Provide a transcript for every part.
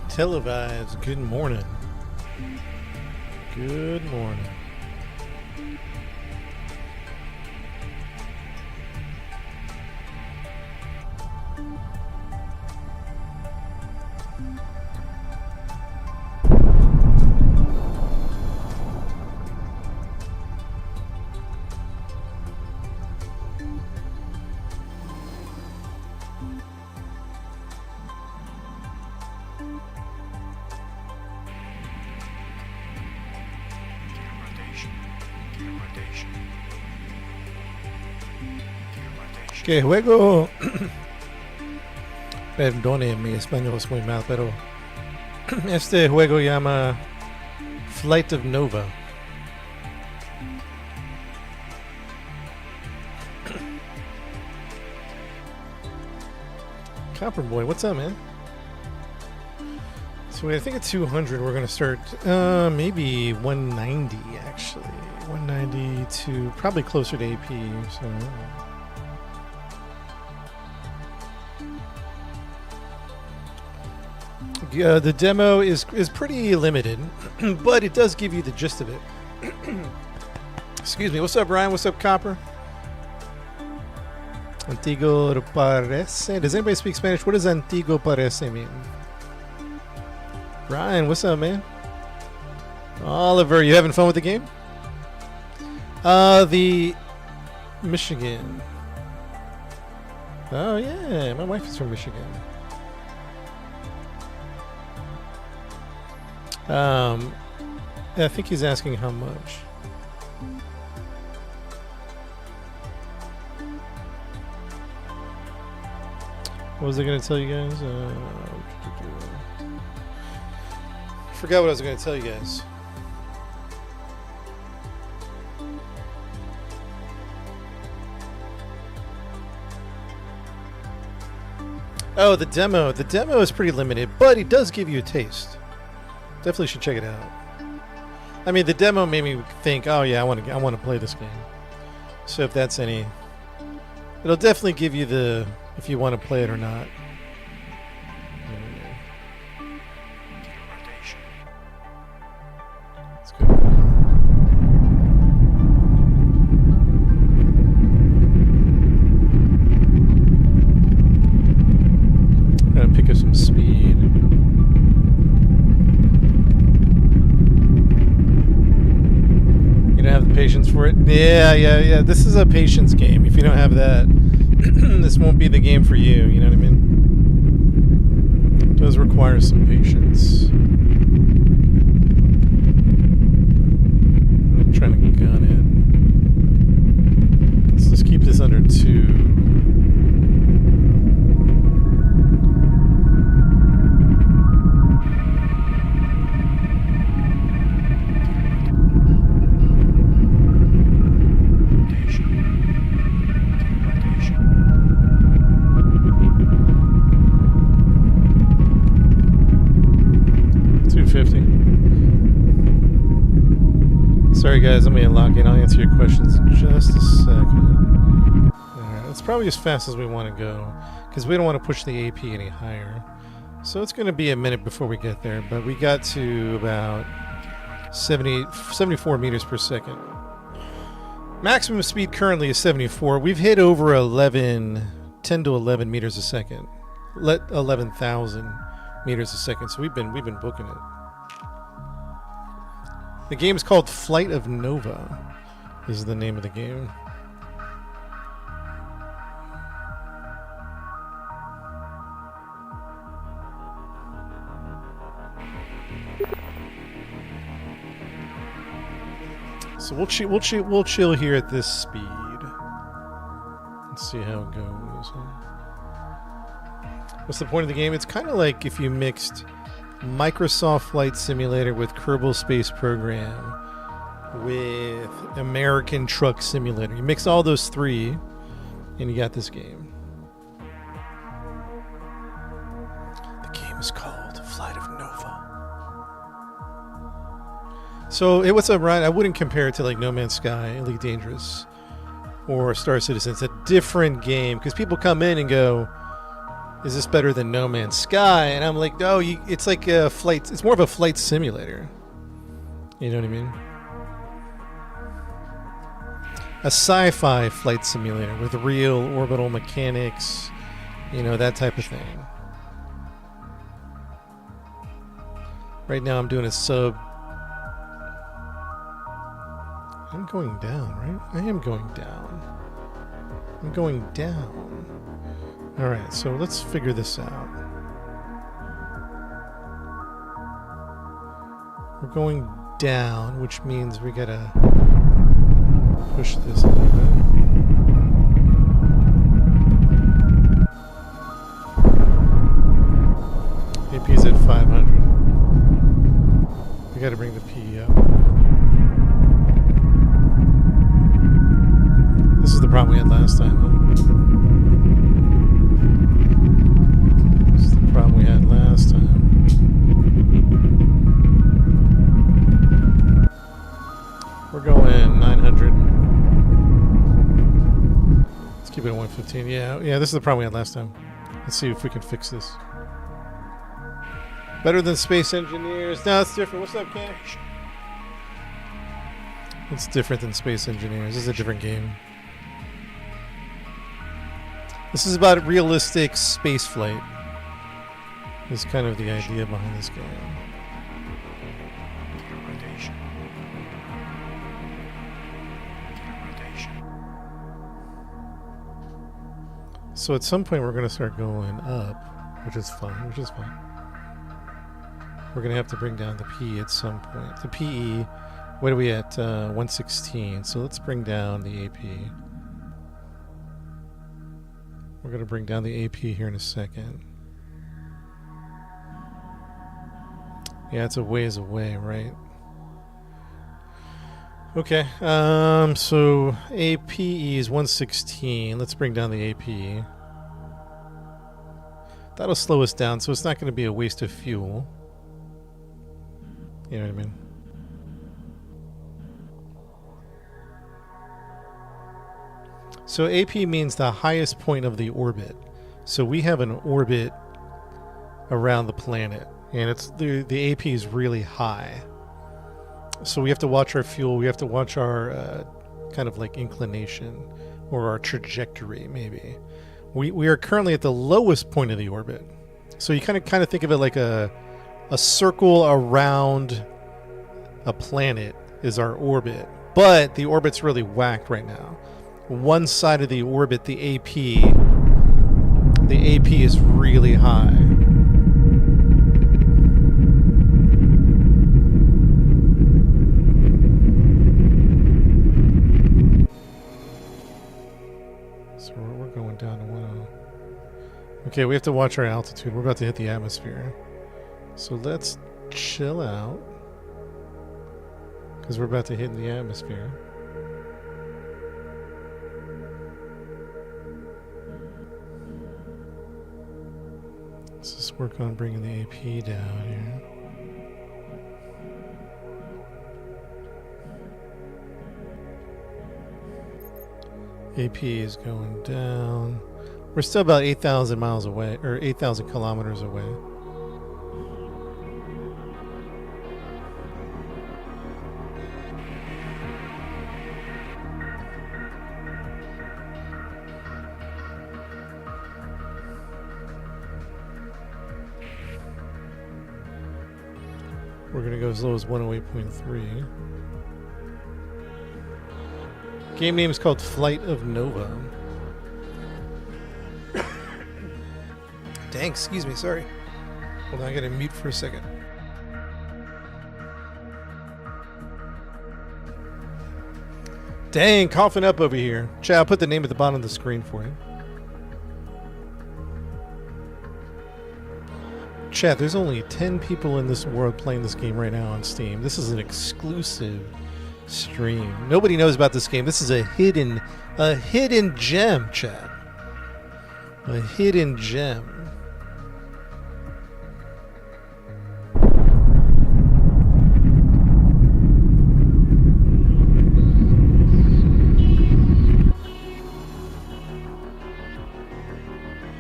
Televised, good morning. Good morning. Que juego. Perdone, mi español es muy mal, pero este juego llama Flight of Nova. Copperboy, what's up, man? So I think at 200 we're going to start maybe 190 actually. 190 to probably closer to AP. So the demo is pretty limited, but it does give you the gist of it. Excuse me. What's up, Ryan? What's up, Copper? Antiguo parece. Does anybody speak Spanish? What does antiguo parece mean? Ryan, what's up, man? Oliver, you having fun with the game? The Michigan. Oh yeah, my wife is from Michigan. I think he's asking how much. What was I going to tell you guys? Forgot what I was going to tell you guys. Oh, the demo. The demo is pretty limited, but it does give you a taste. Definitely should check it out. I mean, the demo made me think, oh yeah, I want to play this game. So if that's any, it'll definitely give you the if you want to play it or not. Let's go. I'm gonna pick up some speed. Have the patience for it. Yeah. This is a patience game. If you don't have that, this won't be the game for you. You know what I mean? It does require some patience. I'm trying to gun it. Let's just keep this under 2. guys, let me unlock it. I'll answer your questions in just a second. Alright, it's probably as fast as we want to go, because we don't want to push the AP any higher. So it's going to be a minute before we get there, but we got to about 74 meters per second. Maximum speed currently is 74. We've hit over 10 to 11 meters a second. 11,000 meters a second. So we've been booking it. The game is called Flight of Nova. This is the name of the game. So we'll chill here at this speed. Let's see how it goes. What's the point of the game? It's kind of like if you mixed Microsoft Flight Simulator with Kerbal Space Program with American Truck Simulator. You mix all those three and you got this game. The game is called Flight of Nova. So it was I wouldn't compare it to like No Man's Sky, Elite Dangerous, or Star Citizen. It's a different game because people come in and go, "Is this better than No Man's Sky?" And I'm like, "No, it's like a flight. It's more of a flight simulator." You know what I mean? A sci-fi flight simulator with real orbital mechanics, that type of thing. Right now, I'm doing a sub. I'm going down, right? I am going down. I'm going down. Alright, so let's figure this out. We're going down, which means we gotta push this a little bit. AP's at 500. We gotta bring the P up. This is the problem we had last time, huh? This is the problem we had last time. We're going 900. Let's keep it at 115. Yeah, this is the problem we had last time. Let's see if we can fix this. Better than Space Engineers. No, it's different. What's up, Cash? It's different than Space Engineers. This is a different game. This is about realistic space flight. Is kind of the idea behind this game. So at some point we're going to start going up, which is fine. We're going to have to bring down the P at some point. The PE, what are we at? 116. So let's bring down the AP. We're going to bring down the AP here in a second. Yeah, it's a ways away, right? Okay, so APE is 116. Let's bring down the AP. That'll slow us down, so it's not going to be a waste of fuel. You know what I mean? So AP means the highest point of the orbit. So we have an orbit around the planet, and it's the AP is really high. So we have to watch our fuel. We have to watch our kind of like inclination or our trajectory, maybe. We are currently at the lowest point of the orbit. So you kind of think of it like a circle around a planet is our orbit, but the orbit's really whacked right now. One side of the orbit, the AP is really high. So we're going down to 10. Okay, we have to watch our altitude. We're about to hit the atmosphere. So let's chill out, because we're about to hit the atmosphere. Let's just work on bringing the AP down here. AP is going down. We're still about 8,000 miles away, or 8,000 kilometers away. We're going to go as low as 108.3. Game name is called Flight of Nova. Dang, excuse me, sorry. Hold on, I gotta mute for a second. Dang, coughing up over here. Chat, I'll put the name at the bottom of the screen for you. Chat, there's only 10 people in this world playing this game right now on Steam. This is an exclusive stream. Nobody knows about this game. This is a hidden gem, chat. A hidden gem.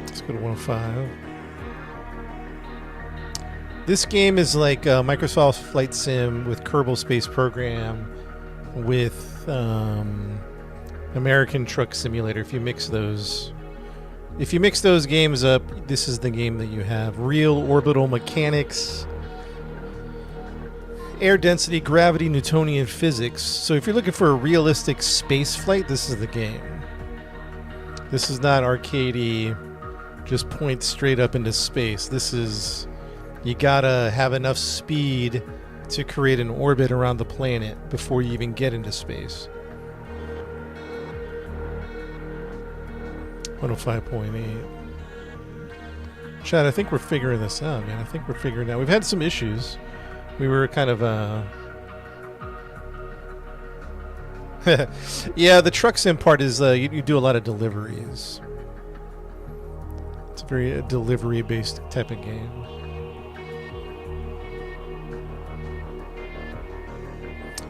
Let's go to 105. This game is like Microsoft Flight Sim with Kerbal Space Program with American Truck Simulator. If you mix those games up, this is the game that you have. Real orbital mechanics, air density, gravity, Newtonian physics. So if you're looking for a realistic space flight, this is the game. This is not arcadey, just point straight up into space. This is, you gotta have enough speed to create an orbit around the planet before you even get into space. 105.8. Chad, I think we're figuring this out, man. I think we're figuring it out. We've had some issues. We were kind of yeah, the truck sim part is you do a lot of deliveries. It's a very delivery-based type of game.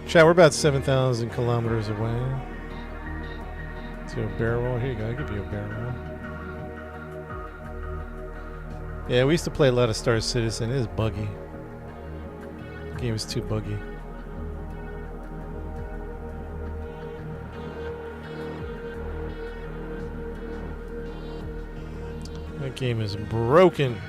Chat, we're about 7,000 kilometers away. To a barrel roll. Here you go. I'll give you a barrel roll. Yeah, we used to play a lot of Star Citizen. It is buggy. The game is too buggy. That game is broken.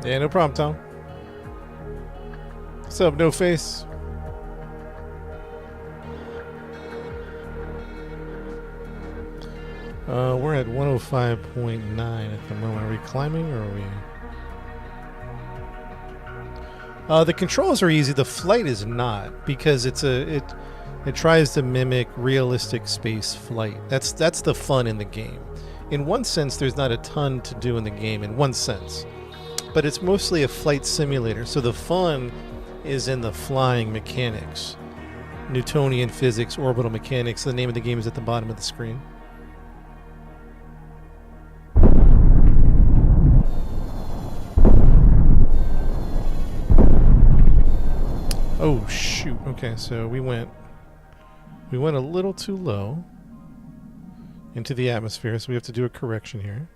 Yeah, no problem, Tom. What's up, No Face? We're at 105.9 at the moment. Are we climbing or are we? The controls are easy. The flight is not, because it tries to mimic realistic space flight. That's the fun in the game. In one sense, there's not a ton to do in the game. In one sense. But it's mostly a flight simulator, so the fun is in the flying mechanics. Newtonian physics, orbital mechanics. The name of the game is at the bottom of the screen. Oh shoot. Okay, so we went a little too low into the atmosphere, so we have to do a correction here.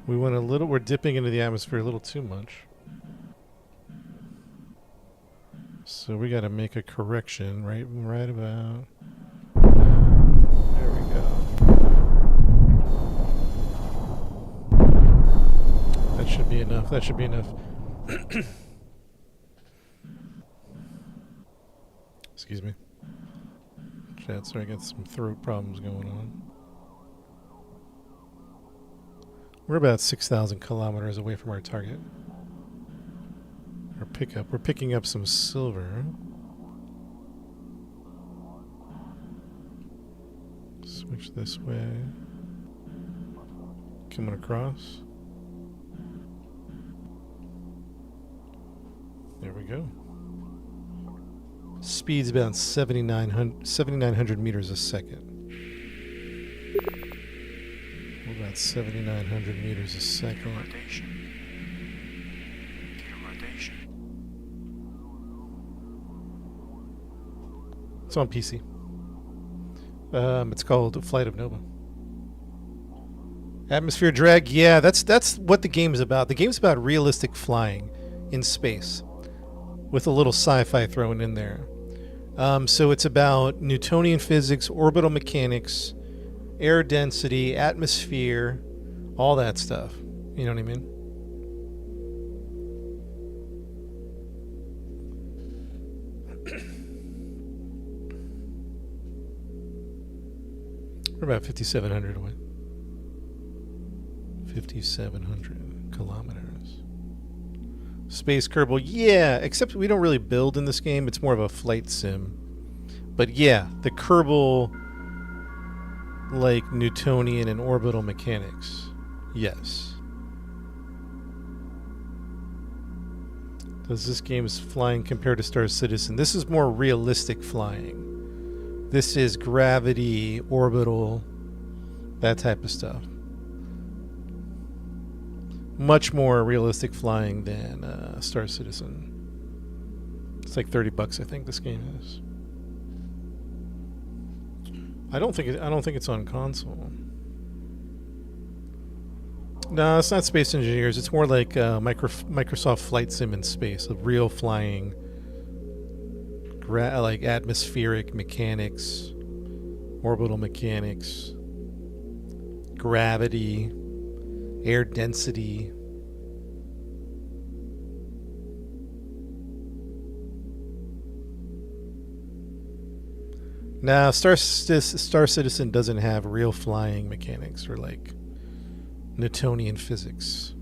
We're dipping into the atmosphere a little too much. So we got to make a correction right about there we go. That should be enough. That should be enough. Excuse me. Chat, sorry, I got some throat problems going on. We're about 6,000 kilometers away from our target. Our pickup. We're picking up some silver. Switch this way. Coming across. There we go. Speed's about 7,900 meters a second. We're about 7,900 meters a second. It's on PC. It's called Flight of Nova. Atmosphere drag, yeah, that's what the game is about. The game's about realistic flying in space, with a little sci-fi thrown in there. So it's about Newtonian physics, orbital mechanics, air density, atmosphere, all that stuff. You know what I mean? We're about 5,700 away. 5,700 kilometers. Space Kerbal, yeah, except we don't really build in this game. It's more of a flight sim. But yeah, the Kerbal, like Newtonian and orbital mechanics. Yes. Does this game's flying compare to Star Citizen? This is more realistic flying. This is gravity, orbital, that type of stuff. Much more realistic flying than Star Citizen. It's like $30, I think this game is. I don't think it's on console. No, it's not Space Engineers. It's more like Microsoft Flight Sim in space, a real flying, like atmospheric mechanics, orbital mechanics, gravity, air density. Now, Star Citizen doesn't have real flying mechanics or like Newtonian physics.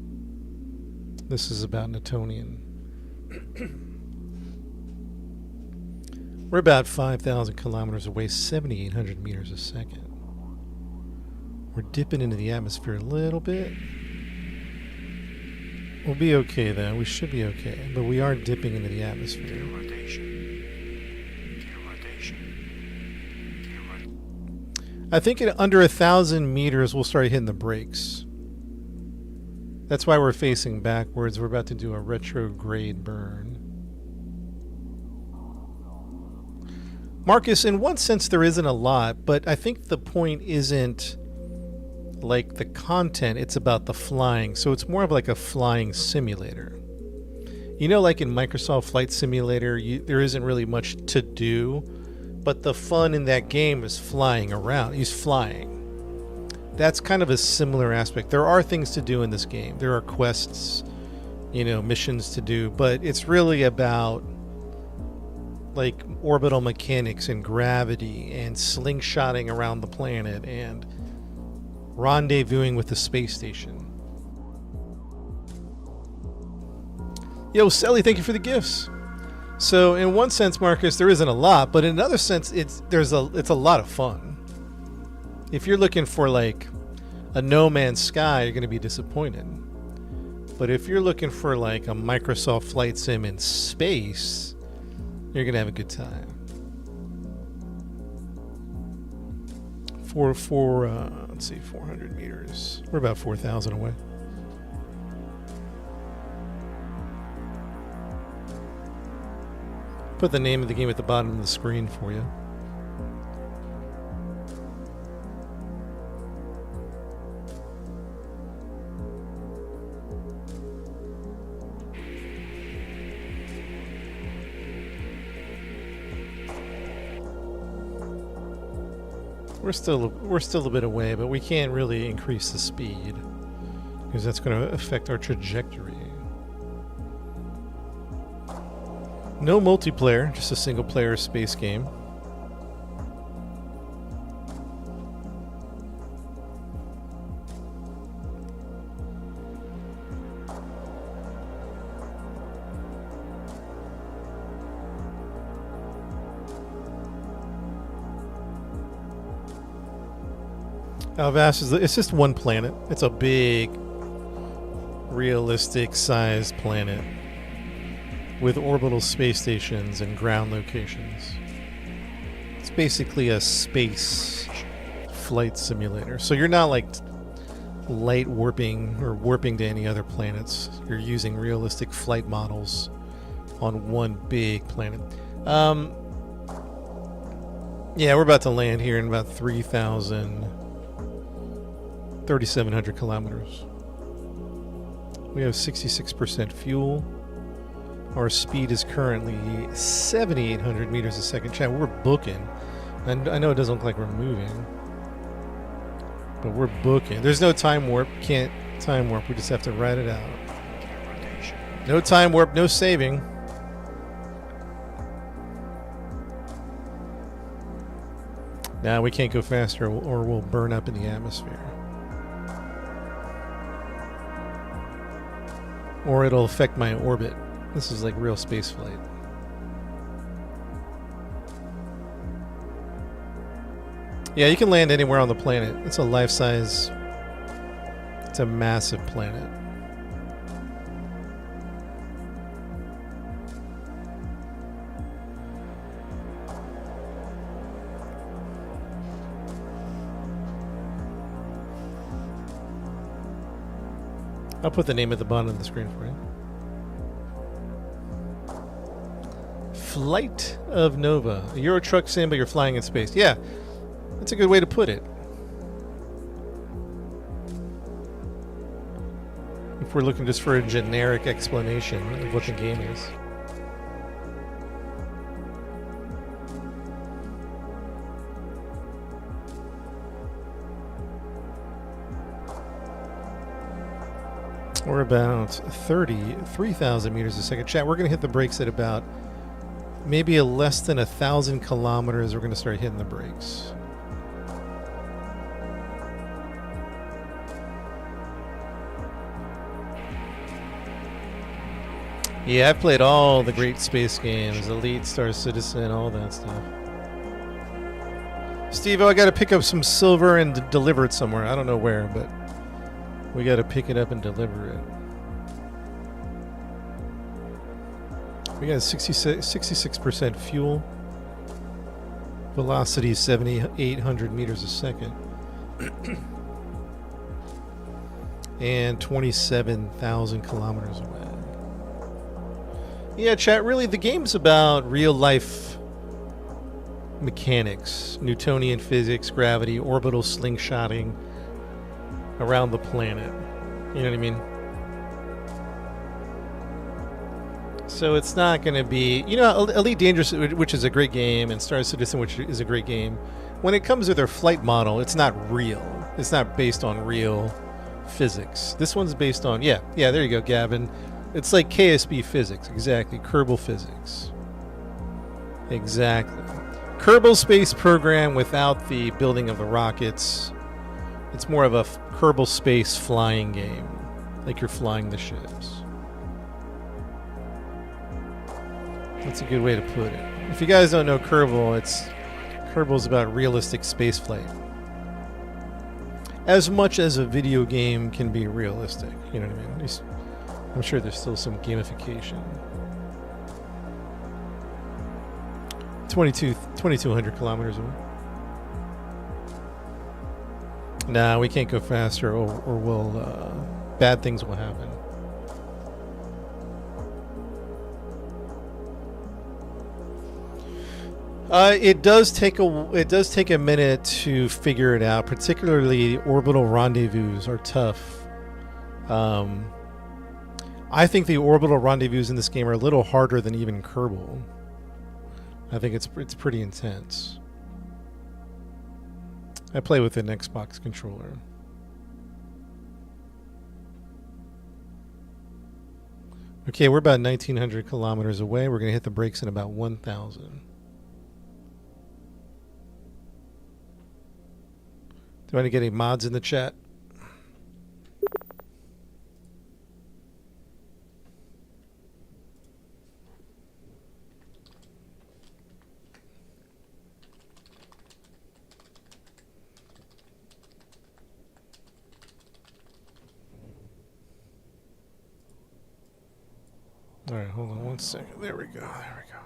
This is about Newtonian. We're about 5,000 kilometers away, 7,800 meters a second. We're dipping into the atmosphere a little bit. We'll be okay though. We should be okay. But we are dipping into the atmosphere. I think at under 1,000 meters we'll start hitting the brakes. That's why we're facing backwards. We're about to do a retrograde burn. Marcus, in one sense there isn't a lot, but I think the point isn't like the content, it's about the flying. So it's more of like a flying simulator. You know, like in Microsoft Flight Simulator, there isn't really much to do, but the fun in that game is flying around. He's flying. That's kind of a similar aspect. There are things to do in this game. There are quests, you know, missions to do, but it's really about like orbital mechanics and gravity and slingshotting around the planet and rendezvousing with the space station. Yo, Sally, thank you for the gifts. So in one sense, Marcus, there isn't a lot, but in another sense, it's a lot of fun. If you're looking for like a No Man's Sky, you're going to be disappointed. But if you're looking for like a Microsoft Flight Sim in space, you're going to have a good time. Let's see, 400 meters. We're about 4,000 away. Put the name of the game at the bottom of the screen for you. We're still a bit away, but we can't really increase the speed because that's going to affect our trajectory. No multiplayer, just a single player space game. How vast is it's just one planet. It's a big, realistic sized planet with orbital space stations and ground locations. It's basically a space flight simulator. So you're not like light warping or warping to any other planets. You're using realistic flight models on one big planet. Yeah, we're about to land here in about 3,700 kilometers. We have 66% fuel. Our speed is currently 7,800 meters a second. Chat, we're booking. And I know it doesn't look like we're moving, but we're booking. There's no time warp. Can't time warp. We just have to ride it out. No time warp, no saving. Now we can't go faster or we'll burn up in the atmosphere. Or it'll affect my orbit. This is like real space flight. Yeah, you can land anywhere on the planet. It's a life-size... It's a massive planet. I'll put the name at the bottom of the screen for you. Flight of Nova. A Euro truck sim, but you're flying in space. Yeah, that's a good way to put it. If we're looking just for a generic explanation of what the game is. We're about 33,000 meters a second. Chat, we're going to hit the brakes at about maybe less than 1,000 kilometers. We're going to start hitting the brakes. Yeah, I've played all the great space games, Elite, Star Citizen, all that stuff. Steve-O, I got to pick up some silver and deliver it somewhere. I don't know where, but we got to pick it up and deliver it. We got 66% fuel. Velocity is 7,800 meters a second. And 27,000 kilometers away. Yeah, chat, really the game's about real life mechanics. Newtonian physics, gravity, orbital slingshotting around the planet. You know what I mean? So it's not going to be, you know, Elite Dangerous, which is a great game, and Star Citizen, which is a great game. When it comes to their flight model, it's not real. It's not based on real physics. This one's based on, yeah, there you go, Gavin. It's like KSB physics, exactly. Kerbal physics. Exactly. Kerbal Space Program without the building of the rockets. It's more of a Kerbal Space flying game. Like you're flying the ships. That's a good way to put it. If you guys don't know Kerbal, Kerbal's about realistic spaceflight. As much as a video game can be realistic, you know what I mean? I'm sure there's still some gamification. 2,200 kilometers away. Nah, we can't go faster, or we'll bad things will happen. It does take a minute to figure it out. Particularly, orbital rendezvous are tough. I think the orbital rendezvous in this game are a little harder than even Kerbal. I think it's pretty intense. I play with an Xbox controller. Okay, we're about 1,900 kilometers away. We're going to hit the brakes in about 1,000. Do I need to get any mods in the chat? All right, hold on one second. There we go. There we go.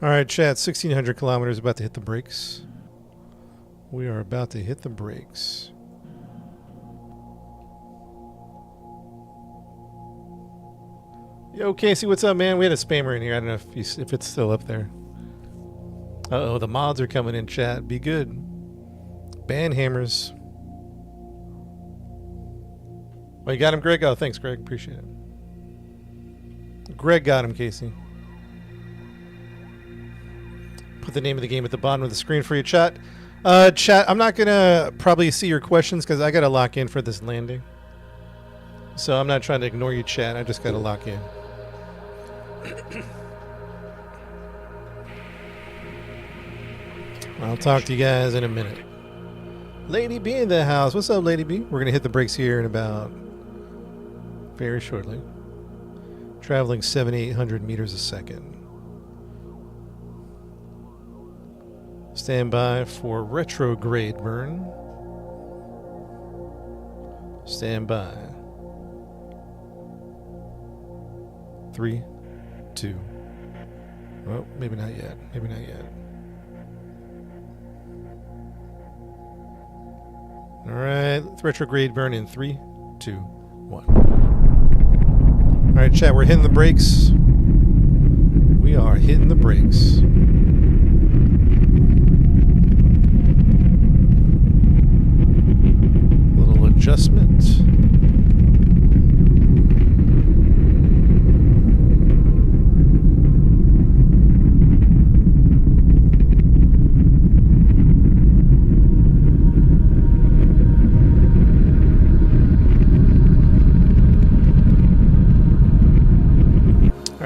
All right, chat. 1,600 kilometers, about to hit the brakes. We are about to hit the brakes. Yo, Casey, what's up, man? We had a spammer in here. I don't know if it's still up there. Uh-oh, the mods are coming in, chat. Be good. Ban hammers. Oh, you got him, Greg? Oh, thanks, Greg. Appreciate it. Greg got him, Casey. Put the name of the game at the bottom of the screen for you, chat. Chat, I'm not going to probably see your questions because I got to lock in for this landing. So I'm not trying to ignore you, chat. I just got to lock in. I'll talk to you guys in a minute. Lady B in the house. What's up, Lady B? We're going to hit the brakes here in about very shortly. Traveling 700-800 meters a second. Stand by for retrograde burn. Stand by. 3, 2. Well, maybe not yet. Maybe not yet. All right, retrograde burn in 3, 2, 1. All right, chat, we're hitting the brakes. We are hitting the brakes. Little adjustment.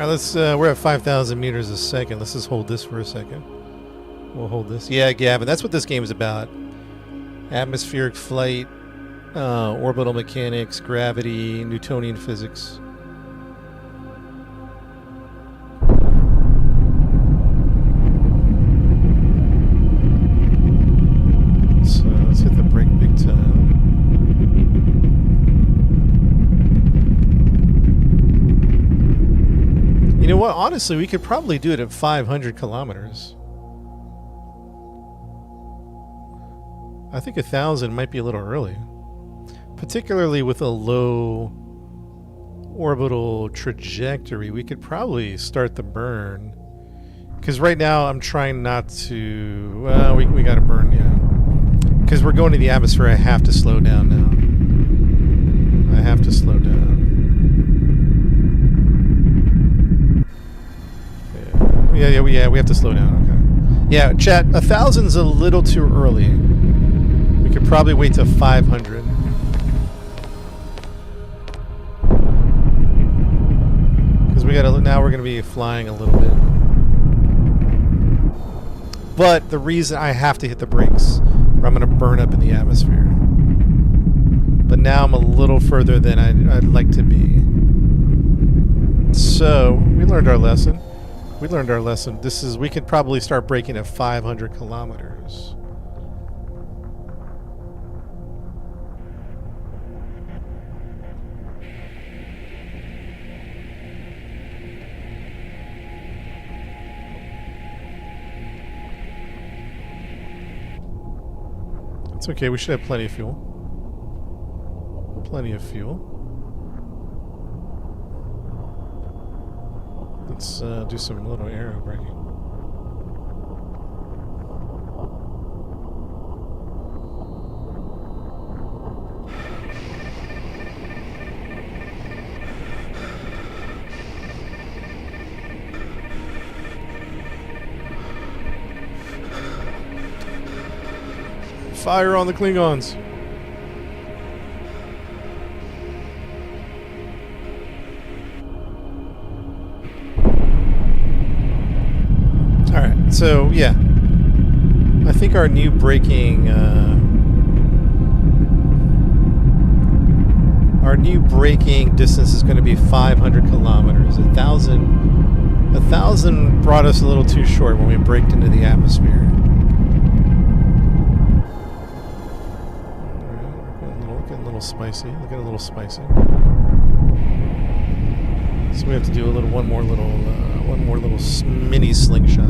Let's we're at 5,000 meters a second. Let's just hold this for a second. We'll hold this. Yeah, Gavin, that's what this game is about. Atmospheric flight, orbital mechanics, gravity, Newtonian physics. So let's hit the brake big time. You know what? Honestly, we could probably do it at 500 kilometers. I think 1,000 might be a little early. Particularly with a low orbital trajectory, we could probably start the burn. Because right now I'm trying not to... Well, we got to burn, yeah. Because we're going to the atmosphere, I have to slow down now. I have to slow down. Yeah, we have to slow down. Okay. Yeah, chat, 1,000's a little too early. We could probably wait till 500. Because we gotta now we're gonna be flying a little bit. But the reason I have to hit the brakes, or I'm gonna burn up in the atmosphere. But now I'm a little further than I'd like to be. So we learned our lesson. We learned our lesson. We could probably start braking at 500 kilometers. It's okay, we should have plenty of fuel. Plenty of fuel. Let's do some little aero braking. Fire on the Klingons. Alright, so yeah. I think our new braking distance is going to be 500 kilometers. 1,000 brought us a little too short when we braked into the atmosphere. Spicy. Looking a little spicy. So we have to do one more little mini slingshot.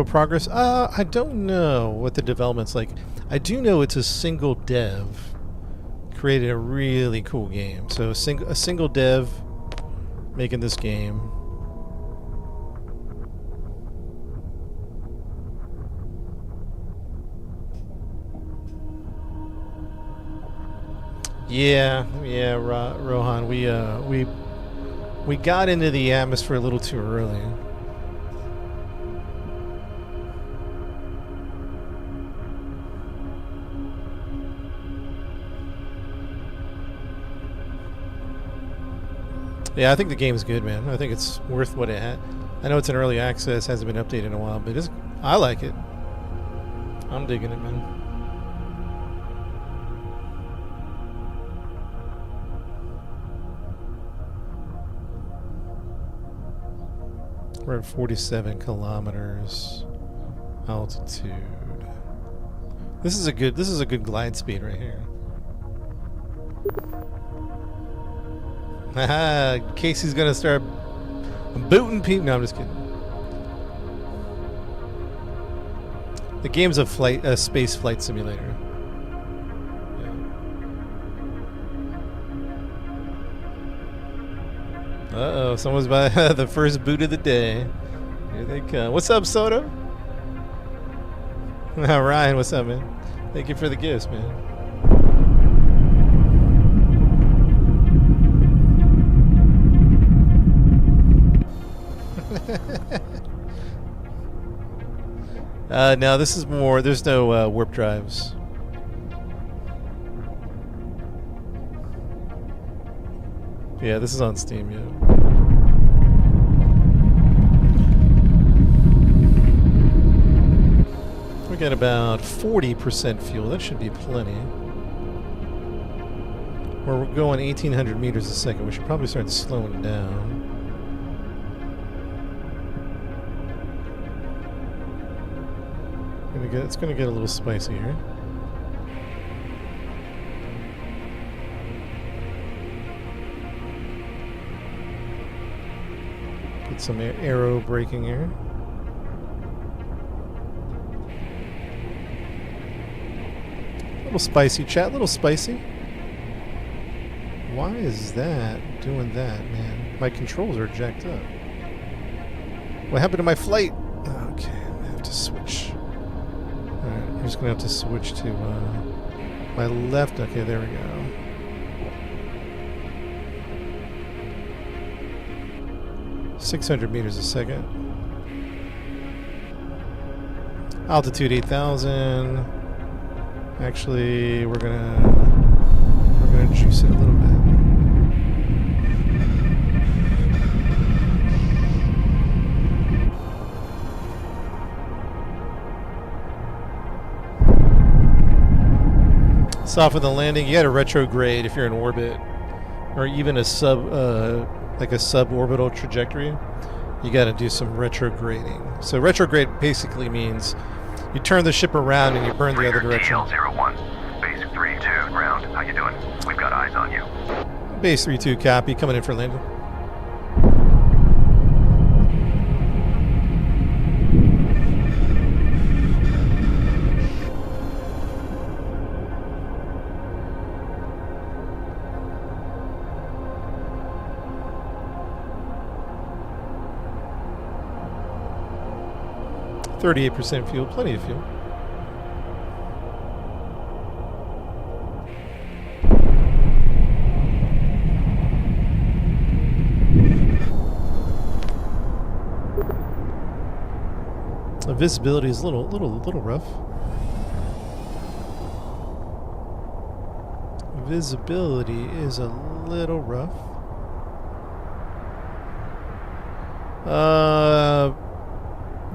Turbo Progress? I don't know what the development's like. I do know it's a single dev created a really cool game. So a single dev making this game. Yeah, Rohan. We got into the atmosphere a little too early. Yeah, I think the game's good, man. I think it's worth what it had. I know it's in early access, hasn't been updated in a while, but I like it. I'm digging it, man. We're at 47 kilometers altitude. This is a good glide speed right here. Haha, Casey's gonna start booting people. No, I'm just kidding. The game's a space flight simulator. Yeah. Uh-oh, someone's by the first boot of the day. Here they come. What's up, Soto? Ryan, what's up, man? Thank you for the gifts, man. No, this is more. There's no warp drives. Yeah, this is on Steam, yeah. We got about 40% fuel. That should be plenty. We're going 1,800 meters a second. We should probably start slowing down. It's going to get a little spicy here. Get some aero braking here. A little spicy, chat. A little spicy. Why is that doing that, man? My controls are jacked up. What happened to my flight? Okay, I'm going to have to switch. Alright, I'm just going to have to switch to my left. Okay, there we go. .600 meters a second. Altitude 8,000. Actually, we're gonna juice it a little bit. Soften the landing. You got to retrograde if you're in orbit, or even a like a suborbital trajectory. You got to do some retrograding. So retrograde basically means you turn the ship around and you burn the other direction. TL01, base 3-2, ground. How you doing? We've got eyes on you. Base 3-2, copy. Coming in for landing. .38% fuel, plenty of fuel. The visibility is a little rough. Visibility is a little rough.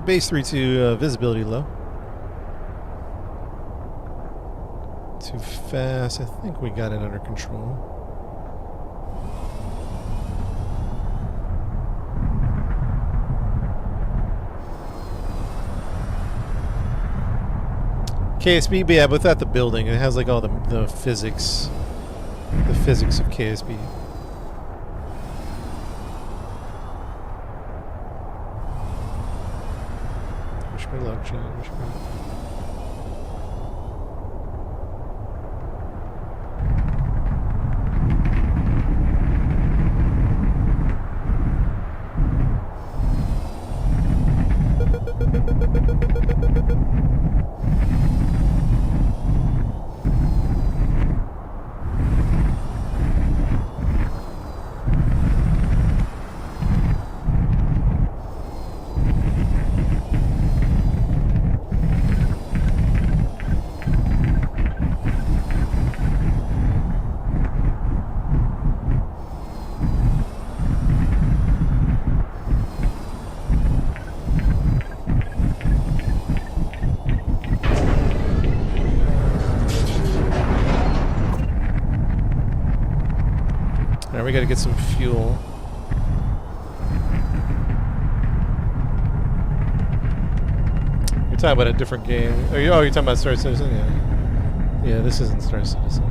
Base 3-2, visibility low. Too fast. I think we got it under control. KSB, but yeah, without the building, it has like all the physics of KSB. Good luck, Chad. Wish you luck. Alright, we gotta get some fuel. You're talking about a different game. Oh, you're talking about Star Citizen? Yeah. Yeah, this isn't Star Citizen.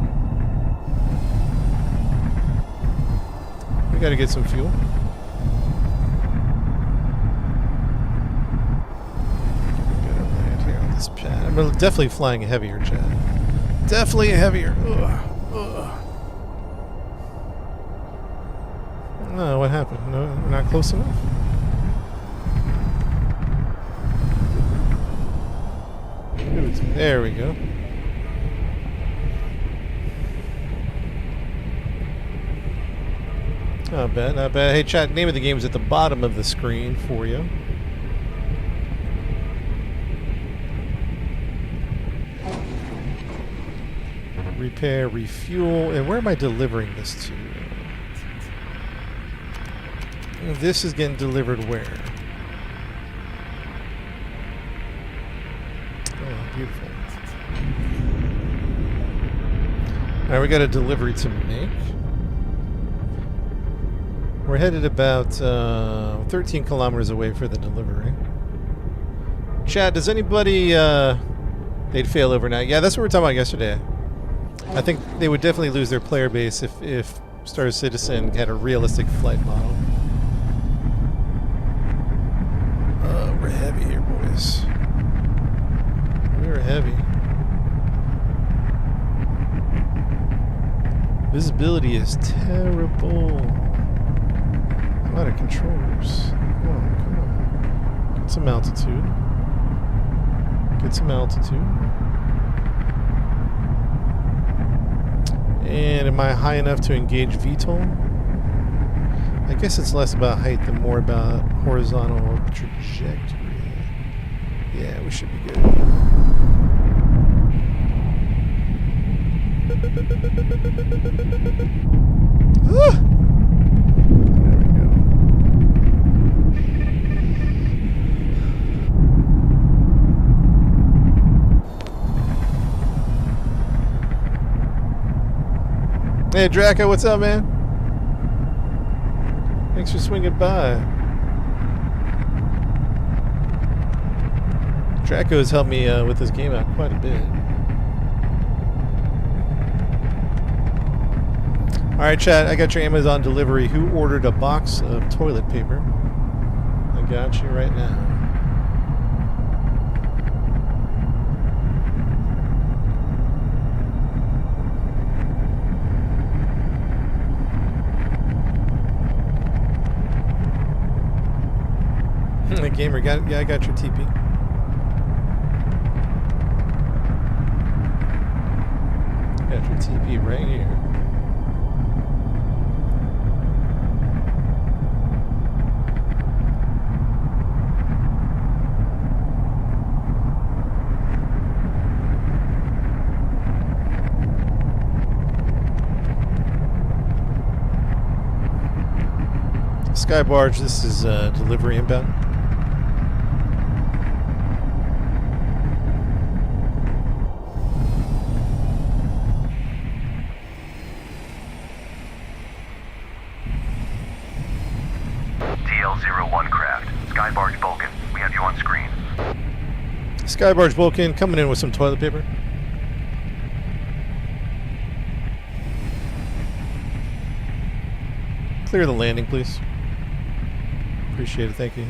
We gotta get some fuel. Gotta land here on this pad. I'm definitely flying heavier, Chad. Definitely heavier. Ugh. Oh, what happened? No, we're not close enough? There we go. Not bad, not bad. Hey, chat, name of the game is at the bottom of the screen for you. Repair, refuel, and where am I delivering this to? This is getting delivered where? Oh, beautiful. Alright, we got a delivery to make. We're headed about 13 kilometers away for the delivery. Chat, does anybody... they'd fail overnight. Yeah, that's what we were talking about yesterday. I think they would definitely lose their player base if Star Citizen had a realistic flight model. We're heavy here, boys. We're heavy. Visibility is terrible. I'm out of controllers. Come on, come on. Get some altitude. Get some altitude. And am I high enough to engage VTOL? I guess it's less about height than more about horizontal trajectory. Yeah, we should be good. Ah! There we go. Hey Draco, what's up, man? Thanks for swinging by. Draco has helped me with this game out quite a bit. Alright, chat, I got your Amazon delivery. Who ordered a box of toilet paper? I got you right now. Gamer, I got your TP. Got your TP right here. Skybarge, this is delivery inbound. TL-01 craft. Skybarge Vulcan. We have you on screen. Skybarge Vulcan coming in with some toilet paper. Clear the landing, please. Appreciate it, thank you.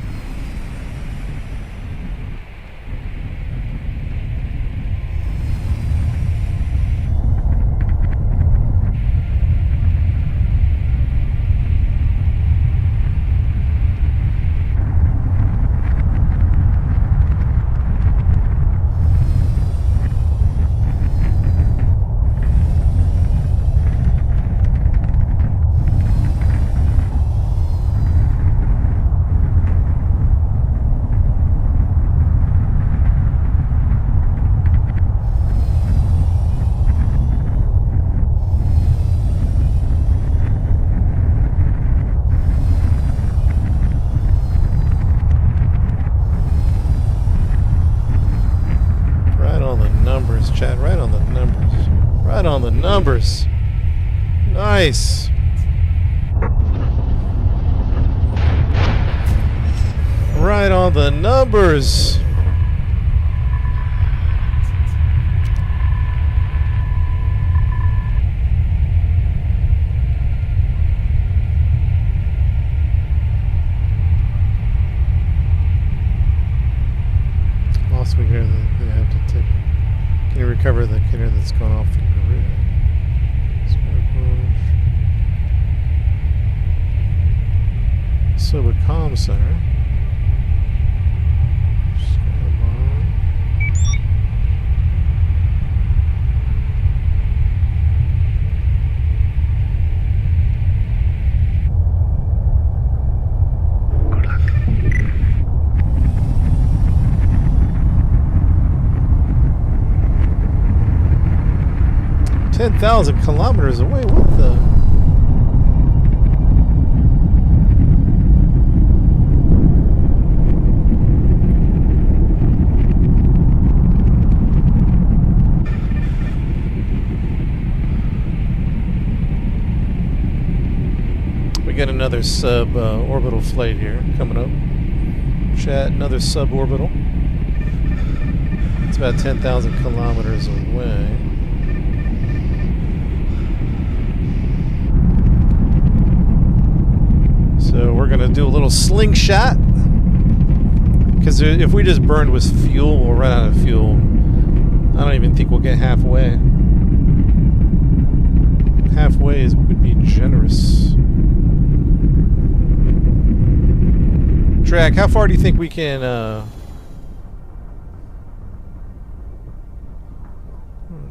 Right on the numbers. Nice. Right on the numbers. Also, we hear that they have to take. Can you recover the kidder that's gone off the grid? Sober Comm Center. Good luck. 10,000 kilometers away. What the? We got another sub-orbital flight here coming up. Chat, another suborbital. It's about 10,000 kilometers away. So we're going to do a little slingshot. Because if we just burned with fuel, we'll run out of fuel. I don't even think we'll get halfway. Halfway would be generous. Drac, how far do you think we can...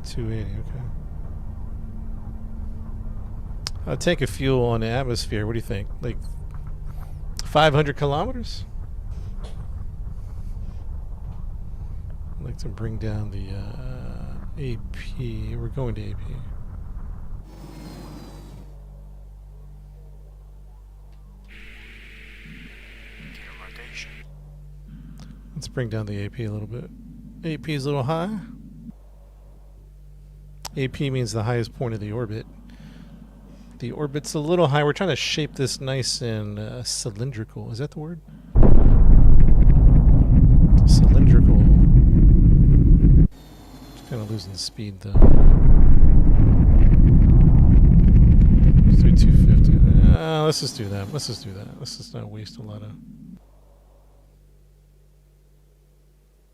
280, okay. I'll take a fuel on the atmosphere. What do you think? Like 500 kilometers? I'd like to bring down the AP. We're going to AP. Let's bring down the AP a little bit. AP is a little high. AP means the highest point of the orbit. The orbit's a little high. We're trying to shape this nice and cylindrical. Is that the word? Cylindrical. Just kind of losing speed though. Let's do 250. Let's just do that. Let's just do that. Let's just not waste a lot of...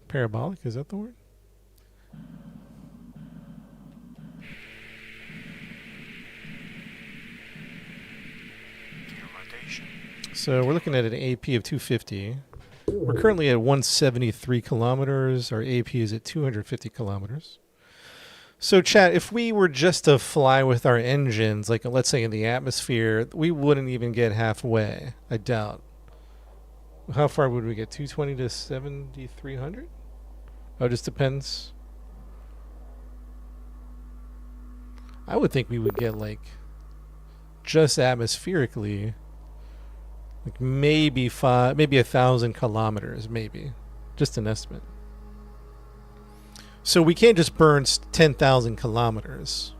Parabolic, is that the word? So we're looking at an AP of 250. We're currently at 173 kilometers. Our AP is at 250 kilometers. So chat, if we were just to fly with our engines, like let's say in the atmosphere, we wouldn't even get halfway. I doubt. How far would we get? 220 to 7,300? Oh, it just depends. I would think we would get like just atmospherically like maybe 1,000 kilometers, maybe. Just an estimate. So we can't just burn 10,000 kilometers.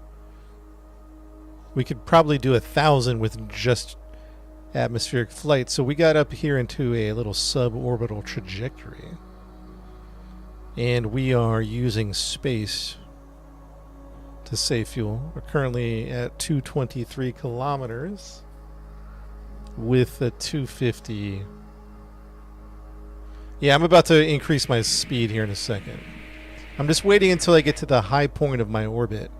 We could probably do 1,000 with just atmospheric flight. So we got up here into a little suborbital trajectory. And we are using space to save fuel. We're currently at 223 kilometers with a 250. Yeah, I'm about to increase my speed here in a second. I'm just waiting until I get to the high point of my orbit,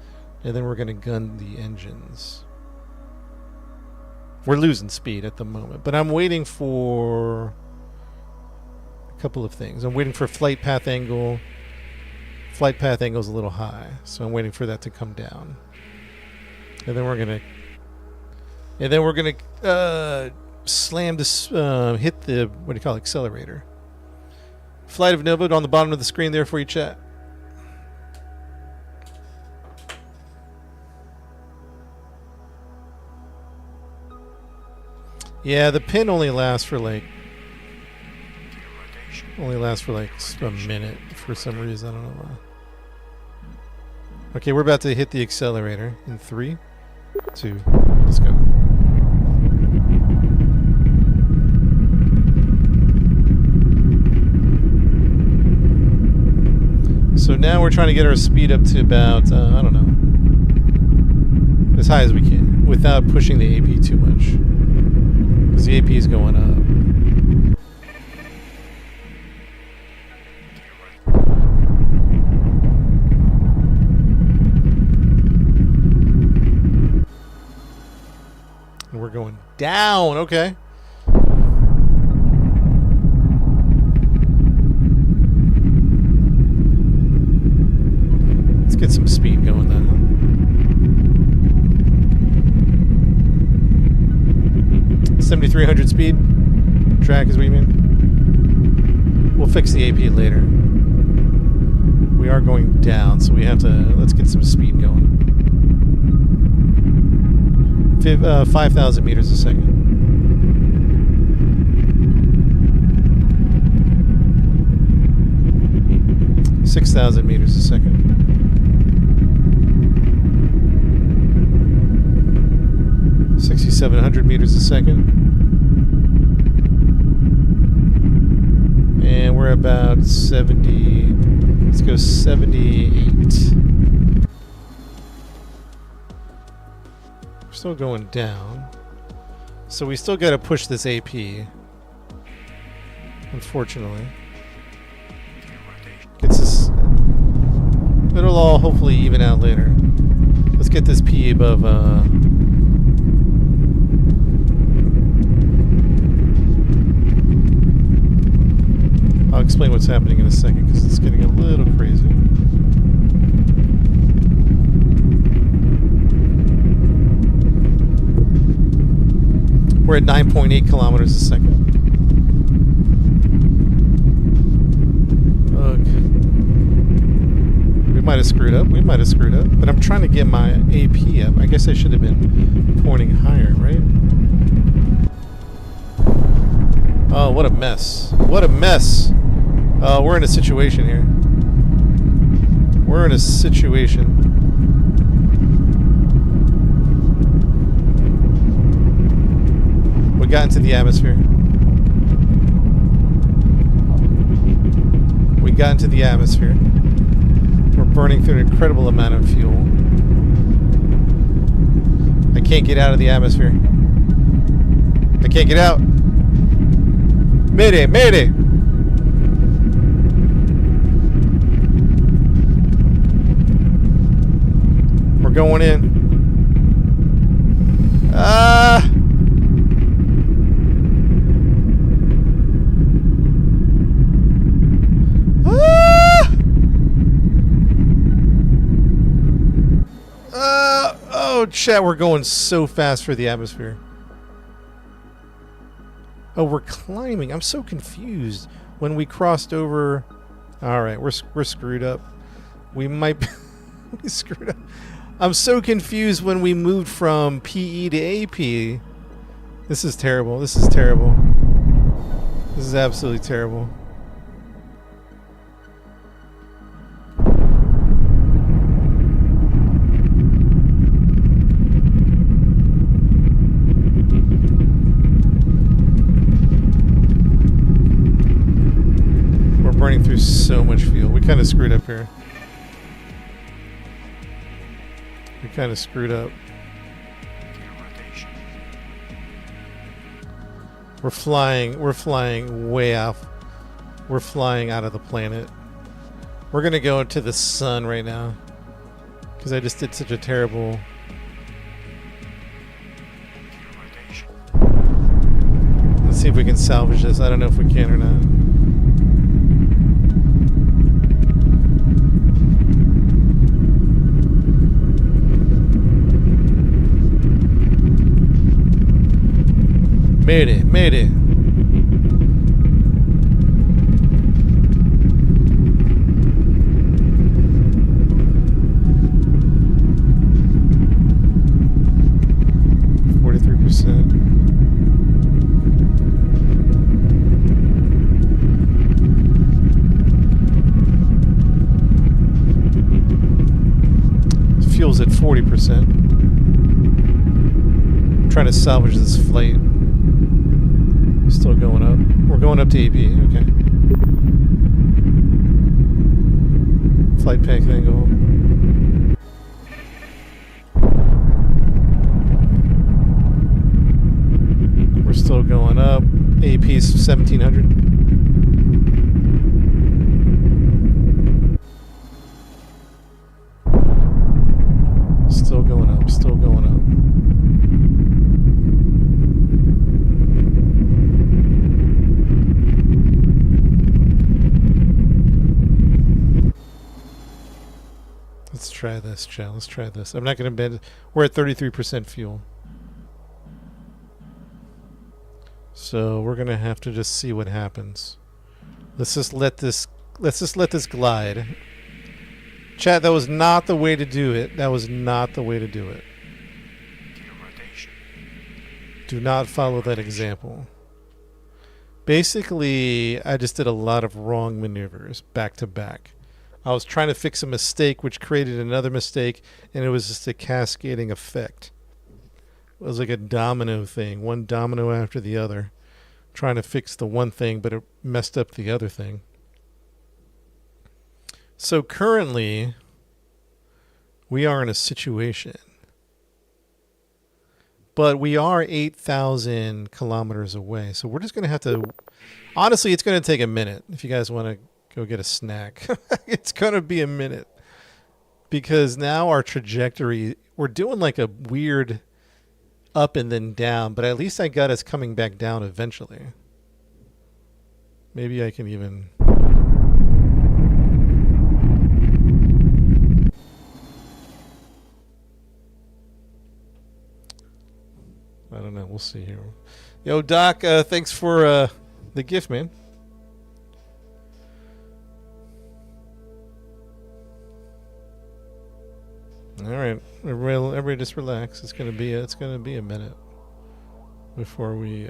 and then we're going to gun the engines. We're losing speed at the moment, but I'm waiting for a couple of things. I'm waiting for flight path angle. Flight path angle is a little high, so I'm waiting for that to come down. And then we're going to slam this, hit the, what do you call it, accelerator. Flight of Nova on the bottom of the screen there for you, chat. Yeah, the pin only lasts for like a minute for some reason. I don't know why. Okay, we're about to hit the accelerator in 3, 2, let's go. So now we're trying to get our speed up to about, I don't know, as high as we can without pushing the AP too much. Because the AP is going up. And we're going down, okay. Let's get some speed going then, huh? 7,300 speed. Track is what you mean? We'll fix the AP later. We are going down, so we have to... Let's get some speed going. 5,000 meters a second. $6,000 meters a second. 6,700 meters a second. And we're about 70. Let's go 78. We're still going down. So we still got to push this AP. Unfortunately. Gets us. It'll all hopefully even out later. Let's get this P above. I'll explain what's happening in a second because it's getting a little crazy. We're at 9.8 kilometers a second. Ugh. We might have screwed up. We might have screwed up. But I'm trying to get my AP up. I guess I should have been pointing higher, right? Oh, what a mess. What a mess. We're in a situation here. We're in a situation. We got into the atmosphere. We got into the atmosphere. We're burning through an incredible amount of fuel. I can't get out of the atmosphere. I can't get out. Mayday, mayday! We're going in. Ah! Oh, chat, we're going so fast for the atmosphere. Oh, we're climbing. I'm so confused. When we crossed over... Alright, we're screwed up. We might be... we screwed up. I'm so confused when we moved from PE to AP. This is terrible. This is terrible. This is absolutely terrible. We're burning through so much fuel. We kind of screwed up here. We kind of screwed up. We're flying way off. We're flying out of the planet. We're gonna go into the sun right now. Because I just did such a terrible... Let's see if we can salvage this. I don't know if we can or not. Made it, made it. 33%. I'm trying to salvage this flight. Still going up. We're going up to AP. Okay. Flight path angle. We're still going up. AP's 1700. Still going up. Still going up. Let's try this, Chad. Let's try this. I'm not going to bend. We're at 33% fuel. So we're going to have to just see what happens. Let's just let this glide. Chat, that was not the way to do it. That was not the way to do it. Do not follow that example. Basically, I just did a lot of wrong maneuvers back to back. I was trying to fix a mistake which created another mistake, and it was just a cascading effect. It was like a domino thing, one domino after the other, trying to fix the one thing, but it messed up the other thing. So currently, we are in a situation, but we are 8,000 kilometers away. So we're just going to have to, honestly, it's going to take a minute if you guys want to go get a snack. It's going to be a minute because now our trajectory, we're doing like a weird up and then down, but at least I got us coming back down eventually. Maybe I can even... I don't know. We'll see here. Yo, Doc, thanks for the gift, man. All right, everybody just relax. It's gonna be a minute before we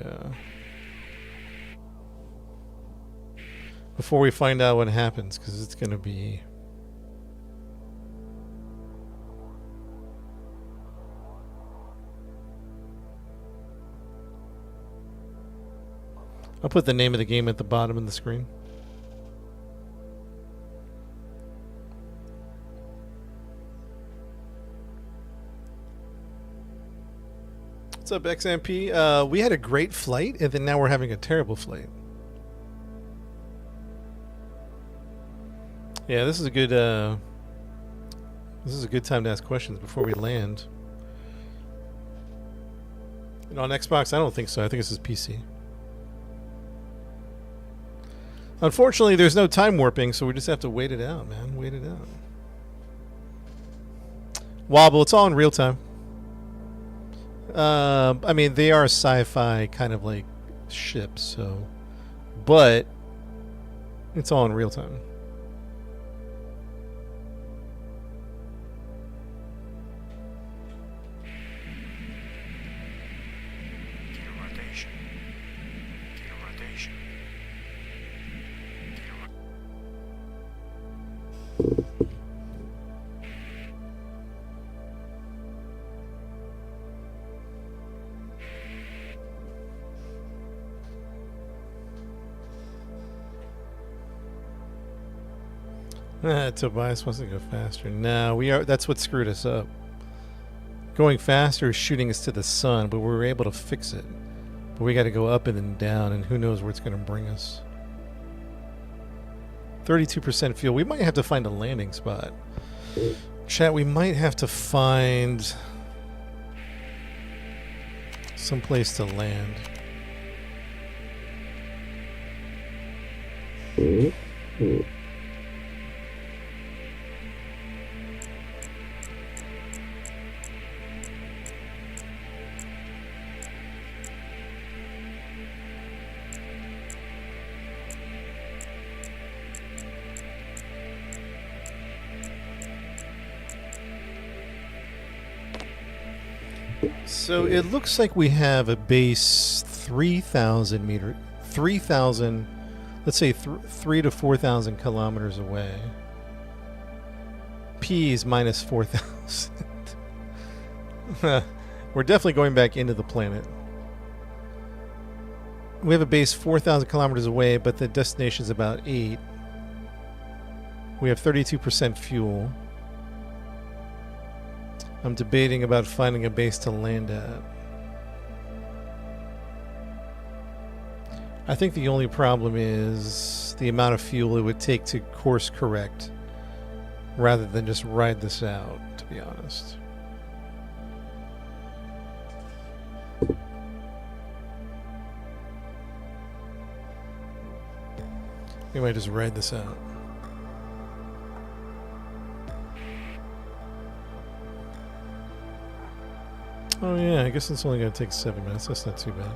find out what happens, because it's gonna be. I'll put the name of the game at the bottom of the screen. What's up, XMP? We had a great flight, and then now we're having a terrible flight. Yeah, this is a good time to ask questions before we land. And on Xbox, I don't think so. I think this is PC. Unfortunately, there's no time warping, so we just have to wait it out, man. Wait it out. Wobble, it's all in real time. I mean, they are sci-fi kind of like ships, so... But it's all in real time. Tobias wants to go faster. No, that's what screwed us up. Going faster is shooting us to the sun, but we were able to fix it. But we got to go up and then down, and who knows where it's going to bring us. 32% fuel. We might have to find a landing spot. Chat, we might have to find some place to land. So it looks like we have a base 3,000 meter, 3,000, let's say 3 to 4,000 kilometers away. P is minus 4,000. We're definitely going back into the planet. We have a base 4,000 kilometers away, but the destination is about 8. We have 32% fuel. I'm debating about finding a base to land at. I think the only problem is the amount of fuel it would take to course correct rather than just ride this out, to be honest. We might just ride this out. Oh yeah, I guess it's only going to take 7 minutes. That's not too bad.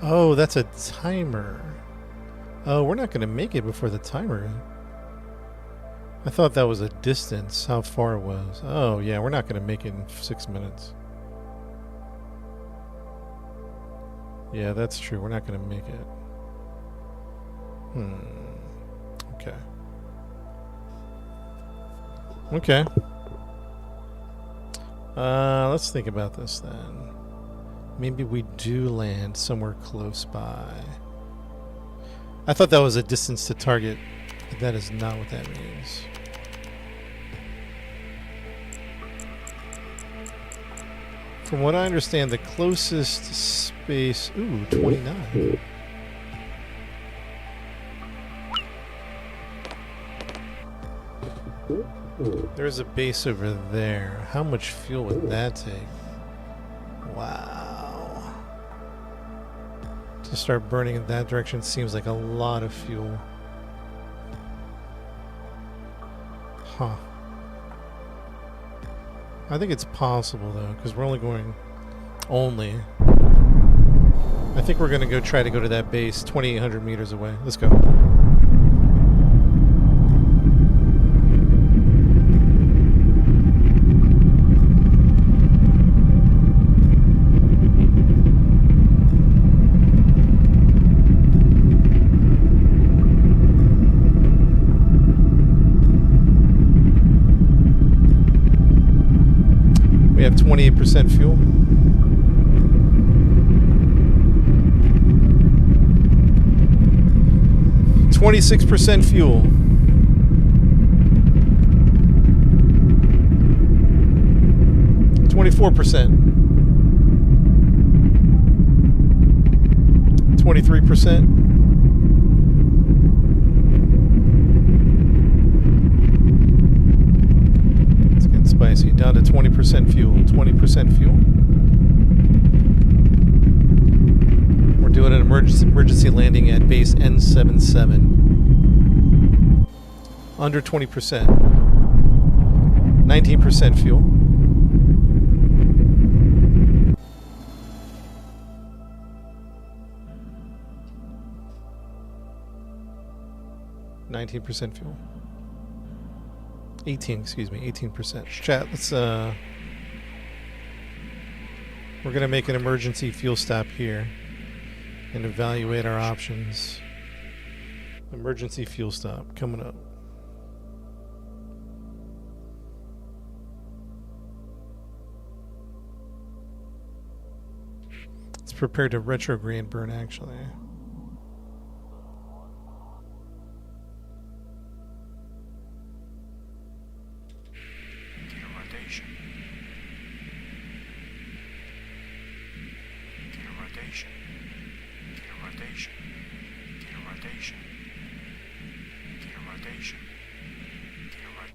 Oh, that's a timer. Oh, we're not going to make it before the timer. I thought that was a distance, how far it was. Oh, yeah, we're not going to make it in 6 minutes. Yeah, that's true. We're not going to make it. Okay. Okay. Let's think about this then. Maybe we do land somewhere close by. I thought that was a distance to target, but that is not what that means. From what I understand, the closest space... Ooh, 29. There's a base over there. How much fuel would that take? Wow. To start burning in that direction seems like a lot of fuel. Huh. I think it's possible though, because we're only going... I think we're going to try to go to that base 2,800 meters away. Let's go. We have 28% fuel. .26% fuel. .24%. 23%. It's getting spicy. Down to 20% fuel. 20% fuel. We're doing an emergency landing at base N77. Under 20%. 19% fuel. Fuel. 18%. Chat, let's we're gonna make an emergency fuel stop here and evaluate our options. Emergency fuel stop coming up. Let's prepare to retrograde burn actually. rotation. Gear rotation. Gear rotation. Gear right.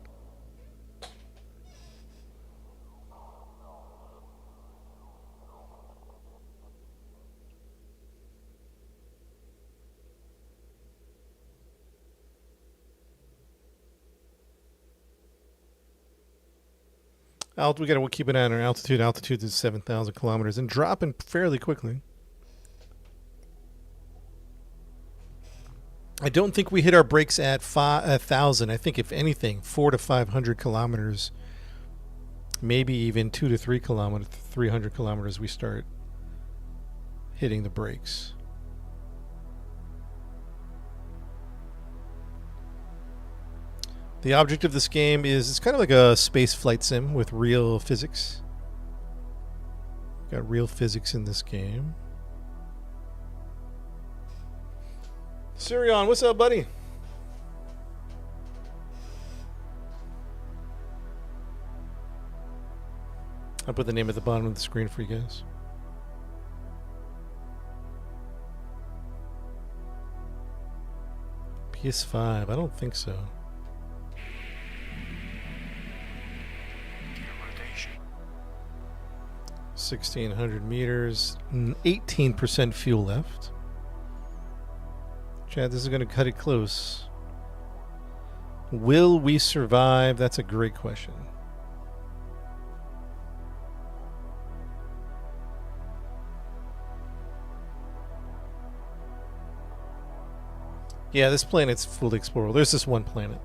We got to keep an eye on our altitude. Altitude is 7,000 kilometers and dropping fairly quickly. I don't think we hit our brakes at 1,000. I think, if anything, 400 to 500 kilometers, maybe even 200 to 300 kilometers, we start hitting the brakes. The object of this game is, it's kind of like a space flight sim with real physics. Got real physics in this game. Sirion, what's up, buddy? I'll put the name at the bottom of the screen for you guys. PS5, I don't think so. Gear rotation. 1,600 meters, 18% fuel left. Chad, this is going to cut it close. Will we survive? That's a great question. Yeah, this planet's fully explorable. There's this one planet.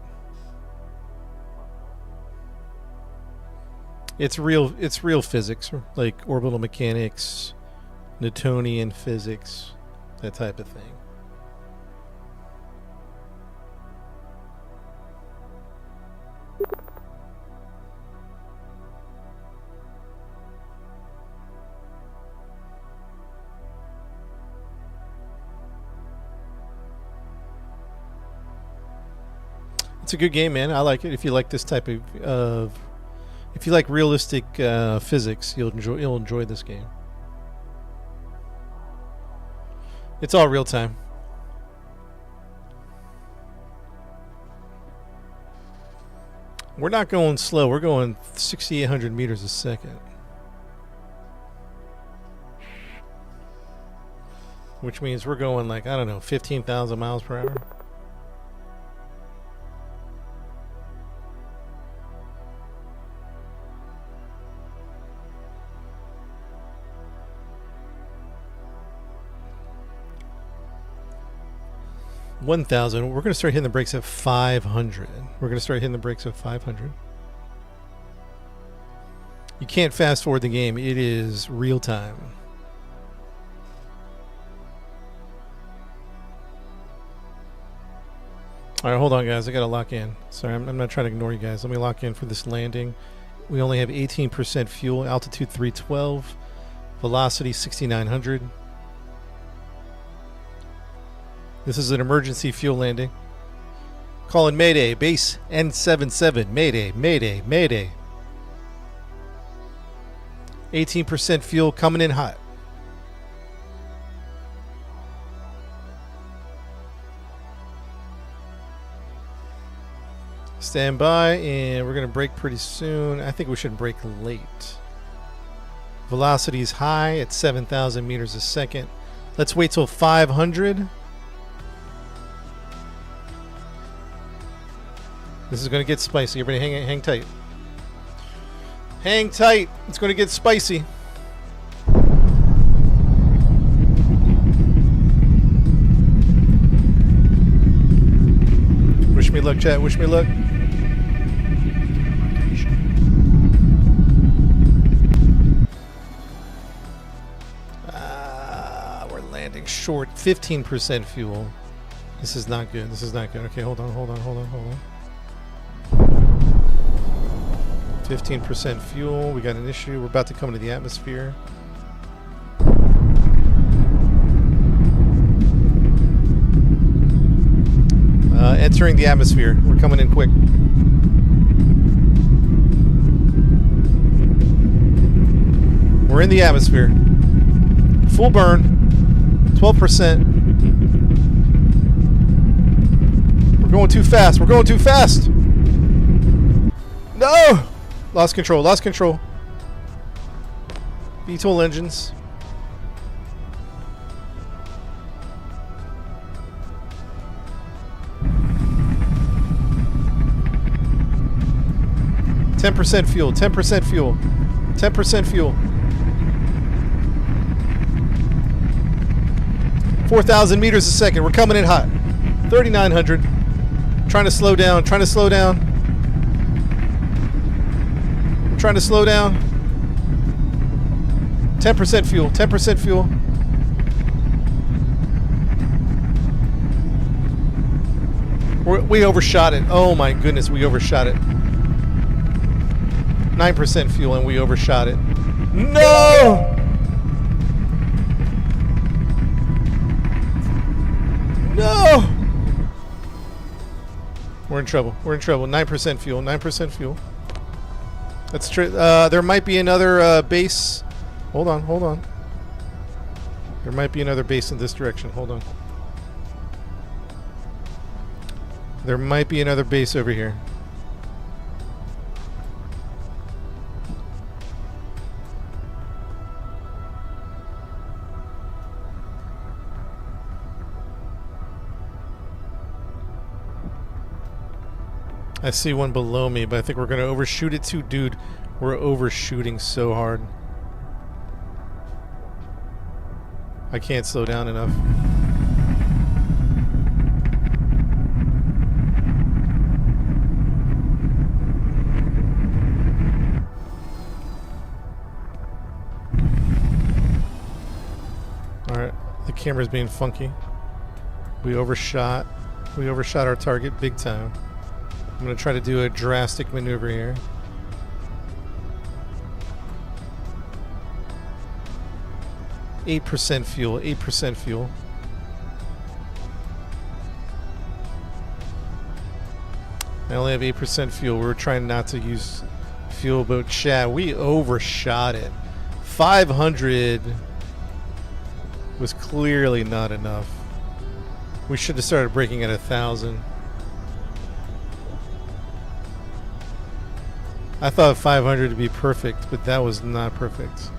It's real physics, like orbital mechanics, Newtonian physics, that type of thing. It's a good game, man. I like it. If you like this type of if you like realistic physics, you'll enjoy this game. It's all real time. We're not going slow. We're going 6,800 meters a second, which means we're going like, I don't know, 15,000 miles per hour. We're going to start hitting the brakes at 500. We're going to start hitting the brakes at 500. You can't fast forward the game. It is real time. All right, hold on, guys. I got to lock in. Sorry, I'm not trying to ignore you guys. Let me lock in for this landing. We only have 18% fuel. Altitude 312. Velocity 6,900. This is an emergency fuel landing. Calling Mayday, base N77. Mayday, Mayday, Mayday. 18% fuel coming in hot. Stand by, and we're going to brake pretty soon. I think we should brake late. Velocity is high at 7,000 meters a second. Let's wait till 500. This is going to get spicy. Everybody hang tight. Hang tight. It's going to get spicy. Wish me luck, chat. Wish me luck. We're landing short. 15% fuel. This is not good. This is not good. Okay, hold on. 15% fuel. We got an issue. We're about to come into the atmosphere. Entering the atmosphere. We're coming in quick. We're in the atmosphere. Full burn. 12%. We're going too fast. We're going too fast. No! Lost control. Lost control. VTOL engines. %, fuel. 10% fuel. 10% fuel. 4,000 meters a second. We're coming in hot. 3,900. Trying to slow down. Trying to slow down. I'm trying to slow down. 10% fuel. 10% fuel. We overshot it. Oh my goodness, we overshot it. 9% fuel and we overshot it. No! No! We're in trouble. We're in trouble. 9% fuel. 9% fuel. That's true. There might be another base. Hold on. Hold on. There might be another base in this direction. Hold on. There might be another base over here. I see one below me, but I think we're going to overshoot it too. Dude, we're overshooting so hard. I can't slow down enough. Alright, the camera's being funky. We overshot our target big time. I'm going to try to do a drastic maneuver here. %, fuel, 8% fuel. I only have 8% fuel. We're trying not to use fuel, but chat, we overshot it. 500 was clearly not enough. We should have started braking at 1,000. I thought 500 to be perfect, but that was not perfect.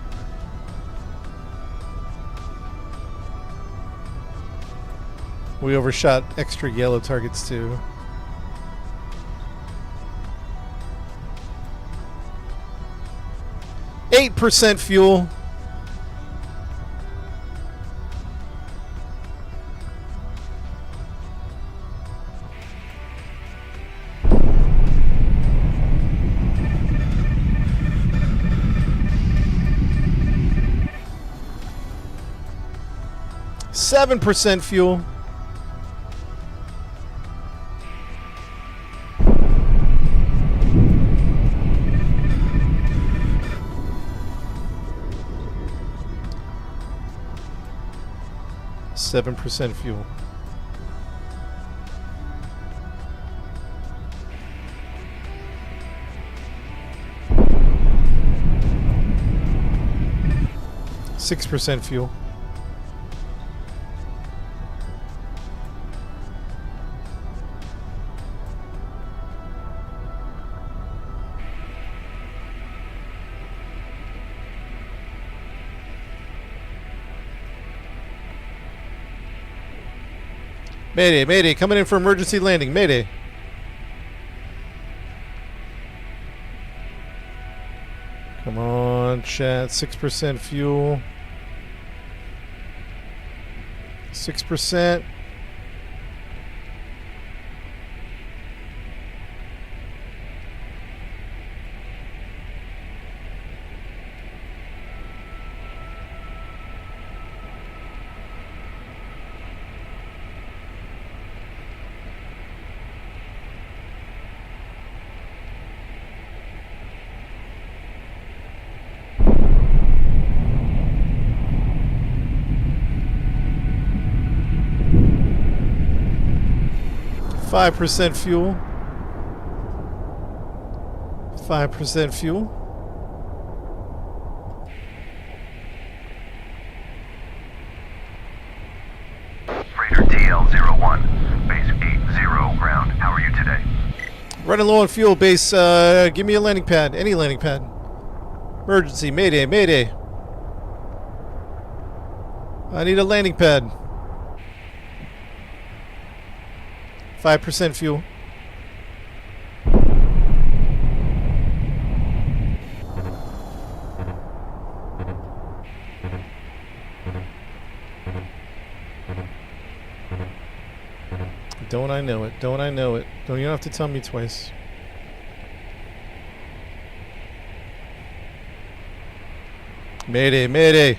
We overshot extra yellow targets too. %, fuel. %, fuel. %, fuel. %, fuel. Mayday, mayday, coming in for emergency landing, mayday. Come on, chat, 6% fuel. 6%. %, fuel. 5% fuel. Freighter TL-01. Base 80 ground. How are you today? Running low on fuel, base. Give me a landing pad. Any landing pad. Emergency. Mayday. Mayday. I need a landing pad. 5% fuel. Don't I know it? Don't I know it? Don't you have to tell me twice? Mayday, mayday.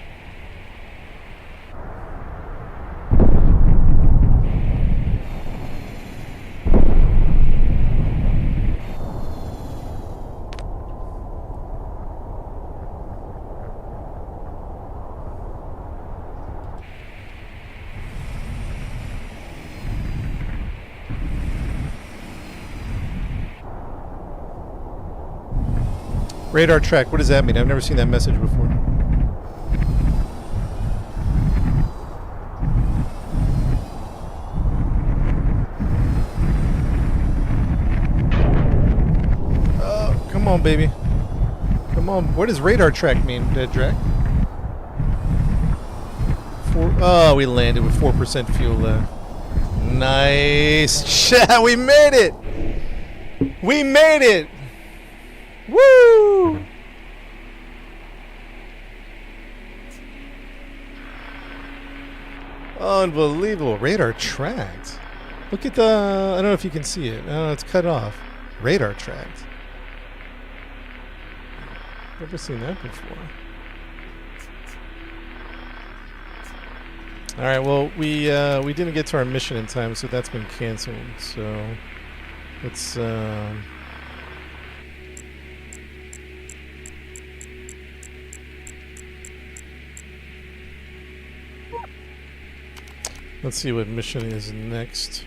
Radar track, what does that mean? I've never seen that message before. Oh, come on, baby. Come on. What does radar track mean, Dead Drac? Oh, we landed with 4% fuel left. Nice. Yeah, we made it. We made it. Woo! Unbelievable. Radar tracked. Look at the... I don't know if you can see it. Oh, it's cut off. Radar tracked. Never seen that before. Alright, well, we didn't get to our mission in time, so that's been canceled. So, let's... Let's see what mission is next.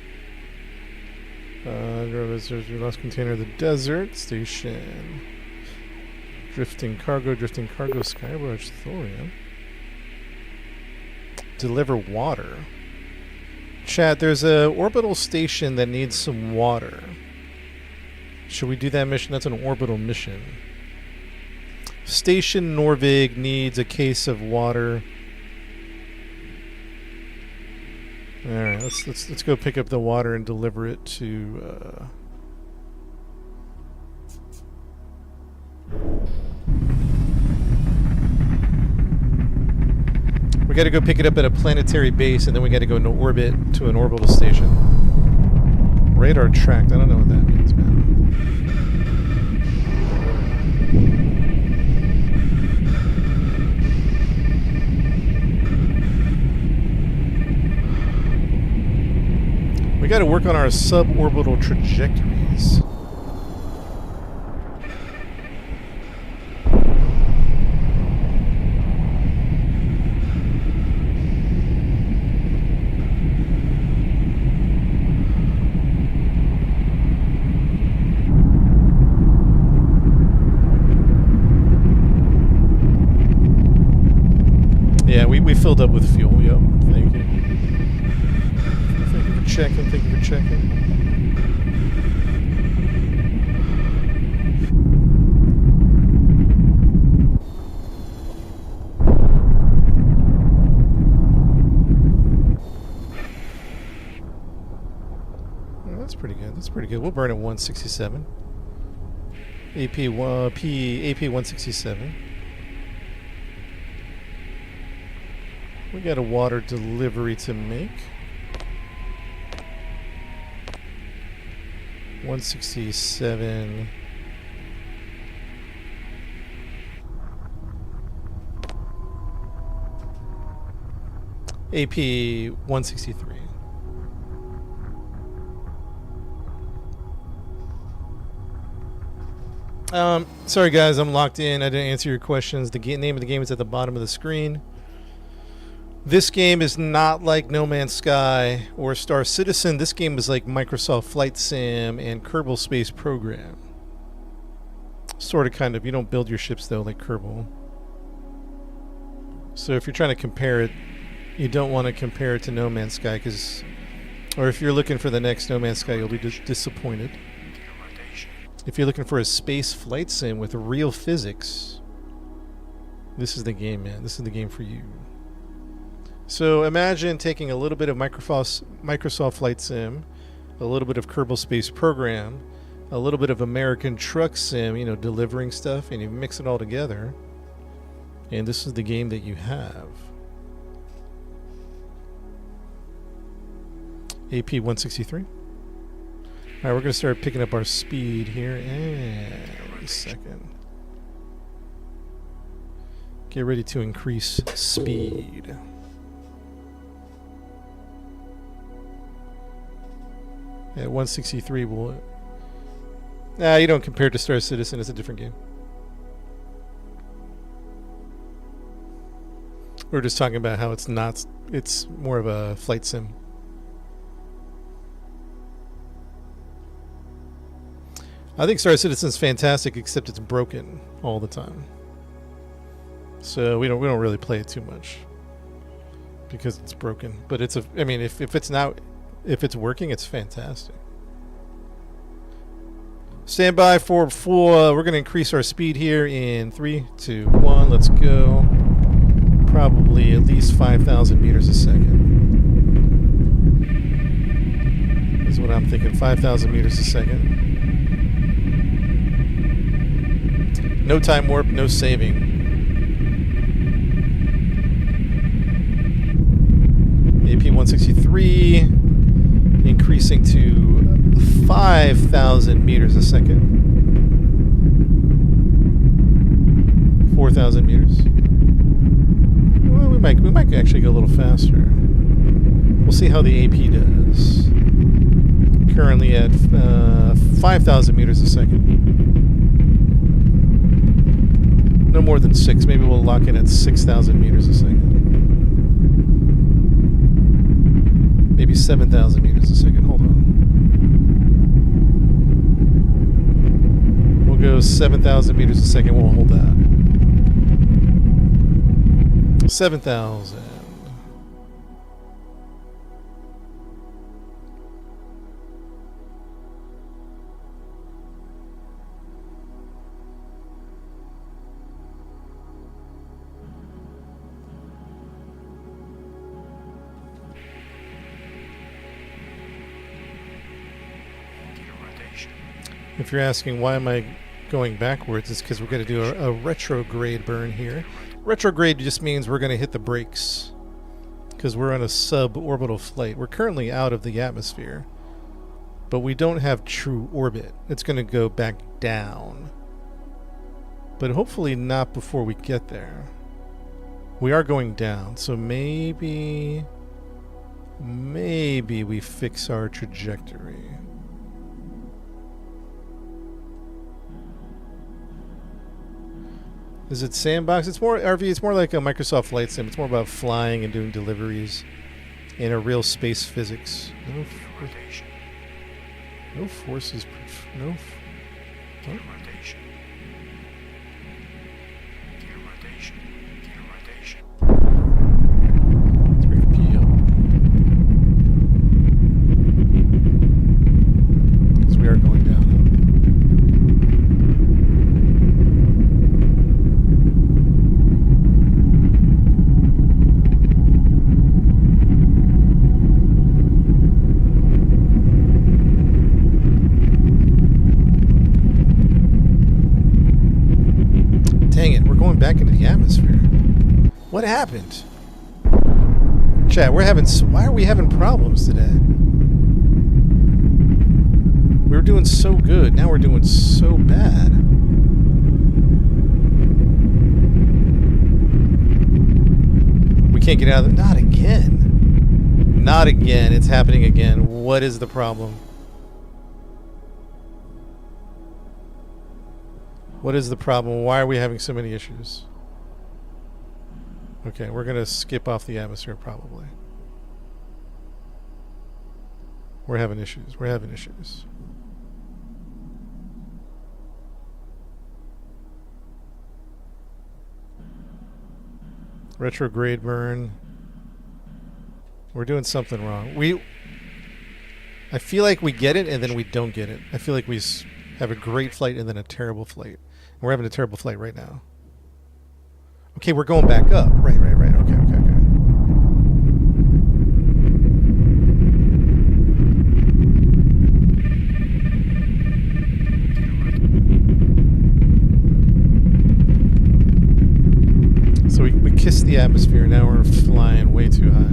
Lost container of the desert station. Drifting cargo, Skywatch thorium. Deliver water. Chat, there's a orbital station that needs some water. Should we do that mission? That's an orbital mission. Station Norvig needs a case of water. All right, let's go pick up the water and deliver it to. We got to go pick it up at a planetary base, and then we got to go into orbit to an orbital station. Radar tracked. I don't know what that means, man. We got to work on our suborbital trajectories. Yeah, we filled up with fuel. Yep, thank you. Thank you for checking. Well, that's pretty good. That's pretty good. We'll burn at 167. AP 167. We got a water delivery to make. 167. AP 163. Sorry guys, I'm locked in. I didn't answer your questions. The name of the game is at the bottom of the screen. This game is not like No Man's Sky or Star Citizen. This game is like Microsoft Flight Sim and Kerbal Space Program. Sort of, kind of. You don't build your ships, though, like Kerbal. So if you're trying to compare it, you don't want to compare it to No Man's Sky, because Or if you're looking for the next No Man's Sky, you'll be disappointed. Gear rotation. If you're looking for a space flight sim with real physics, this is the game, man. This is the game for you. So imagine taking a little bit of Microsoft Flight Sim, a little bit of Kerbal Space Program, a little bit of American Truck Sim, you know, delivering stuff, and you mix it all together, and this is the game that you have. AP 163. All right, we're going to start picking up our speed here in a second. Get ready to increase speed. At 163, we'll... Nah, you don't compare it to Star Citizen. It's a different game. We're just talking about how it's not... It's more of a flight sim. I think Star Citizen's fantastic, except it's broken all the time. So we don't really play it too much because it's broken. But it's a... I mean, if it's not... If it's working, it's fantastic. Stand by for full. We're going to increase our speed here in 3, 2, 1. Let's go. Probably at least 5,000 meters a second. Is what I'm thinking. 5,000 meters a second. No time warp, no saving. AP 163. Increasing to 5,000 meters a second. 4,000 meters. Well, we might actually go a little faster. We'll see how the AP does. Currently at 5,000 meters a second. No more than 6. Maybe we'll lock in at 6,000 meters a second. Maybe 7,000 meters a second. Hold on. We'll go 7,000 meters a second. We'll hold that. 7,000. If you're asking why am I going backwards, it's because we're going to do a retrograde burn here. Retrograde just means we're going to hit the brakes because we're on a suborbital flight. We're currently out of the atmosphere, but we don't have true orbit. It's going to go back down, but hopefully not before we get there. We are going down, so maybe we fix our trajectory. Is it sandbox? It's more RV. It's more like a Microsoft Flight Sim. It's more about flying and doing deliveries in a real space physics. No forces. No. Huh? Let's bring the P up. Because we are going down. Back into the atmosphere. What happened? Chat, why are we having problems today? We were doing so good, now we're doing so bad. We can't get out of there. Not again. Not again. It's happening again. What is the problem? What is the problem? Why are we having so many issues? Okay, we're going to skip off the atmosphere probably. We're having issues. We're having issues. Retrograde burn. We're doing something wrong. I feel like we get it and then we don't get it. I feel like we have a great flight and then a terrible flight. And we're having a terrible flight right now. Okay, we're going back up. Right. Okay. So we kissed the atmosphere. Now we're flying way too high.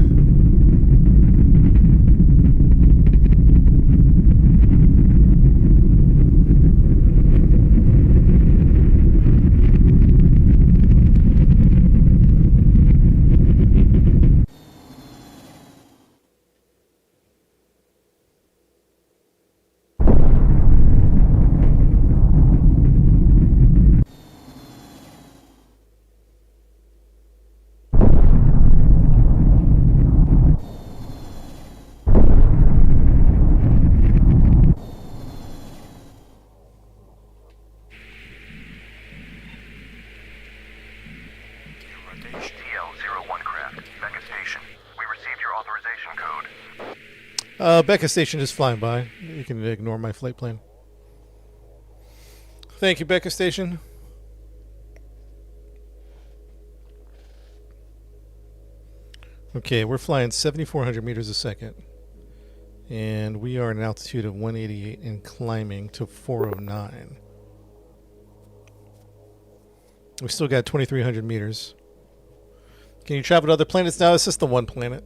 TL-01 craft, Becca Station. We received your authorization code. Becca Station is flying by. You can ignore my flight plan. Thank you, Becca Station. Okay, we're flying 7,400 meters a second. And we are at an altitude of 188 and climbing to 409. We still got 2,300 meters. Can you travel to other planets now? It's just the one planet.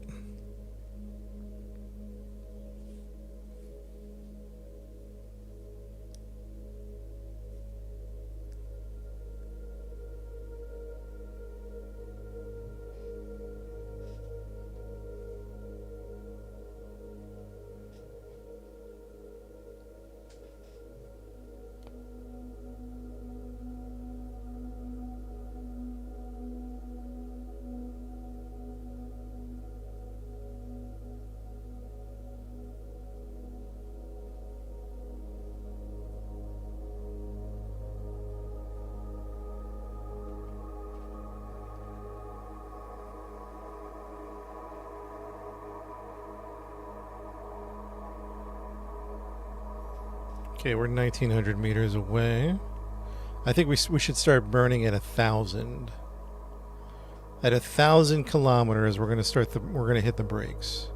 Okay, we're 1,900 meters away. I think we should start burning at 1,000. At 1,000 kilometers, we're gonna hit the brakes.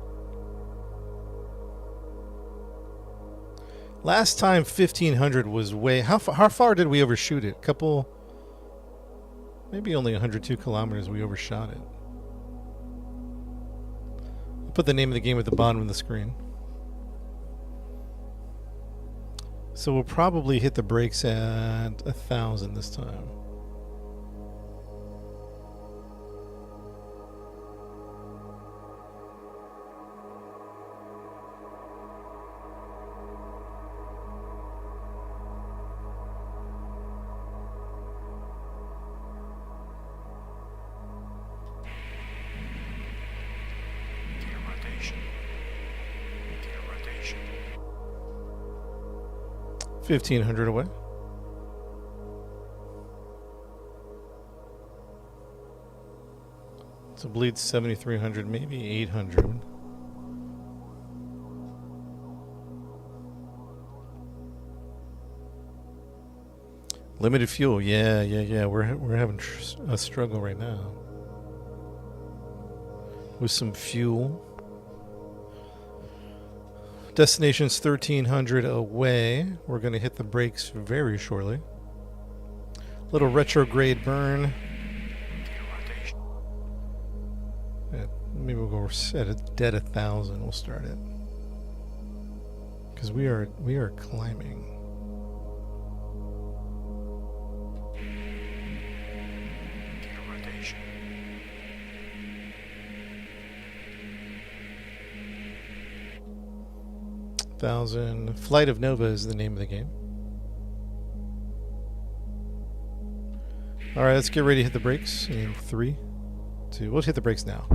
Last time 1,500 was way. How far did we overshoot it? Maybe only 102 kilometers. We overshot it. I'll put the name of the game at the bottom of the screen. So we'll probably hit the brakes at 1,000 this time. Rotation. 1,500 away. So bleed 7,300, maybe 800. Limited fuel, yeah. We're having a struggle right now with some fuel. Destination's 1,300 away. We're going to hit the brakes very shortly. Little retrograde burn. Maybe we'll go at a dead 1,000. We'll start it because we are climbing. Rotation. 1,000. Flight of Nova is the name of the game. All right, let's get ready to hit the brakes in 3, 2. We'll hit the brakes now.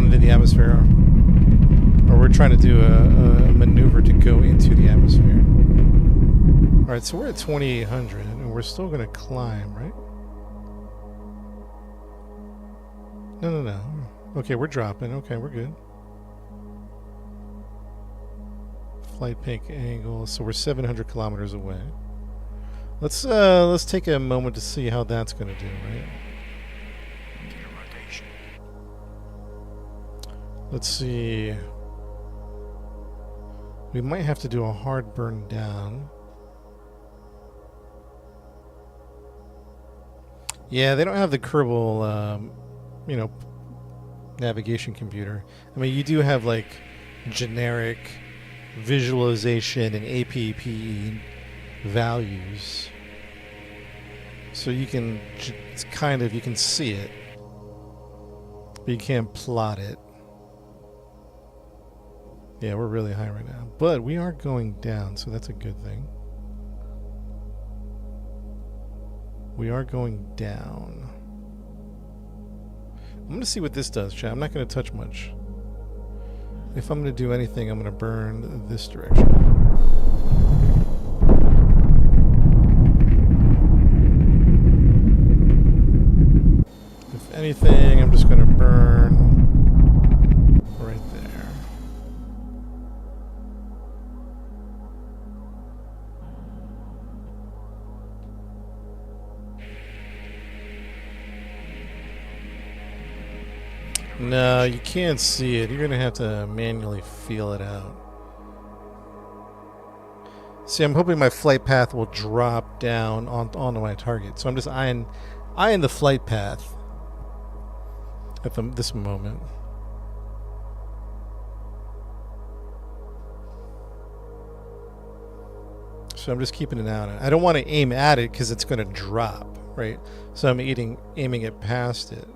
going into the atmosphere. Or we're trying to do a maneuver to go into the atmosphere. Alright, so we're at 2800 and we're still going to climb, right? No. Okay, we're dropping. Okay, we're good. Flight peak angle. So we're 700 kilometers away. Let's take a moment to see how that's going to do, right? Gear rotation. Let's see. We might have to do a hard burn down. Yeah, they don't have the Kerbal, navigation computer. I mean, you do have like generic visualization and APP values, so you can it's kind of, you can see it, but you can't plot it. Yeah, we're really high right now, but we are going down, so that's a good thing. We are going down. I'm going to see what this does, chat. I'm not going to touch much. If I'm going to do anything, I'm going to burn this direction. If anything, I'm just going to burn right there. No, you can't see it. You're going to have to manually feel it out. See, I'm hoping my flight path will drop down onto my target. So I'm just eyeing the flight path at this moment. So I'm just keeping an eye on it. I don't want to aim at it because it's going to drop, right? So I'm aiming it past it.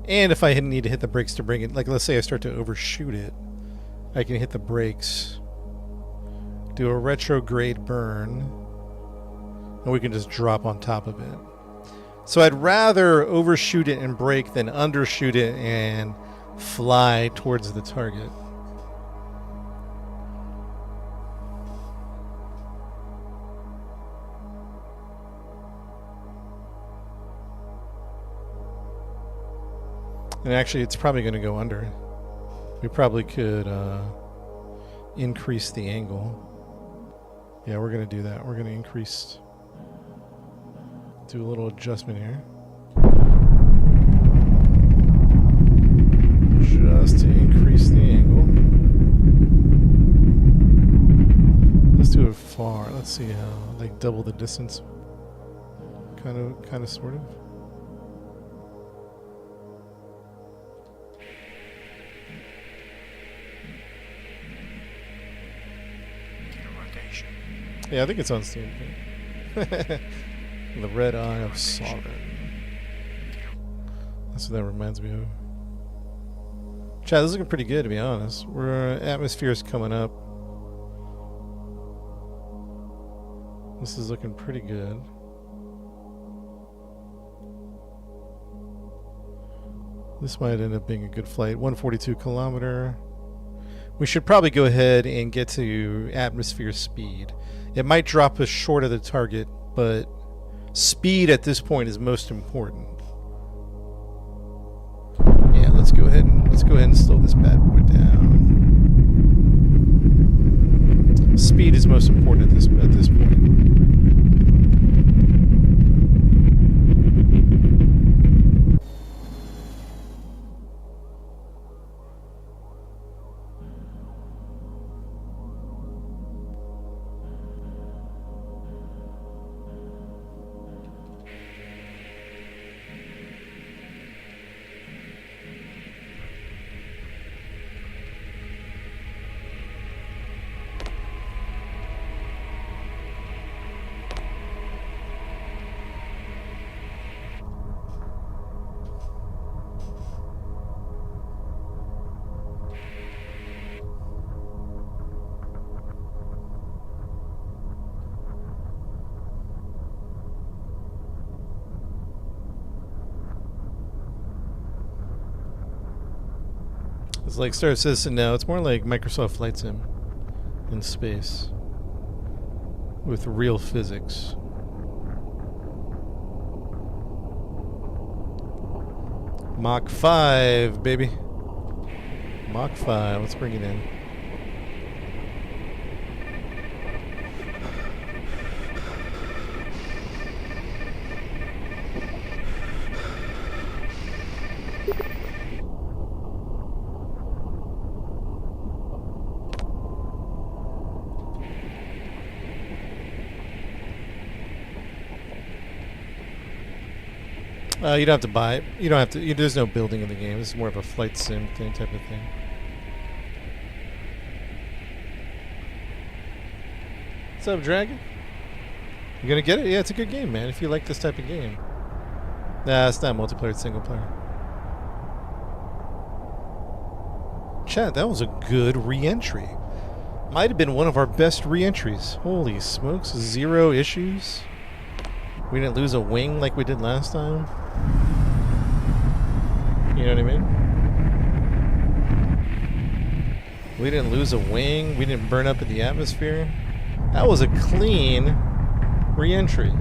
And if I need to hit the brakes to bring it, like let's say I start to overshoot it, I can hit the brakes, do a retrograde burn, and we can just drop on top of it. So I'd rather overshoot it and brake than undershoot it and fly towards the target. And actually, it's probably going to go under. We probably could increase the angle. Yeah, we're going to do that. We're going to increase... do a little adjustment here. Just to increase the angle. Let's do it far. Let's see how, like double the distance. Kind of, sort of. Yeah, I think it's on Steam. The Red Eye of Sovereign. That's what that reminds me of. Chat, this is looking pretty good, to be honest. Atmosphere is coming up. This is looking pretty good. This might end up being a good flight. 142 kilometer. We should probably go ahead and get to atmosphere speed. It might drop us short of the target, but speed at this point is most important. Yeah, let's go ahead and slow this bad boy down. Speed is most important at this point. It's like Star Citizen now. It's more like Microsoft Flight Sim in space with real physics. Mach 5, baby. Mach 5. Let's bring it in. You don't have to buy it. You don't have to. There's no building in the game. This is more of a flight sim thing, type of thing. What's up, Dragon? You gonna get it? Yeah, it's a good game, man. If you like this type of game. Nah, it's not multiplayer. It's single player. Chat, that was a good re-entry. Might have been one of our best re-entries. Holy smokes! 0 issues. We didn't lose a wing like we did last time. You know what I mean? We didn't lose a wing. We didn't burn up in the atmosphere. That was a clean re-entry.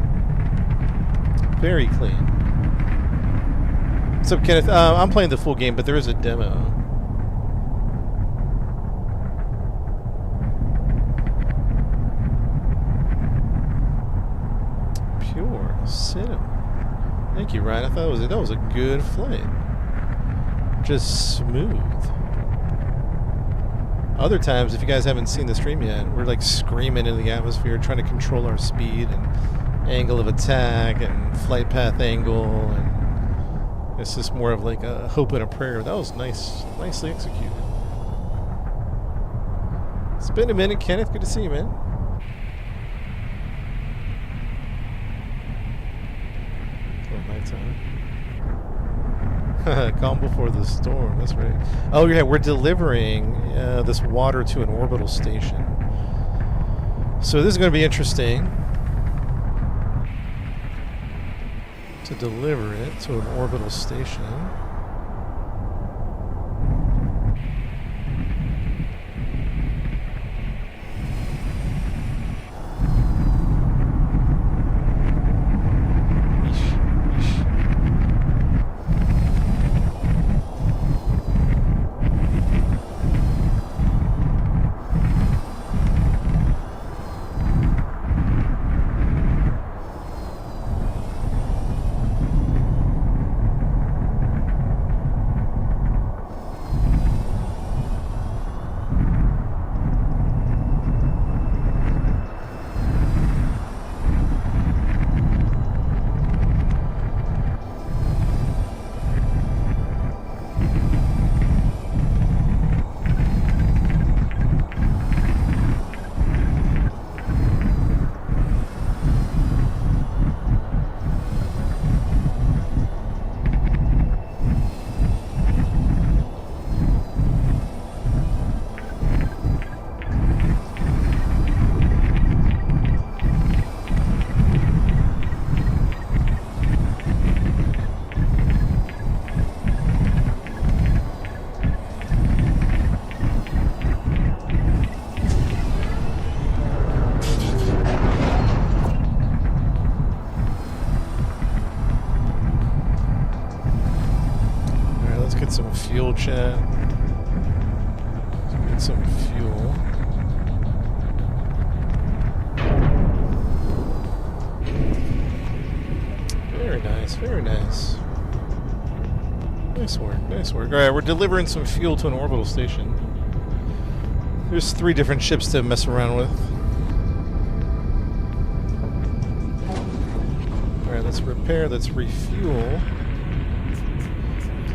Very clean. What's up, Kenneth? I'm playing the full game, but there is a demo. Pure cinema. Thank you, Ryan. I thought that was a good flight. Just smooth. Other times, if you guys haven't seen the stream yet, we're like screaming into the atmosphere, trying to control our speed and angle of attack and flight path angle, and it's just more of like a hope and a prayer. That was nicely executed. It's been a minute, Kenneth. Good to see you, man. Calm before the storm. That's right. Oh yeah, we're delivering this water to an orbital station. So this is going to be interesting to deliver it to an orbital station. Fuel, chat. Let's get some fuel. Very nice, very nice. Nice work, nice work. Alright, we're delivering some fuel to an orbital station. There's 3 different ships to mess around with. Alright, let's repair, let's refuel.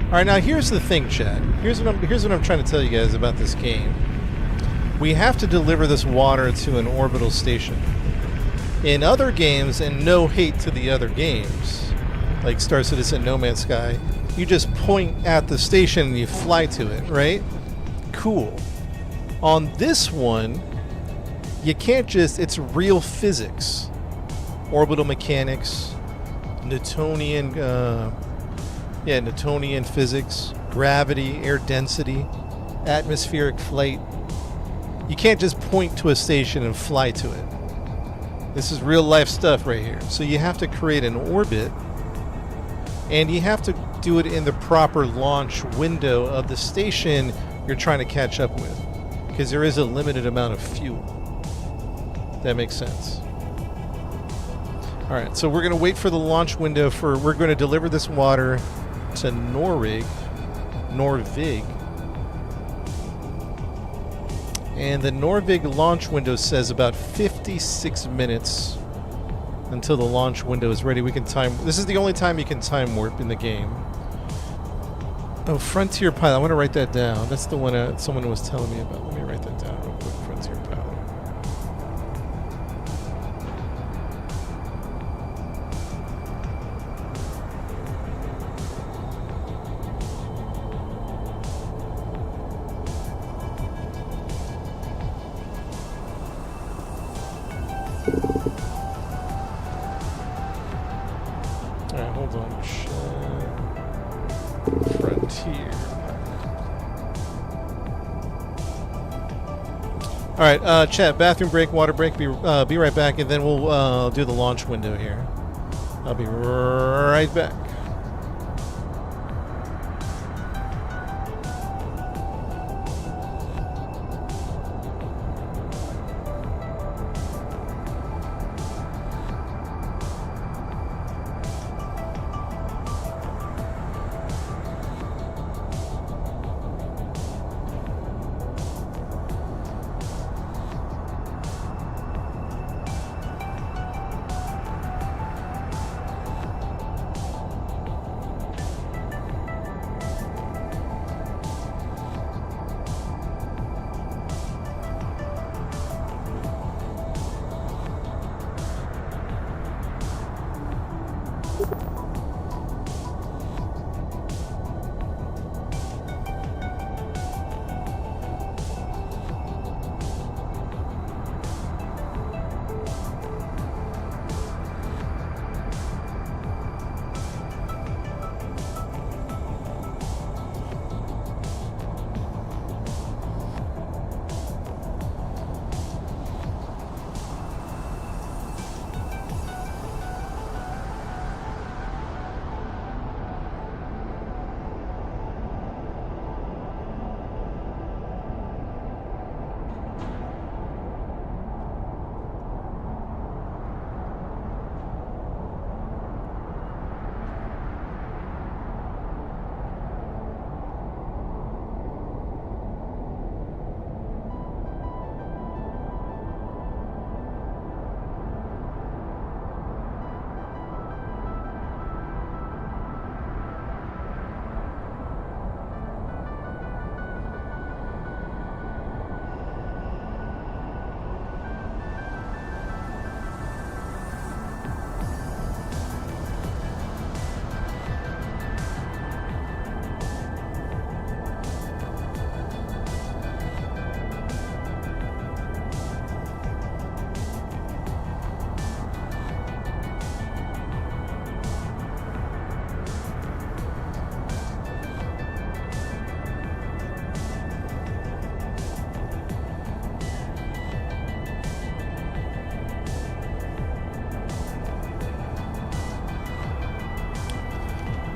Alright, now here's the thing, chat. Here's what I'm trying to tell you guys about this game. We have to deliver this water to an orbital station. In other games, and no hate to the other games, like Star Citizen, No Man's Sky, you just point at the station and you fly to it, right? Cool. On this one, you can't just, it's real physics. Orbital mechanics, Newtonian physics, gravity, air density. atmospheric flight. You can't just point to a station and fly to it. This is real life stuff right here. So you have to create an orbit, and you have to do it in the proper launch window of the station you're trying to catch up with, because there is a limited amount of fuel. That makes sense. All right, so we're going to wait for the launch window we're going to deliver this water to Norvig. And the Norvig launch window says about 56 minutes until the launch window is ready. We can time. This is the only time you can time warp in the game. Oh, Frontier Pilot. I want to write that down. That's the one someone was telling me about. Let me write that down real quick. Frontier Pilot. Alright, hold on. Frontier. Alright, chat, bathroom break, water break, be right back, and then we'll do the launch window here. I'll be right back.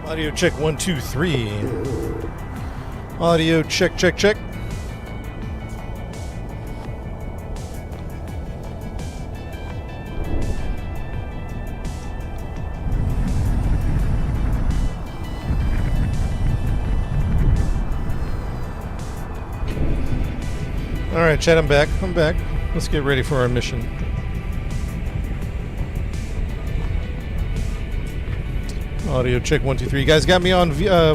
Audio check 1, 2, 3. Audio check, check, check. All right, chat, I'm back. Let's get ready for our mission. Audio check 1, 2, 3. You guys got me on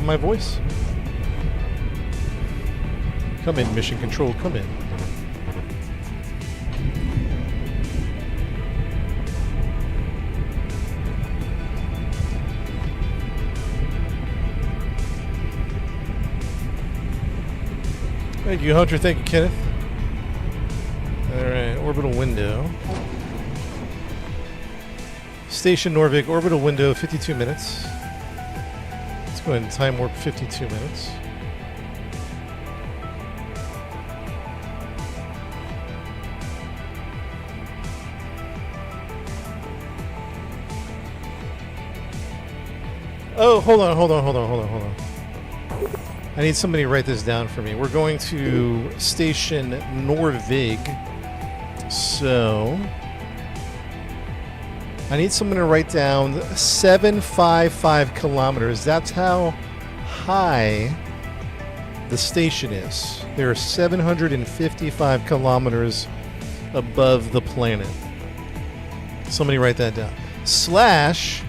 my voice? Come in, mission control. Come in. Thank you, Hunter. Thank you, Kenneth. All right, orbital window. Station Norvig, orbital window, 52 minutes. Let's go ahead and time warp 52 minutes. Oh, hold on. I need somebody to write this down for me. We're going to station Norvig. So I need someone to write down 755 kilometers. That's how high the station is. There are 755 kilometers above the planet. Somebody write that down. Slash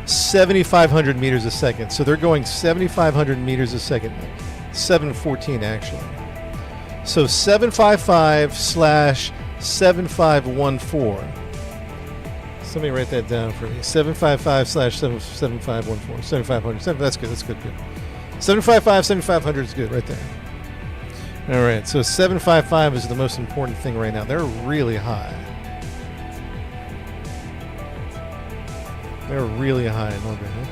7,500 meters a second. So they're going 7,500 meters a second. 714 actually. So 755 slash 7514. Somebody write that down for me. 755 slash 7514. 7,500. That's good. That's good. 755, 7,500 is good right there. All right. So 755 is the most important thing right now. They're really high. They're really high in orbit. Huh?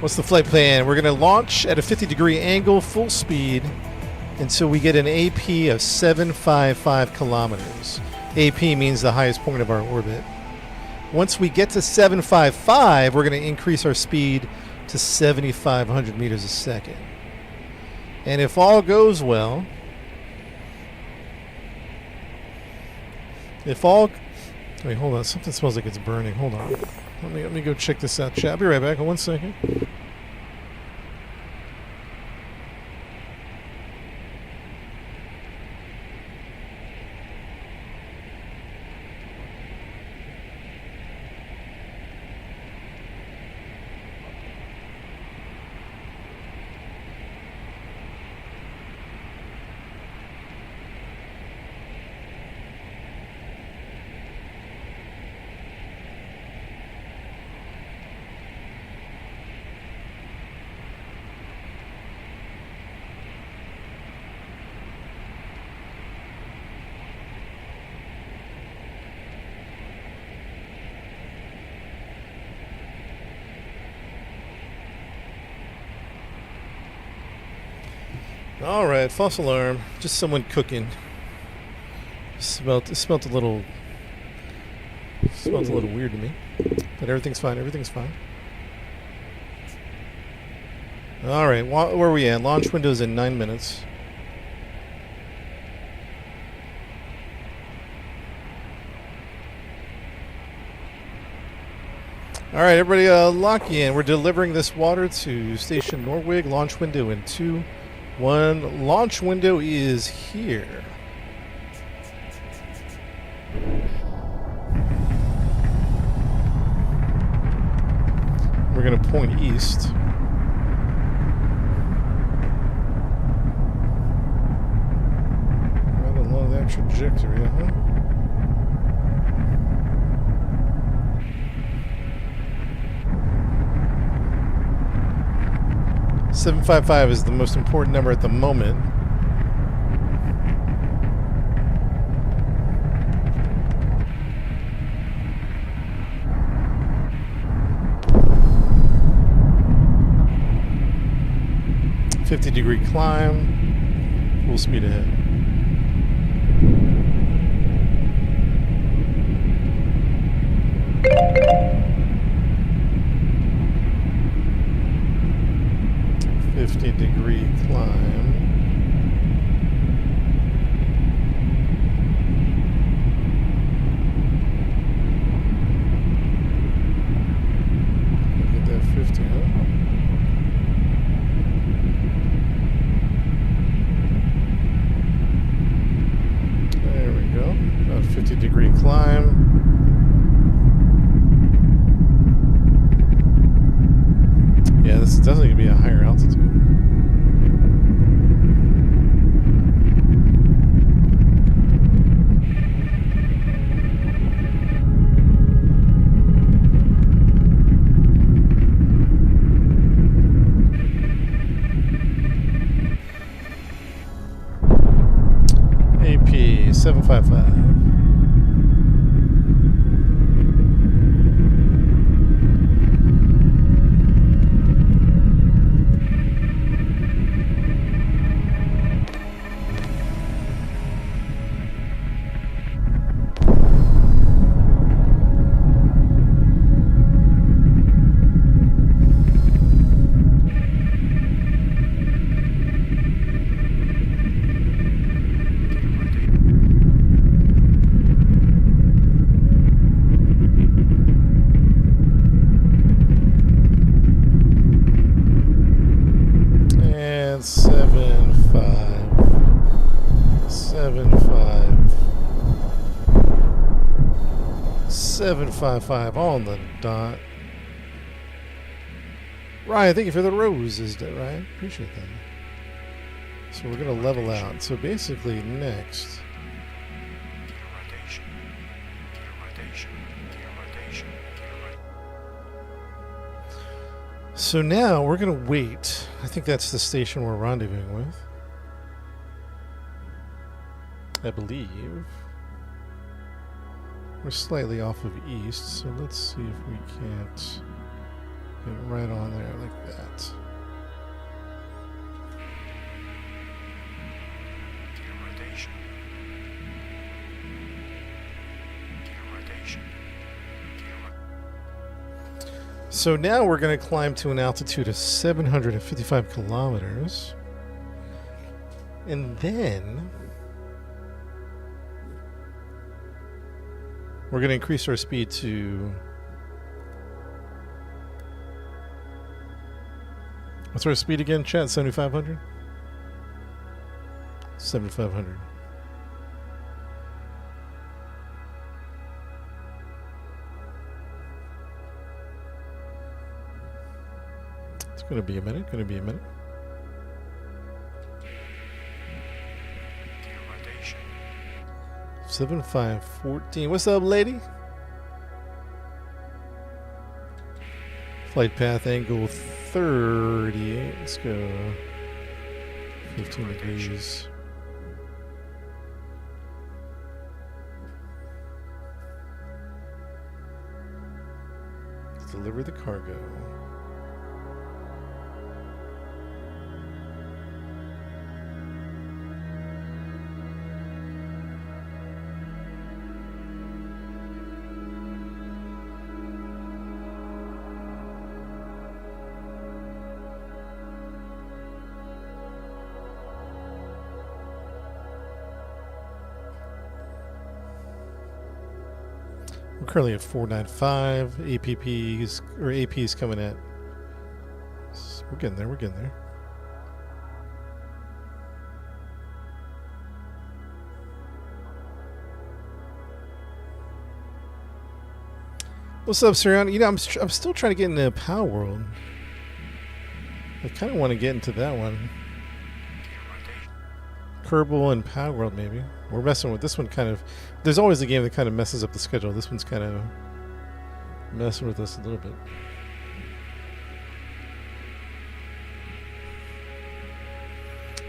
What's the flight plan? We're going to launch at a 50-degree angle, full speed, until we get an AP of 755 kilometers. AP means the highest point of our orbit. Once we get to 755, we're going to increase our speed to 7,500 meters a second. And if all goes well, wait, hold on. Something smells like it's burning. Hold on. Let me go check this out, chat. I'll be right back in 1 second. All right, false alarm. Just someone cooking. Smelled a little weird to me, but everything's fine. Everything's fine. All right, where are we at? Launch window's in 9 minutes. All right, everybody, lock in. We're delivering this water to Station Norvig. Launch window in 2, 1. Launch window is here. We're going to point east. Right along that trajectory, huh? .755 is the most important number at the moment. .50-degree climb, full speed ahead. .50-degree climb. Get that 50, huh? There we go. About 50-degree climb. Yeah, this is definitely going to be a higher altitude. AP 755. 755 on the dot. Ryan, thank you for the roses, Ryan. Appreciate that. So we're going to level out. So basically, next. Gear rotation. Gear rotation. Gear rotation. Gear rotation. So now we're going to wait. I think that's the station we're rendezvousing with. I believe. We're slightly off of east, so let's see if we can't get right on there like that. Gear rotation. Gear rotation. So now we're going to climb to an altitude of 755 kilometers. And then we're going to increase our speed to... What's our speed again, chat? 7,500? 7,500. It's going to be a minute. Going to be a minute. Gear rotation. 7514. What's up, lady? Flight path angle 38. Let's go 15 degrees. Let's deliver the cargo. We're currently at 495. APPs or APs coming at. We're getting there. We're getting there. What's up, Sirion? You know, I'm still trying to get into Power World. I kind of want to get into that one. Kerbal and Power World, maybe. We're messing with this one kind of... There's always a game that kind of messes up the schedule. This one's kind of messing with us a little bit.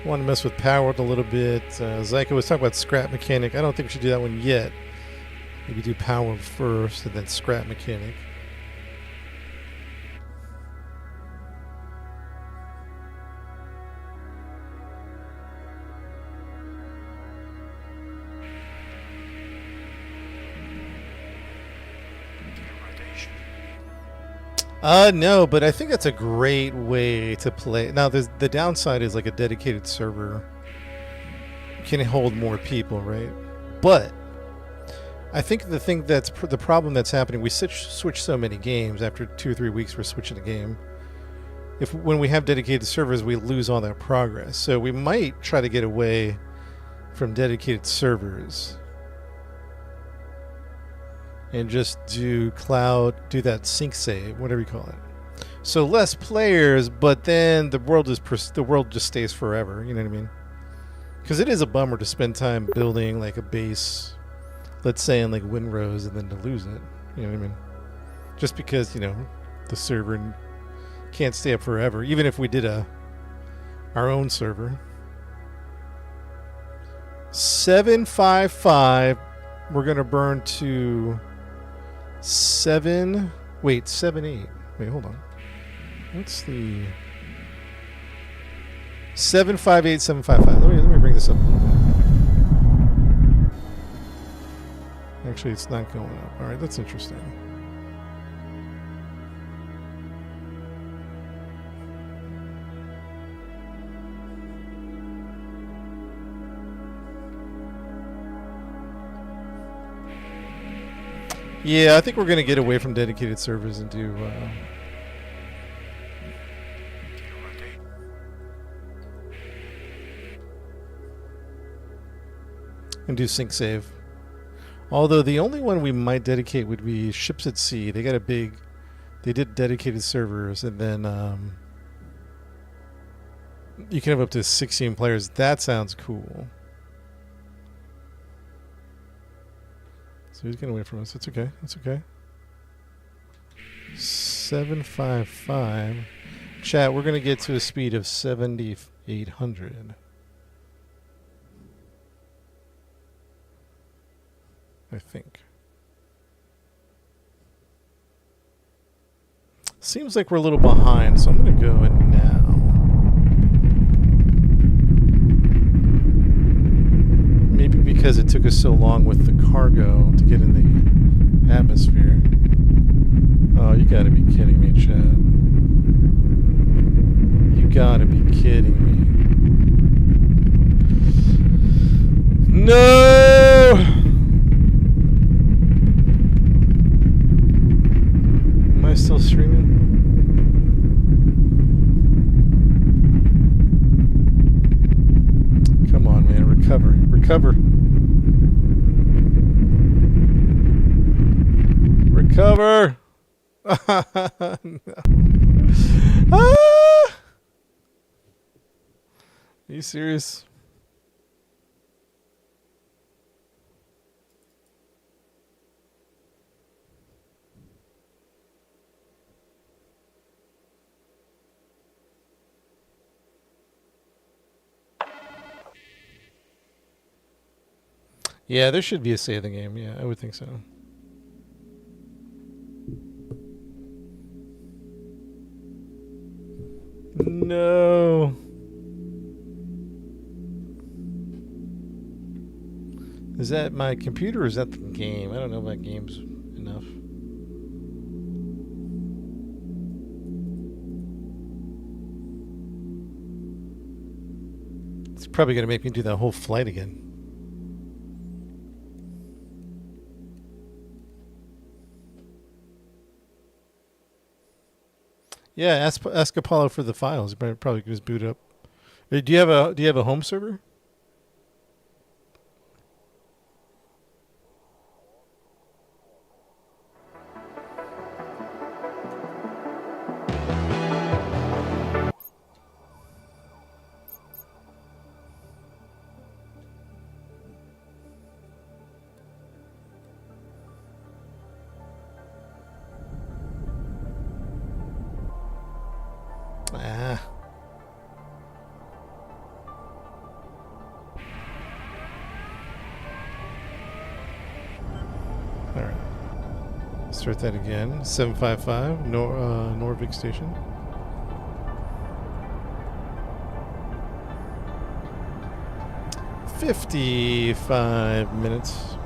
I want to mess with Power World a little bit. Zyka was talking about Scrap Mechanic. I don't think we should do that one yet. Maybe do Power World first and then Scrap Mechanic. No, but I think that's a great way to play. Now, the downside is like a dedicated server can hold more people, right? But I think the thing that's the problem that's happening, we switch so many games. After 2 or 3 weeks, we're switching a game. When we have dedicated servers, we lose all that progress. So we might try to get away from dedicated servers and just do cloud, do that sync save, whatever you call it. So less players, but then the world just stays forever. You know what I mean? Because it is a bummer to spend time building like a base, let's say in like Windrose, and then to lose it. You know what I mean? Just because the server can't stay up forever, even if we did our own server. 755. We're gonna burn to 7. Wait, 78. Wait, hold on. What's the 758 755? Let me bring this up. Actually, it's not going up. All right, that's interesting. Yeah, I think we're going to get away from dedicated servers and do sync save Although the only one we might dedicate would be Ships at Sea. They got a big, they did dedicated servers, and then you can have up to 16 players. That sounds cool. So he's getting away from us. That's okay. That's okay. 755. Chat, we're going to get to a speed of 7,800. I think. Seems like we're a little behind, so I'm going to go in now. Maybe because it took us so long with the cargo to get in the atmosphere. Oh, you gotta be kidding me, Chad. You gotta be kidding me. No! Am I still streaming? Come on, man. Recover. Recover. Recover! No. Ah! Are you serious? Yeah, there should be a save the game. Yeah, I would think so. No. Is that my computer or is that the game? I don't know about games enough. It's probably going to make me do that whole flight again. Yeah, ask Apollo for the files. You probably can just boot up. Do you have a home server? Ah. All right. Start that again. 755 Norvik Station. $55 minutes.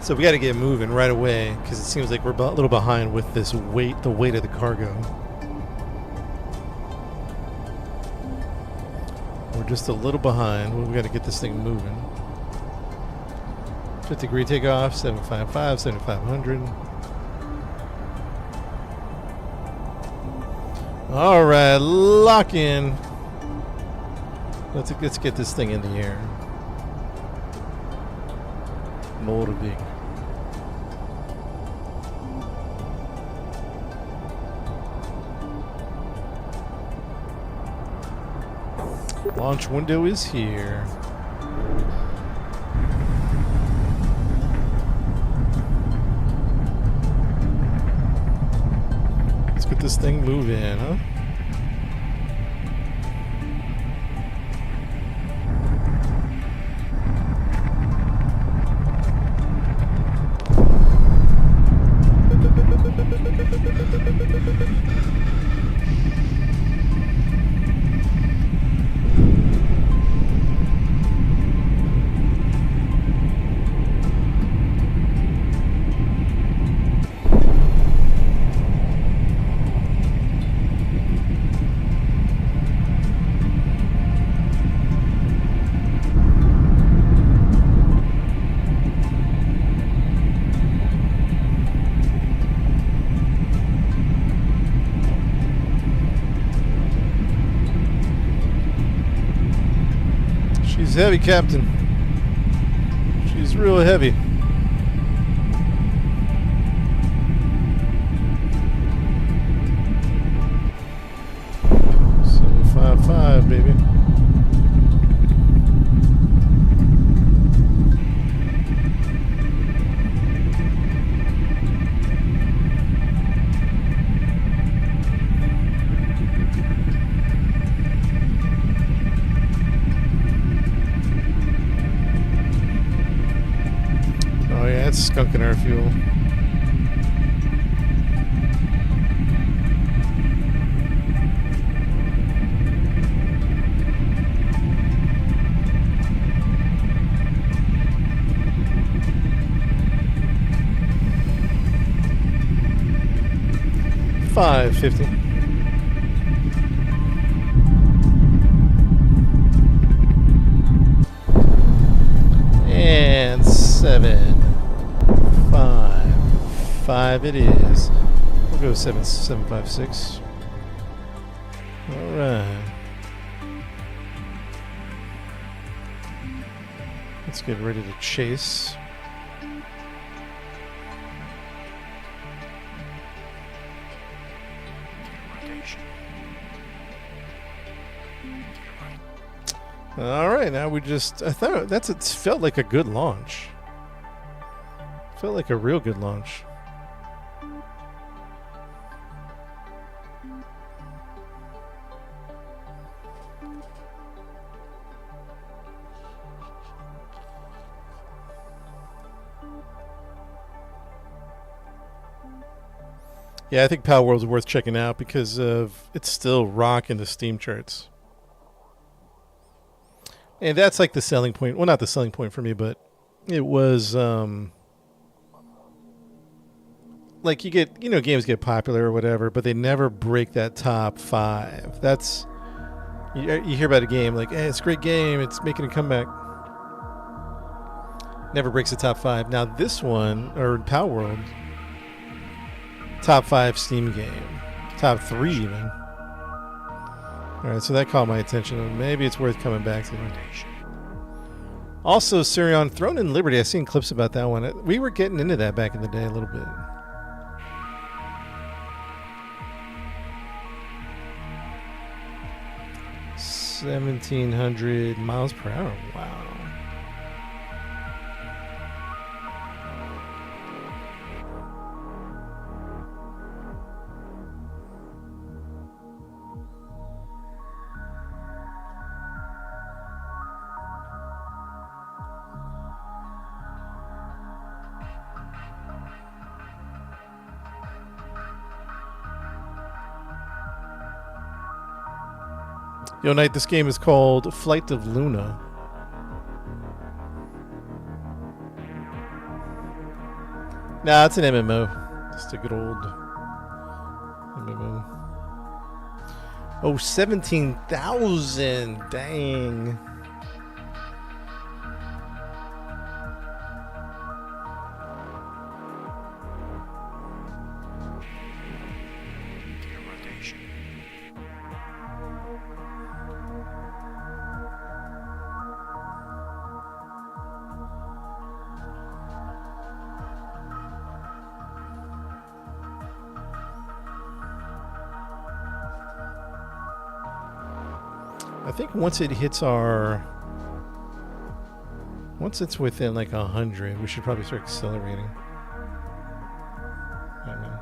So we got to get moving right away because it seems like we're a little behind with this weight, the weight of the cargo. We're just a little behind. We got to get this thing moving. 50 degree takeoff, 755, 7500. All right, lock in. Let's get this thing in the air. Norvik. Launch window is here. Let's get this thing moving, huh? heavy, Captain. She's real heavy. $755, baby. Oh yeah, it's skunking our fuel. $550. And 755 it is. We'll go 7756. All right. Let's get ready to chase. Rotation. All right, now we just, I thought it felt like a good launch. Felt like a real good launch. Yeah, I think Pal World's worth checking out because of it's still rocking the Steam charts. And that's like the selling point. Well, not the selling point for me, but it was like you get, games get popular or whatever, but they never break that top 5. That's you hear about a game like, hey, it's a great game, it's making a comeback. Never breaks the top 5. Now this one, or Pal World, top 5 Steam game, top 3 even. All right, so that caught my attention. Maybe it's worth coming back to. Also, Sirion, Throne and Liberty. I've seen clips about that one. We were getting into that back in the day a little bit. $1,700 miles per hour. Wow. Yo, Knight, this game is called Flight of Luna. Nah, it's an MMO. Just a good old MMO. Oh, 17,000. Dang. Rotation. I think once it's within like 100, we should probably start accelerating. I don't know.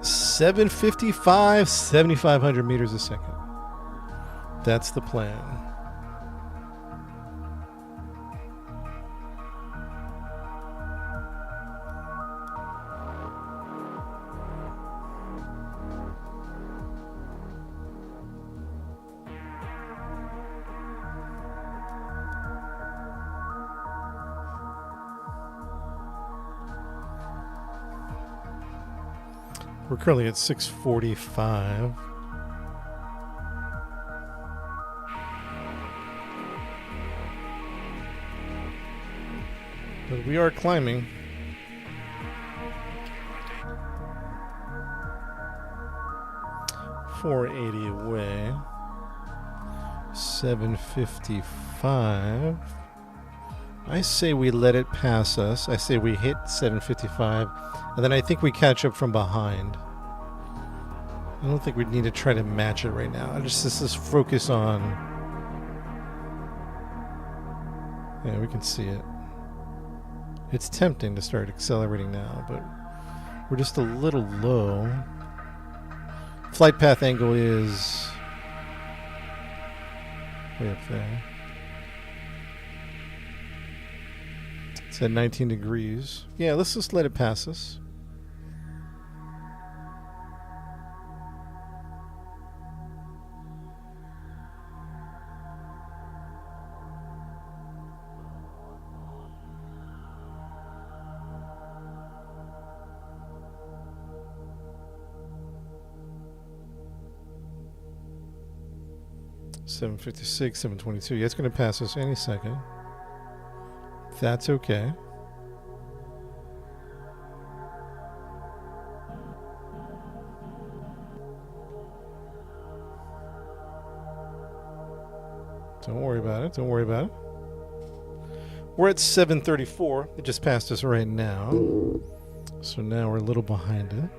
$755, 7,500 meters a second. That's the plan. We're currently at 645. But we are climbing. $480 away. 755. I say we let it pass us. I say we hit 755, and then I think we catch up from behind. I don't think we need to try to match it right now. Let's just focus on. Yeah, we can see it. It's tempting to start accelerating now, but we're just a little low. Flight path angle is way up there. It's at 19 degrees. Yeah, let's just let it pass us. $756, $722. Yeah, it's going to pass us any second. That's okay. Don't worry about it. Don't worry about it. We're at 734. It just passed us right now. So now we're a little behind it.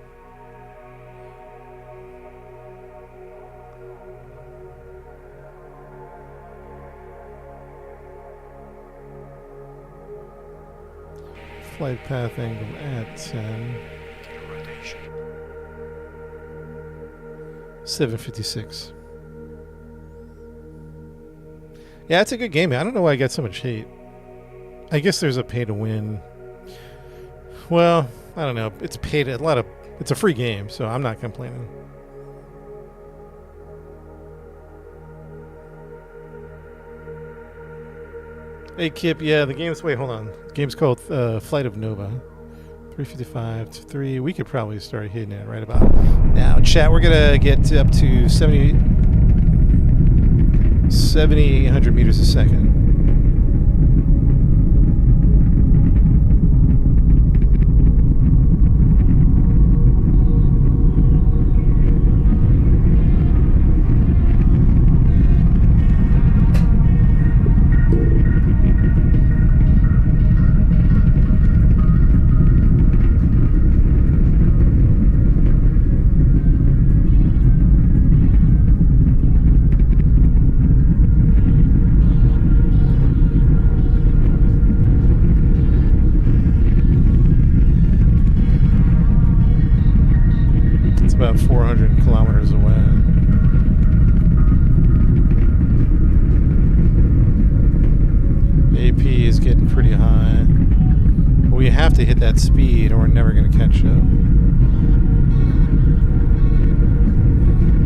Flight path angle at 10. 756. Yeah, it's a good game. I don't know why I got so much hate. I guess there's a pay to win. Well, I don't know. It's paid a lot of. It's a free game, so I'm not complaining. Hey Kip, yeah, the game's. Wait, hold on. The game's called Flight of Nova. 355 to 3. We could probably start hitting it right about now. Chat, we're gonna get up to 7,800 meters a second. About 400 kilometers away. AP is getting pretty high. We have to hit that speed or we're never going to catch up.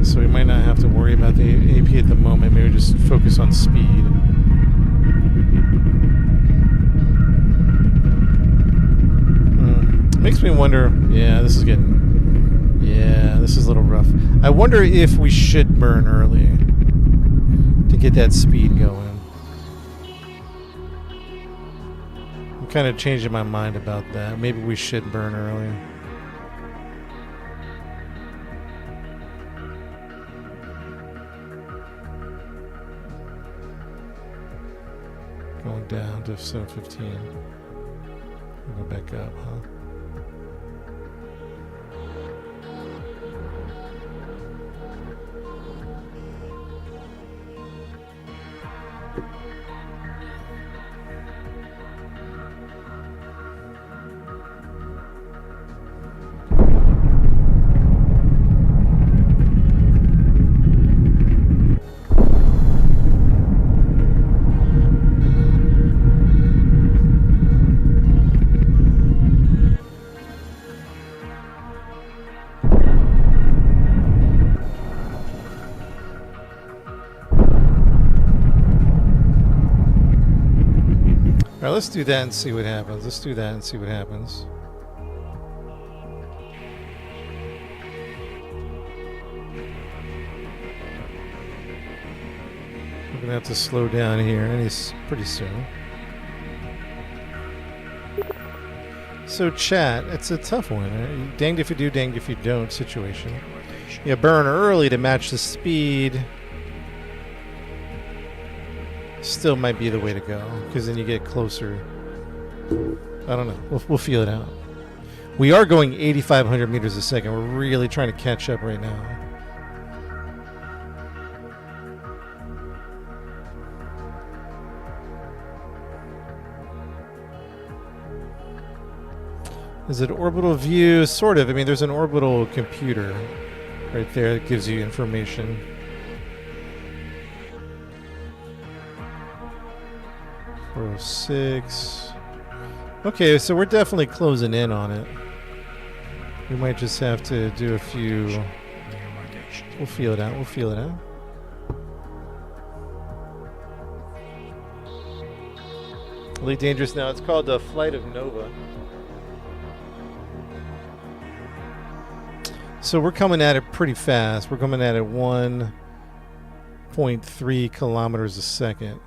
So we might not have to worry about the AP at the moment. Maybe just focus on speed. Makes me wonder. Yeah, this is a little rough. I wonder if we should burn early to get that speed going. I'm kind of changing my mind about that. Maybe we should burn early. Going down to 715. We'll go back up, huh? Alright, let's do that and see what happens. Let's do that and see what happens. Gonna have to slow down here pretty soon. So chat, it's a tough one. Danged if you do, danged if you don't situation. You burn early to match the speed. Still might be the way to go, because then you get closer. I don't know. We'll feel it out. We are going 8,500 meters a second. We're really trying to catch up right now. Is it orbital view? Sort of. I mean, there's an orbital computer right there that gives you information. Oh, 6. Okay, so we're definitely closing in on it. We might just have to do a few. We'll feel it out. We'll feel it out. Really dangerous now. It's called the Flight of Nova. So we're coming at it pretty fast. We're coming at it 1.3 kilometers a second.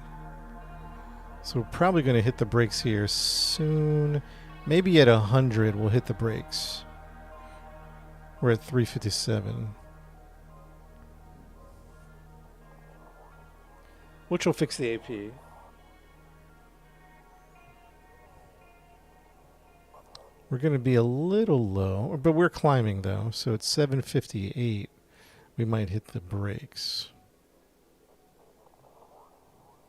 So we're probably going to hit the brakes here soon. Maybe at 100 we'll hit the brakes. We're at 357. Which will fix the AP. We're going to be a little low, but we're climbing though. So at 758, we might hit the brakes.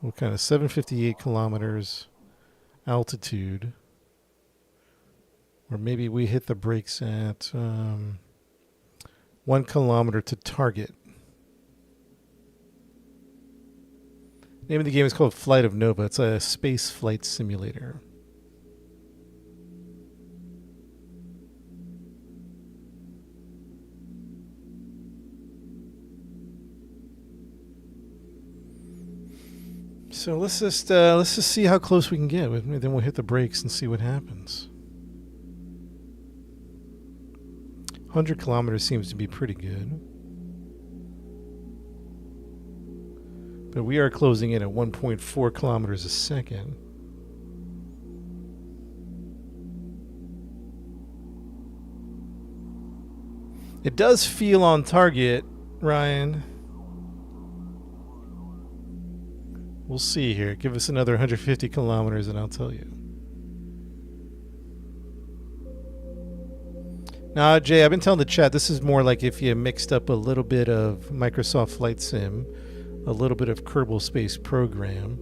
What kind of 758 kilometers altitude? Or maybe we hit the brakes at 1 kilometer to target. Name of the game is called Flight of Nova. It's a space flight simulator. So let's just see how close we can get with me. Then we'll hit the brakes and see what happens. 100 kilometers seems to be pretty good. But we are closing in at 1.4 kilometers a second. It does feel on target, Ryan. We'll see here. Give us another 150 kilometers and I'll tell you. Now, Jay, I've been telling the chat this is more like if you mixed up a little bit of Microsoft Flight Sim, a little bit of Kerbal Space Program,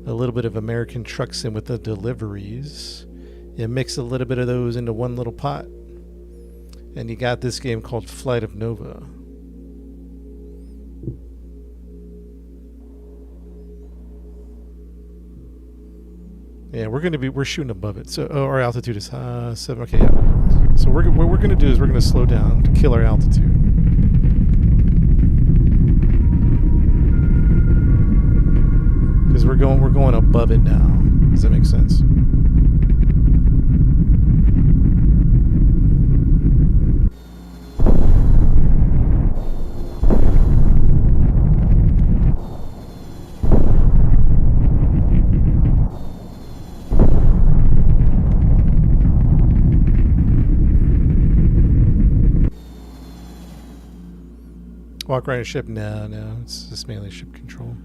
a little bit of American Truck Sim with the deliveries. You mix a little bit of those into one little pot. And you got this game called Flight of Nova. Yeah, we're shooting above it. So our altitude is 7. Okay, yeah. So what we're gonna do is we're gonna slow down to kill our altitude. Because we're going above it now. Does that make sense? Walk right a ship? No. It's just mainly ship control.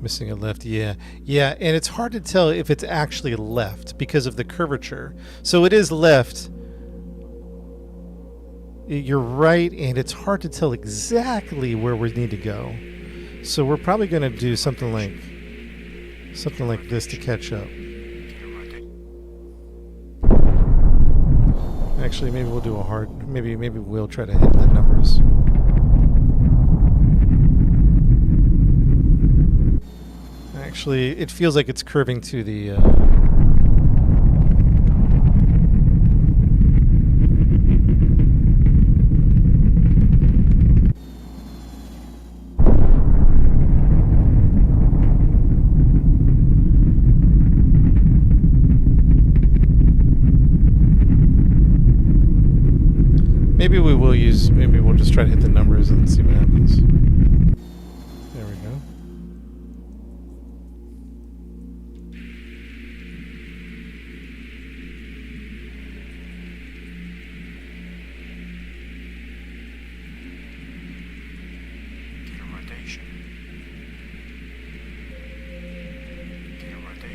Missing a left, yeah. Yeah, and it's hard to tell if it's actually left because of the curvature. So it is left. You're right, and it's hard to tell exactly where we need to go. So we're probably going to do something like this to catch up. Actually, maybe we'll do a hard. Maybe we'll try to hit the numbers. Actually, it feels like it's curving to the. Maybe we will use. Maybe we'll just try to hit the numbers and see what happens. There we go.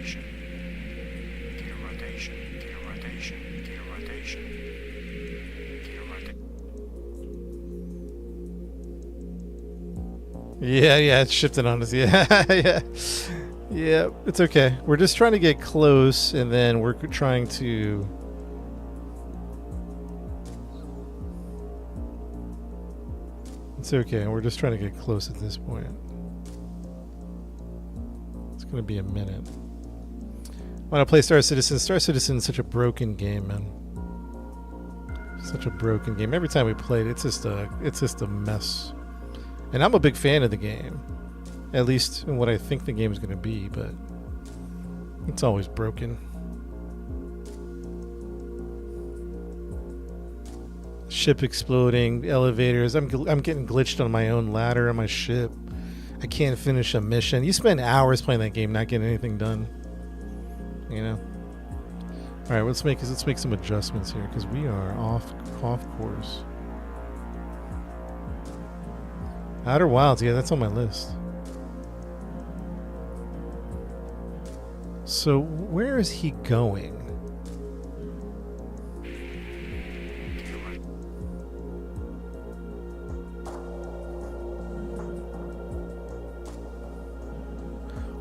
rotation. Gear rotation. Gear rotation. Gear rotation. Gear rotation. Yeah, it's shifting on us. Yeah, yeah. Yeah, it's okay. We're just trying to get close, and then we're trying to... It's okay. We're just trying to get close at this point. It's going to be a minute. I want to play Star Citizen. Star Citizen is such a broken game, man. Such a broken game. Every time we play it, it's just a mess. And I'm a big fan of the game. At least in what I think the game is going to be, but it's always broken. Ship exploding, elevators. I'm getting glitched on my own ladder on my ship. I can't finish a mission. You spend hours playing that game, not getting anything done. You know. All right, let's make some adjustments here because we are off course. Outer Wilds, yeah, that's on my list. So where is he going?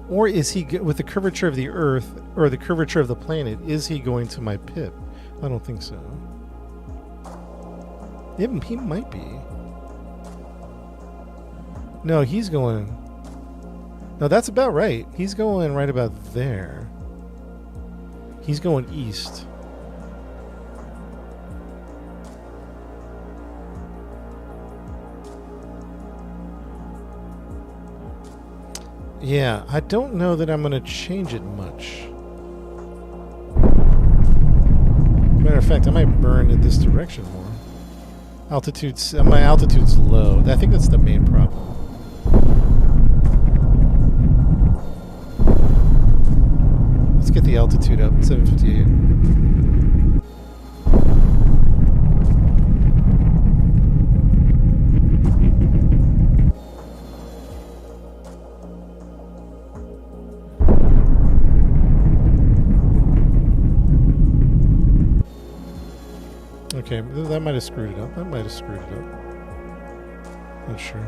Or is he, with the curvature of the Earth, or the curvature of the planet, is he going to my pip? I don't think so. Yeah, he might be. No, he's going... No, that's about right. He's going right about there. He's going east. Yeah, I don't know that I'm going to change it much. Matter of fact, I might burn in this direction more. My altitude's low. I think that's the main problem. Let's get the altitude up, 758. Okay, that might have screwed it up. Not sure.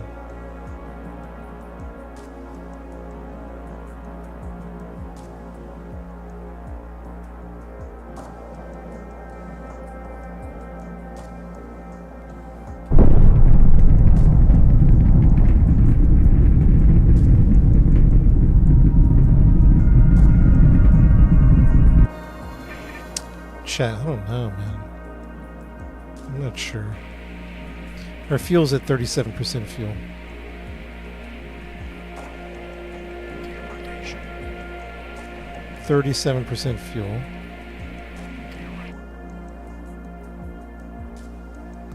Chat, I don't know, man. I'm not sure. Our fuel's at 37% fuel. Gear rotation. 37% fuel.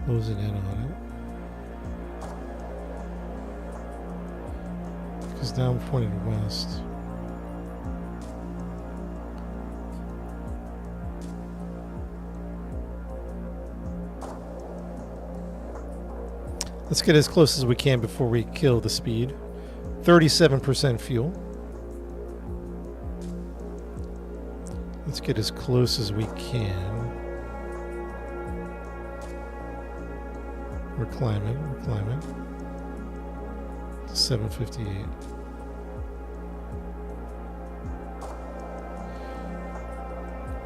Closing in on it. Because now I'm pointing west. Let's get as close as we can before we kill the speed. 37% fuel. Let's get as close as we can. We're climbing. 758.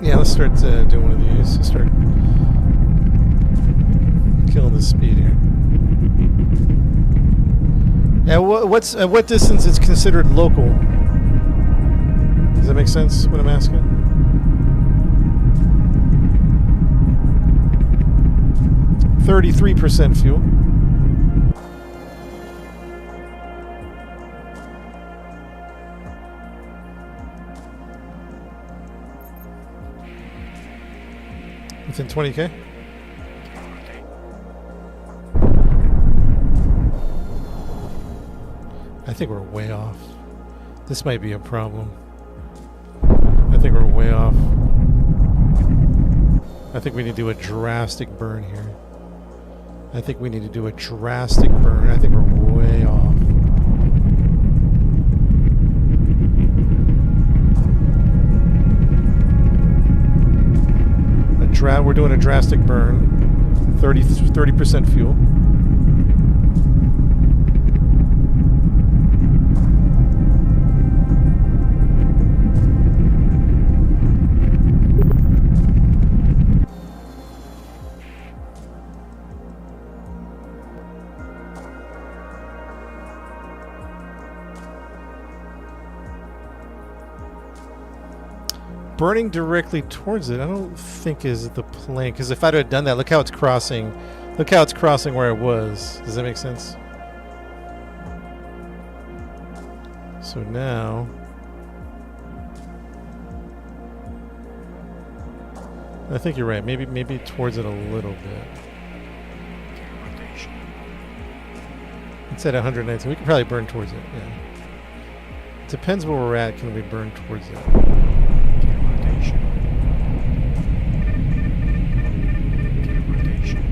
Yeah, let's start doing one of these. Let's start killing the speed here. Yeah, what distance is considered local? Does that make sense? What I'm asking? %33% fuel. Within 20K. I think we're way off. This might be a problem. I think we're way off. I think we need to do a drastic burn here. I think we need to do a drastic burn. I think we're way off. we're doing a drastic burn. 30% fuel. Burning directly towards it, I don't think is the plan. Because if I'd have done that, look how it's crossing. Look how it's crossing where it was. Does that make sense? So now, I think you're right. Maybe towards it a little bit. Rotation. It's at 119. We can probably burn towards it. Yeah. Depends where we're at. Can we burn towards it? Rotation. Rotation.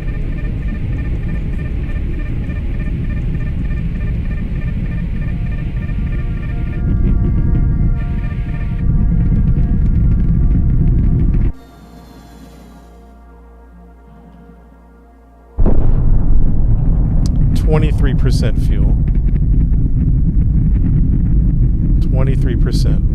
23% fuel. 23%.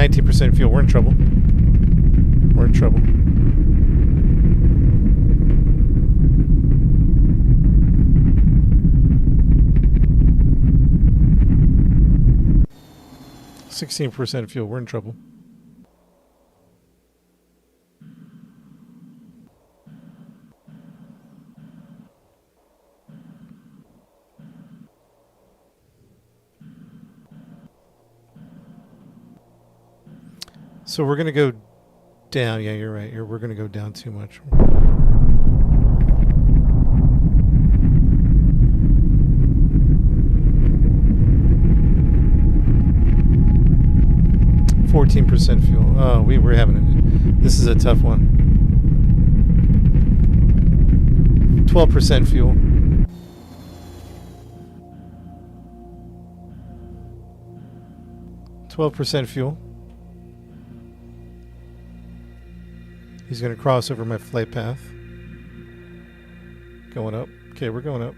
%. Fuel. We're in trouble. We're in trouble. %. Fuel. We're in trouble. So we're going to go down. Yeah, you're right. We're going to go down too much. %. Fuel. Oh, we're having it. This is a tough one. 12% fuel. %. Fuel. He's going to cross over my flight path. Going up. Okay, we're going up.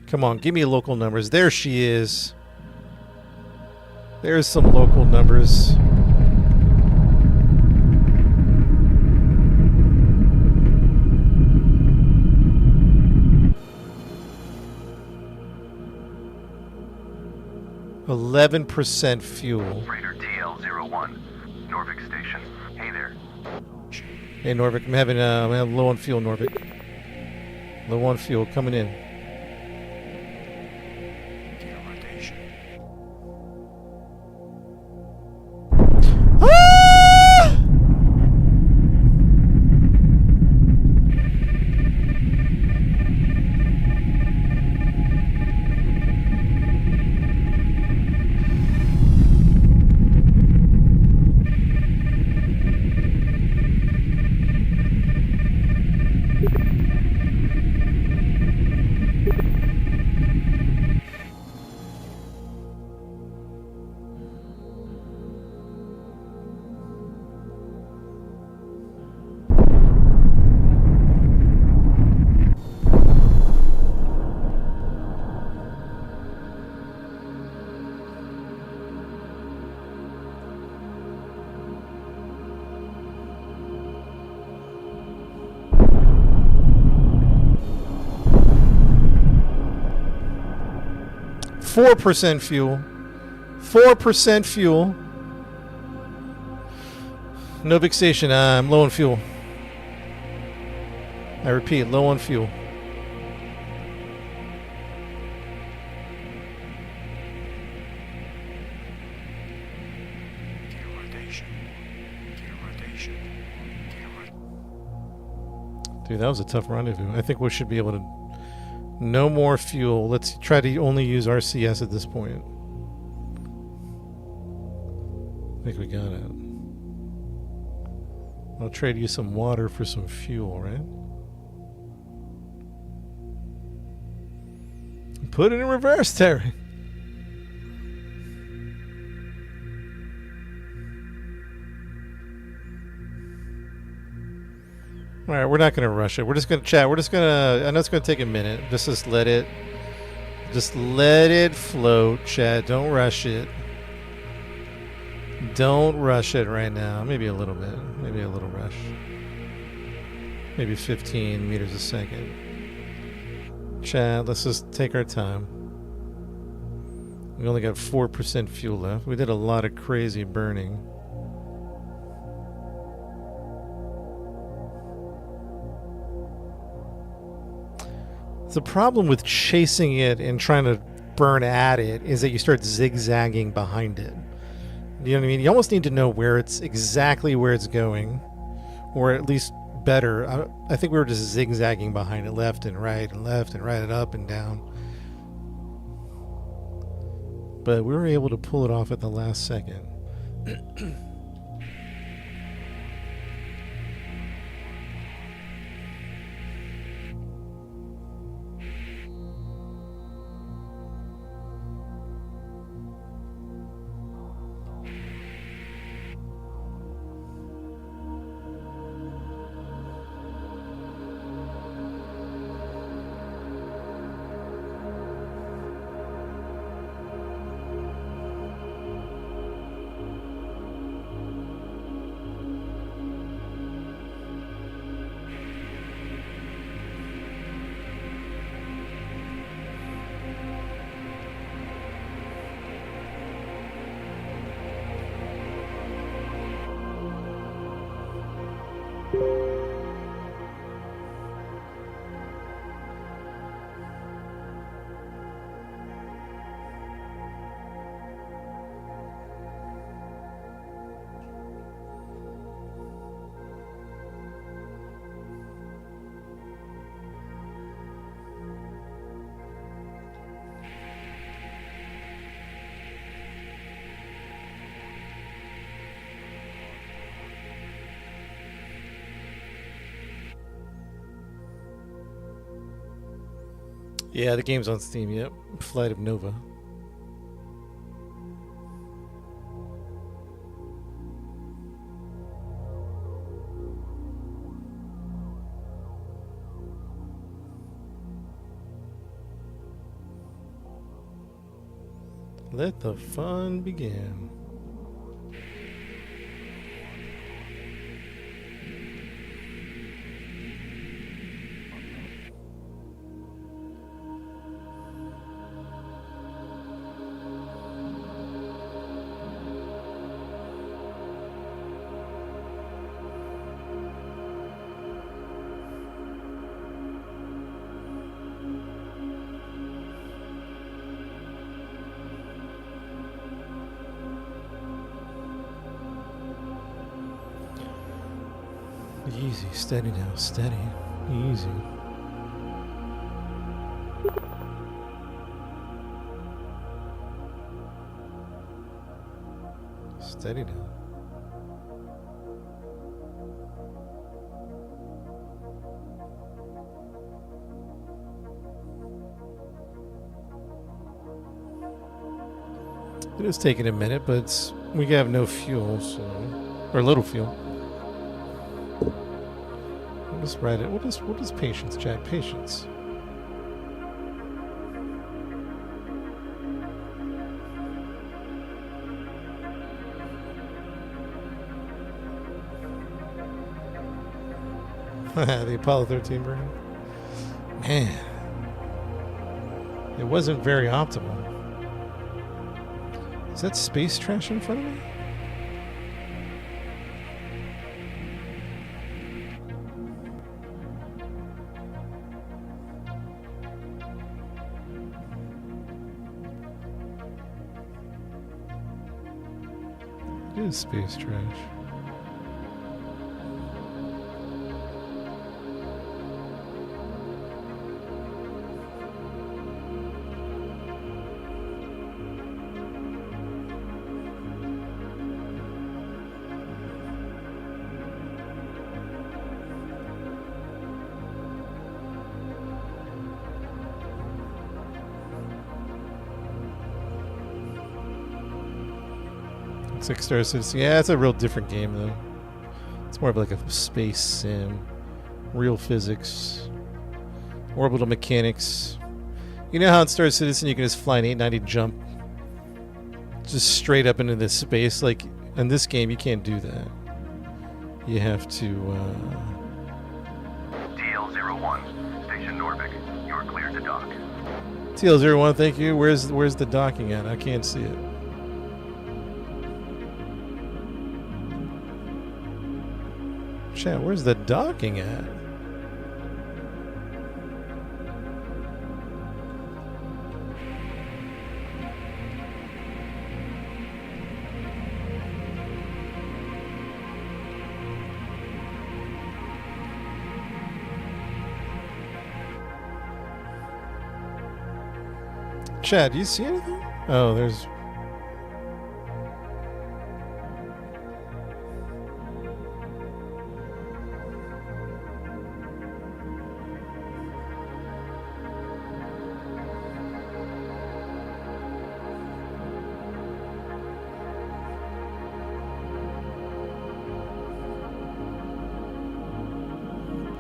Come on, give me local numbers. There she is. There's some local numbers. %. Fuel. Freighter TL-01, Norvik Station. Hey there. Hey Norvik, I'm having low on fuel, Norvik. Low on fuel coming in. Rotation. Ah! %. Fuel. 4% fuel. Novik Station, I'm low on fuel. I repeat, low on fuel. Rotation. Rotation. Dude, that was a tough rendezvous. I think we should be able to... No more fuel. Let's try to only use RCS at this point. I think we got it. I'll trade you some water for some fuel, right? Put it in reverse, Terry. All right, we're not going to rush it. We're just going to chat. We're just going to, I know it's going to take a minute. Just let it float, chat. Don't rush it. Don't rush it right now. Maybe a little bit. Maybe a little rush. Maybe 15 meters a second. Chat, let's just take our time. We only got 4% fuel left. We did a lot of crazy burning. The problem with chasing it and trying to burn at it is that you start zigzagging behind it. You know what I mean? You almost need to know where it's exactly where it's going, or at least better. I think we were just zigzagging behind it, left and right and up and down. But we were able to pull it off at the last second. Yeah, the game's on Steam, yep. Flight of Nova. Let the fun begin. Easy, steady now, steady, easy. Steady now. It is taking a minute, but we have no fuel, so, or little fuel. We'll just write it. What is patience, Jack? Patience. The Apollo 13 version. Man, it wasn't very optimal. Is that space trash in front of me? It is space trash. Six Star Citizen. Yeah, it's a real different game though. It's more of like a space sim, real physics, orbital mechanics. You know how in Star Citizen you can just fly an 890 jump just straight up into this space? Like in this game, you can't do that. You have to. TL-01, Station Norvik. You are cleared to dock. TL-01, thank you. Where's the docking at? I can't see it. Chat, where's the docking at? Chad, do you see anything? Oh, there's...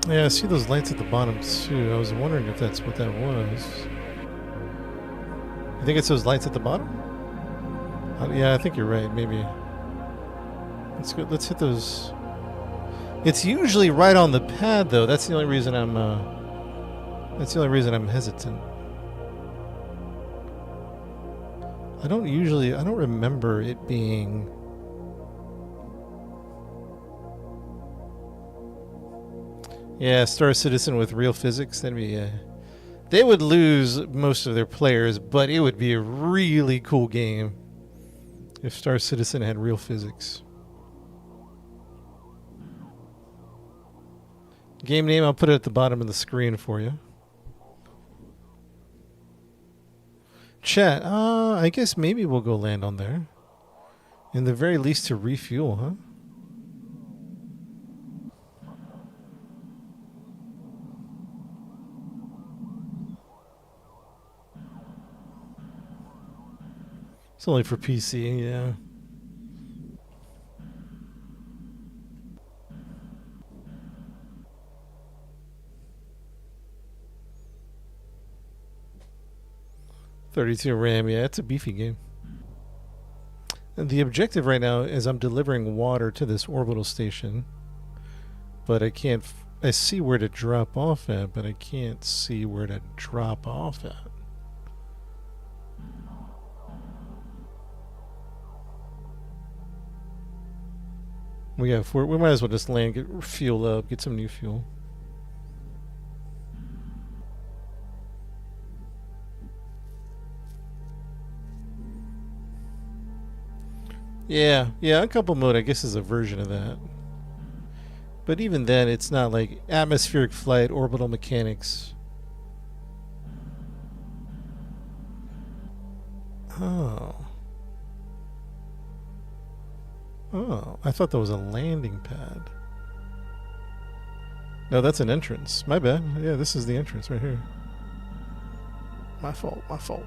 Yeah, I see those lights at the bottom too. I was wondering if that's what that was. You think it's those lights at the bottom? Yeah, I think you're right. Maybe. Let's go. Let's hit those. It's usually right on the pad, though. That's the only reason I'm. That's the only reason I'm hesitant. I don't remember it being. Yeah, Star Citizen with real physics. That'd be. They would lose most of their players, but it would be a really cool game if Star Citizen had real physics. Game name, I'll put it at the bottom of the screen for you. Chat, I guess maybe we'll go land on there. In the very least to refuel, huh? It's only for PC, yeah. .32 RAM, yeah, it's a beefy game. And the objective right now is I'm delivering water to this orbital station, but I can't. I see where to drop off at, but I can't see where to drop off at. We might as well just land, get fuel up, get some new fuel. Yeah, uncoupled mode I guess is a version of that. But even then, it's not like atmospheric flight, orbital mechanics. Oh. Oh, I thought that was a landing pad. No, that's an entrance. My bad. Yeah, this is the entrance right here. My fault, my fault.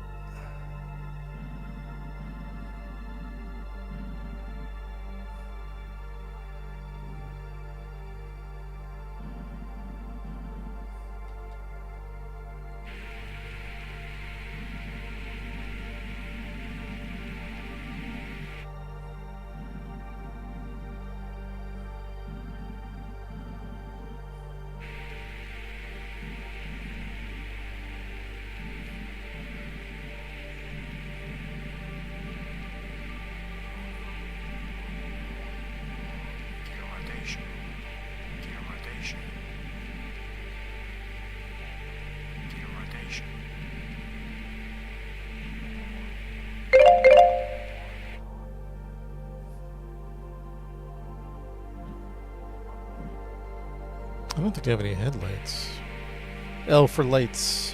I don't think I have any headlights. L for lights.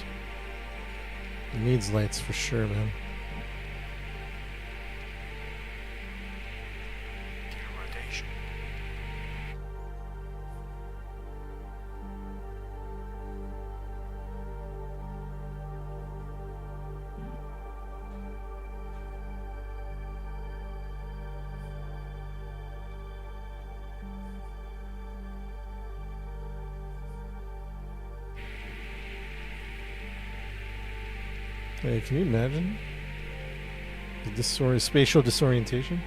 It needs lights for sure, man. Hey, can you imagine? The spatial disorientation?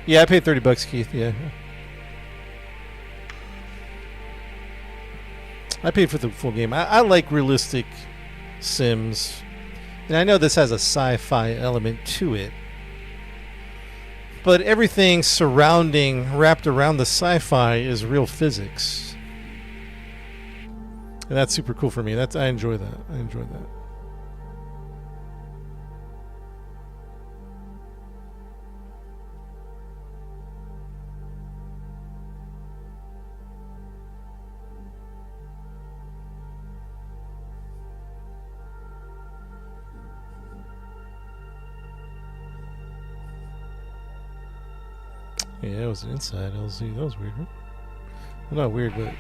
Yeah, I paid $30, Keith. Yeah. I paid for the full game. I like realistic Sims. And I know this has a sci-fi element to it. But everything wrapped around the sci-fi is real physics. And that's super cool for me. I enjoy that. I enjoy that. Yeah, it was an inside LZ. That was weird, huh? Well, not weird, but...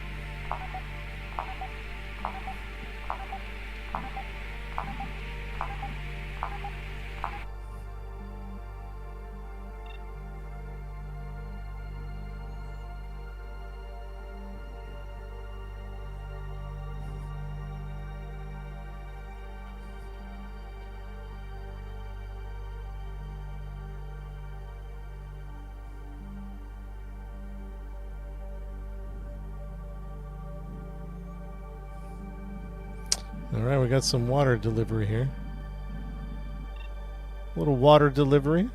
Alright, we got some water delivery here. A little water delivery.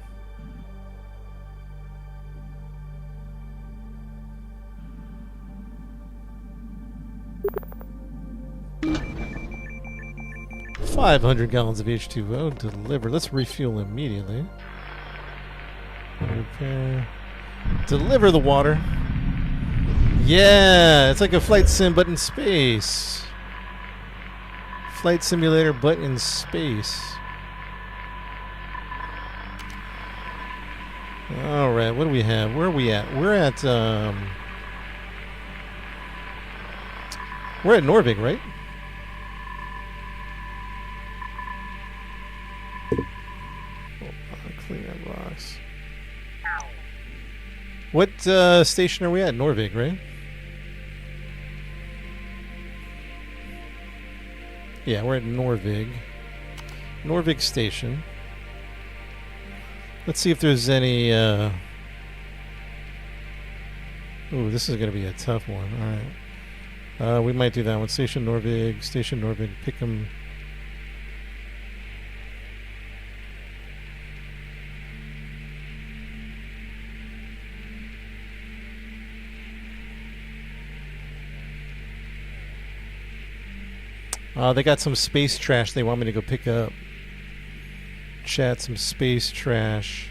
$500 gallons of H2O delivered. Let's refuel immediately. Okay. Deliver the water. Yeah, it's like a flight sim but in space. Flight simulator but in space. Alright, what do we have? Where are we at? We're at Norvig, right? Clean that box. What station are we at? Norvig, right? Yeah, we're at Norvig. Norvig Station. Let's see if there's any... Ooh, this is going to be a tough one. Alright. We might do that one. Station Norvig, pick 'em. They got some space trash they want me to go pick up. Chat, some space trash.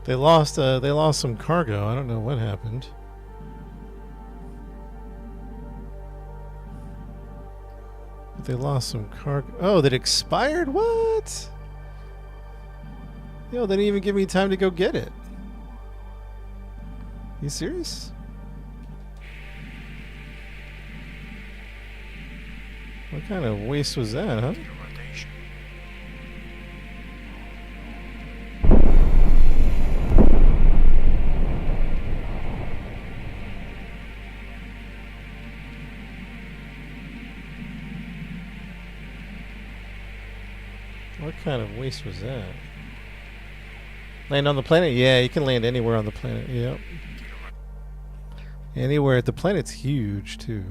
They lost some cargo. I don't know what happened. But they lost some cargo. Oh, that expired? What? Yo, they didn't even give me time to go get it. You serious? What kind of waste was that, huh? kind of waste was that? Land on the planet? Yeah, you can land anywhere on the planet. Yep. Anywhere. The planet's huge, too.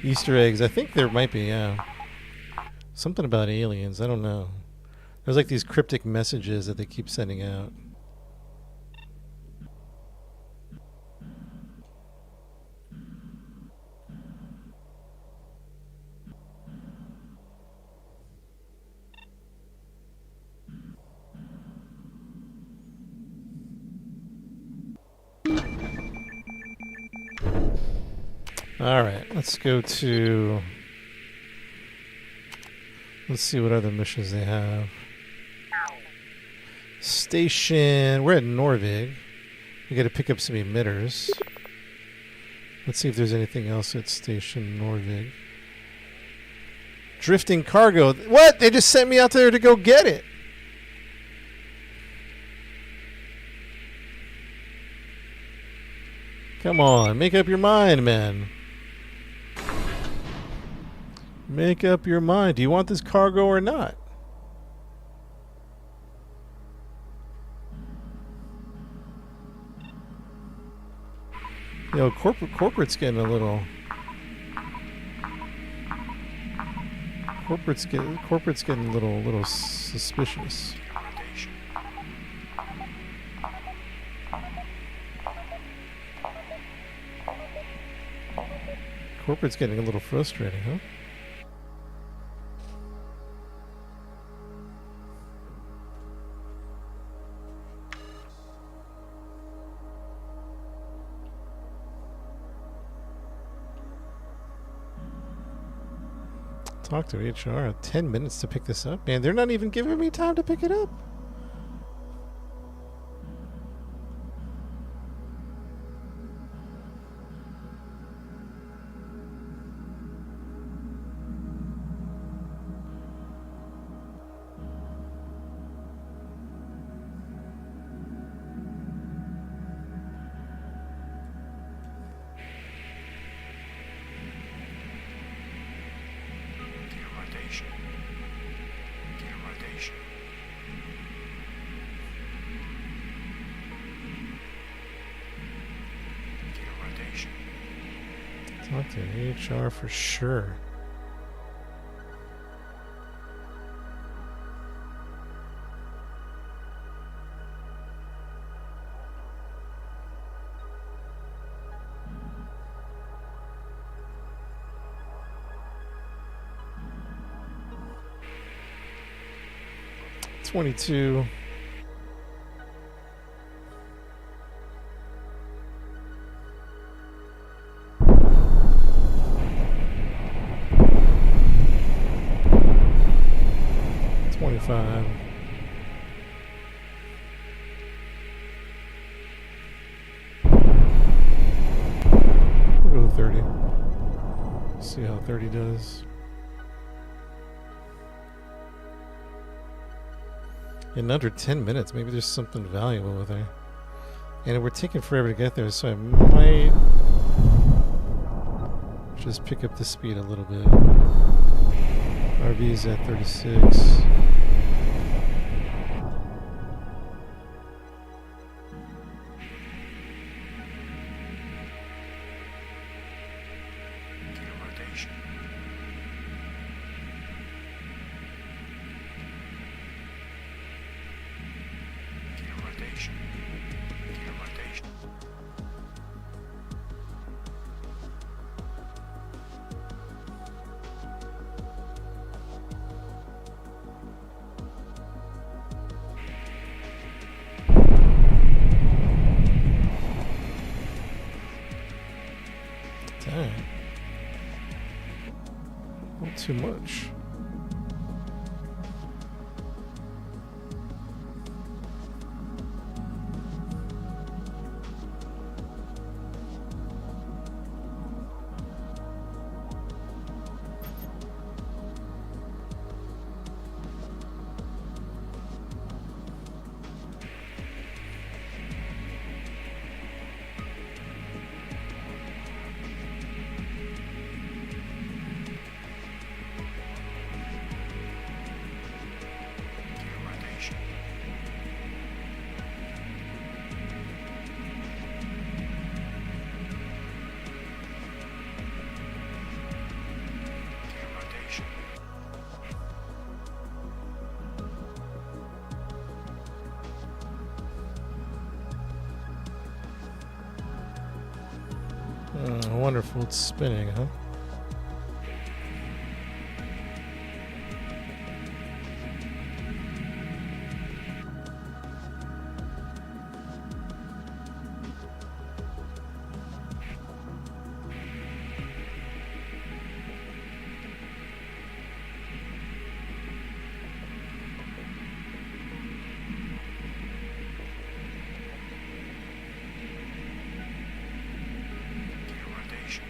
Easter eggs. I think there might be, yeah. Something about aliens. I don't know. There's like these cryptic messages that they keep sending out. Alright, let's go to... Let's see what other missions they have. Station... We're at Norvig. We gotta pick up some emitters. Let's see if there's anything else at Station Norvig. Drifting cargo. What? They just sent me out there to go get it. Come on, make up your mind, man. Make up your mind. Do you want this cargo or not? You know, corporate's getting a little... Corporate's getting a little suspicious. Rotation. Corporate's getting a little frustrating, huh? Talk to HR. 10 minutes to pick this up? Man, they're not even giving me time to pick it up. Gear rotation. Gear rotation. Gear rotation. Talk to HR for sure. $22. $25. We'll go with 30. See how 30 does. In under 10 minutes, maybe there's something valuable with her. And we're taking forever to get there, so I might just pick up the speed a little bit. RV's at 36. Gear rotation. Gear rotation. Gear rotation. Dang. Not too much. Wonderful. It's spinning, huh? Gear rotation.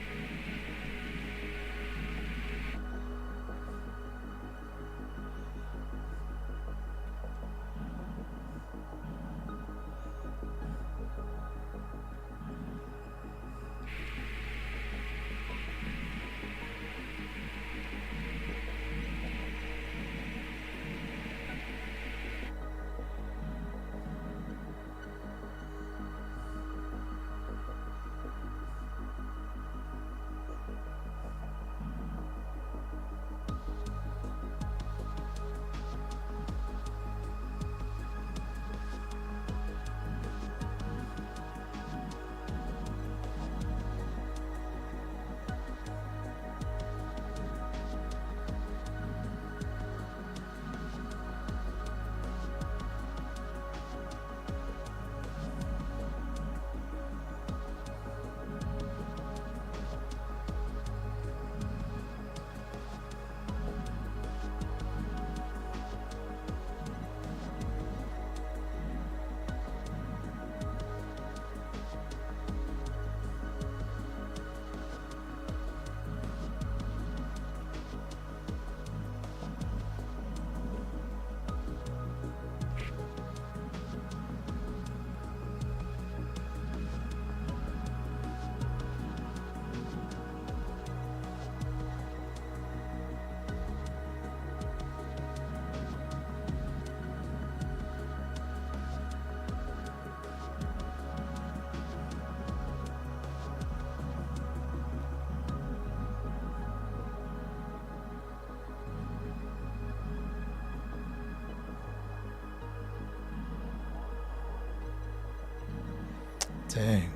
Dang.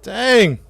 Dang.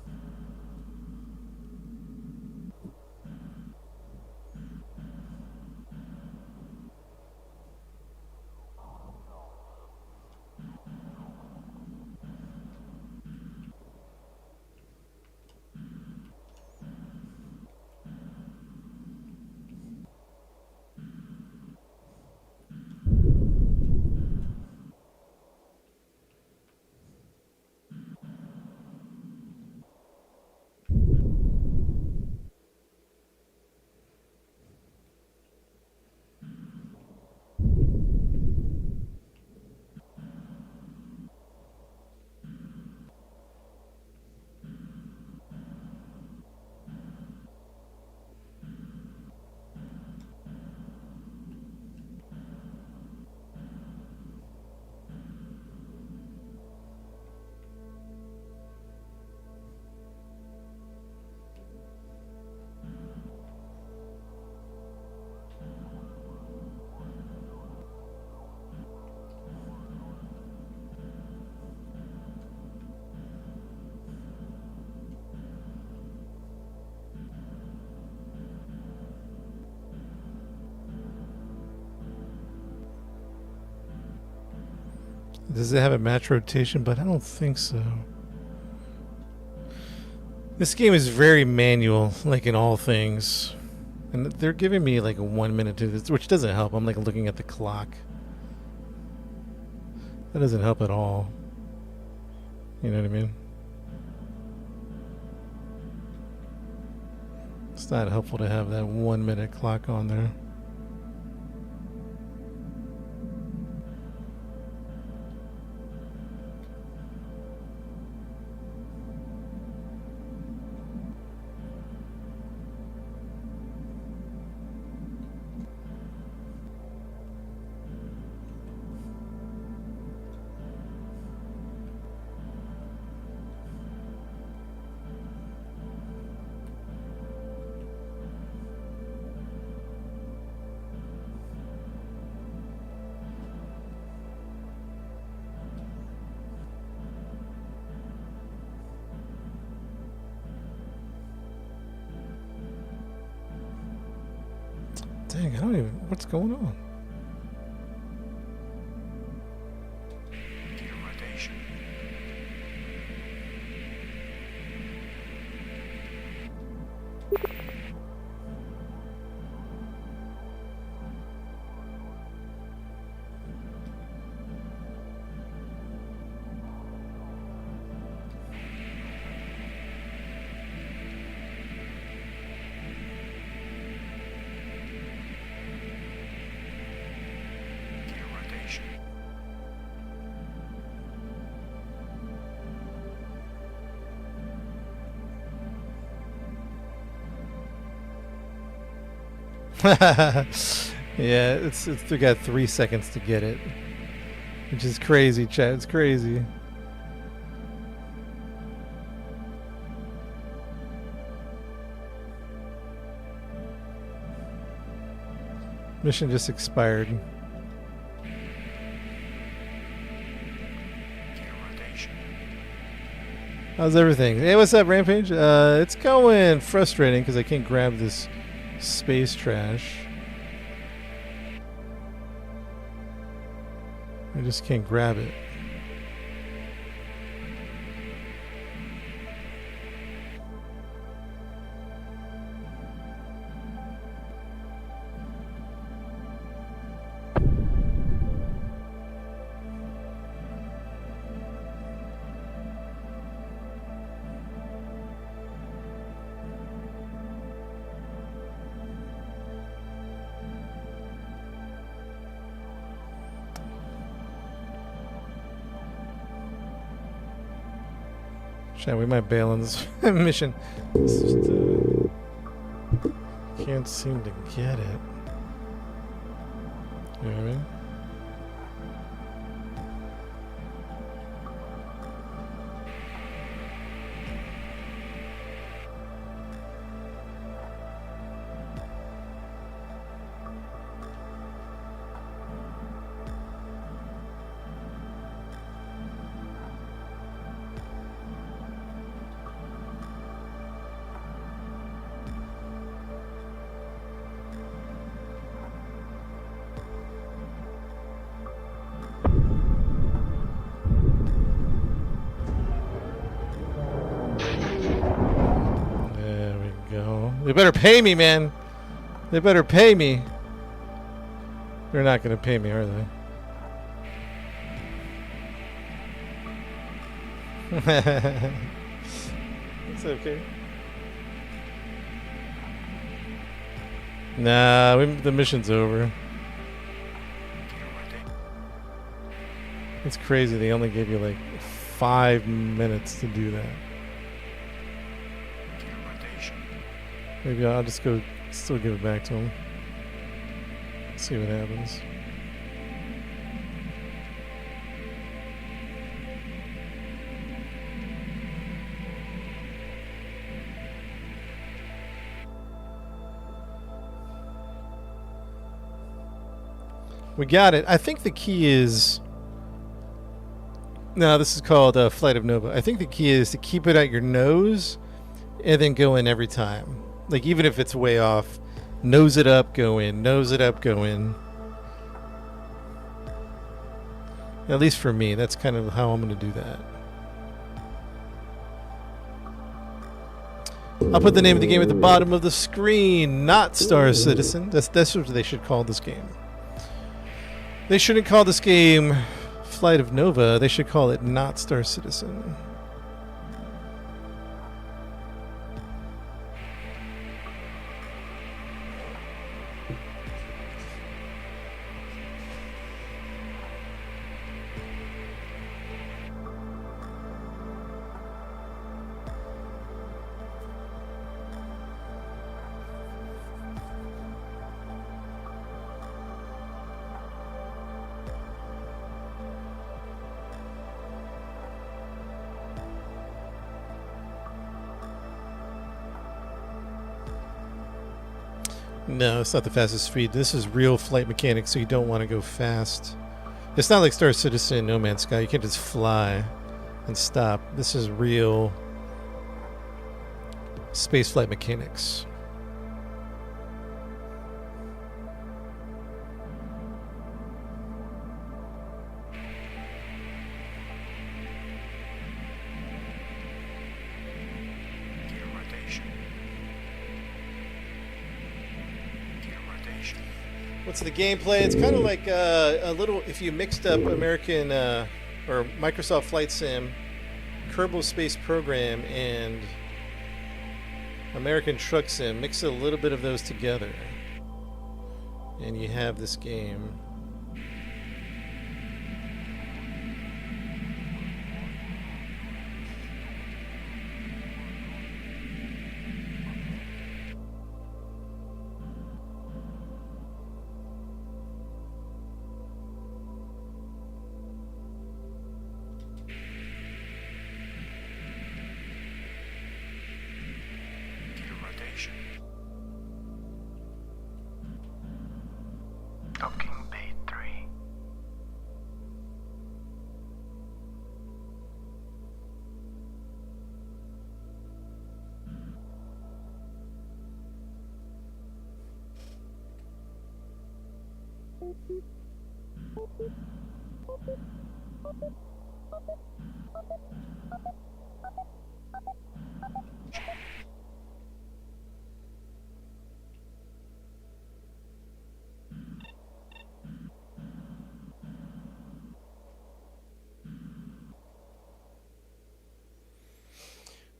Does it have a match rotation? But I don't think so. This game is very manual, like in all things. And they're giving me like a 1 minute to this, which doesn't help. I'm like looking at the clock. That doesn't help at all. You know what I mean? It's not helpful to have that 1 minute clock on there. Dang, I don't even... What's going on? Gear rotation. Gear rotation. Yeah, it's we got 3 seconds to get it, which is crazy, chat. It's crazy. Mission just expired. Gear rotation. How's everything? Hey, what's up, Rampage? It's going frustrating because I can't grab this space trash. I just can't grab it. Shit, we might bail on this mission. It's just, can't seem to get it. You know what I mean? There we go. They better pay me, man. They better pay me. They're not going to pay me, are they? It's okay. Nah, the mission's over. Gear rotation. It's crazy. They only gave you like 5 minutes to do that. Gear rotation. Maybe I'll just go still give it back to him. See what happens. We got it. I think the key is... No, this is called Flight of Nova. I think the key is to keep it at your nose and then go in every time. Like, even if it's way off, nose it up, go in. Nose it up, go in. At least for me, that's kind of how I'm going to do that. I'll put the name of the game at the bottom of the screen. Not Star Citizen. That's what they should call this game. They shouldn't call this game Flight of Nova. They should call it Not Star Citizen. No, it's not the fastest speed. This is real flight mechanics, so you don't want to go fast. It's not like Star Citizen, No Man's Sky. You can't just fly and stop. This is real space flight mechanics. Gear rotation. Gear rotation. What's the gameplay? It's kind of like a little, if you mixed up American or Microsoft Flight Sim, Kerbal Space Program, and American Truck Sim, mix a little bit of those together, and you have this game. Gear rotation. Docking Bay 3.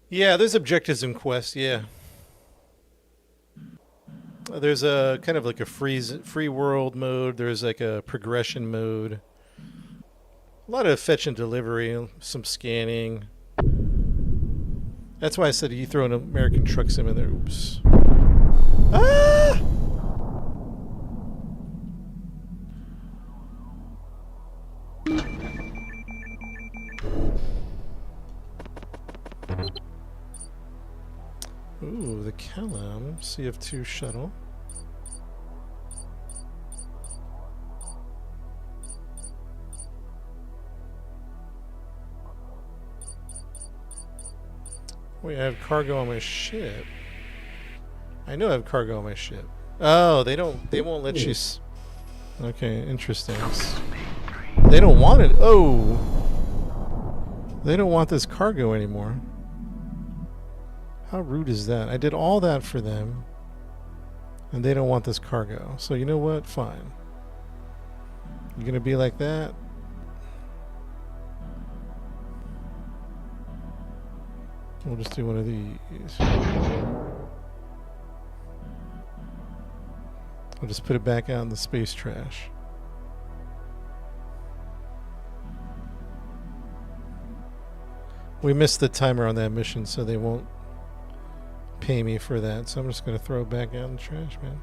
Yeah, there's objectives in Quest, yeah. There's a kind of like a free world mode. There's like a progression mode. A lot of fetch and delivery, some scanning. That's why I said you throw an American Truck Sim in there. Oops. Ah! Ooh, the Kellam CF2 shuttle. Wait, I have cargo on my ship. I know I have cargo on my ship. Oh, they won't let you okay, interesting. They don't want it. Oh. They don't want this cargo anymore. How rude is that? I did all that for them, and they don't want this cargo. So you know what? Fine. You're gonna be like that? We'll just do one of these. I'll just put it back out in the space trash. We missed the timer on that mission, so they won't pay me for that. So I'm just going to throw it back out in the trash, man.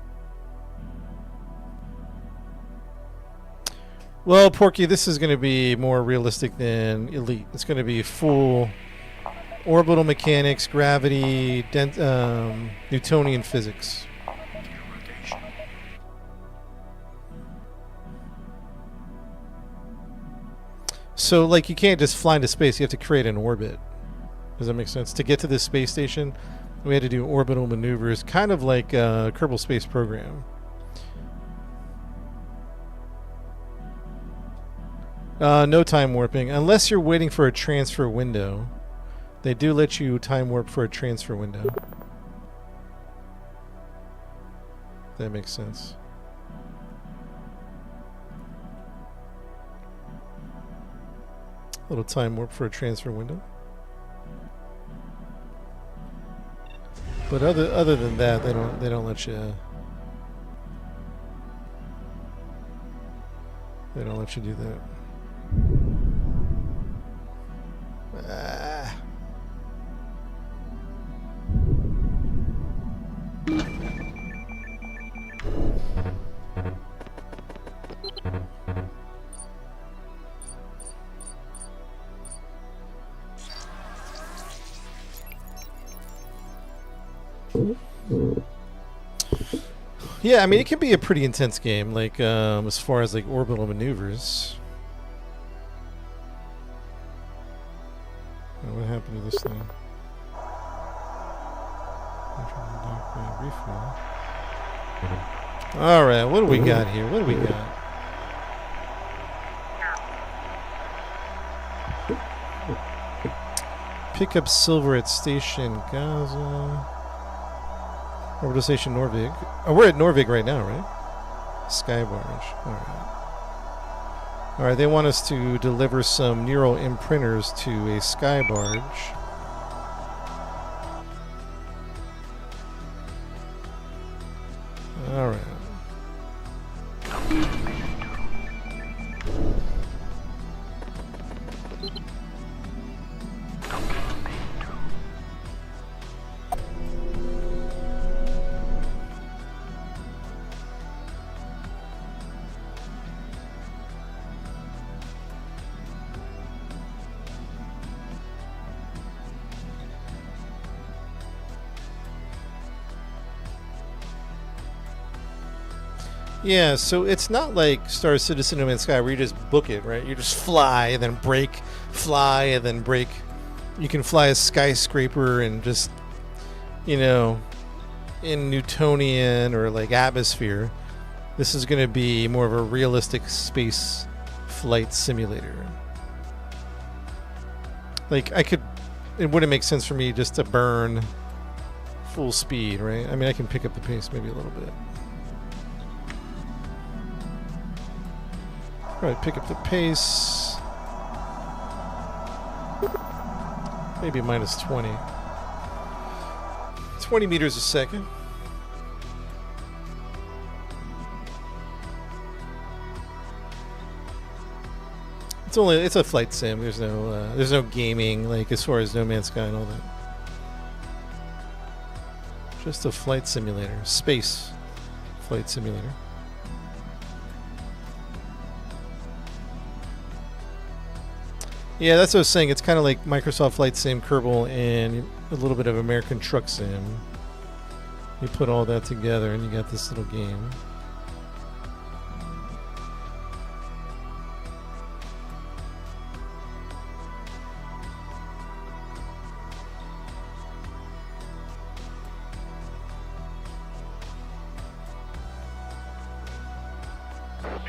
Well, Porky, this is going to be more realistic than Elite. It's going to be full orbital mechanics, gravity, Newtonian physics. Gear rotation. So, like, you can't just fly into space. You have to create an orbit. Does that make sense? To get to this space station, we had to do orbital maneuvers, kind of like Kerbal Space Program. No time warping, unless you're waiting for a transfer window. They do let you time warp for a transfer window. That makes sense. A little time warp for a transfer window. But other than that, they don't let you. They don't let you do that. Ah. Yeah, I mean, it can be a pretty intense game, like as far as like orbital maneuvers. Oh, what happened to this thing? All right, what do we got here? What do we got? Pick up silver at Station Gaza. Orbital Station Norvig. Oh, we're at Norvig right now, right? Sky barge. All right, they want us to deliver some neural imprinters to a sky barge. All right. Yeah, so it's not like Star Citizen No Man's Sky where you just book it, right? You just fly and then break, fly and then break. You can fly a skyscraper and just, you know, in Newtonian or like atmosphere. This is going to be more of a realistic space flight simulator. Like, it wouldn't make sense for me just to burn full speed, right? I mean, I can pick up the pace maybe a little bit. Alright, pick up the pace. Maybe minus 20. 20 meters a second. It's a flight sim. There's no gaming like as far as No Man's Sky and all that. Just a flight simulator, space flight simulator. Yeah, that's what I was saying. It's kind of like Microsoft Flight Sim, Kerbal, and a little bit of American Truck Sim. You put all that together and you got this little game.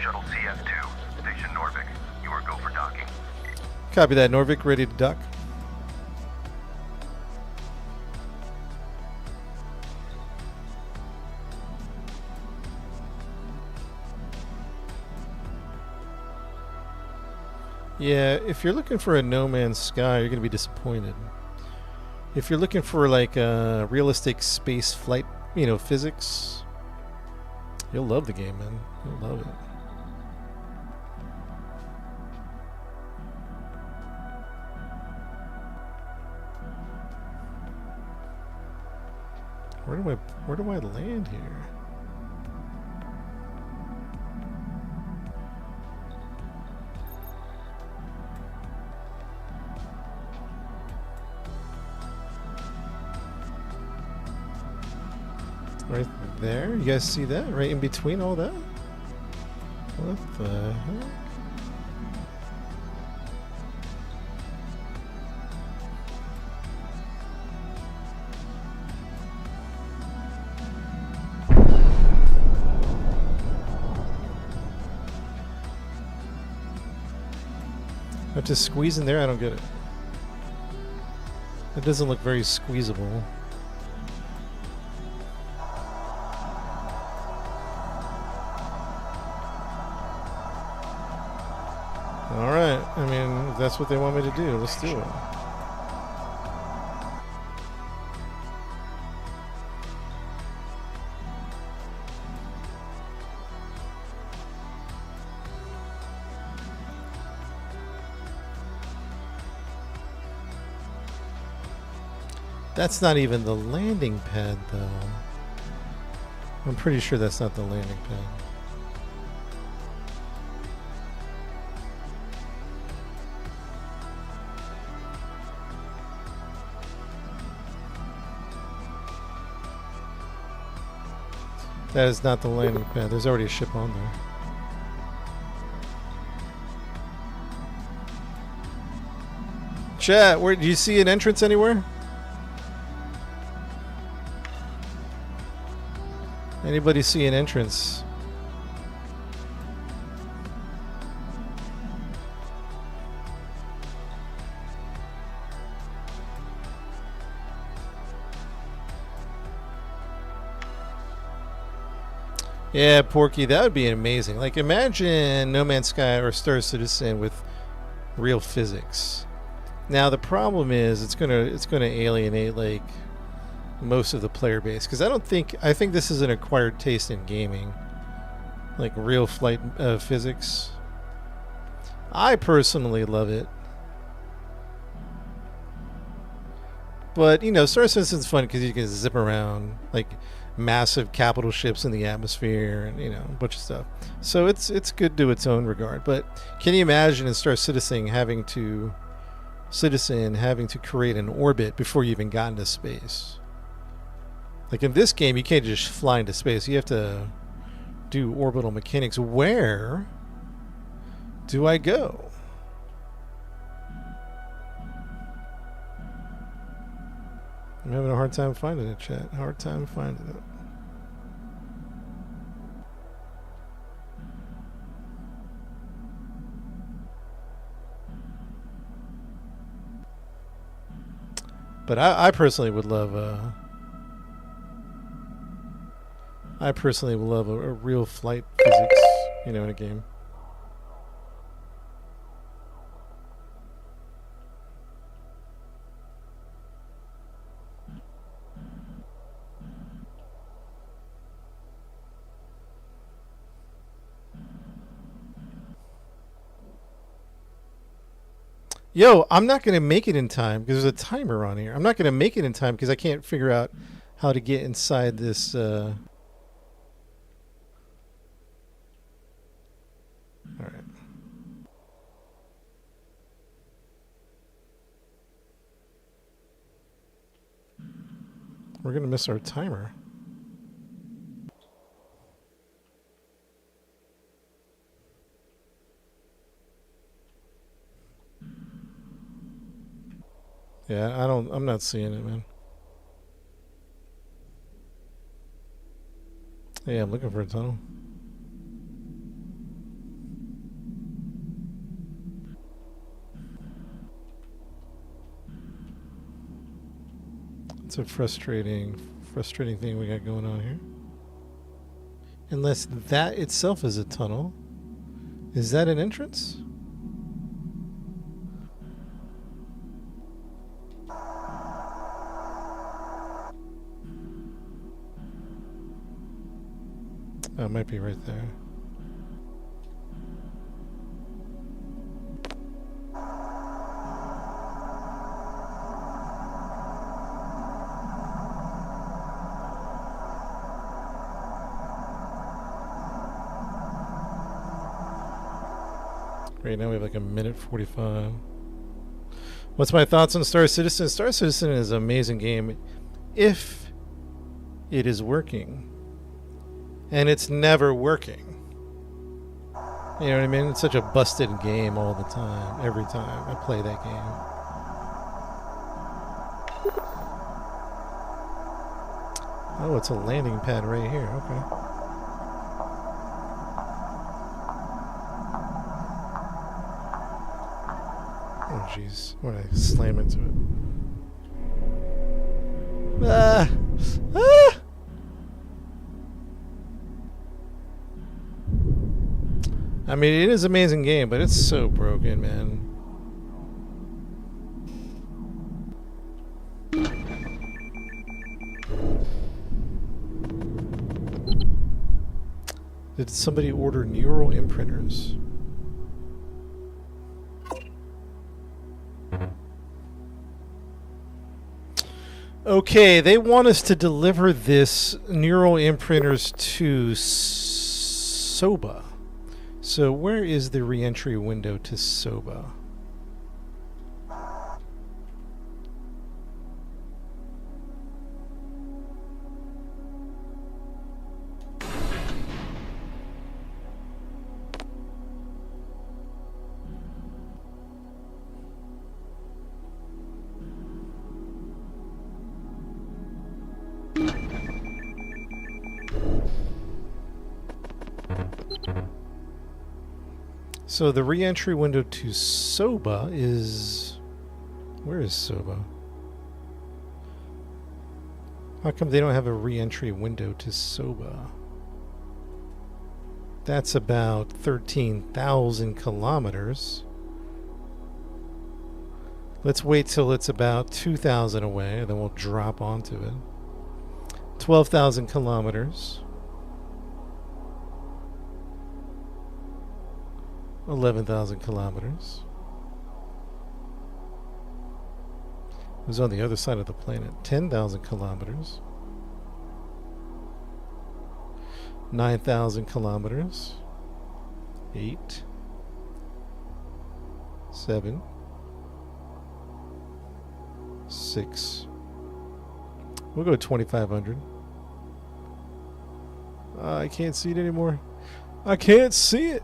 Shuttle CS2, Station Norvik. You are go for docking. Copy that, Norvik. Ready to dock. Yeah, if you're looking for a No Man's Sky, you're going to be disappointed. If you're looking for like a realistic space flight, you know, physics, you'll love the game, man. You'll love it. Where do I land here? Right there? You guys see that? Right in between all that? What the heck? I have to squeeze in there? I don't get it. It doesn't look very squeezable. All right. I mean, if that's what they want me to do, let's do it. That's not even the landing pad, though. I'm pretty sure that's not the landing pad. That is not the landing pad. There's already a ship on there. Chat, where do you see an entrance anywhere? Anybody see an entrance? Yeah, Porky, that would be amazing. Like, imagine No Man's Sky or Star Citizen with real physics. Now the problem is it's gonna alienate like most of the player base, because I think this is an acquired taste in gaming, like real flight physics. I personally love it, but you know, Star Citizen's fun because you can zip around like massive capital ships in the atmosphere and, you know, a bunch of stuff. So it's good to its own regard. But can you imagine in Star Citizen having to create an orbit before you even got into space? Like in this game, you can't just fly into space. You have to do orbital mechanics. Where do I go? I'm having a hard time finding it, chat. Hard time finding it. But I personally would love a real flight physics, you know, in a game. Yo, I'm not going to make it in time because there's a timer on here. I'm not going to make it in time because I can't figure out how to get inside this. All right. We're going to miss our timer. Yeah, I'm not seeing it, man. Yeah, I'm looking for a tunnel. It's a frustrating thing we got going on here. Unless that itself is a tunnel. Is that an entrance? Oh, it might be right there. Right now we have like a minute 45. What's my thoughts on Star Citizen? Star Citizen is an amazing game if it is working. And it's never working. You know what I mean? It's such a busted game all the time. Every time I play that game. Oh, it's a landing pad right here. Okay. Oh, jeez. When I slam into it. Ah! Ah! I mean, it is an amazing game, but it's so broken, man. Did somebody order neural imprinters? Okay, they want us to deliver this neural imprinters to Soba. So where is the re-entry window to Soba? So the re-entry window to Soba is... Where is Soba? How come they don't have a re-entry window to Soba? That's about 13,000 kilometers. Let's wait till it's about 2,000 away, and then we'll drop onto it. 12,000 kilometers. 11,000 kilometers. It was on the other side of the planet. 10,000 kilometers. 9,000 kilometers. 8. 7. 6. We'll go 2,500. I can't see it anymore. I can't see it.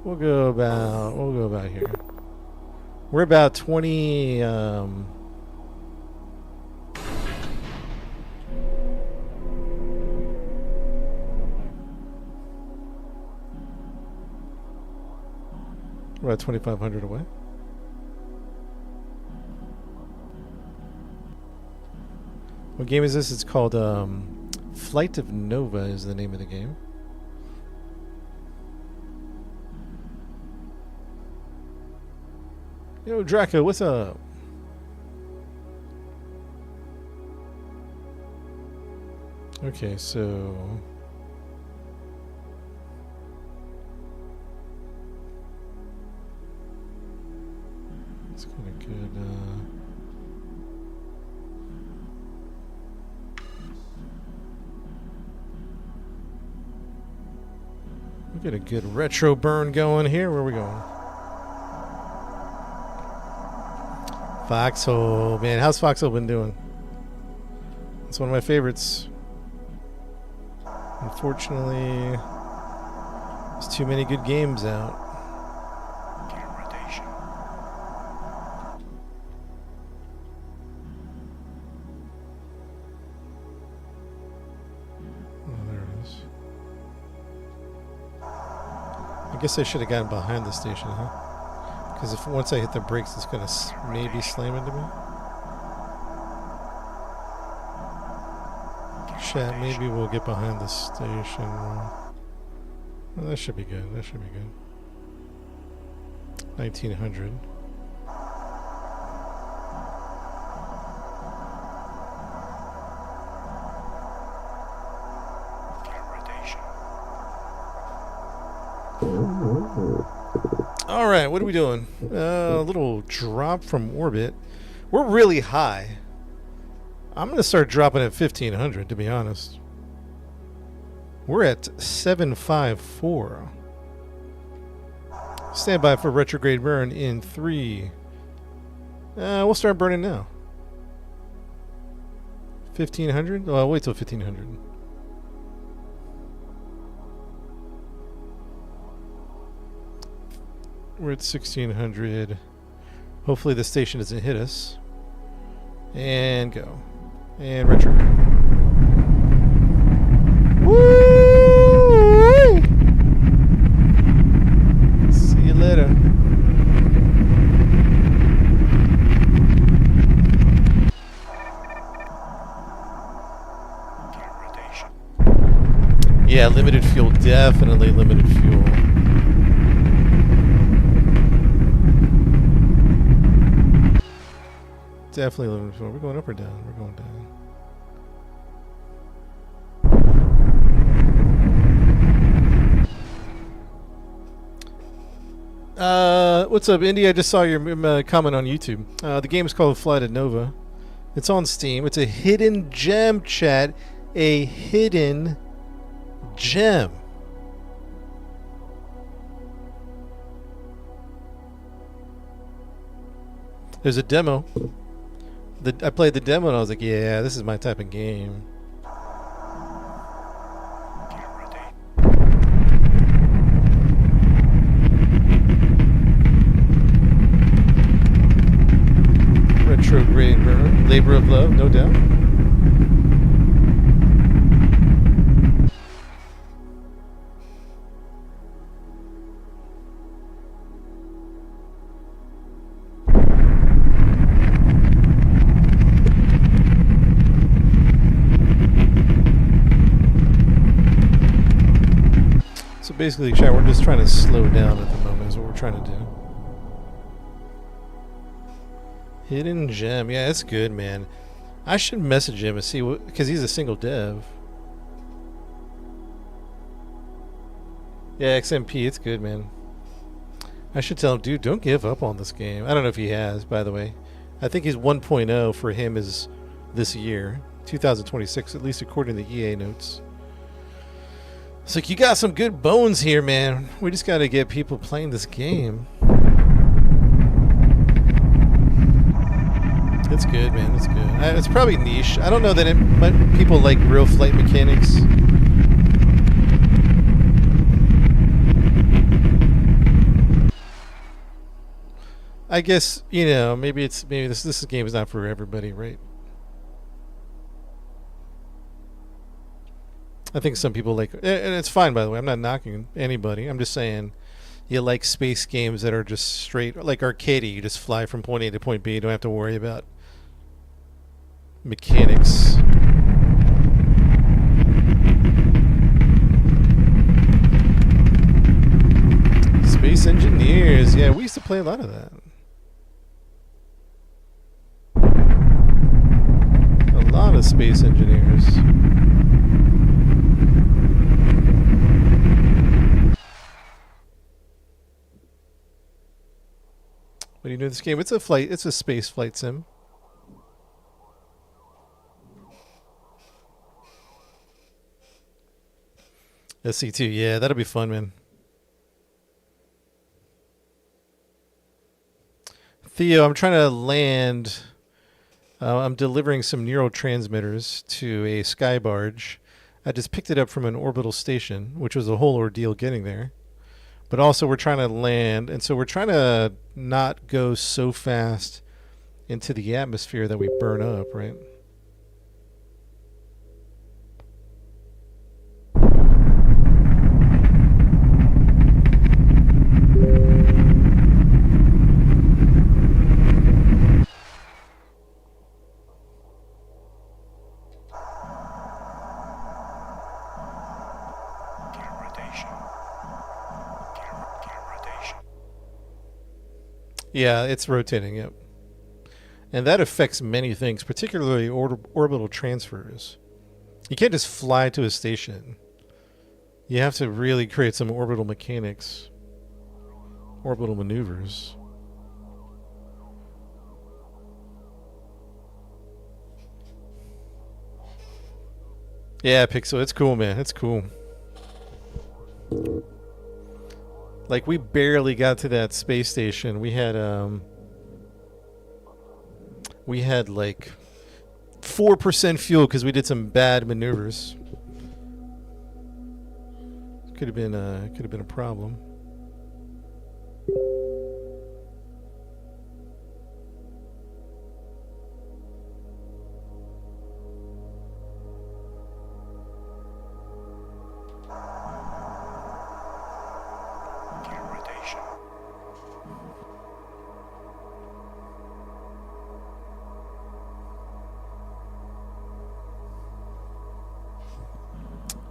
We'll go about here. We're about 20 we're about 2,500 away. What game is this? It's called Flight of Nova is the name of the game. Yo, Draco, what's up? Okay, so... It's kind of good, we get a good retro burn going here. Where are we going? Foxhole, man, how's Foxhole been doing? It's one of my favorites. Unfortunately, there's too many good games out. Gear rotation. Oh, there it is. I guess I should have gotten behind the station, huh? Because if once I hit the brakes, it's gonna maybe slam into me. Chat, maybe we'll get behind the station. Well, that should be good. That should be good. 1900. Gear rotation. All right, what are we doing? A little drop from orbit. We're really high. I'm going to start dropping at 1,500, to be honest. We're at 754. Stand by for retrograde burn in 3. We'll start burning now. 1,500? Oh, I'll wait till 1,500. We're at 1,600. Hopefully the station doesn't hit us. And go. And retrograde. Woo! See you later. Gear rotation. Yeah, limited fuel. Definitely limited fuel. Definitely limited fuel. We're going up or down? We're going down. What's up, Indy? I just saw your comment on YouTube. The game is called Flight of Nova. It's on Steam. It's a hidden gem, chat. A hidden gem. There's a demo. I played the demo and I was like, yeah, this is my type of game. Get ready. Retrograde burn. Labor of love, no doubt. So basically, chat, we're just trying to slow down at the moment is what we're trying to do. Hidden gem. Yeah, it's good, man. I should message him and see what... Because he's a single dev. Yeah, XMP, it's good, man. I should tell him, dude, don't give up on this game. I don't know if he has, by the way. I think he's 1.0 for him is this year. 2026, at least according to the EA notes. It's like, you got some good bones here, man. We just got to get people playing this game. It's good, man. It's good. It's probably niche. I don't know that people like real flight mechanics. I guess, you know, maybe this game is not for everybody, right? I think some people like, and it's fine, by the way. I'm not knocking anybody. I'm just saying, you like space games that are just straight, like arcadey. You just fly from point A to point B. You don't have to worry about mechanics. Space Engineers. Yeah, we used to play a lot of that. A lot of Space Engineers. What do you do in this game? It's a space flight sim. SC2, yeah, that'll be fun, man. Theo, I'm trying to land. I'm delivering some neurotransmitters to a sky barge. I just picked it up from an orbital station, which was a whole ordeal getting there. But also we're trying to land, and so we're trying to not go so fast into the atmosphere that we burn up, right? Yeah, it's rotating, yep. And that affects many things, particularly orbital transfers. You can't just fly to a station. You have to really create some orbital mechanics, orbital maneuvers. Yeah, Pixel, it's cool, man. It's cool. Like, we barely got to that space station. We had like 4% fuel because we did some bad maneuvers. Could have been a problem.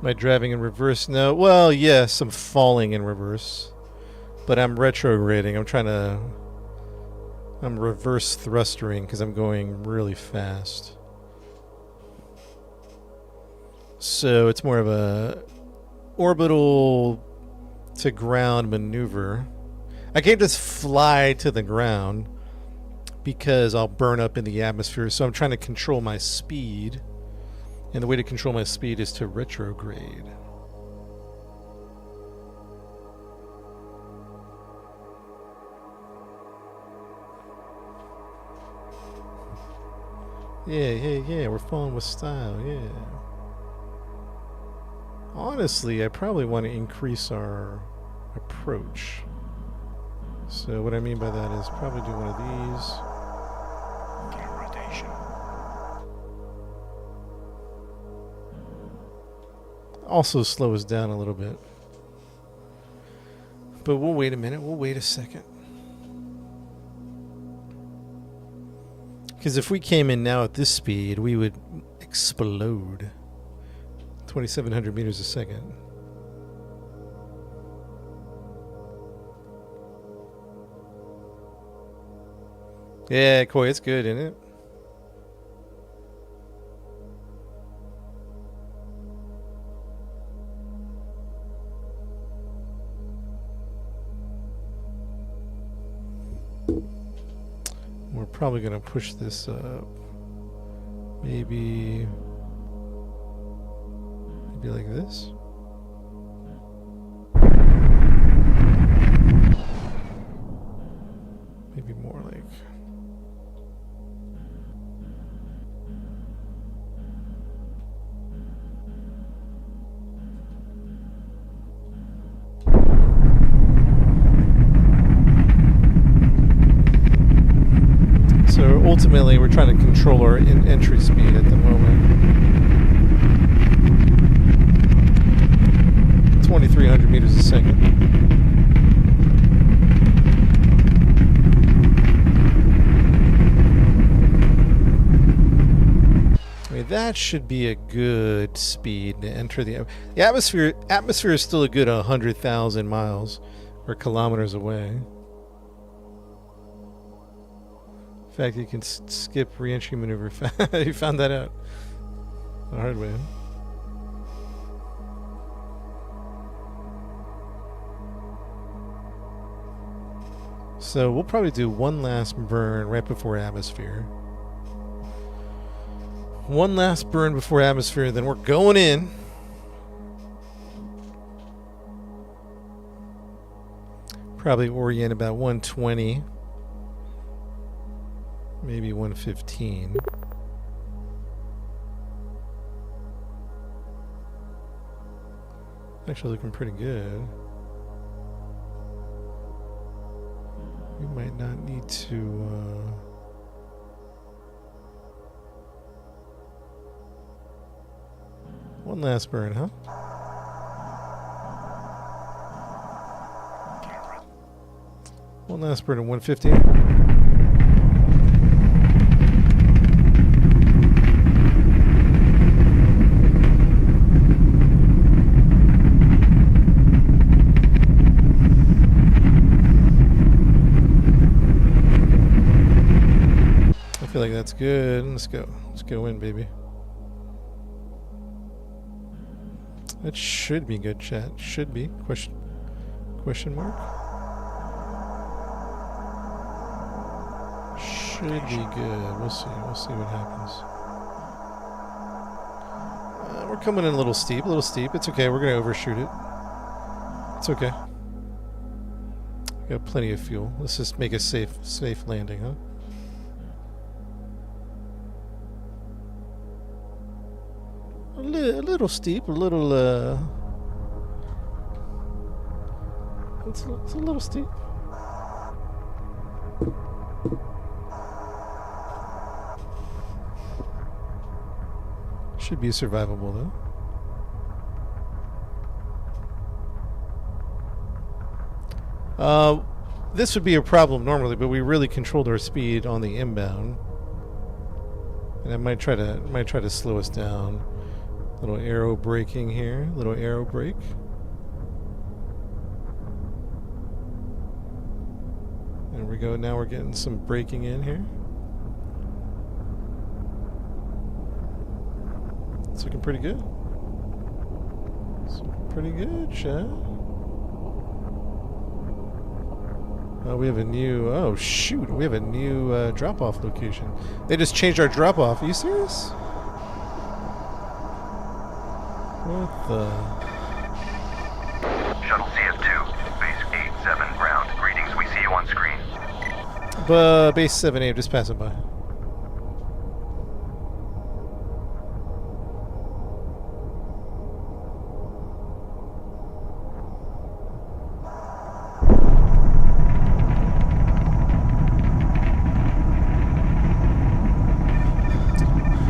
Am I driving in reverse? No. Well, yes, I'm falling in reverse. But I'm retrograding. I'm reverse thrustering because I'm going really fast. So it's more of a orbital to ground maneuver. I can't just fly to the ground because I'll burn up in the atmosphere. So I'm trying to control my speed. And the way to control my speed is to retrograde. Yeah, we're falling with style, yeah. Honestly, I probably want to increase our approach. So what I mean by that is probably do one of these. Counter rotation. Also slow us down a little bit. But we'll wait a minute, we'll wait a second. Because if we came in now at this speed, we would explode. 2,700 meters a second. Yeah, Koi, it's good, isn't it? We're probably going to push this up. Maybe like this. Maybe more like... So ultimately we're trying to control our entry speed at the moment. 2,300 meters a second. I mean, that should be a good speed to enter the atmosphere. Atmosphere is still a good 100,000 miles or kilometers away. In fact, you can skip re-entry maneuver. You found that out the hard way. So we'll probably do one last burn right before atmosphere. One last burn before atmosphere, then we're going in. Probably orient about 120. Maybe 115. Actually looking pretty good. We might not need to one last burn, huh? One last burn at 150. I feel like that's good. Let's go. Let's go in, baby. That should be good, chat. Should be. Question mark? Should be good. We'll see. We'll see what happens. We're coming in a little steep. It's okay. We're going to overshoot it. It's okay. Got plenty of fuel. Let's just make a safe landing, huh? A little steep, a little, it's a little steep. Should be survivable, though. This would be a problem normally, but we really controlled our speed on the inbound. And it might try to slow us down. Little arrow braking here. Little arrow brake. There we go. Now we're getting some braking in here. It's looking pretty good. It's looking pretty good, Chad. Oh, we have a new... Oh, shoot. We have a new drop-off location. They just changed our drop-off. Are you serious? What the... Shuttle CF2, base 87 ground. Greetings, we see you on screen. Base 7A, just passing by.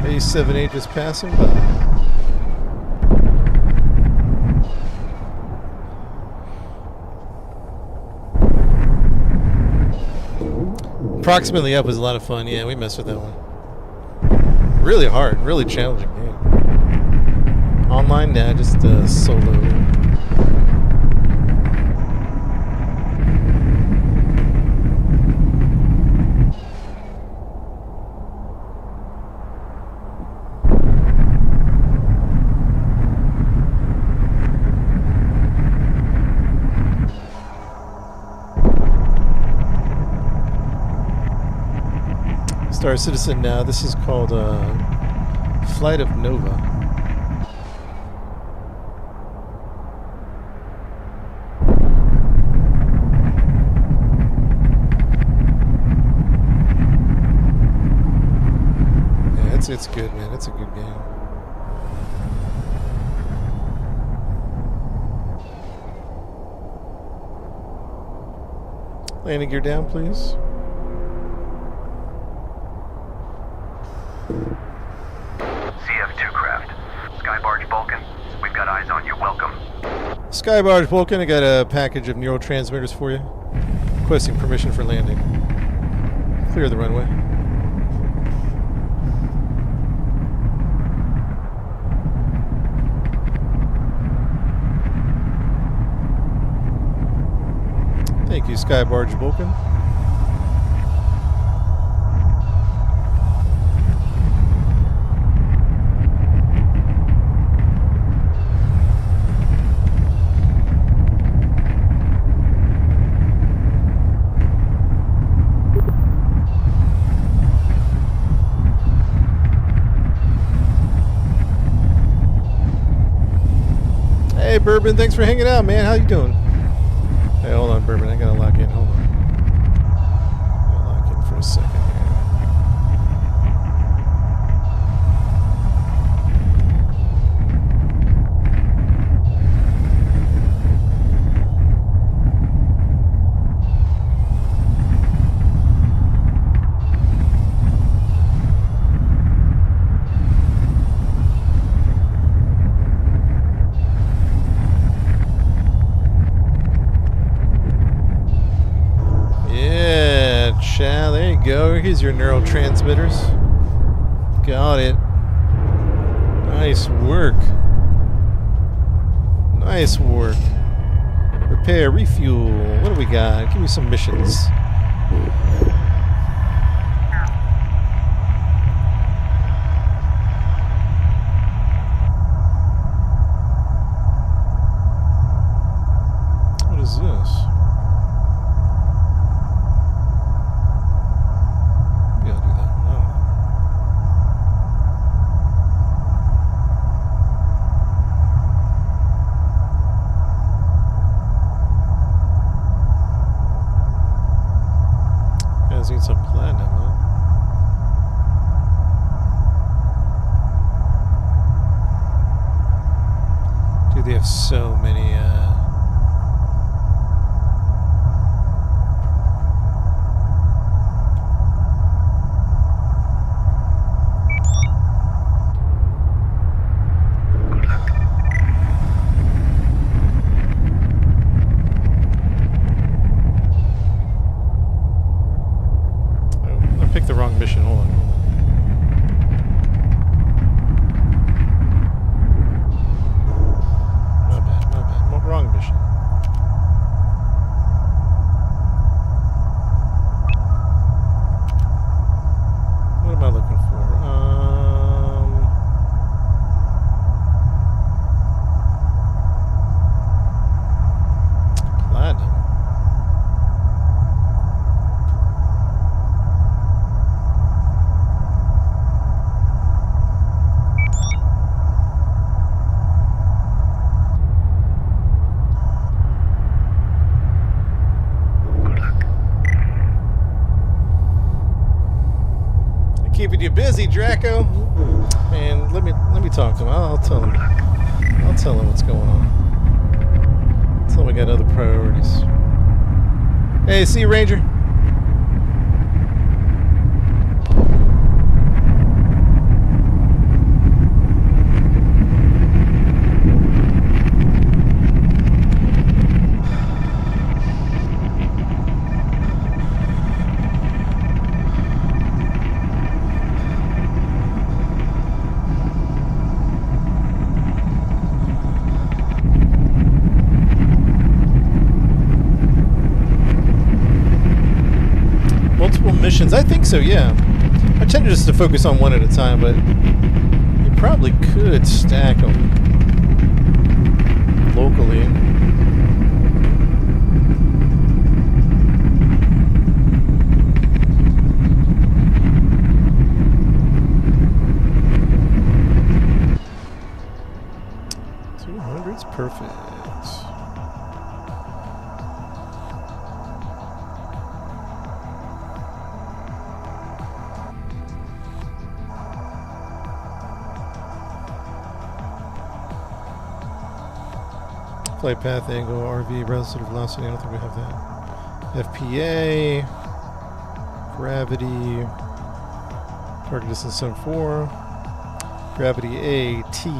Base 7A just passing by. Approximately Up was a lot of fun. Yeah, we messed with that one. Really hard, really challenging game. Online, nah, just solo. Star Citizen now. This is called Flight of Nova. Yeah, it's good, man. It's a good game. Landing gear down, please. CF2 craft. Skybarge Vulcan, we've got eyes on you. Welcome. Skybarge Vulcan, I got a package of neurotransmitters for you. Requesting permission for landing. Clear the runway. Thank you, Skybarge Vulcan. Hey, Bourbon, thanks for hanging out, man. How you doing? Hey, hold on, Bourbon. I gotta lock in. Hold on. Gotta lock in for a second here. There you go. Here's your neurotransmitters. Got it. Nice work. Nice work. Repair, refuel. What do we got? Give me some missions. What is this? Need some platinum, huh? Dude, they have so many, picked the wrong mission. Hold on. keeping you busy, Draco. And let me talk to him. I'll tell him. I'll tell him what's going on. Tell him we got other priorities. Hey, see you, Ranger. Missions? I think so, yeah. I tend just to focus on one at a time, but you probably could stack them locally. $200's perfect. Flight path, angle, RV, relative velocity. I don't think we have that. FPA, gravity, target distance 74, gravity A, T,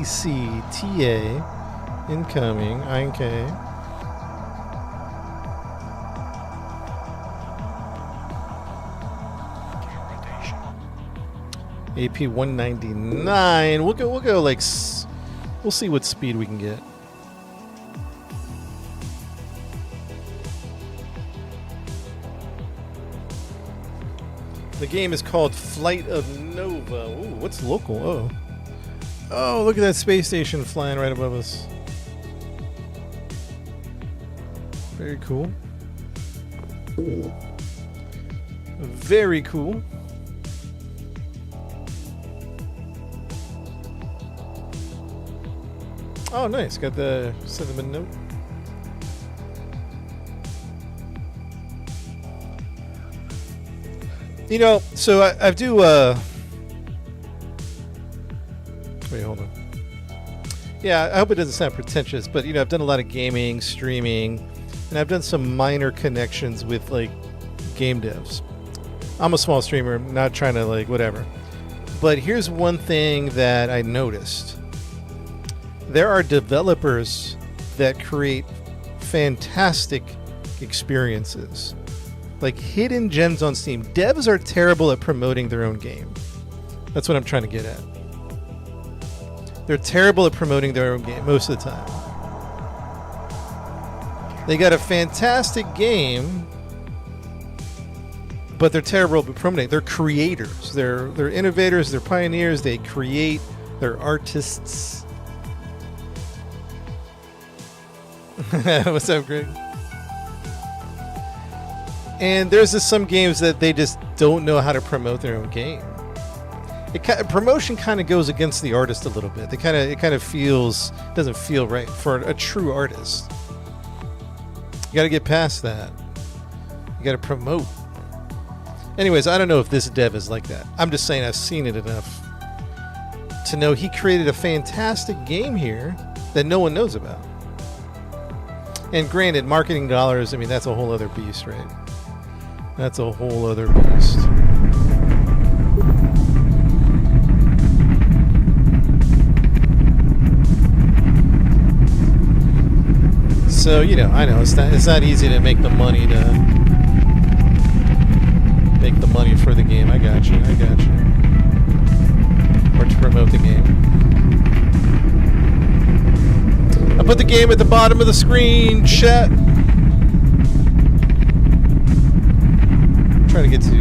EC, TA, incoming, INK. AP 199. We'll go like we'll see what speed we can get. The game is called Flight of Nova. Ooh, what's local? Oh. Oh, look at that space station flying right above us. Very cool. Very cool. Oh, nice. Got the cinnamon note. You know, so I do, wait, hold on. Yeah, I hope it doesn't sound pretentious, but, you know, I've done a lot of gaming, streaming, and I've done some minor connections with, like, game devs. I'm a small streamer, not trying to, like, whatever. But here's one thing that I noticed. There are developers that create fantastic experiences. Like hidden gems on Steam. Devs are terrible at promoting their own game. That's what I'm trying to get at. They're terrible at promoting their own game most of the time. They got a fantastic game, but they're terrible at promoting. They're creators. They're innovators. They're pioneers. They create. They're artists. What's up, Greg? And there's just some games that they just don't know how to promote their own game. Promotion kind of goes against the artist a little bit. It kind of doesn't feel right for a true artist. You got to get past that. You got to promote. Anyways, I don't know if this dev is like that. I'm just saying I've seen it enough to know he created a fantastic game here that no one knows about. And granted, marketing dollars, I mean, that's a whole other beast, right? That's a whole other beast. So, you know, I know it's not easy to make the money for the game. I got you. Or to promote the game. I put the game at the bottom of the screen, chat. Trying to get to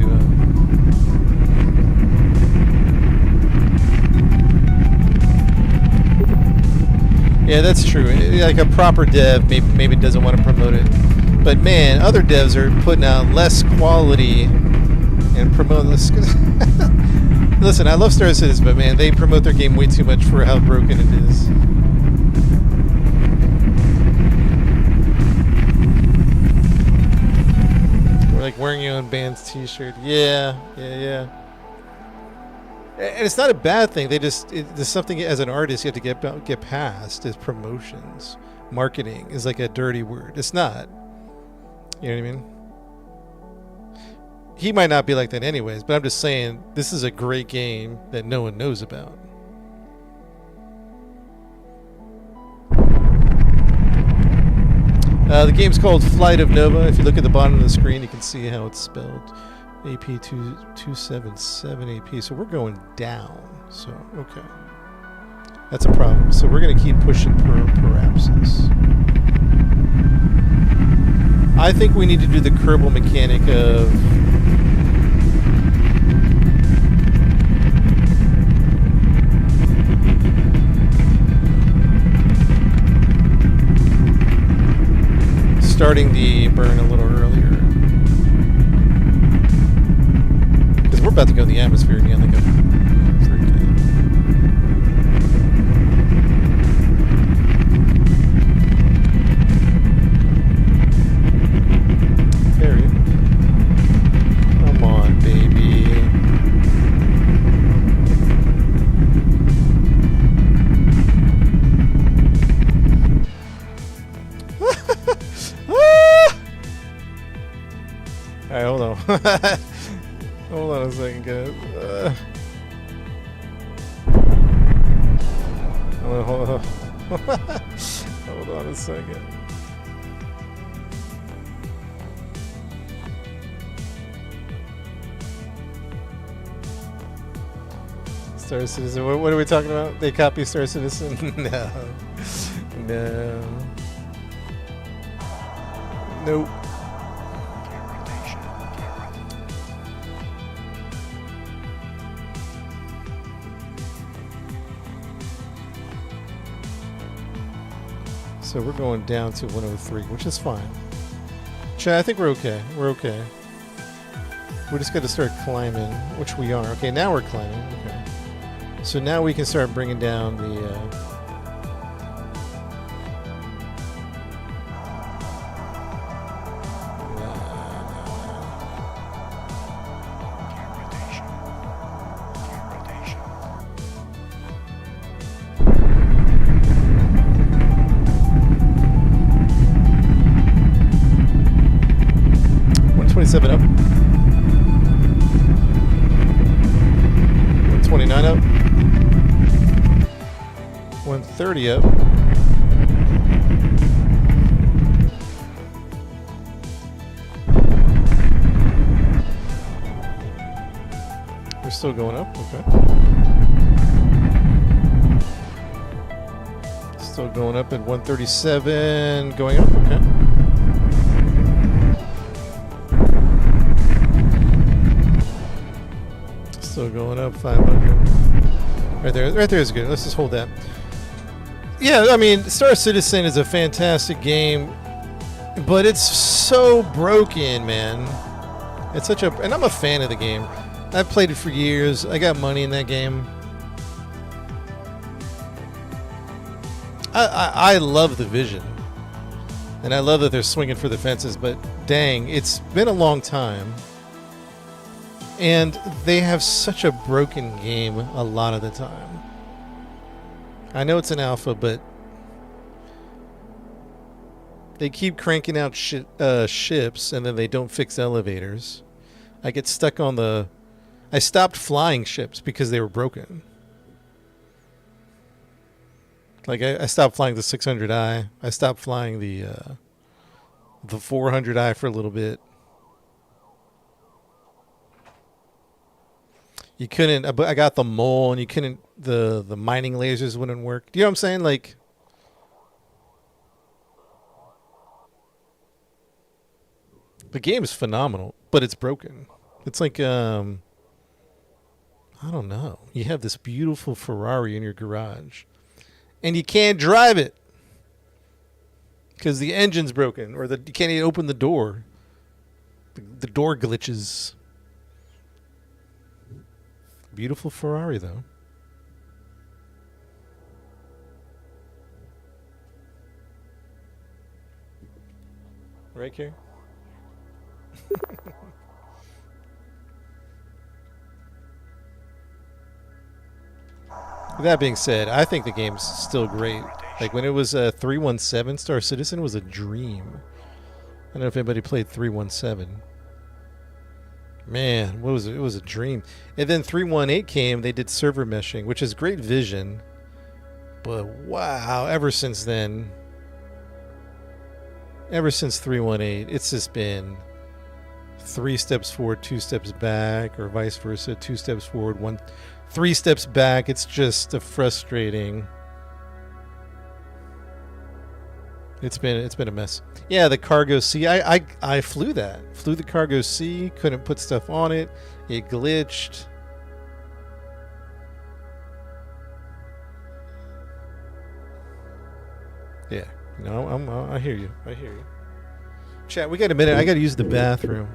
yeah, that's true. Like a proper dev maybe doesn't want to promote it, but man, other devs are putting out less quality and promoting this. Listen, I love Star Citizen, but man, they promote their game way too much for how broken it is. Like wearing your own band's t-shirt. Yeah. And it's not a bad thing. There's something as an artist you have to get past is promotions. Marketing is like a dirty word. It's not. You know what I mean? He might not be like that anyways, but I'm just saying this is a great game that no one knows about. The game's called Flight of Nova. If you look at the bottom of the screen, you can see how it's spelled. AP277AP. So we're going down. So, okay. That's a problem. So we're going to keep pushing Parapsis. I think we need to do the Kerbal mechanic of... starting the burn a little earlier. Because we're about to go in the atmosphere again like a freaking... Harry. Come on, baby. Alright, hold on. Hold on a second, guys. Hold on. Hold on a second. Star Citizen. What are we talking about? They copy Star Citizen? No. No. Nope. So we're going down to 103, which is fine. Chad, I think we're okay. We're okay. We just got to start climbing, which we are. Okay, now we're climbing. Okay. So now we can start bringing down the... up. 129 up. 130 up. We're still going up. Okay. Still going up at 137. Going up. Okay. Still going up 500. Right there. Right there is good. Let's just hold that. Yeah, I mean, Star Citizen is a fantastic game, but it's so broken, man. It's such a... And I'm a fan of the game. I've played it for years. I got money in that game. I love the vision. And I love that they're swinging for the fences, but dang, it's been a long time. And they have such a broken game a lot of the time. I know it's an alpha, but they keep cranking out ships, and then they don't fix elevators. I get stuck on the... I stopped flying ships because they were broken. Like, I stopped flying the 600i. I stopped flying the 400i for a little bit. You couldn't... I got the mole, and you couldn't... The mining lasers wouldn't work. Do you know what I'm saying? Like... The game is phenomenal, but it's broken. It's like... I don't know. You have this beautiful Ferrari in your garage, and you can't drive it because the engine's broken, or you can't even open the door. The door glitches. Beautiful Ferrari, though. Right, Carrie? That being said, I think the game's still great. Like when it was 317, Star Citizen was a dream. I don't know if anybody played 317. Man, what was it? It was a dream. And then 318 came. They did server meshing, which is great vision. But wow, ever since then, ever since 318, it's just been 3 steps forward, 2 steps back, or vice versa. 2 steps forward, 3 steps back. It's just a frustrating. It's been a mess. Yeah, the Cargo C. I flew that. Flew the Cargo C. Couldn't put stuff on it. It glitched. Yeah, I hear you. I hear you. Chat, we got a minute. I got to use the bathroom.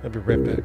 I'll be right back.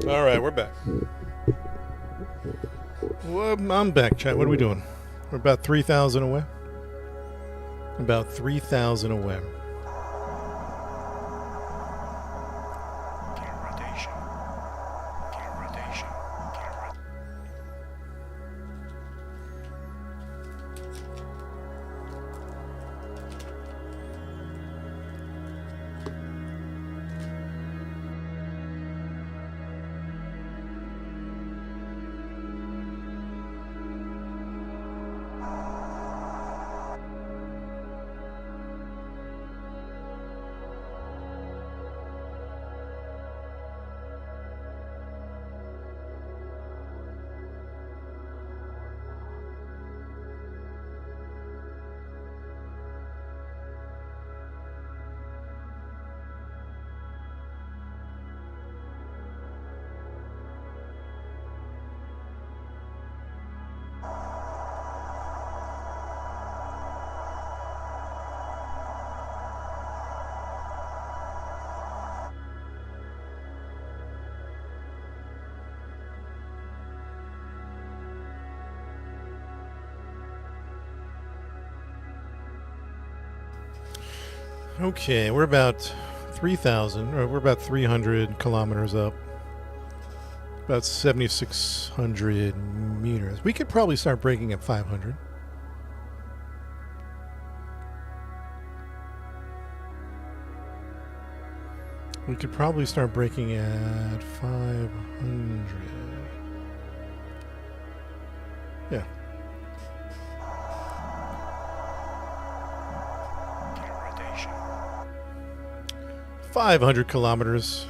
All right, we're back. Well, I'm back, chat. What are we doing? We're about 3,000 away. About 3,000 away. Gear rotation. Gear rotation. Gear rotation. Okay, we're about 3,000, or we're about 300 kilometers up. About 7,600 meters. We could probably start breaking at 500. We could probably start breaking at 500. Yeah. Rotation. 500 kilometers.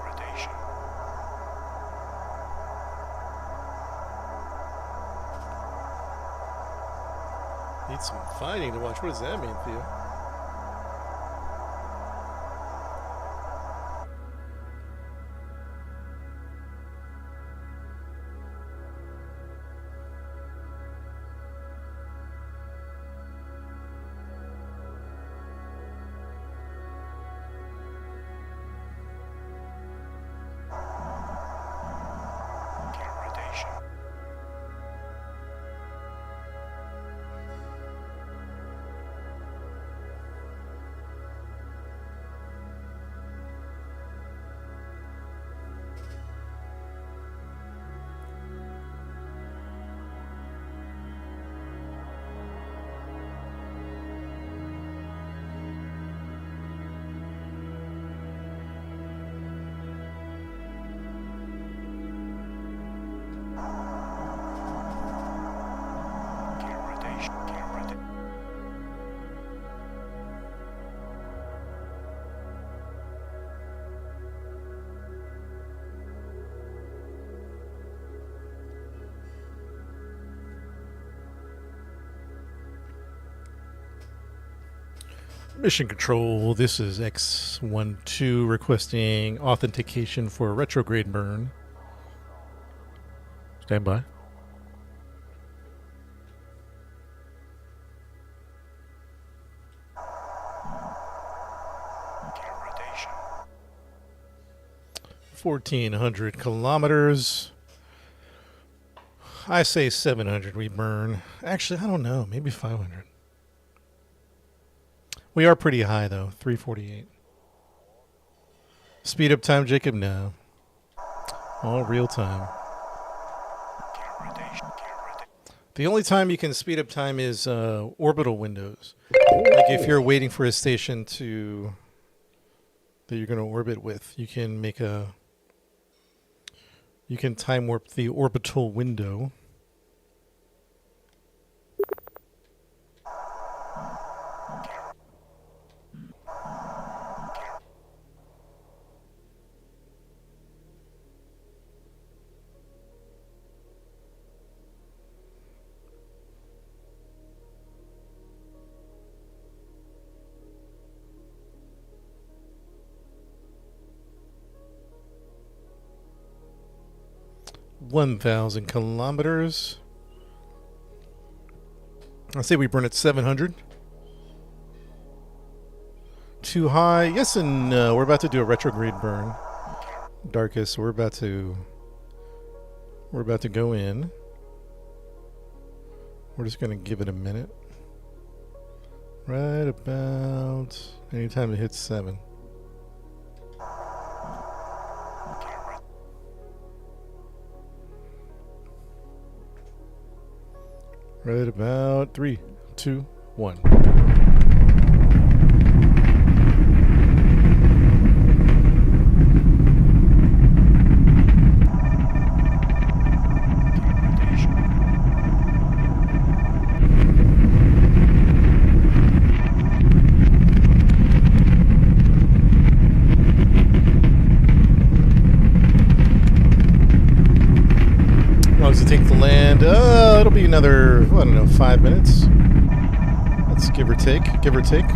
Rotation. Need some fighting to watch. What does that mean, Theo? Rotation. Rotation. Rotation. 'Mission Control, this is X12 requesting authentication for retrograde burn. Stand by. Rotation. 1,400 kilometers. I say 700 we burn. Actually, I don't know. Maybe 500. We are pretty high, though. 348. Speed up time, Jacob? No. All real time. Rotation. The only time you can speed up time is orbital windows. Like if you're waiting for a station that you're going to orbit with, you can time warp the orbital window. ,1,000 kilometers. I say we burn at 700. Too high? Yes and no. We're about to do a retrograde burn. Darkest. We're about to go in. We're just gonna give it a minute. Right about anytime it hits 7. Right about 3, 2, 1. How long does it take to land? It'll be another, I don't know, 5 minutes. Let's give or take. Give or take.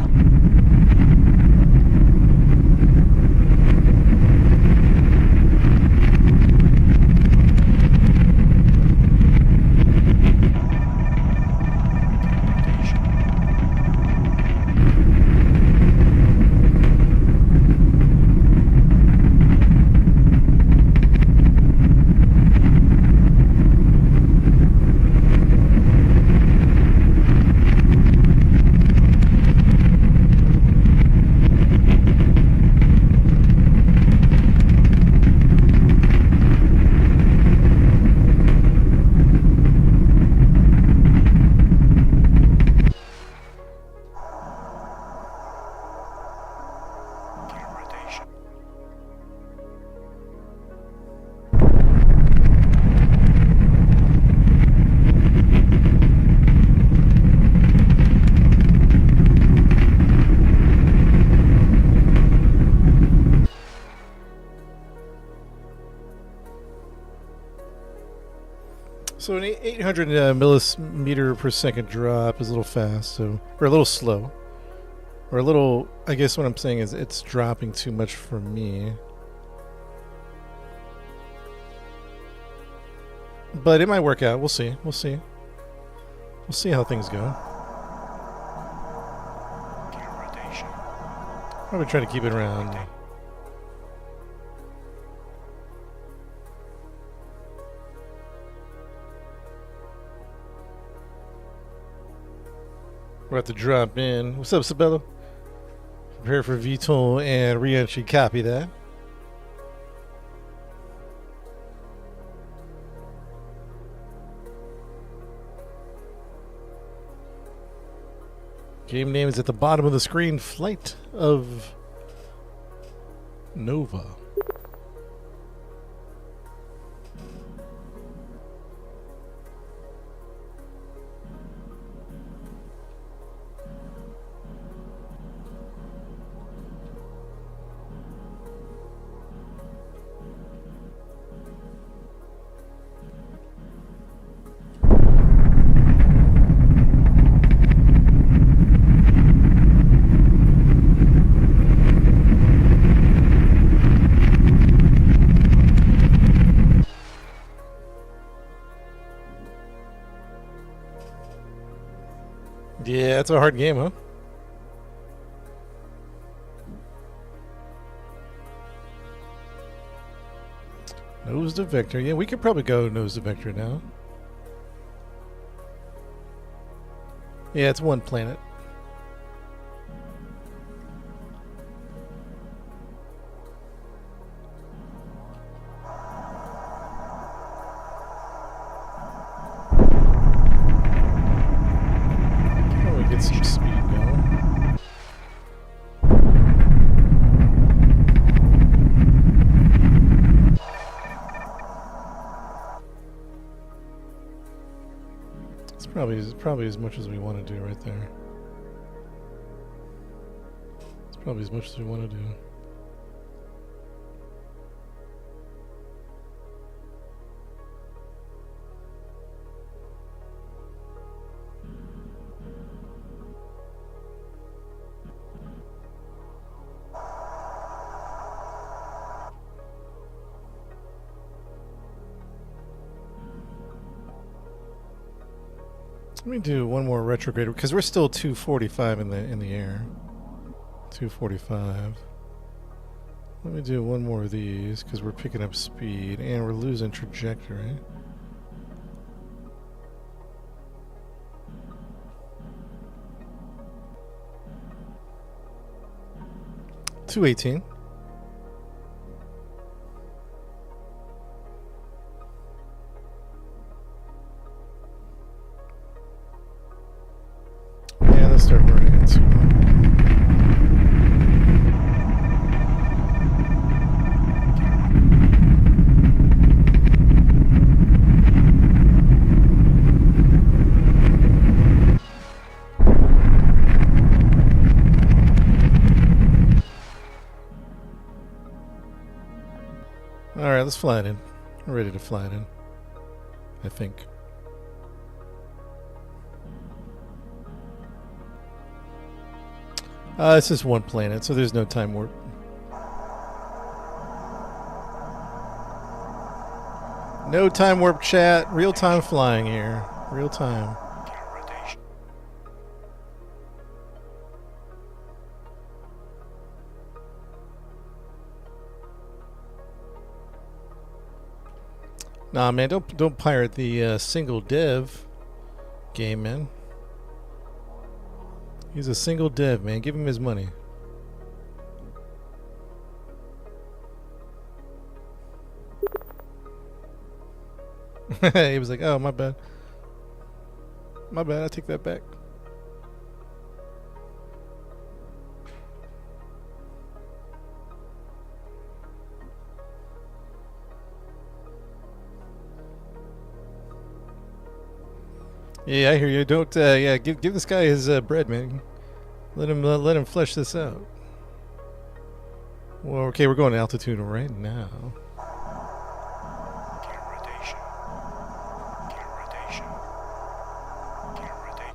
So an 800 millimeter per second drop is a little fast, so or a little slow, or a little. I guess what I'm saying is it's dropping too much for me. But it might work out. We'll see. We'll see. We'll see how things go. Gear rotation. Probably try to keep it around. We're about to drop in. What's up, Sabella? Prepare for VTOL and re-entry. Copy that. Game name is at the bottom of the screen. Flight of Nova. Yeah, it's a hard game, huh? Nose to Vector. Yeah, we could probably go nose to Vector now. Yeah, it's one planet. Probably get some speed going. It's probably as much as we want to do right there. It's probably as much as we want to do. Let me do one more retrograde because we're still 245 in the air. 245. Let me do one more of these because we're picking up speed and we're losing trajectory. $218. Yeah, let's start burning it too. Alright, let's fly it in. We're ready to fly it in. I think. It's just one planet, so there's no time warp. No time warp, chat. Real time flying here. Real time. Gear rotation. Nah, man, don't pirate the single dev game, man. He's a single dev, man. Give him his money. He was like, "Oh, my bad. My bad. I take that back." Yeah, I hear you. Don't. Yeah, give this guy his bread, man. Let him flesh this out. Well, okay, we're going to altitude right now. Gear rotation. Gear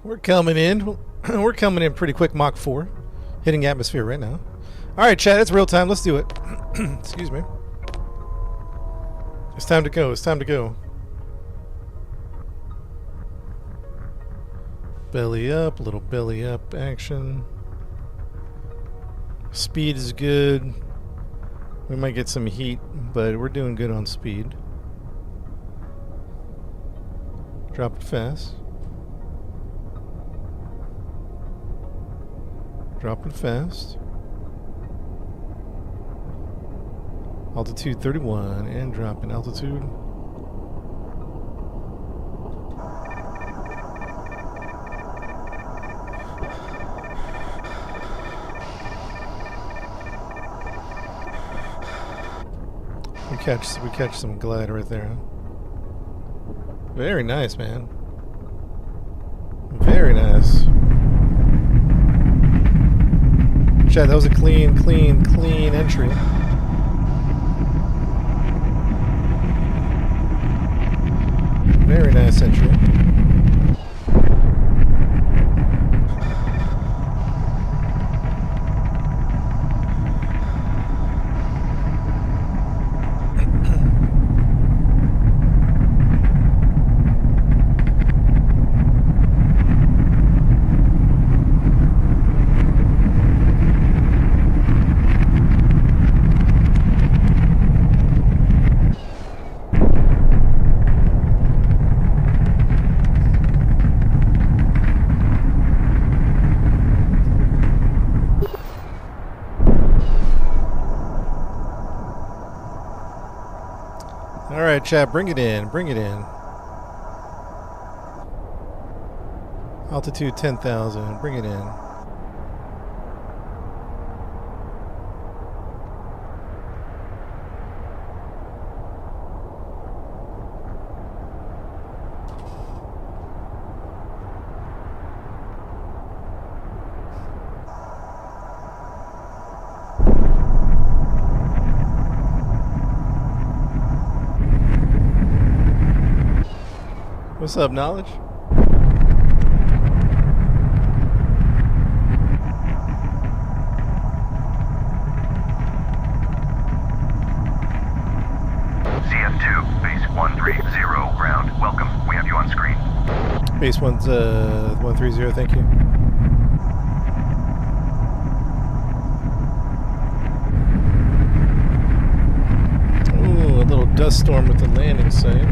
We're coming in. We're coming in pretty quick, Mach 4. Hitting atmosphere right now. Alright, chat, it's real time. Let's do it. Excuse me. It's time to go. It's time to go. Belly up, little belly up action. Speed is good. We might get some heat, but we're doing good on speed. Drop it fast. Drop it fast. Altitude 31 and drop in altitude. We catch some glide right there. Huh? Very nice, man. Very nice. Chad, that was a clean entry. Very nice entry. Alright, chat, bring it in. Bring it in. Altitude 10,000. Bring it in. What's up, Knowledge? CF2, base 130, ground. Welcome. We have you on screen. Base 130, thank you. Ooh, a little dust storm with the landing site.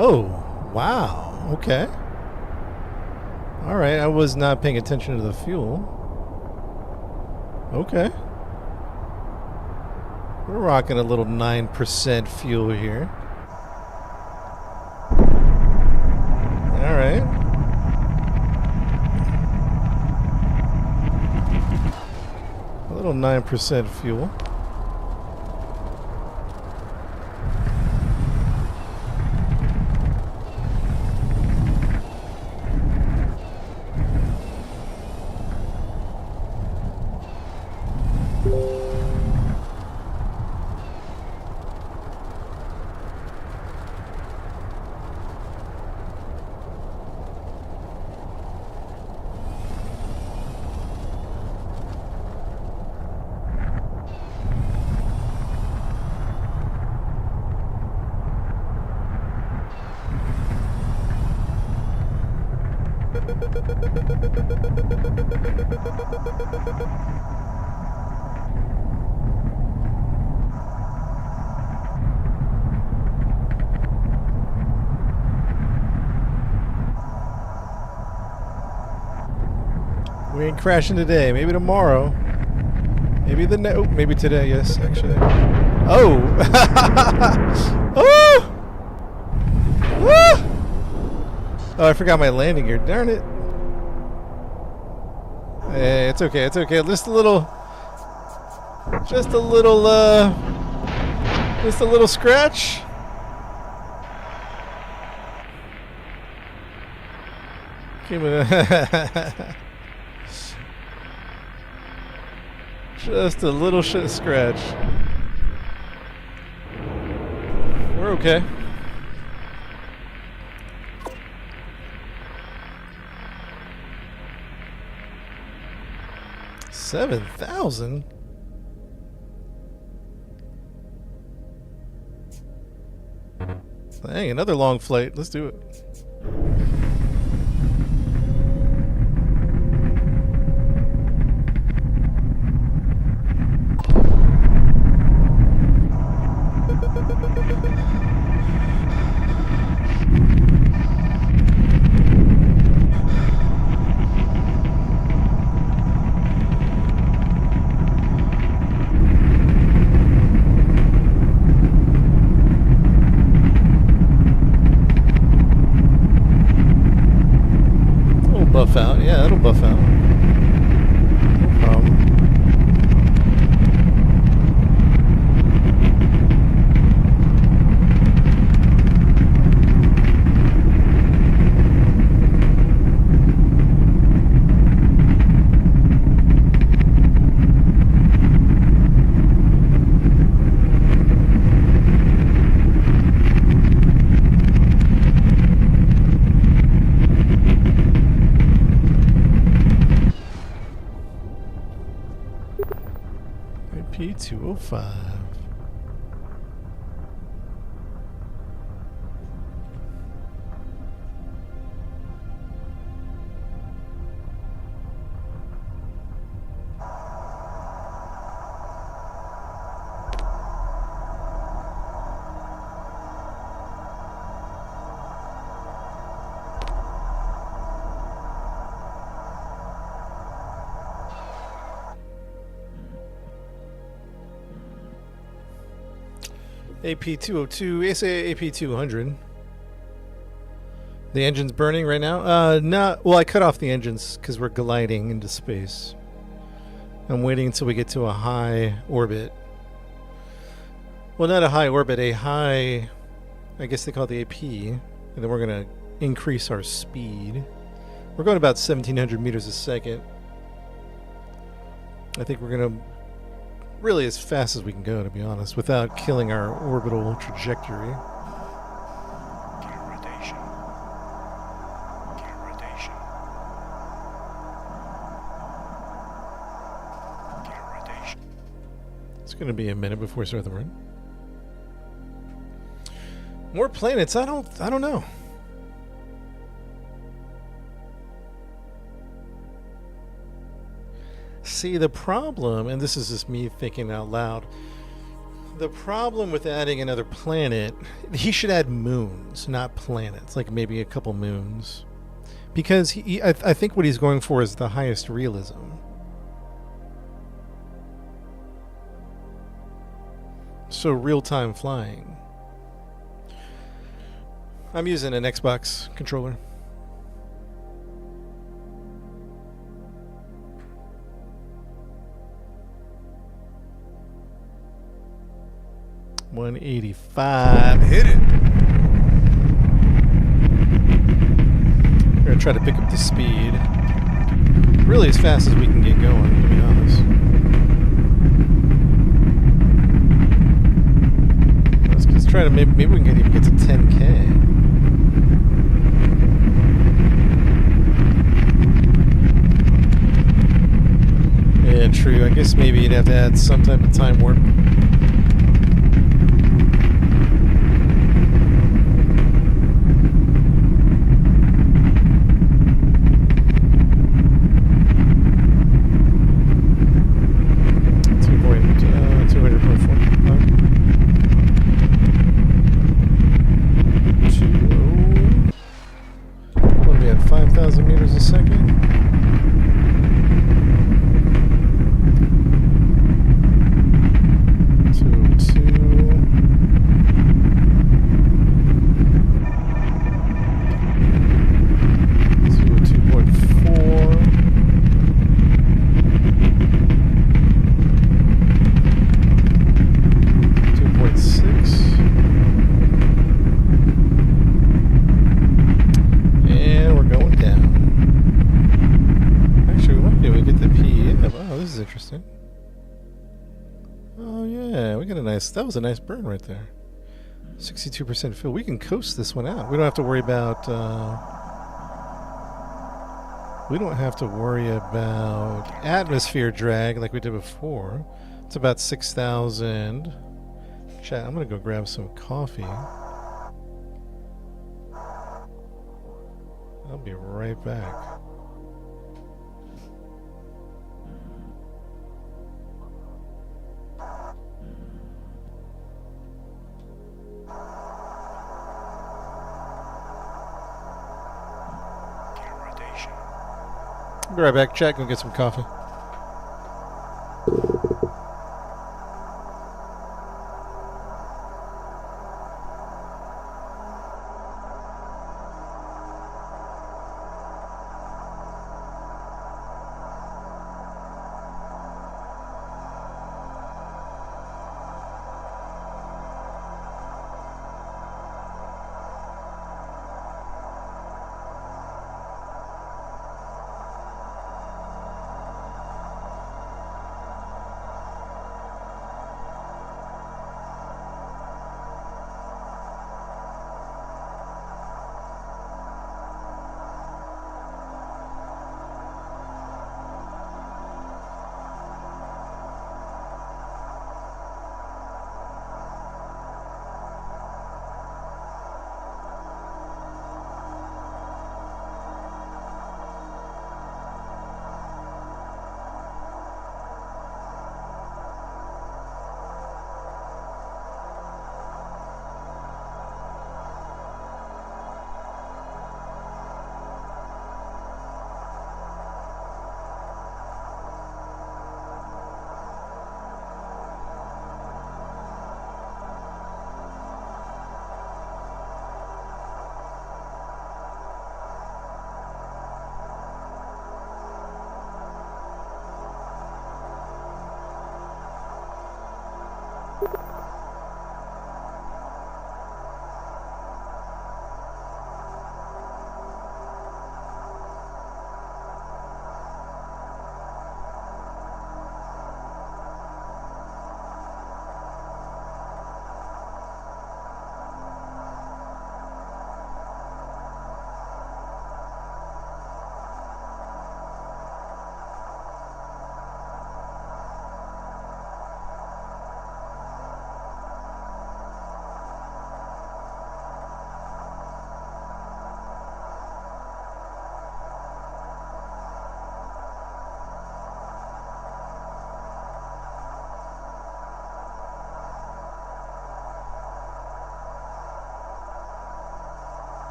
Oh, wow. Okay. Alright, I was not paying attention to the fuel. Okay. We're rocking a little 9% fuel here. Alright. A little 9% fuel. We ain't crashing today. Maybe tomorrow. Maybe maybe today. Yes, actually. Oh! Oh! Woo! Oh, I forgot my landing gear. Darn it. Hey, it's okay. It's okay. Just a little scratch. Just a little scratch. We're okay. $7,000? Dang, another long flight. Let's do it. Buff out. Yeah, that'll buff out. No problem. P205. AP202, SA AP200. The engine's burning right now? Well, I cut off the engines because we're gliding into space. I'm waiting until we get to a high orbit. Well, not a high orbit, a high, I guess they call it the AP. And then we're going to increase our speed. We're going about 1,700 meters a second. I think we're going to really as fast as we can go, to be honest, without killing our orbital trajectory. Gear rotation. Gear rotation. Gear rotation. It's going to be a minute before we start the run. More planets? I don't know. See, the problem, and this is just me thinking out loud, the problem with adding another planet, he should add moons, not planets, like maybe a couple moons. Because I think what he's going for is the highest realism. So real-time flying. I'm using an Xbox controller. $185. Hit it. We're gonna try to pick up the speed really as fast as we can get going, to be honest. Let's try to maybe we can even get to 10K. Yeah, true. I guess maybe you'd have to add some type of time warp. Meters a second. Interesting. Oh yeah, we got a nice. That was a nice burn right there. 62% fill. We can coast this one out. We don't have to worry about. We don't have to worry about atmosphere drag like we did before. It's about 6,000. Chat. I'm gonna go grab some coffee. I'll be right back. Rotation. I'll be right back. Chat. Go get some coffee.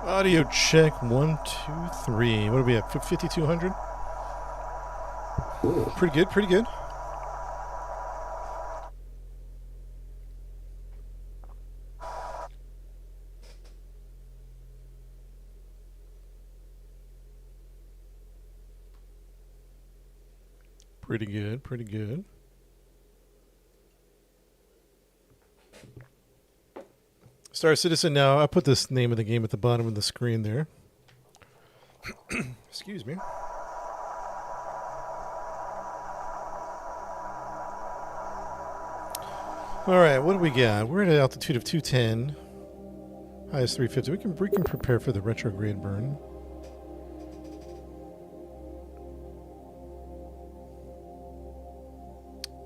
Audio check 1, 2, 3. What are we at? 5,200? Pretty good, pretty good. Pretty good, pretty good. Star Citizen now. I put this name of the game at the bottom of the screen there. Excuse me. All right, what do we got? We're at an altitude of 210. Highest 350. We can prepare for the retrograde burn.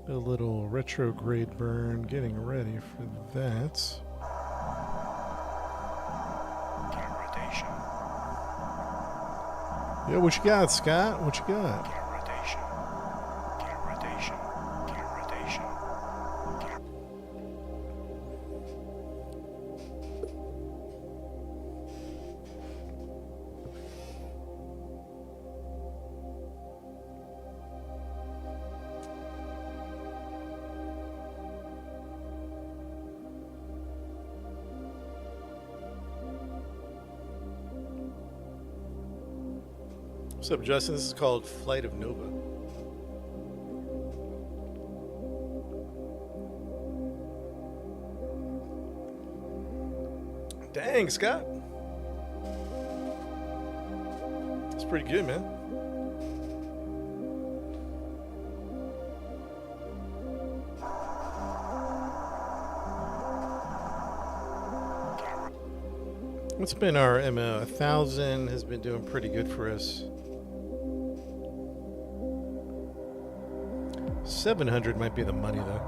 A little retrograde burn, getting ready for that. Rotation. Yeah, what you got, Scott? What you got? Rotation. Rotation. Rotation. What's up, Justin? This is called Flight of Nova. Dang, Scott. That's pretty good, man. What's been our MO? 1,000 has been doing pretty good for us. 700 might be the money, though.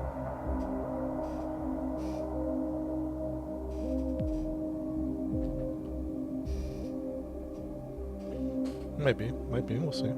Might be. We'll see.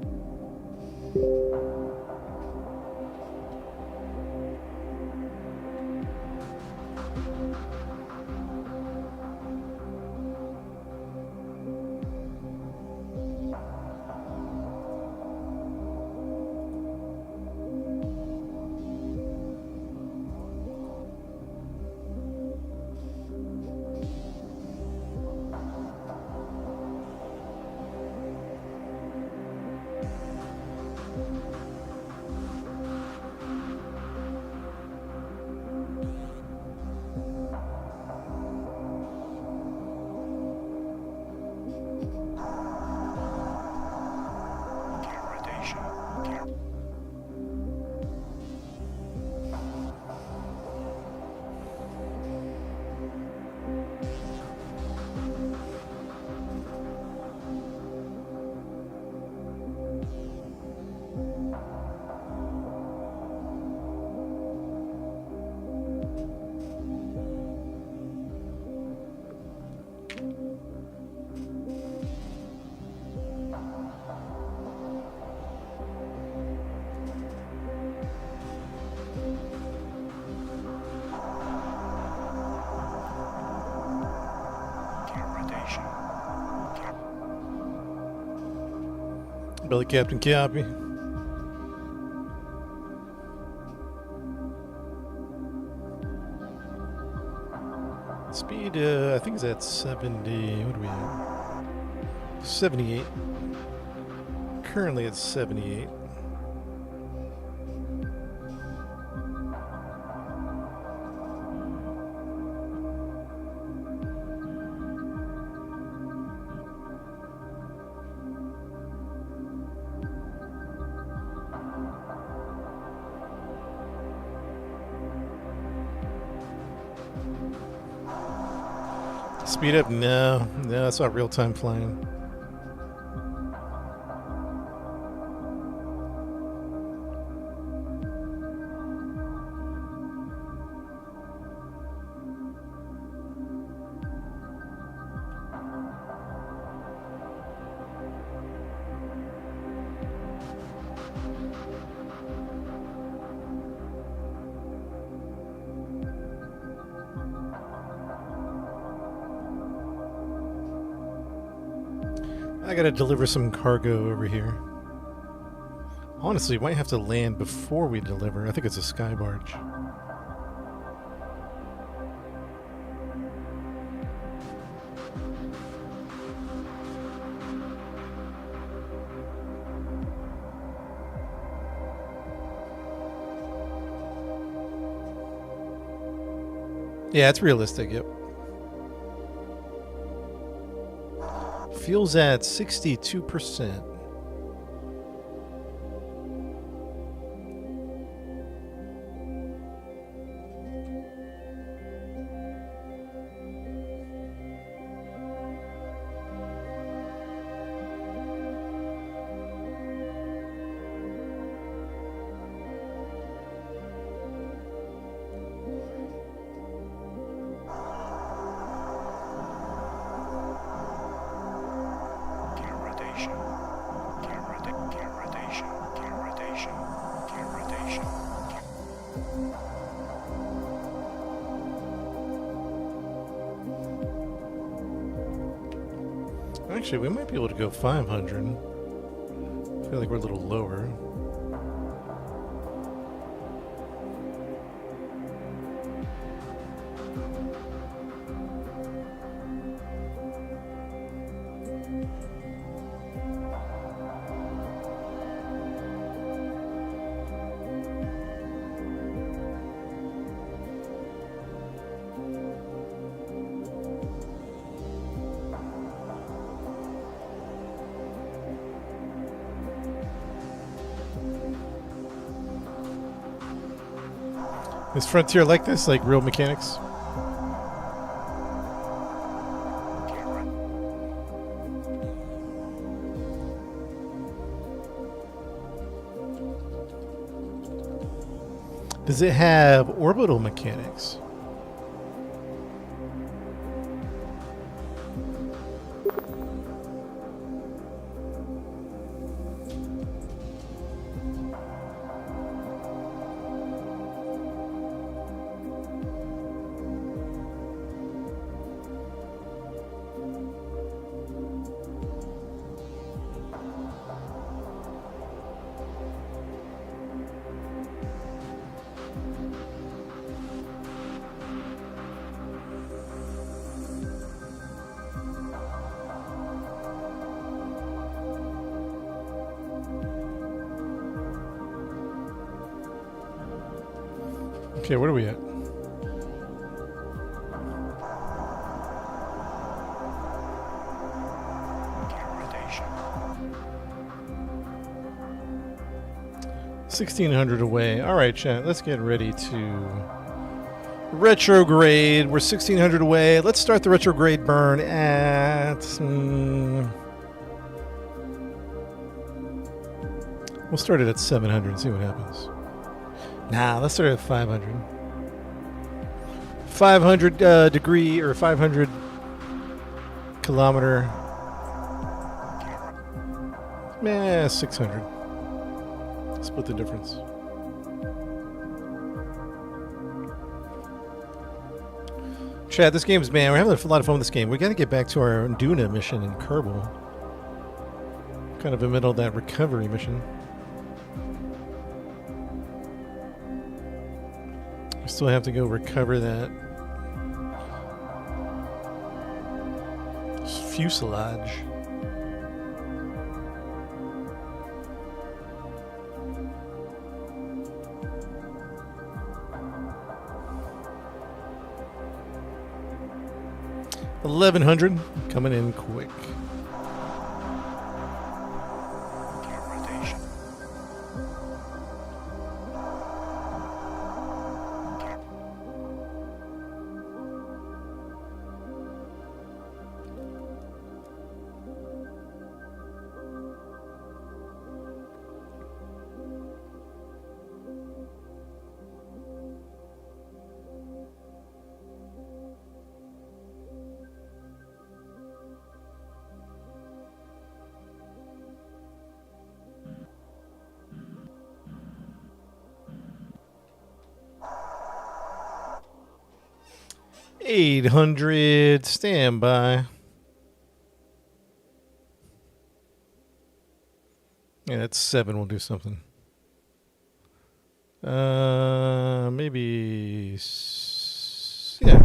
Belly Captain Copy. Speed, I think it's at 70. What are we at? 78. Currently at 78. Speed up? No, that's not real-time flying. I gotta deliver some cargo over here. Honestly, we might have to land before we deliver. I think it's a sky barge. Yeah, it's realistic, yep. Fuel's at 62%. Actually, we might be able to go 500. I feel like we're a little lower. Is Frontier like this? Like real mechanics? Camera. Does it have orbital mechanics? Okay, where are we at? Camera rotation. 1600 away. All right, chat. Let's get ready to retrograde. We're 1600 away. Let's start the retrograde burn at. We'll start it at 700 and see what happens. Nah, let's start at 500. 500 degree or 500 kilometer. Meh, 600. Split the difference. Chad, this game's, man, we're having a lot of fun with this game. We got to get back to our Duna mission in Kerbal. Kind of in the middle of that recovery mission. We still have to go recover that fuselage. $1,100 coming in quick. Camera rotation. $800 standby. Yeah, that's 7. We'll do something. Maybe. Yeah.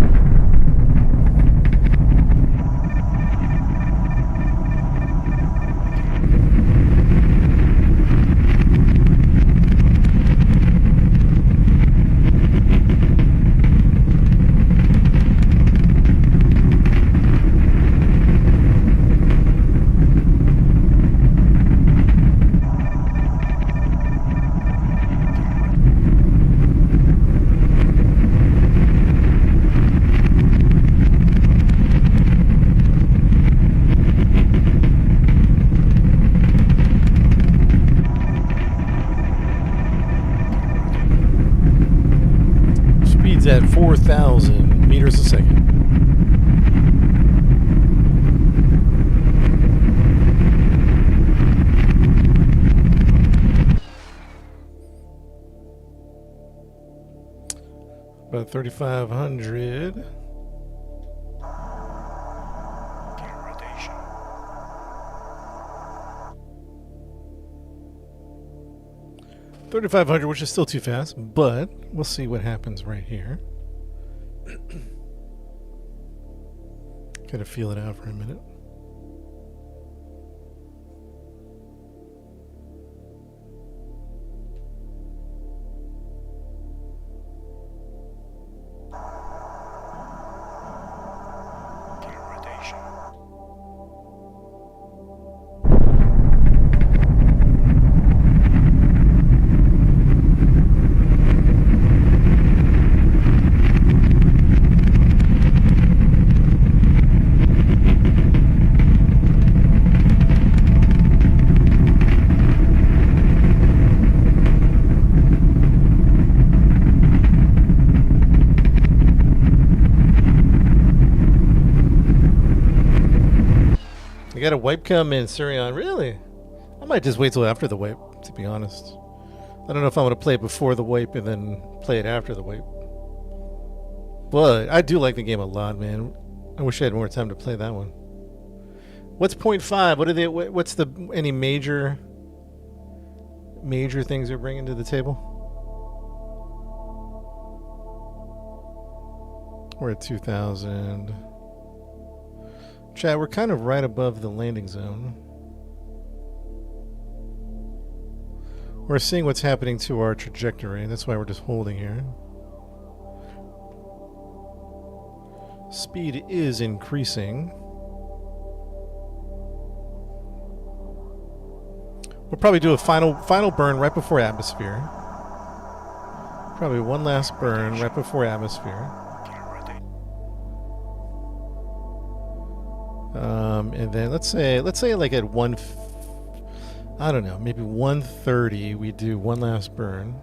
At 4,000 meters a second. About 3,500. Camera rotation. 3,500, which is still too fast, but we'll see what happens right here. Gotta feel it out for a minute. Camera rotation. got a wipe coming, Surion. Really? I might just wait till after the wipe, to be honest. I don't know if I want to play it before the wipe and then play it after the wipe. But I do like the game a lot, man. I wish I had more time to play that one. What's 0.5? What are they? What's the any major things they're bringing to the table? We're at 2,000. Chat, we're kind of right above the landing zone. We're seeing what's happening to our trajectory. That's why we're just holding here. Speed is increasing. We'll probably do a final burn right before atmosphere. Probably one last burn right before atmosphere. And then let's say like at I don't know, maybe 1:30 we do one last burn.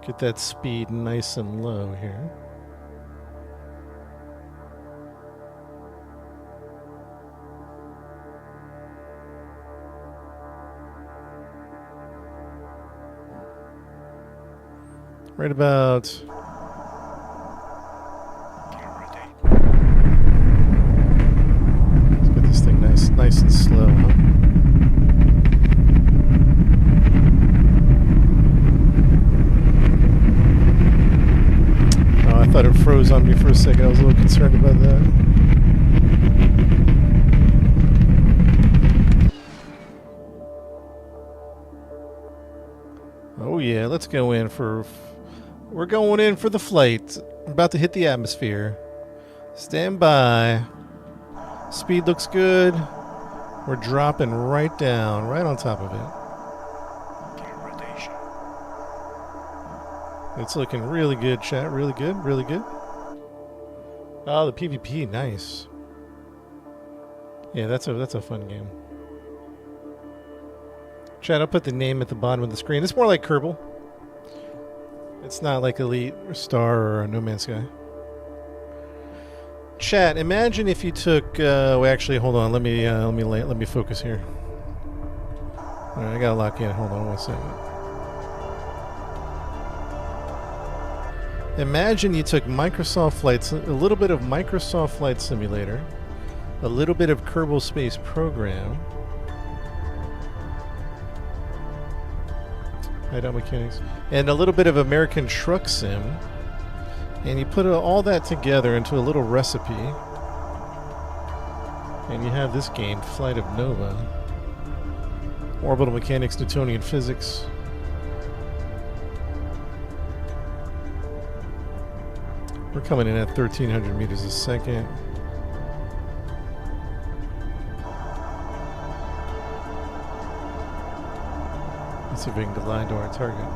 Get that speed nice and low here. Right about... Let's get this thing nice and slow, huh? Oh, I thought it froze on me for a second. I was a little concerned about that. Oh yeah, let's go in for... We're going in for the flight. I'm about to hit the atmosphere. Stand by. Speed looks good. We're dropping right down, right on top of it. Rotation. It's looking really good, chat. Really good, really good. Oh, the PvP, nice. Yeah, that's a fun game. Chat, I'll put the name at the bottom of the screen. It's more like Kerbal. It's not like Elite or Star or No Man's Sky. Chat, imagine if you took. Well, actually, hold on. Let me focus here. All right, I gotta lock in. Hold on one second. Imagine you took Microsoft Flight, a little bit of Microsoft Flight Simulator, a little bit of Kerbal Space Program. Hideout Mechanics, and a little bit of American Truck Sim, and you put all that together into a little recipe, and you have this game, Flight of Nova. Orbital Mechanics, Newtonian Physics. We're coming in at 1,300 meters a second. Let's see if we can glide to our target.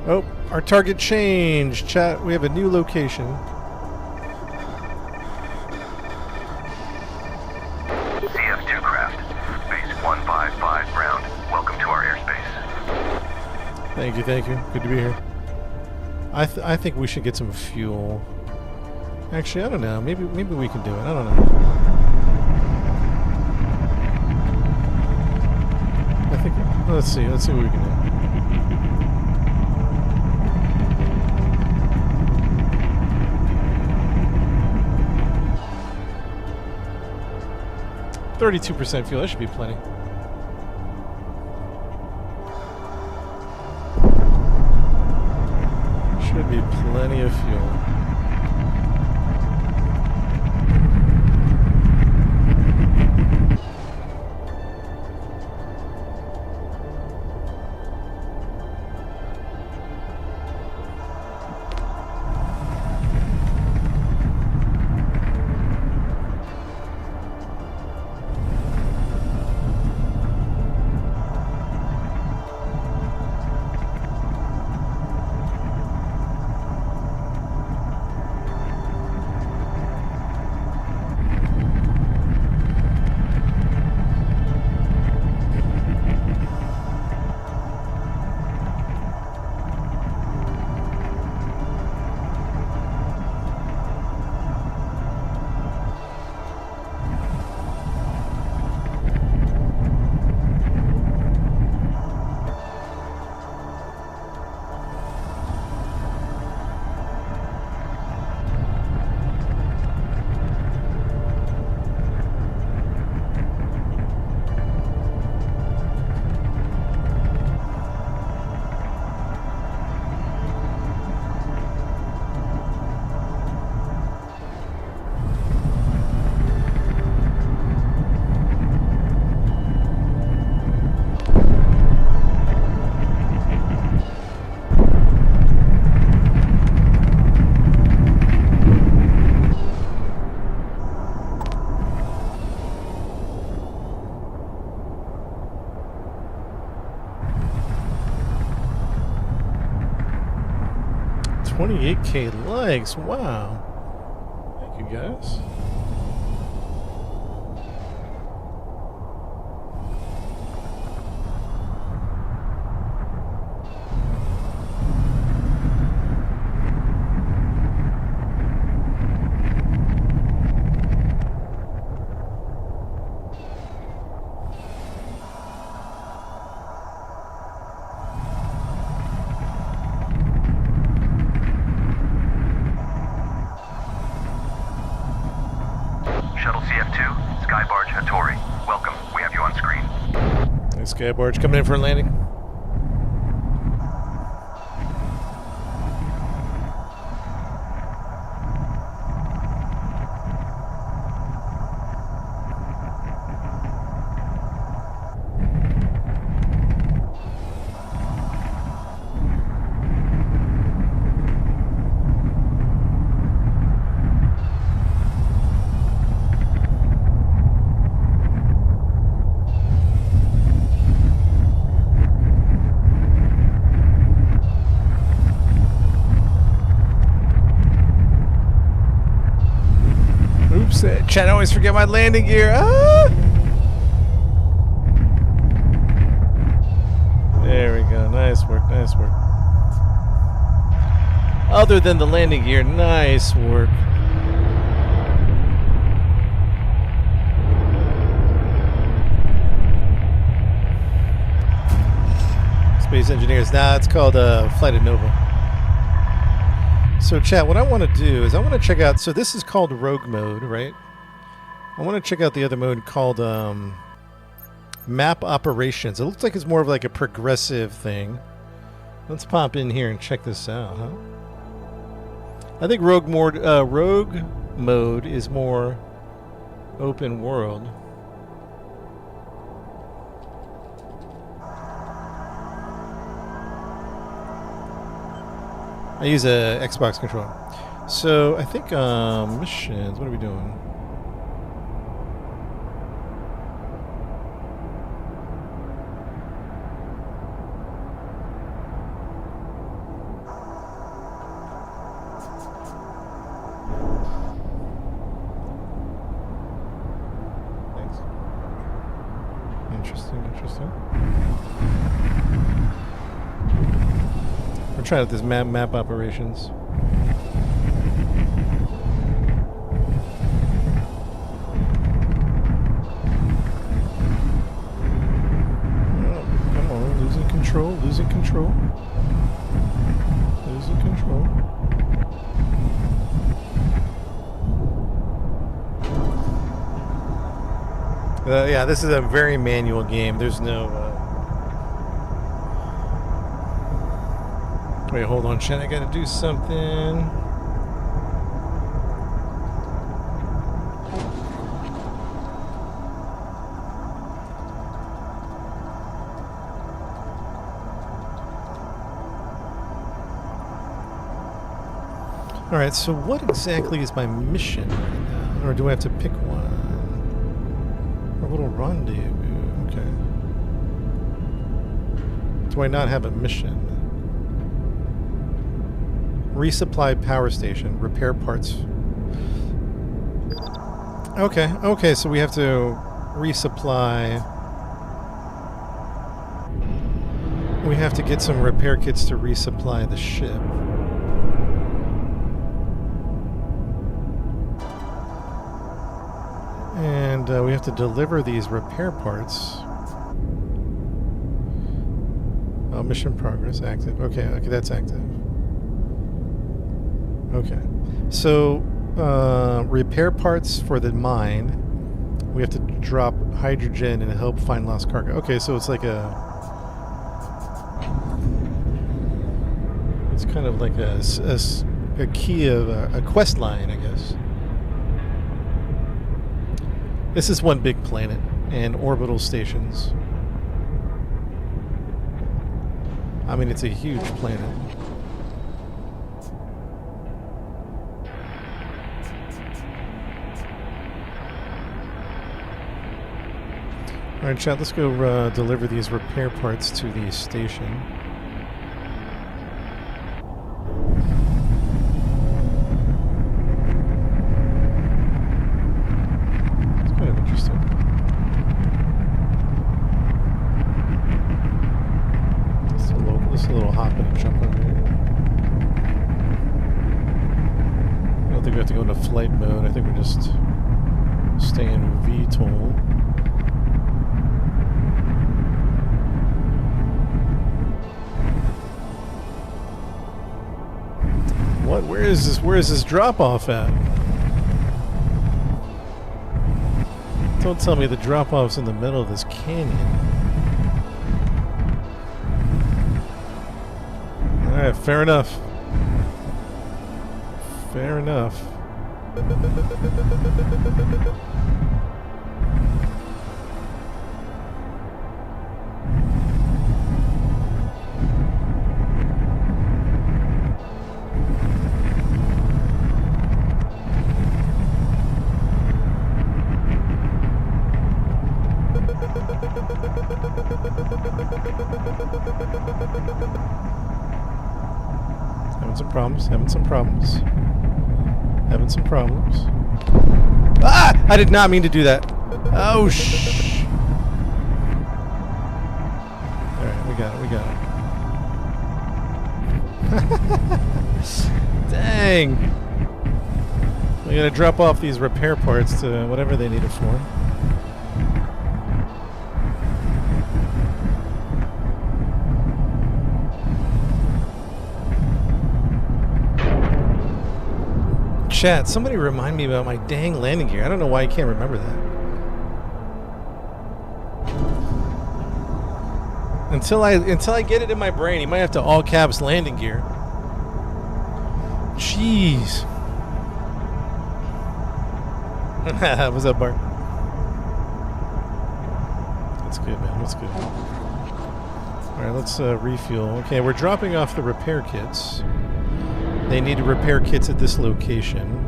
Oh, our target changed. Chat, we have a new location. CF2 craft, base 155 Brown. Welcome to our airspace. Thank you, thank you. Good to be here. I think we should get some fuel. Actually, I don't know. Maybe we can do it. I don't know. I think. Let's see what we can do. %32 fuel. That should be plenty. Should be plenty of fuel. 28K likes. Wow. Thank you guys. Shuttle CF2, Skybarge Hattori. Welcome. We have you on screen. Nice Sky Barge coming in for a landing. Oops, chat, I always forget my landing gear. Ah! There we go. Nice work, nice work. Other than the landing gear, nice work. Space Engineers. Nah, it's called Flight of Nova. So chat, what I want to do is I want to check out, so this is called Rogue Mode, right? I want to check out the other mode called Map Operations. It looks like it's more of like a progressive thing. Let's pop in here and check this out, huh? I think Rogue Mode is more open world. I use a Xbox controller. So I think missions, what are we doing? Thanks. Interesting, interesting. I'm trying out this map operations. Oh, come on, losing control, losing control. Losing control. Yeah, this is a very manual game. There's no wait, hold on, chat. I gotta do something. Alright, so what exactly is my mission right now? Or do I have to pick one? A little rendezvous, okay. Do I not have a mission? Resupply power station, repair parts. Okay, okay, so we have to resupply. We have to get some repair kits to resupply the ship. And we have to deliver these repair parts. Oh, mission progress, active. Okay, okay, that's active. Okay, so repair parts for the mine. We have to drop hydrogen and help find lost cargo. Okay, so it's like it's kind of like a key of a quest line, I guess. This is one big planet and orbital stations. I mean, it's a huge planet. Alright, chat, let's go deliver these repair parts to the station. don't think we have to go into flight mode. I think we're just staying VTOL. What? Where is this? Where is this drop off at? Don't tell me the drop off's in the middle of this canyon. Alright, fair enough. Fair enough. Having some problems. Ah! I did not mean to do that. Oh, shh. Alright, we got it. Dang. We gotta drop off these repair parts to whatever they need it for. Chat, somebody remind me about my dang landing gear. I don't know why I can't remember that. Until I get it in my brain, you might have to all caps landing gear. Jeez. What's up, Bart? That's good, man. That's good. Alright, let's refuel. Okay, we're dropping off the repair kits. They need repair kits at this location.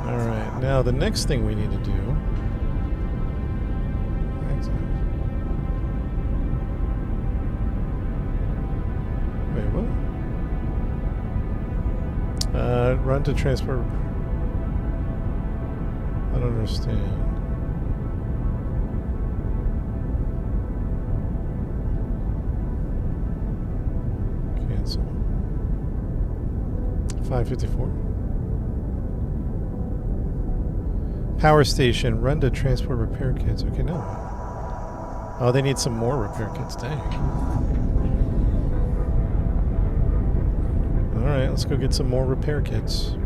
Alright, now the next thing we need to do... Wait, what? Run to transport... I don't understand. Cancel. 554. Power station. Run to transport repair kits. Okay, no. Oh, they need some more repair kits. Dang. Alright, let's go get some more repair kits.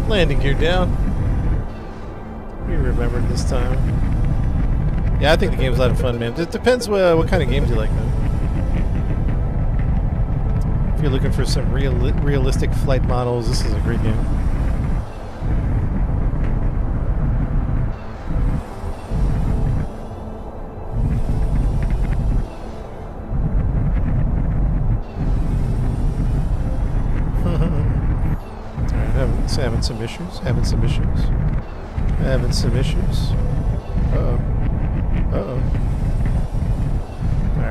Landing gear down. We remembered this time. Yeah, I think the game's a lot of fun, man. It depends what kind of games you like, man. If you're looking for some realistic flight models, this is a great game. Having some issues. Uh-oh.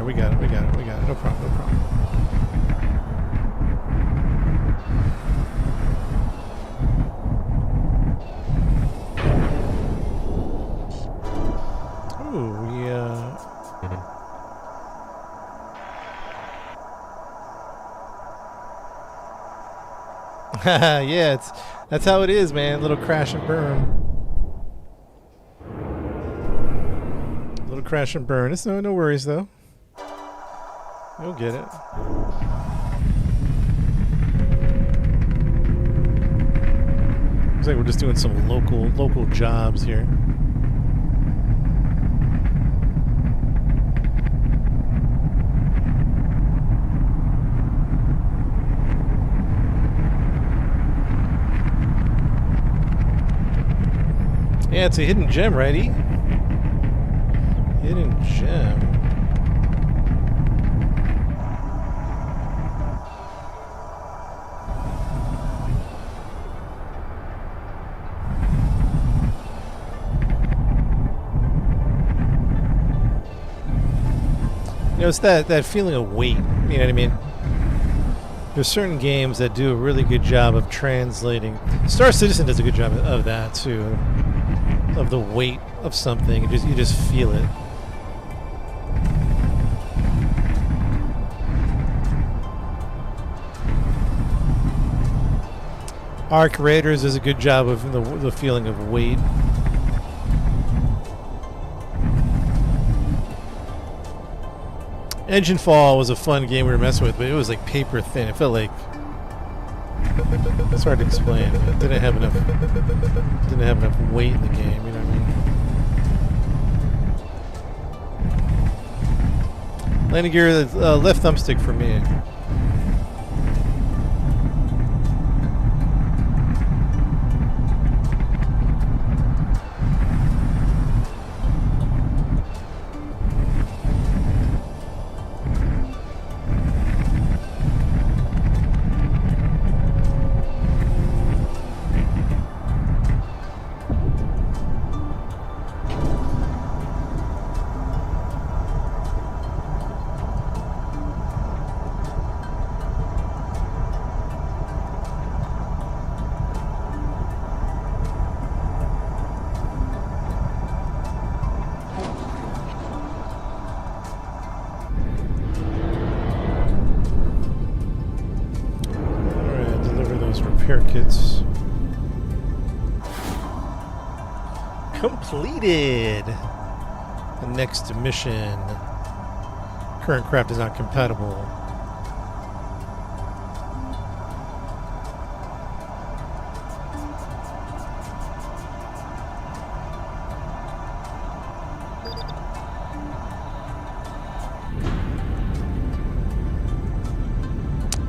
Alright, we got it, we got it, we got it. No problem, no problem. Ooh, yeah, that's how it is, man. Little crash and burn. Little crash and burn. It's no worries though. You'll get it. Looks like we're just doing some local jobs here. Yeah, it's a hidden gem, right, E? Hidden gem. You know, it's that feeling of weight. You know what I mean? There's certain games that do a really good job of translating. Star Citizen does a good job of that too. Of the weight of something. You just feel it. Arc Raiders does a good job of the feeling of weight. Engine Fall was a fun game we were messing with, but it was like paper thin. It felt like it's hard to explain. It didn't have enough weight in the game. You know what I mean? Landing gear, left thumbstick for me. Repair kits. Completed! The next mission. Current craft is not compatible.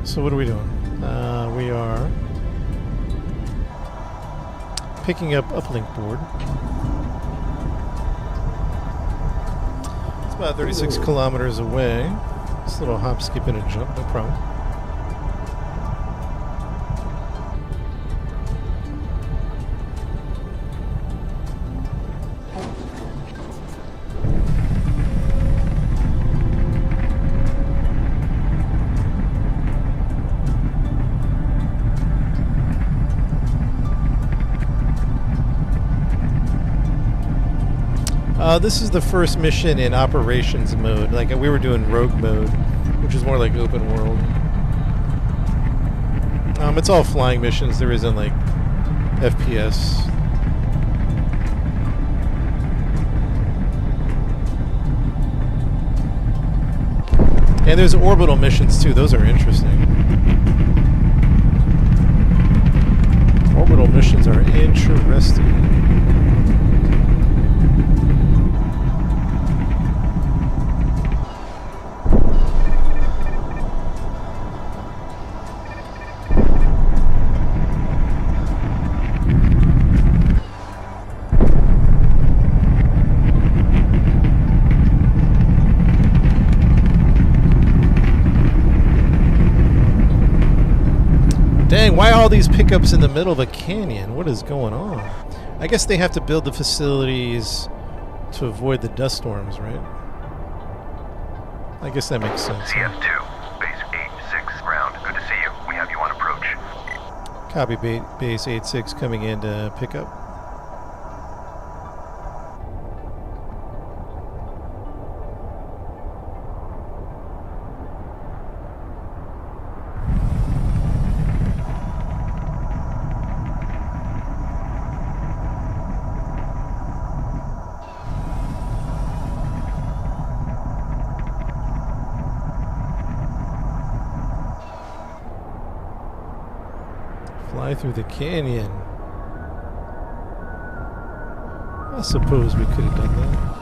So what are we doing? We are picking up uplink board. It's about 36 kilometers away. It's a little hop, skip, and a jump, no problem. This is the first mission in operations mode. Like we were doing rogue mode, which is more like open world. It's all flying missions. There isn't like FPS. And there's orbital missions too. Those are interesting. Orbital missions are interesting. Dang, why all these pickups in the middle of a canyon? What is going on? I guess they have to build the facilities to avoid the dust storms, right? I guess that makes sense. Huh? CF2, base 86 ground. Good to see you. We have you on approach. Copy base 86 coming in to pick up. Fly through the canyon. I suppose we could have done that.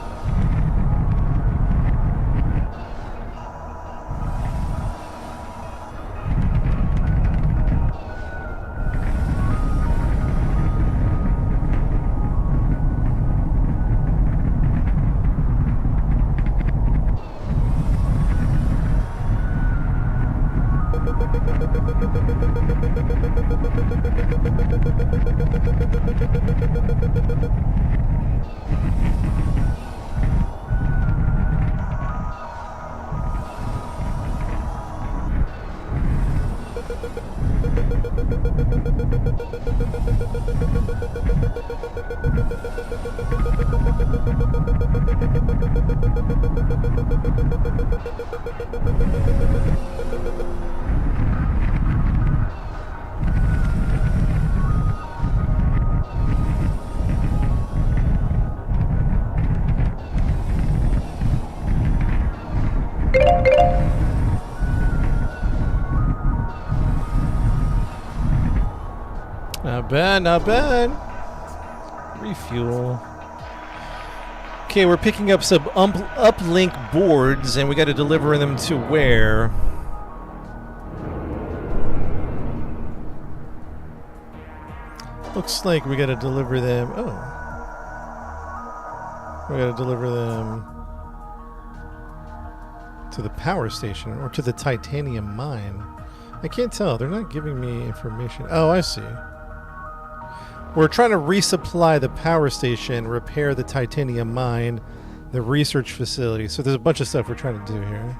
Not bad, not bad. Refuel. Okay, we're picking up some uplink boards, and we got to deliver them to where? Looks like we got to deliver them. Oh, we got to deliver them to the power station or to the titanium mine. I can't tell. They're not giving me information. Oh, I see. We're trying to resupply the power station, repair the titanium mine, the research facility. So there's a bunch of stuff we're trying to do here.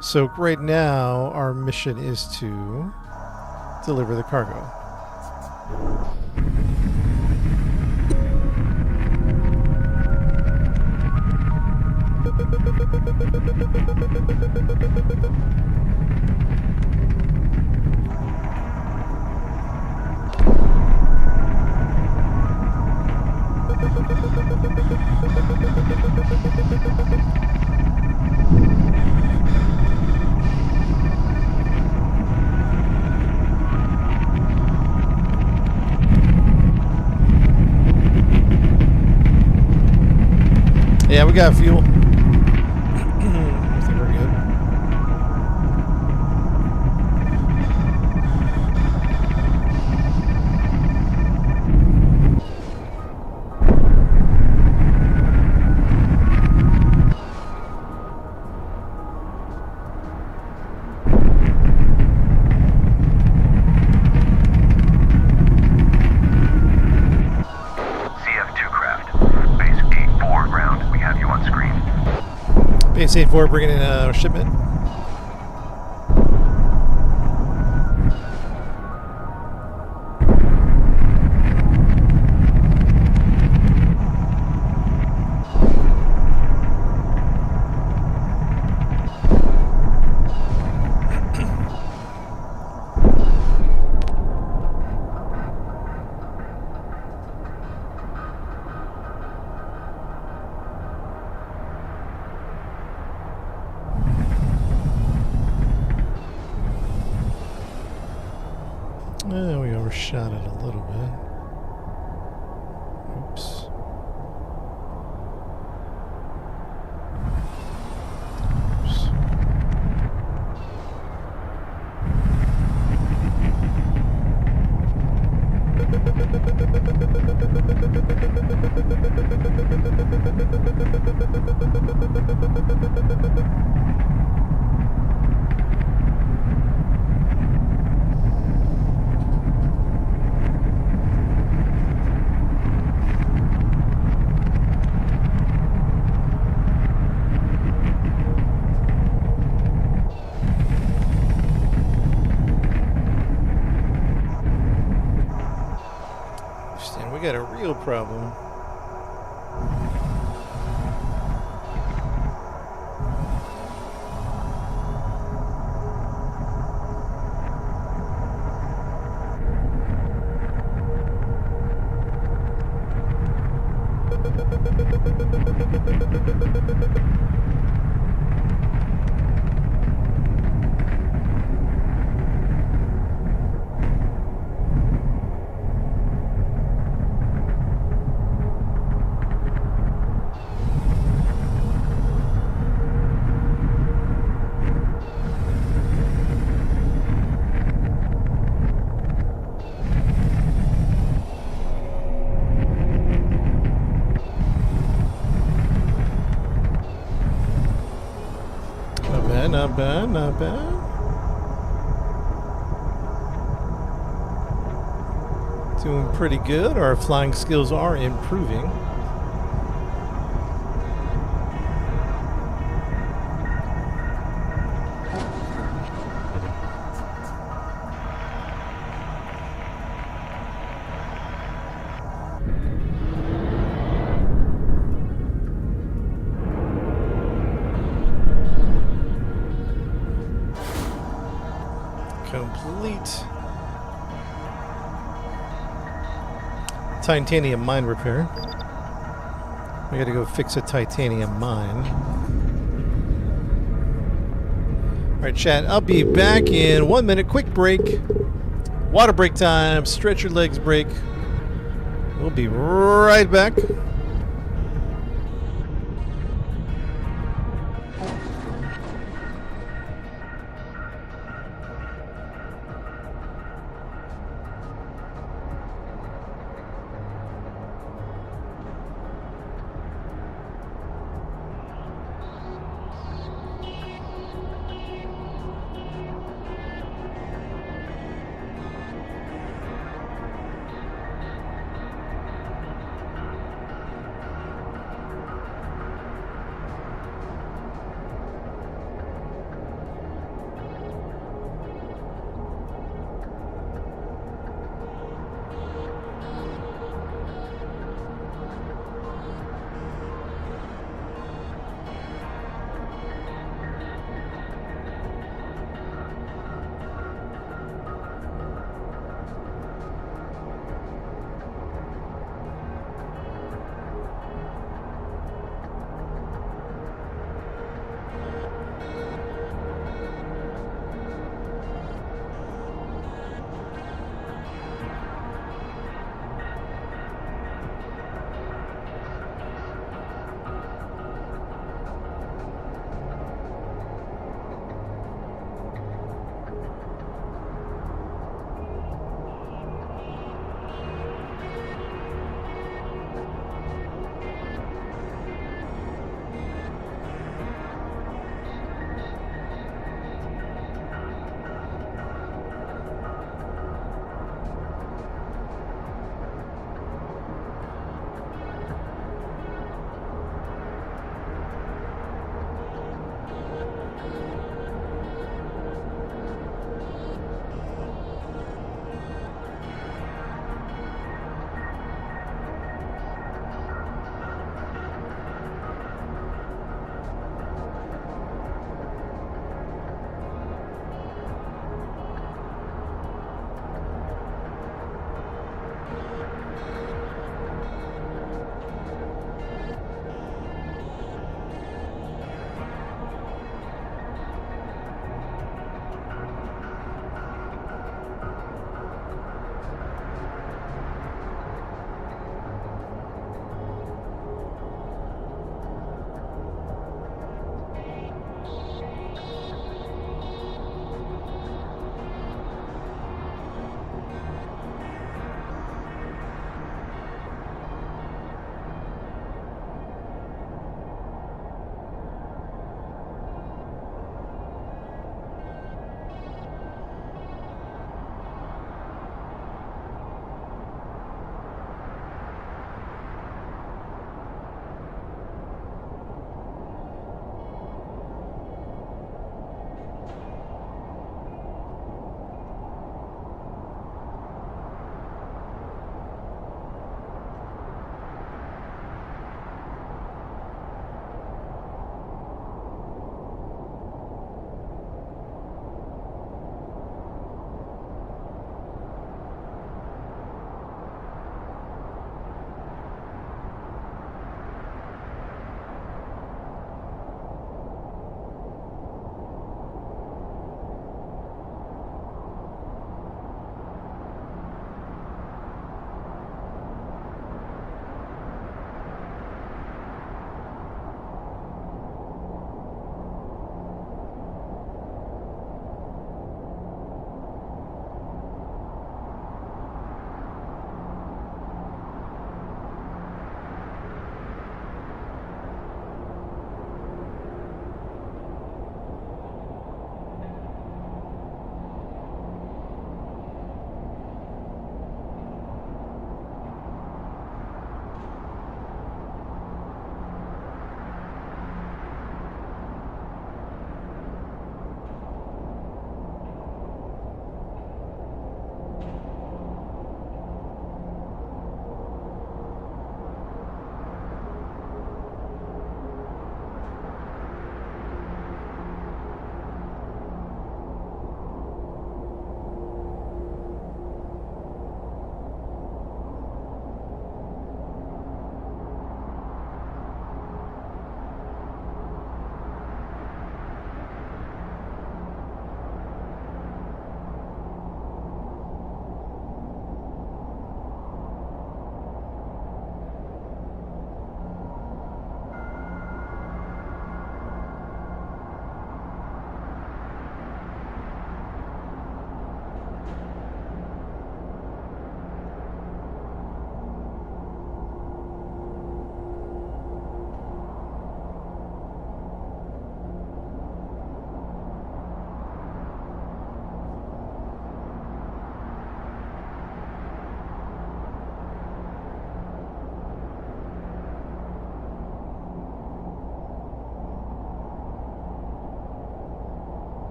So right now, our mission is to deliver the cargo. Yeah, we got fuel. I think we're good. CF2 craft, base 84 ground. We have you on screen. Base 84 bringing in a shipment. We overshot it a little bit. Oops. Oops. real problem. Not bad, not bad. Doing pretty good. Our flying skills are improving. Complete titanium mine repair. We gotta go fix a titanium mine. Alright, chat, I'll be back in 1 minute. Quick break. Water break time. Stretch your legs break. We'll be right back.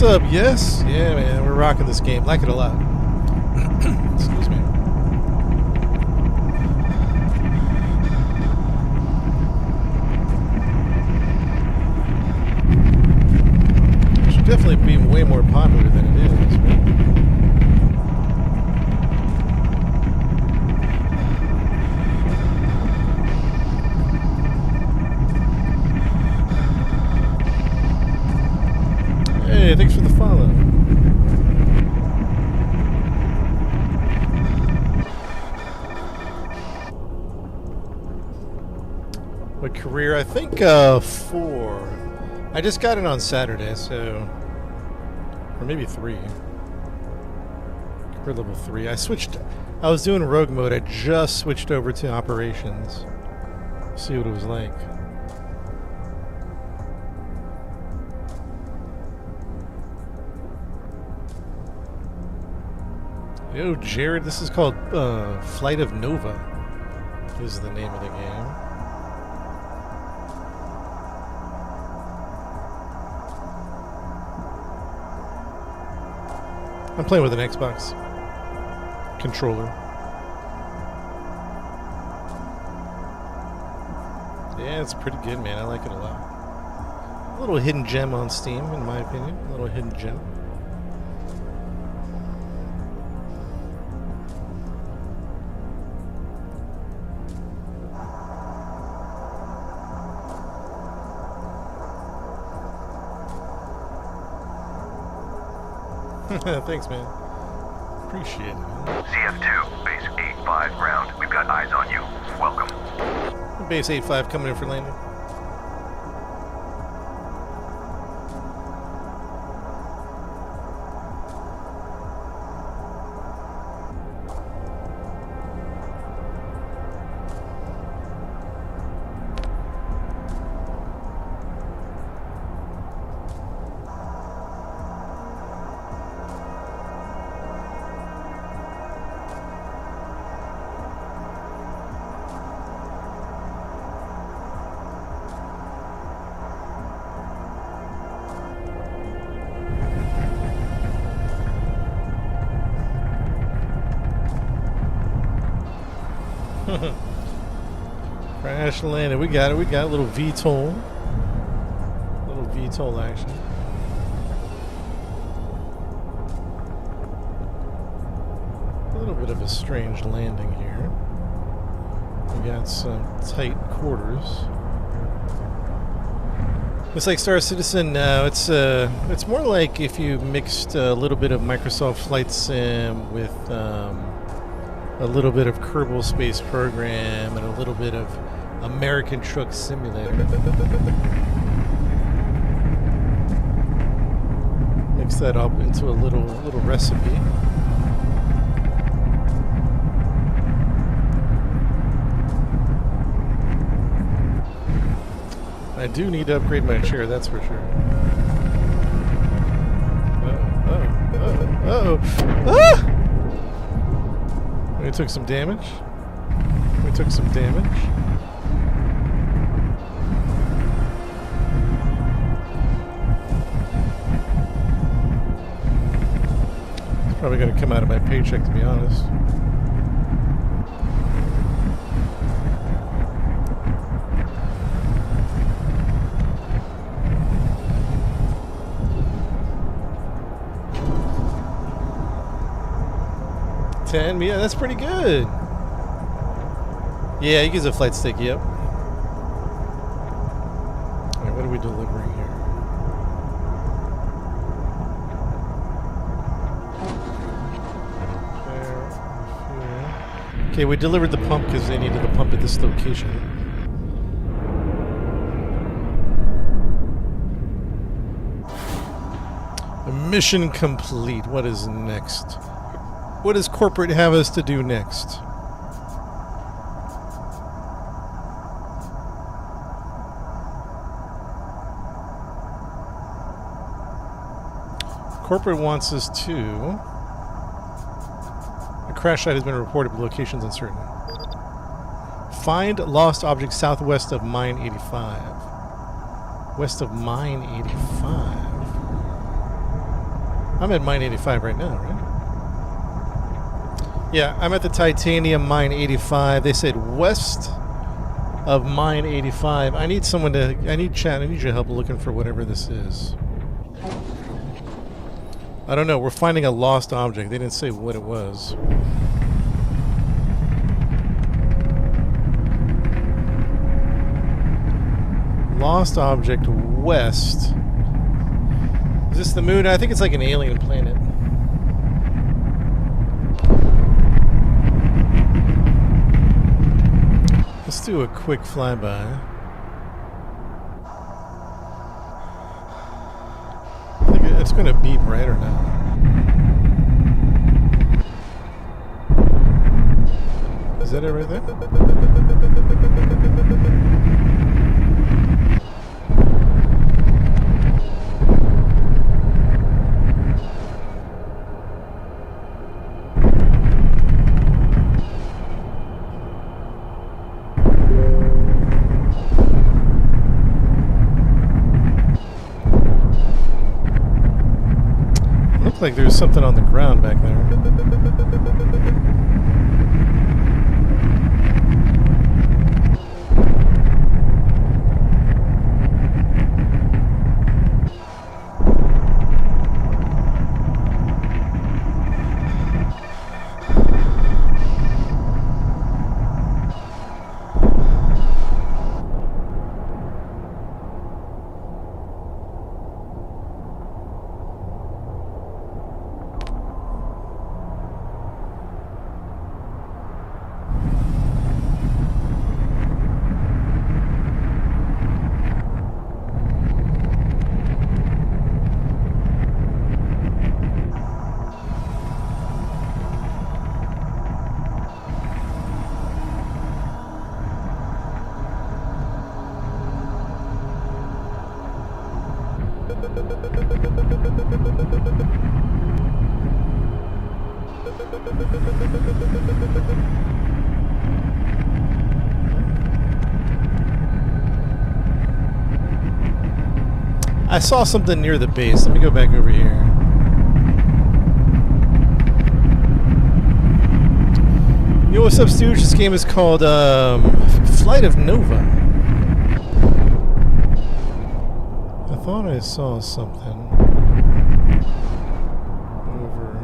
What's up? Yes? Yeah, man. We're rocking this game. Like it a lot. Excuse me. It should definitely be way more popular than it is, right? Hey, thanks for the follow. What career? I think 4. I just got it on Saturday, so... Or maybe 3. Career level 3. I was doing rogue mode. I just switched over to operations. See what it was like. Yo, Jared, this is called Flight of Nova. Is the name of the game. I'm playing with an Xbox controller. Yeah, it's pretty good, man. I like it a lot. A little hidden gem on Steam, in my opinion. A little hidden gem. Thanks, man. Appreciate it, man. CF2, base 85 ground. We've got eyes on you. Welcome. Base 85 coming in for landing. Crash landed. We got it. We got a little VTOL. Little VTOL action. A little bit of a strange landing here. We got some tight quarters. It's like Star Citizen. No, it's more like if you mixed a little bit of Microsoft Flight Sim with a little bit of Kerbal Space Program and a little bit of American Truck Simulator. Mix that up into a little recipe. I do need to upgrade my chair, that's for sure. Ah! We took some damage. We took some damage. It's probably going to come out of my paycheck, to be honest. Yeah, that's pretty good. Yeah, he gives a flight stick, yep. Alright, what are we delivering here? Okay, we delivered the pump because they needed the pump at this location. Mission complete. What is next? What does corporate have us to do next? Corporate wants us to... A crash site has been reported, but locations uncertain. Find lost object southwest of Mine 85. West of Mine 85. I'm at mine 85 right now, right? Yeah, I'm at the titanium mine 85. They said west of mine 85. I need someone to... I need chat. I need your help looking for whatever this is. I don't know. We're finding a lost object. They didn't say what it was. Lost object west. Is this the moon? I think it's like an alien planet. Let's do a quick flyby. I think it's going to beep right or not. Is that it right there? Like there's something on the ground back there. I saw something near the base. Let me go back over here. Yo, what's up, Stooge? This game is called Flight of Nova. I thought I saw something over.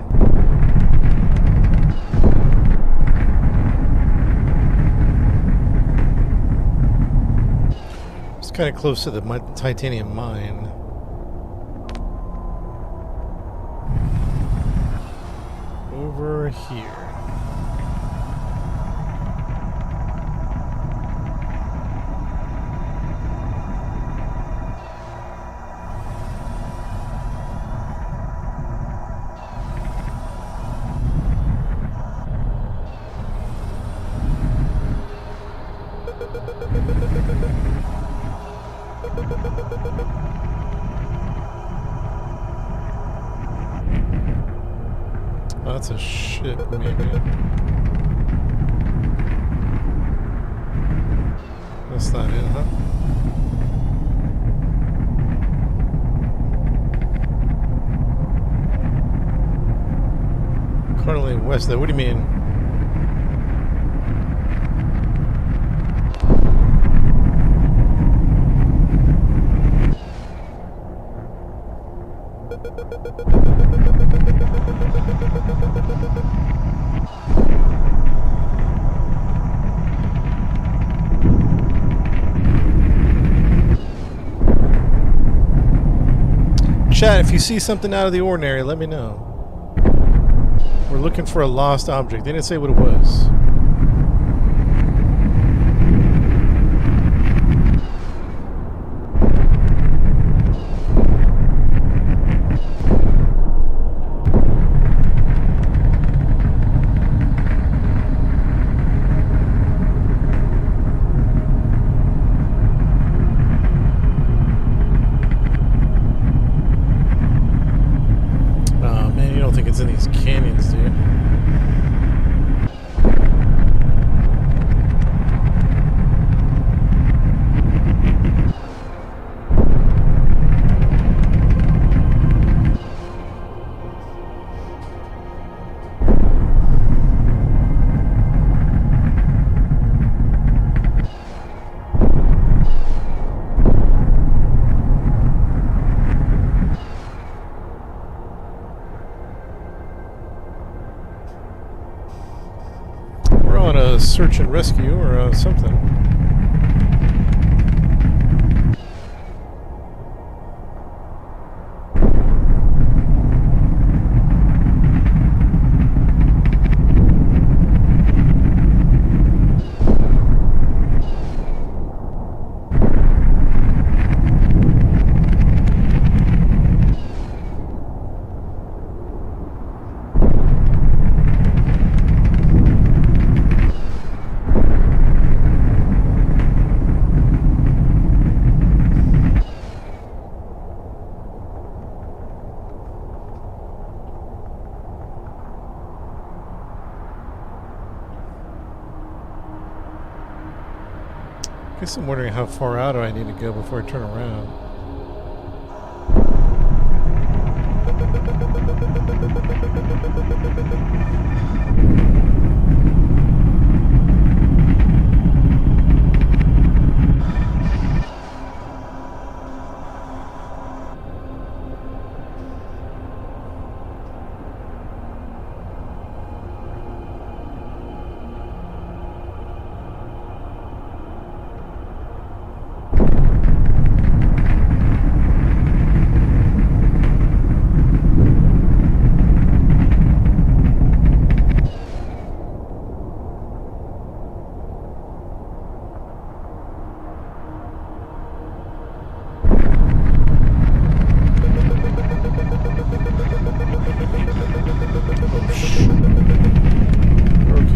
It's kind of close to the titanium mine. Over here. Oh, that's a ship, maybe. That's not it, huh? Currently west there. What do you mean? Chat, if you see something out of the ordinary, let me know. We're looking for a lost object. They didn't say what it was. It's in these canyons, dude. on a search and rescue or something. I guess I'm wondering how far out do I need to go before I turn around.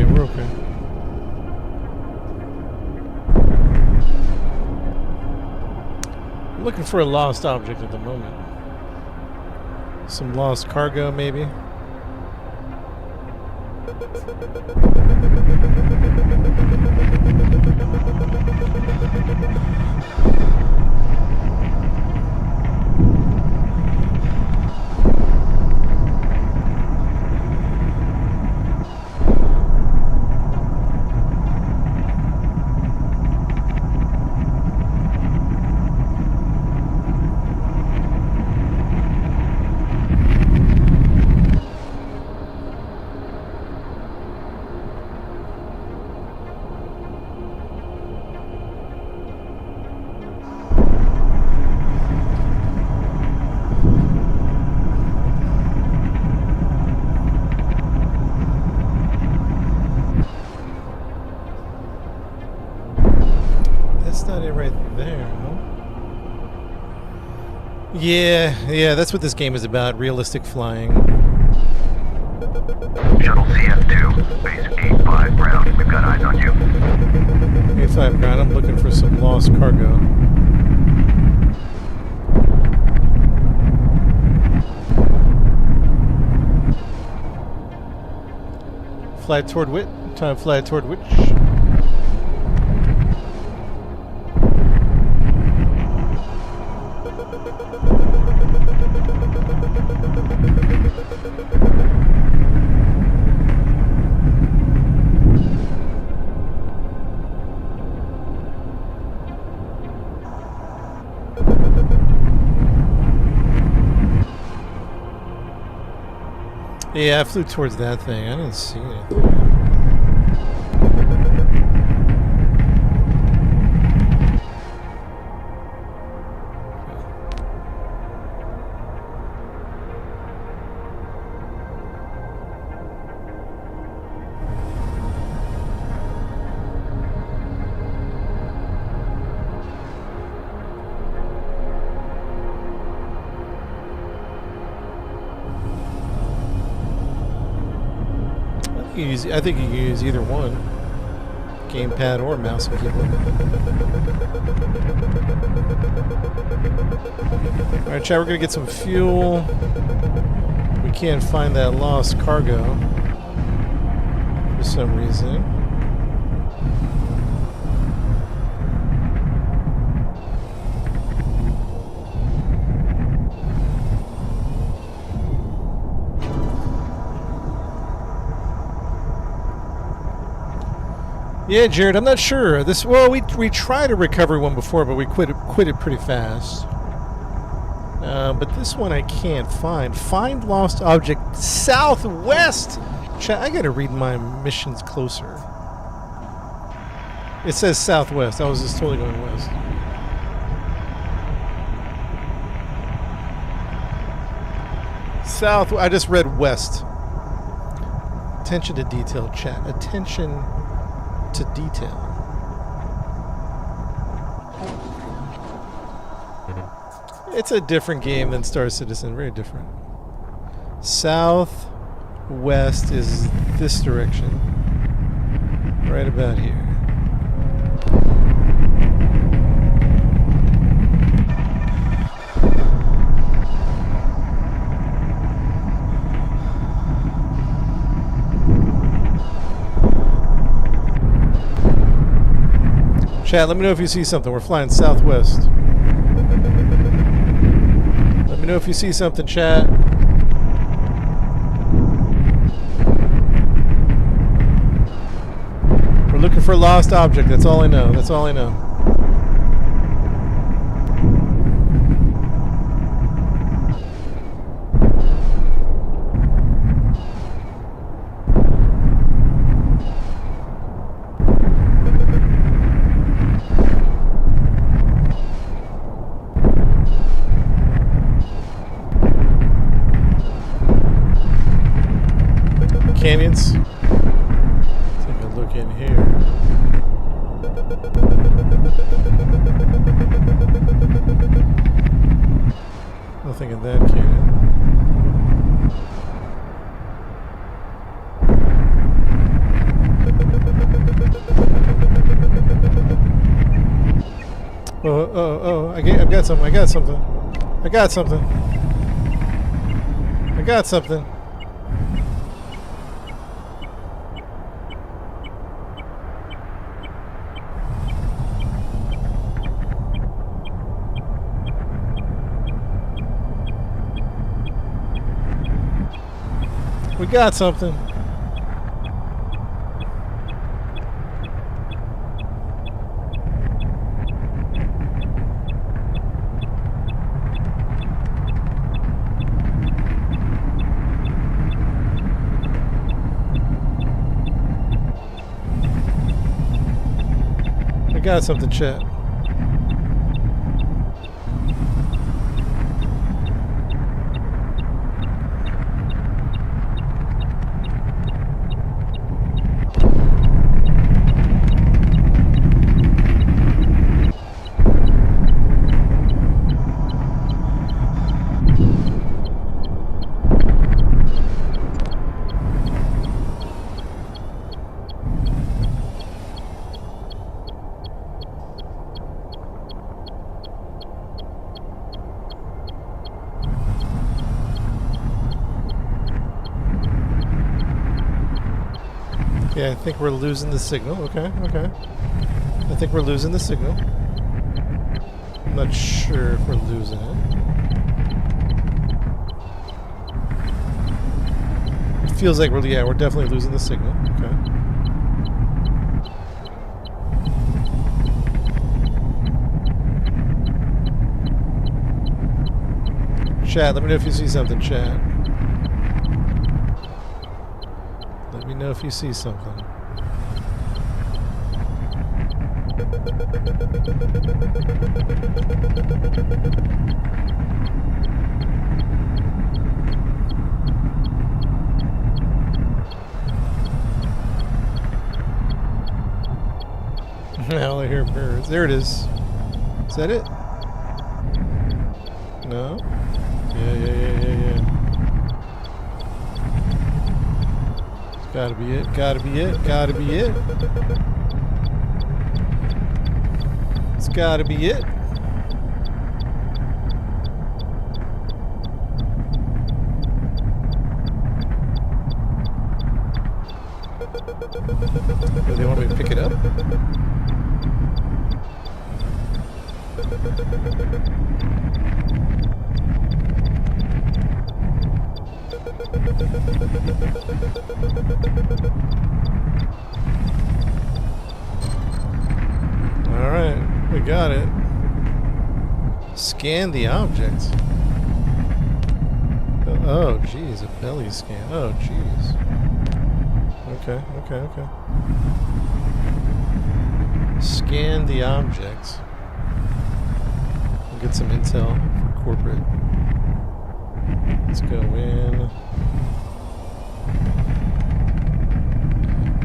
We're okay. I'm looking for a lost object at the moment. Some lost cargo, maybe. That's not it right there, huh? Yeah, that's what this game is about, realistic flying. Shuttle CF2, base 85 ground. We've got eyes on you. 85 ground, I'm looking for some lost cargo. Fly toward Wit. Time to fly toward which? Yeah, I flew towards that thing. I didn't see anything. I think you can use either one. Gamepad or mouse and keyboard. Alright, chat, we're gonna get some fuel. We can't find that lost cargo for some reason. Yeah, Jared, I'm not sure. We tried to recover one before, but we quit it pretty fast. But this one I can't find. Find lost object southwest. Chat, I gotta read my missions closer. It says southwest. I was just totally going west. South. I just read west. Attention to detail, chat. Attention to detail. It's a different game than Star Citizen. Very different. Southwest is this direction. Right about here. Chat, let me know if you see something. We're flying southwest. Let me know if you see something, chat. We're looking for a lost object. That's all I know. That's all I know. Canyons. Take a look in here. Nothing in that canyon. I've got something. I got something. I got something. I got something. We got something. I got something, chat. Yeah, I think we're losing the signal. Okay, okay. I think we're losing the signal. I'm not sure if we're losing it. It feels like we're definitely losing the signal. Okay. Chat, let me know if you see something, chat. Let me know if you see something. Now I hear birds. There it is. Is that it? No? Yeah. Gotta be it, gotta be it, gotta be it. It's gotta be it. Do they want me to pick it up? Alright, we got it. Scan the object. Oh, geez, a belly scan. Oh, geez. Okay. Scan the object. We'll get some intel for corporate. Let's go in.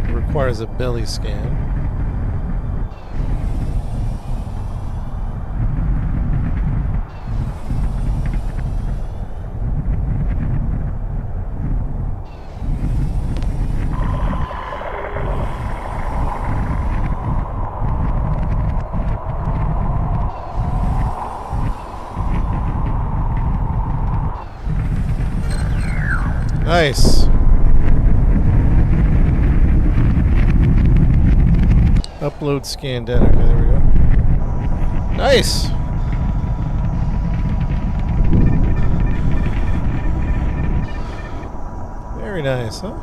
It requires a belly scan. Nice. Upload scan data. Okay, there we go. Nice. Very nice, huh?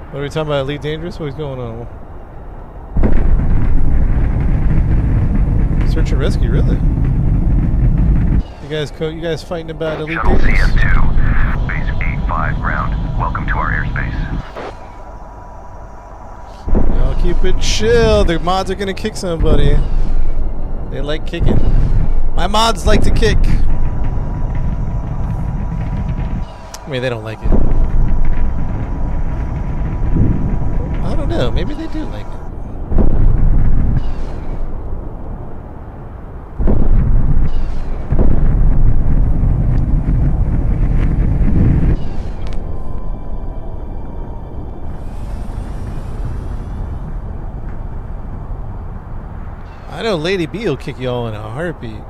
What are we talking about? Elite Dangerous? What's going on? Search and rescue, really? You guys fighting about Elite Shuttle Dangerous? CF2, base 85 ground. Welcome to our airspace. Y'all keep it chill. The mods are gonna kick somebody. They like kicking. My mods like to kick. I mean, they don't like it. I don't know. Maybe they do like it. I know Lady B will kick y'all in a heartbeat.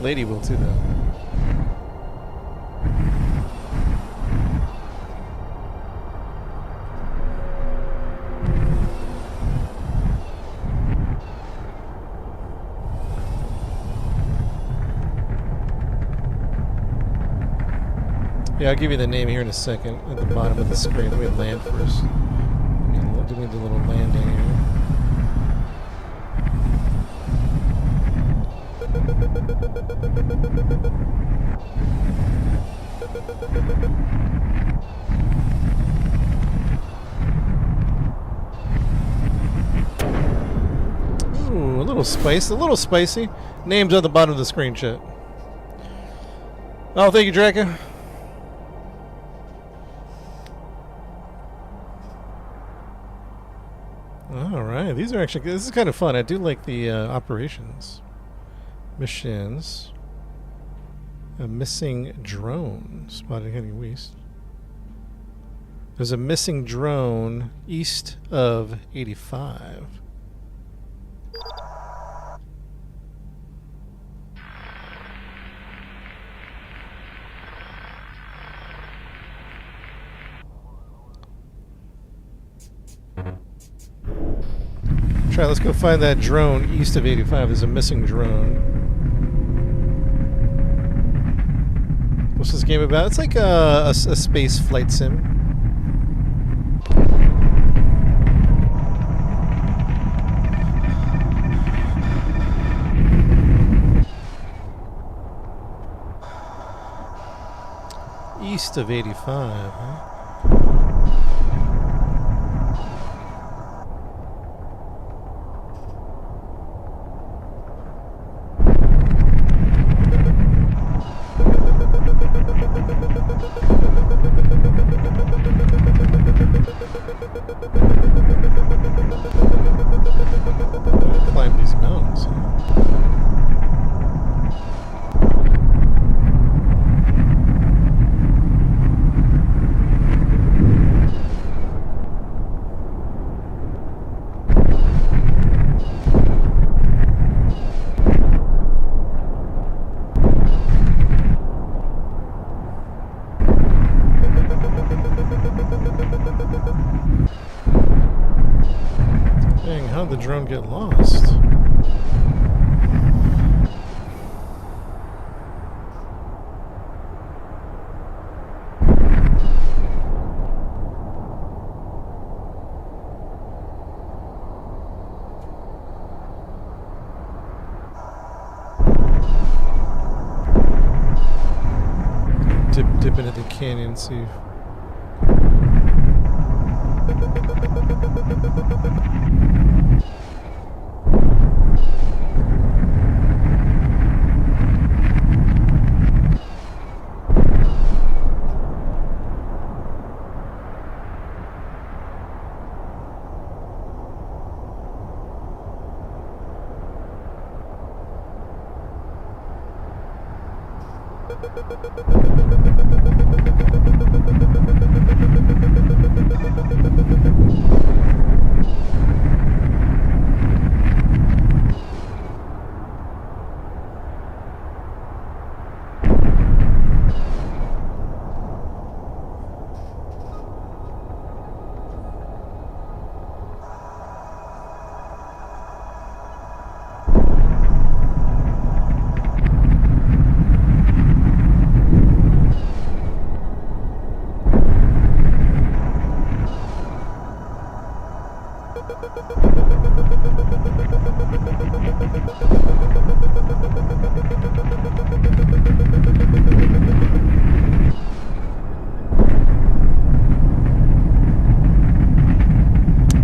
Lady will too, though. Yeah, I'll give you the name here in a second at the bottom of the screen. Let me land first. Do me the little landing here. Ooh, a little spicy. Names on the bottom of the screen, chat. Oh, thank you, Draco. Alright, these are actually, this is kind of fun. I do like the operations. Missions. A missing drone spotted heading west. There's a missing drone east of 85. Try, let's go find that drone east of 85. There's a missing drone. What's this game about? It's like a space flight sim. East of 85, huh? Climb these mountains. Dang, how'd the drone get lost? dip into the canyon and see.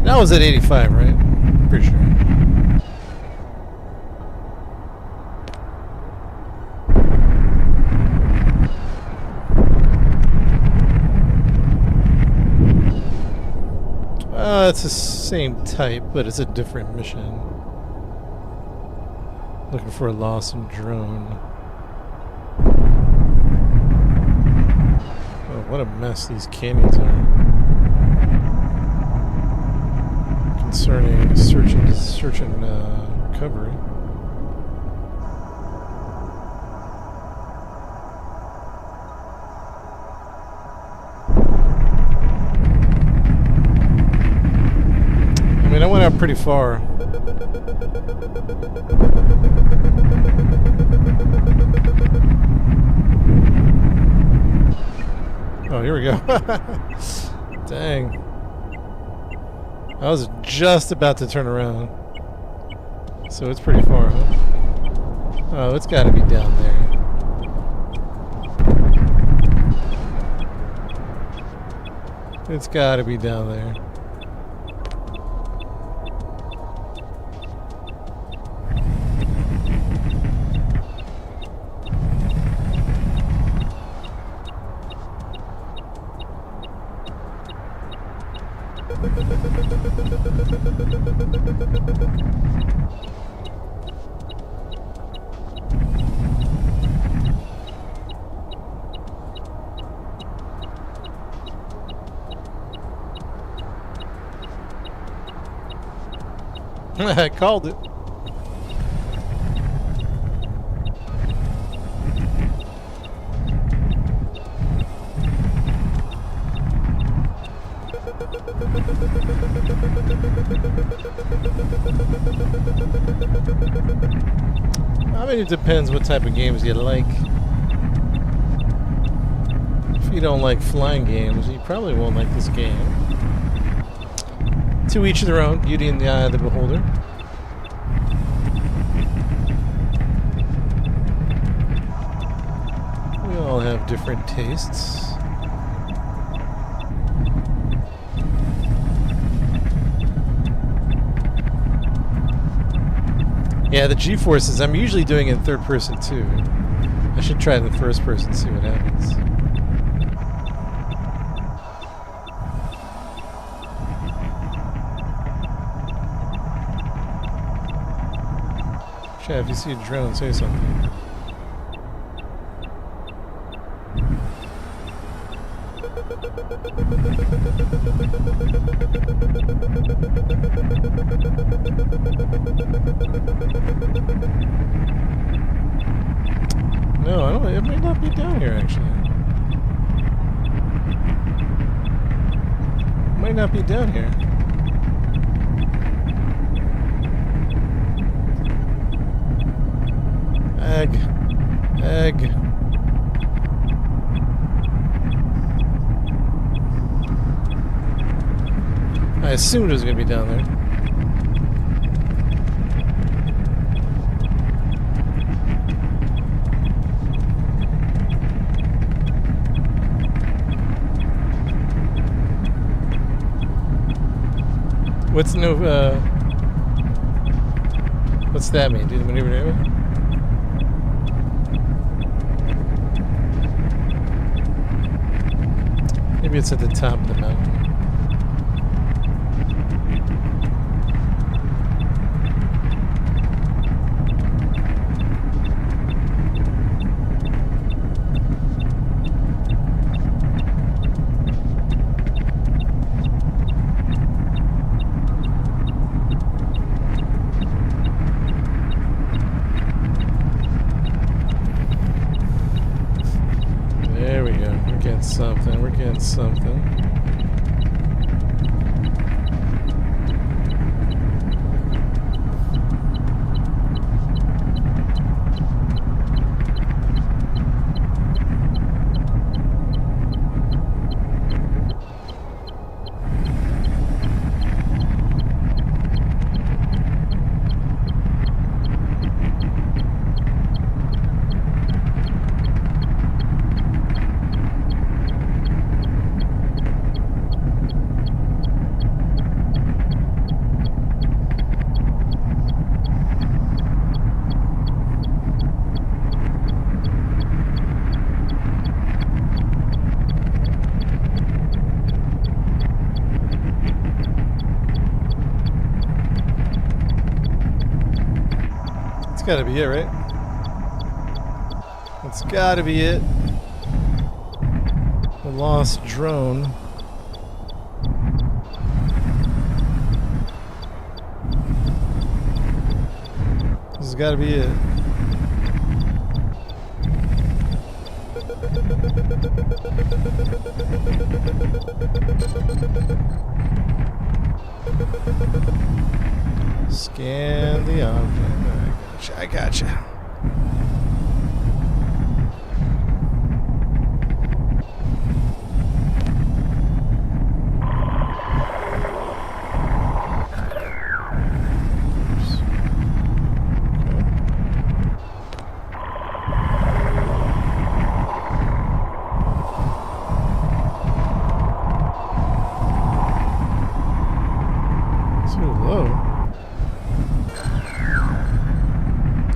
That was at 85, right? Pretty sure. It's the same type, but it's a different mission. Looking for a lost drone. Oh, what a mess these canyons are. Concerning search and recovery. I mean, I went out pretty far. Oh, here we go. Dang. I was just about to turn around. So it's pretty far, huh? Oh, it's got to be down there. It's got to be down there. I called it. I mean, it depends what type of games you like. If you don't like flying games, you probably won't like this game. To each their own, beauty in the eye of the beholder. We all have different tastes. Yeah, the G-Forces, I'm usually doing it in third person too. I should try it in the first person, see what happens. Chad, if you see a drone, say something. No, I don't. It might not be down here, actually. It might not be down here. Egg. I assumed it was going to be down there. What's no? What's that mean? Do the maneuver area? Maybe it's at the top of the mountain. There we go. We're getting something. We're getting something. That's gotta be it, right? That's gotta be it. The lost drone. This has gotta be it. Scan the object. I gotcha.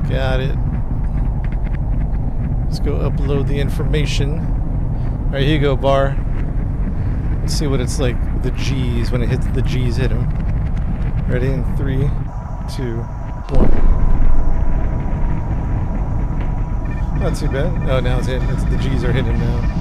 Got it. Let's go upload the information. Alright, here you go, Bar. Let's see what it's like, the G's, when it hits the G's, hit them. Ready? In 3, 2, 1. Not too bad. Oh, now it's hitting. The G's are hitting now.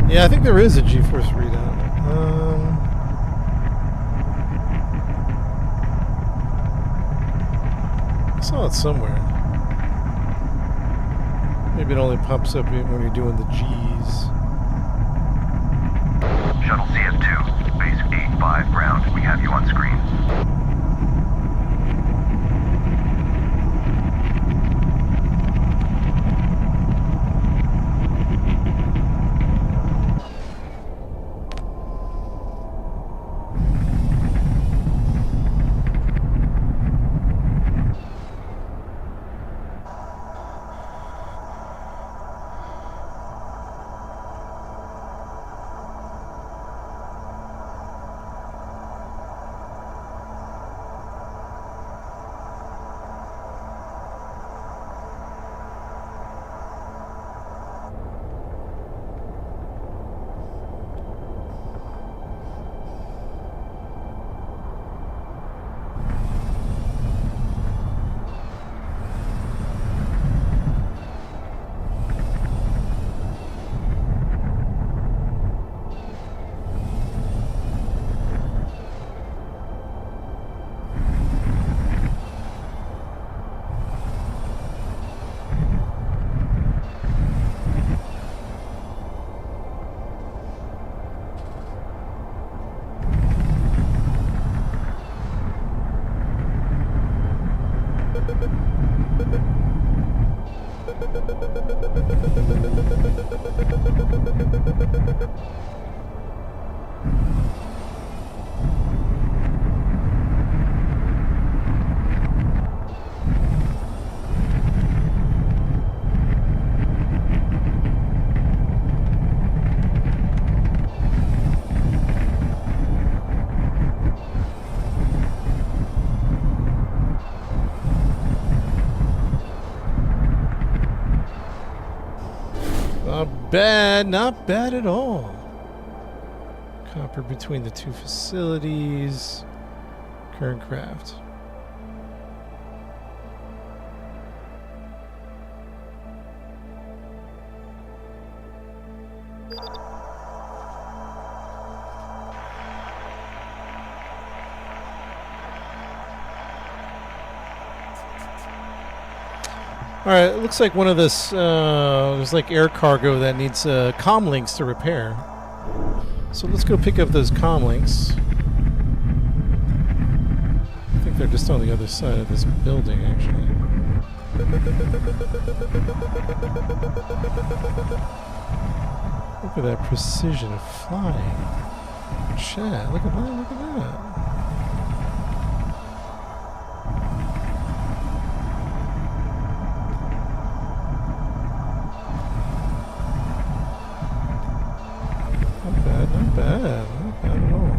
Yeah, I think there is a G-force readout. I saw it somewhere. Maybe it only pops up when you're doing the G's. Shuttle CF2, base 85 ground. We have you on screen. Not bad, not bad at all. Copper between the two facilities. Current craft. Alright, it looks like one of this, there's like air cargo that needs comm links to repair. So let's go pick up those comm links. I think they're just on the other side of this building, actually. Look at that precision of flying. Chat, look at that, look at that. Not bad at all.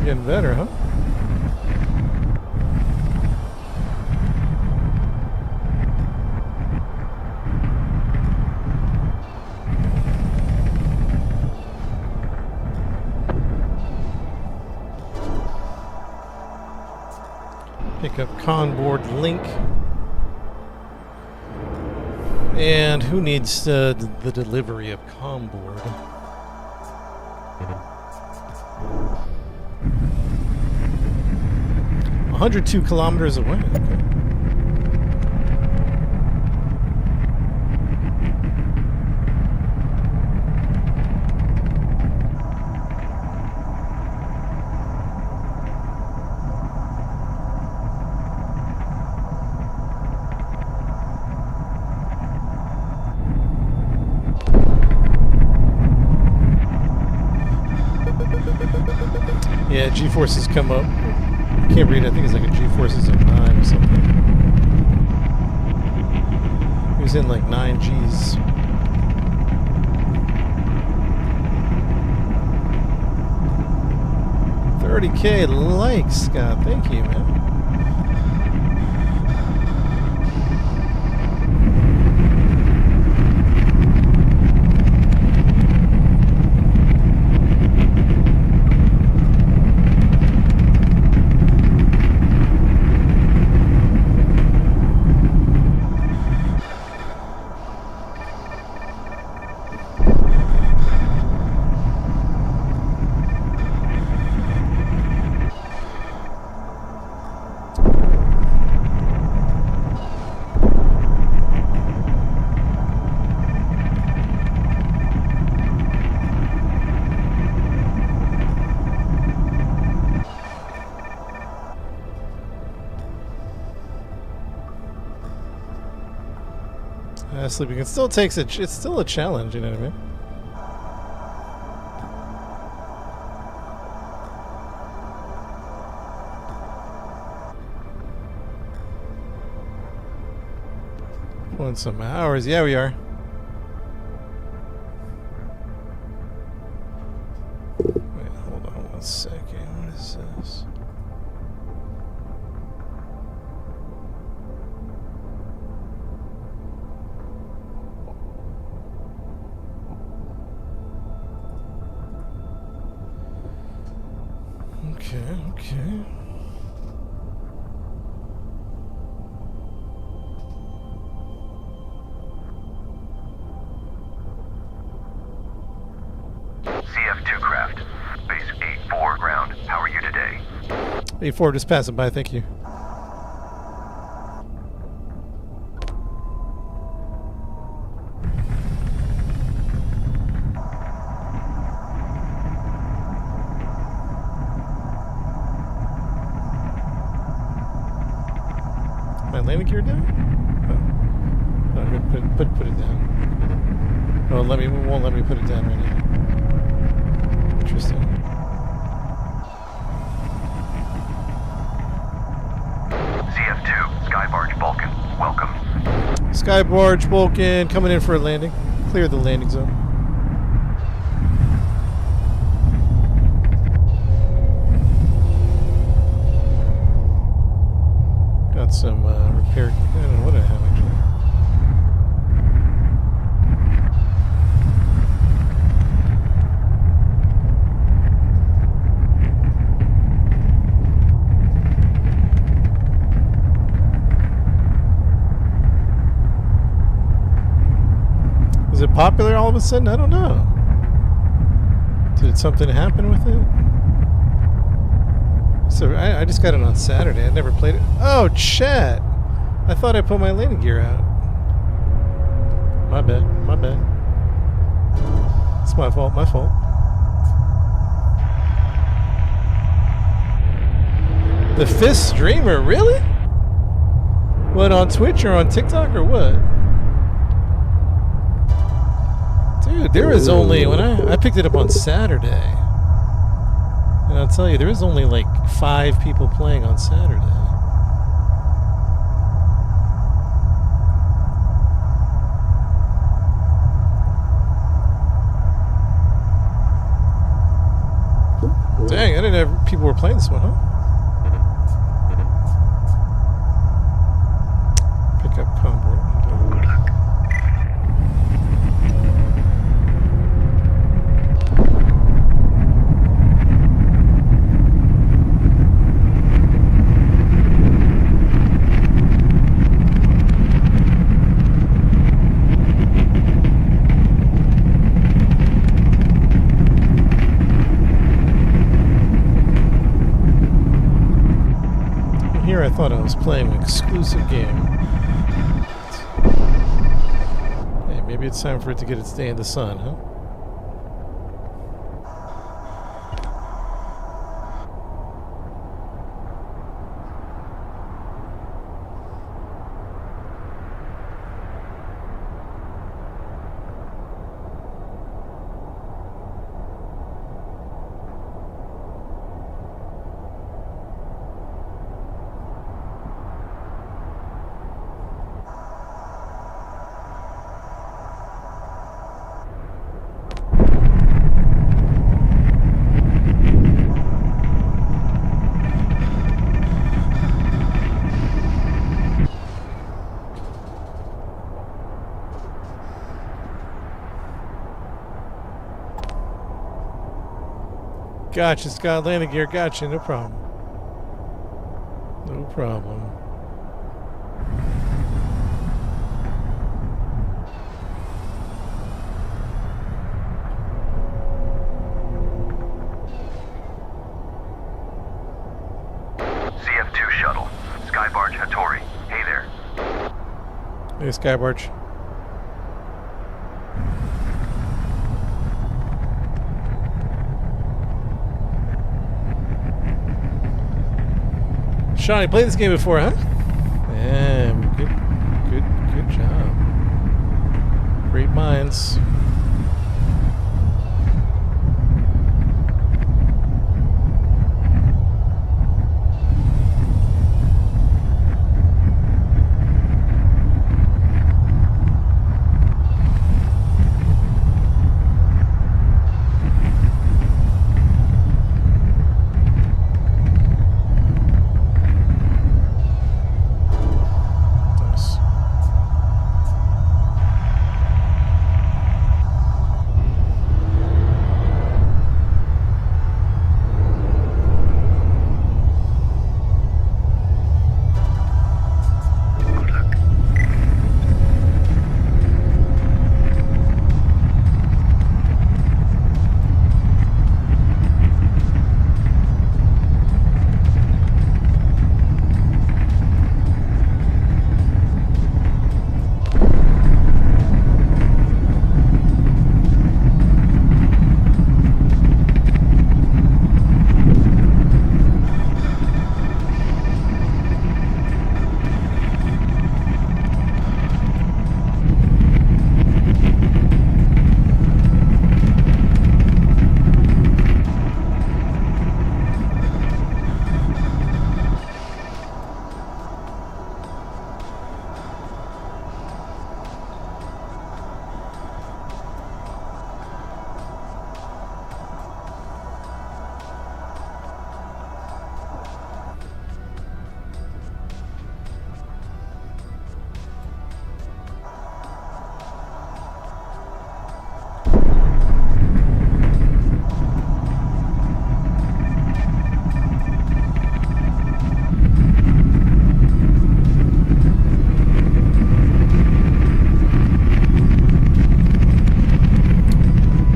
Getting better, huh? Pick up Conboard link. And who needs the delivery of Conboard? 102 kilometers away. Okay. Yeah, G-forces come up. I can't read it. I think it's like a G-forces of 9 or something. He was in like 9 Gs. $30K likes, Scott. Thank you, man. Sleeping. It still takes it's still a challenge, you know what I mean? Pulling some hours. Yeah, we are. Wait, hold on 1 second. What is this? Okay. CF2 craft. Base 8-4 ground. How are you today? 8-4 just passing by, thank you. My landing gear down? Oh. No, good. Put it down. Oh, won't let me put it down right now. Interesting. CF2, Skybarge Vulcan, welcome. Skybarge Vulcan coming in for a landing. Clear the landing zone. Got some repair. I don't know what I have actually. Is it popular all of a sudden? I don't know. Did something happen with it? So I just got it on Saturday. I never played it. Oh, chat! I thought I put my landing gear out. My bad. My bad. It's my fault. My fault. The fifth streamer? Really? What, on Twitch or on TikTok or what? Dude, there was only... When I picked it up on Saturday... And I'll tell you, there was only like 5 people playing on Saturday. Dang, I didn't know people were playing this one, huh? Pick up convoy. Good luck. Here I thought I was playing an exclusive game. Hey, maybe it's time for it to get its day in the sun, huh? Gotcha, Scott. Landing gear. Gotcha. No problem. No problem. CF2 shuttle, Skybarge Hattori. Hey there. Hey, Skybarge. Sean, you played this game before, huh? Yeah, good job. Great minds.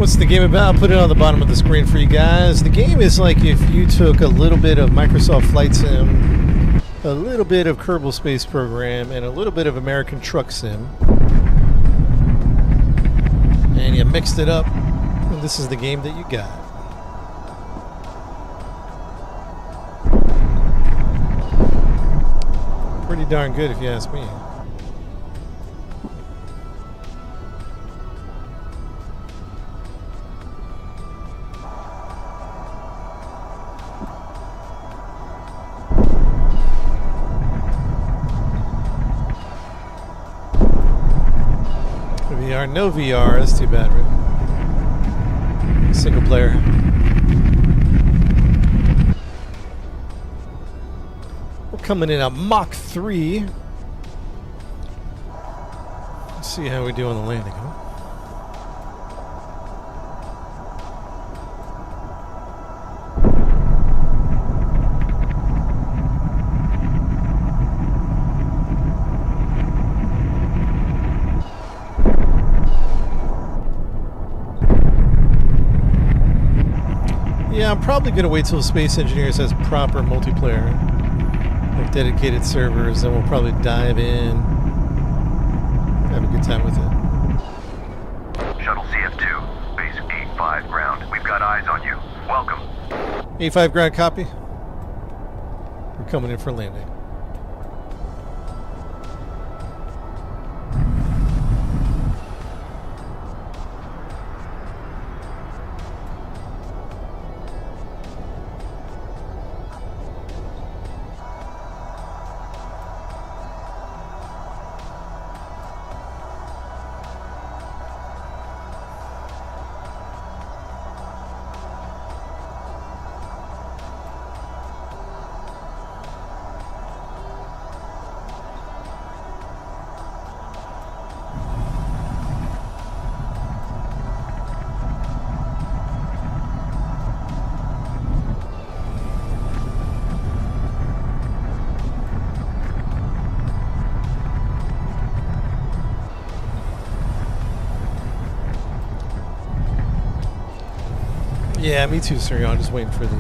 What's the game about? I'll put it on the bottom of the screen for you guys. The game is like if you took a little bit of Microsoft Flight Sim, a little bit of Kerbal Space Program, and a little bit of American Truck Sim, and you mixed it up, and this is the game that you got. Pretty darn good if you ask me. VR, no VR, that's too bad, right? Single player. We're coming in at Mach 3. Let's see how we do on the landing, huh? Yeah, I'm probably going to wait till Space Engineers has proper multiplayer, like dedicated servers, and we'll probably dive in, have a good time with it. Shuttle CF2, base 85 ground. We've got eyes on you. Welcome. 85 ground copy. We're coming in for landing. Yeah, me too, sir. I'm just waiting for the...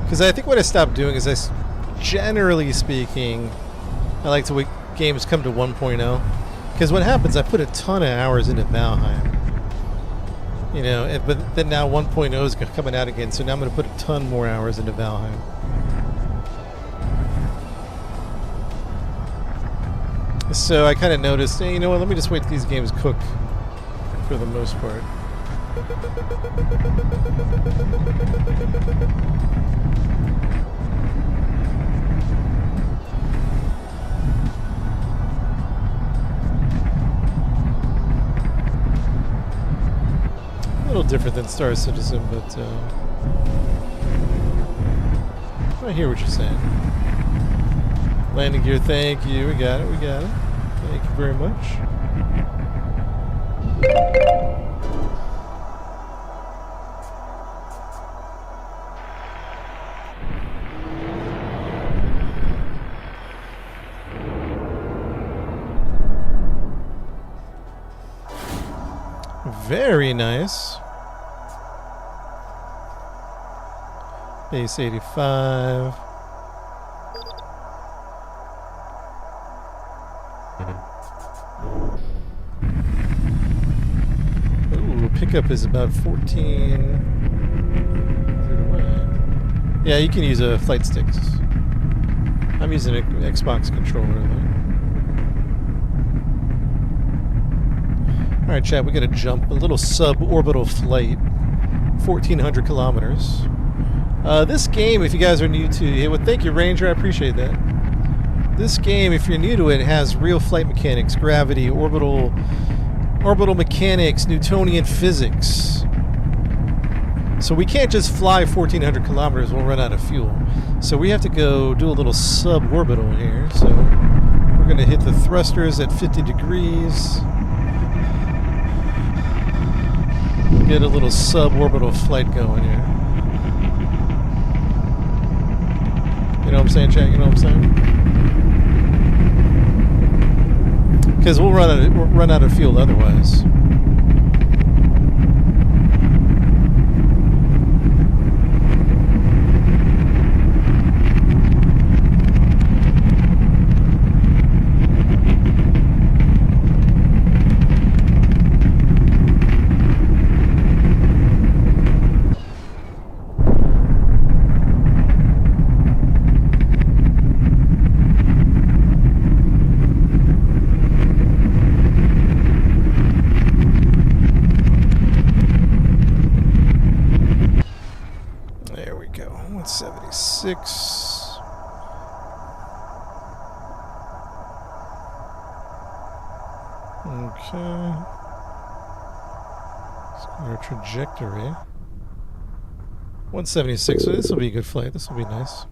Because I think what I stopped doing is generally speaking, I like to wait games come to 1.0. Because what happens, I put a ton of hours into Valheim. You know, but then now 1.0 is coming out again, so now I'm going to put a ton more hours into Valheim. So I kind of noticed, hey, you know what, let me just wait till these games cook for the most part. A little different than Star Citizen, but I hear what you're saying. Landing gear, thank you. We got it, we got it. Thank you very much. Very nice. Base 85. Ooh, pickup is about 14. Yeah, you can use flight sticks. I'm using an Xbox controller though. Alright, chat, we gotta jump a little suborbital flight, 1,400 kilometers. This game, if you guys are new to it, well, thank you, Ranger, I appreciate that. This game, if you're new to it, has real flight mechanics, gravity, orbital mechanics, Newtonian physics. So we can't just fly 1,400 kilometers, we'll run out of fuel. So we have to go do a little suborbital here. So we're gonna hit the thrusters at 50 degrees. Get a little suborbital flight going here. You know what I'm saying, chat? You know what I'm saying? Because we'll run out of fuel otherwise. 166. Okay. Our trajectory. 176. So this will be a good flight. This will be nice.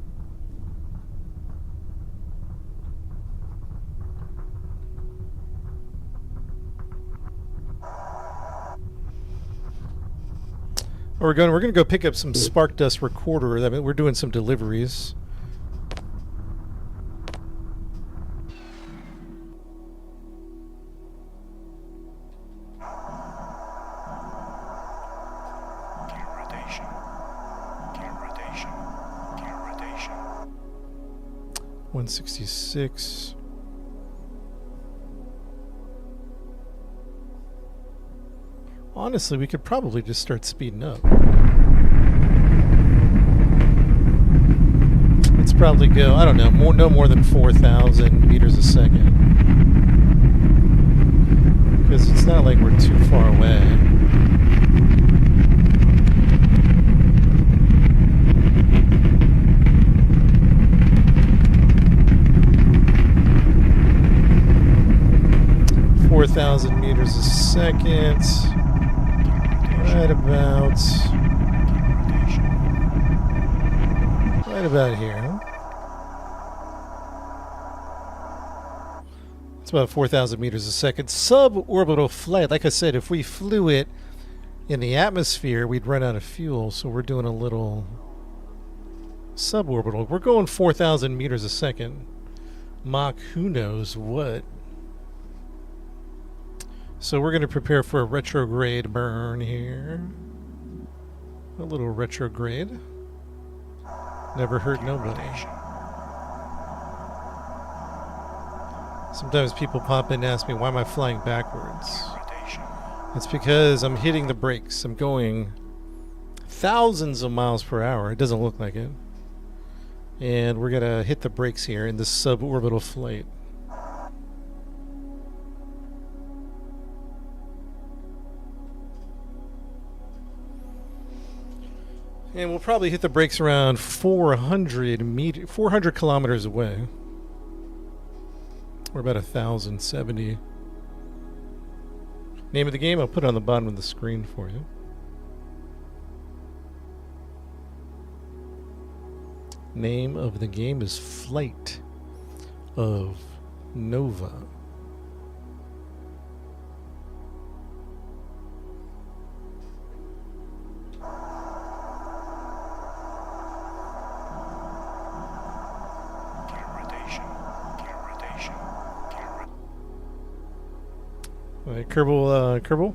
We're gonna go pick up some Spark Dust recorder. I mean, we're doing some deliveries. Gear rotation. Gear rotation. Gear rotation. 166. Honestly, we could probably just start speeding up. Let's probably go, I don't know, no more than 4,000 meters a second. Because it's not like we're too far away. Meters a second. Right about here. It's about 4,000 meters a second. Suborbital flight. Like I said, if we flew it in the atmosphere, we'd run out of fuel. So we're doing a little suborbital. We're going 4,000 meters a second. Mach who knows what. So we're going to prepare for a retrograde burn here. A little retrograde. Never hurt nobody. Sometimes people pop in and ask me, why am I flying backwards? It's because I'm hitting the brakes. I'm going thousands of miles per hour. It doesn't look like it. And we're going to hit the brakes here in this suborbital flight. And we'll probably hit the brakes around 400 kilometers away. We're about 1,070. Name of the game, I'll put it on the bottom of the screen for you. Name of the game is Flight of Nova. Kerbal?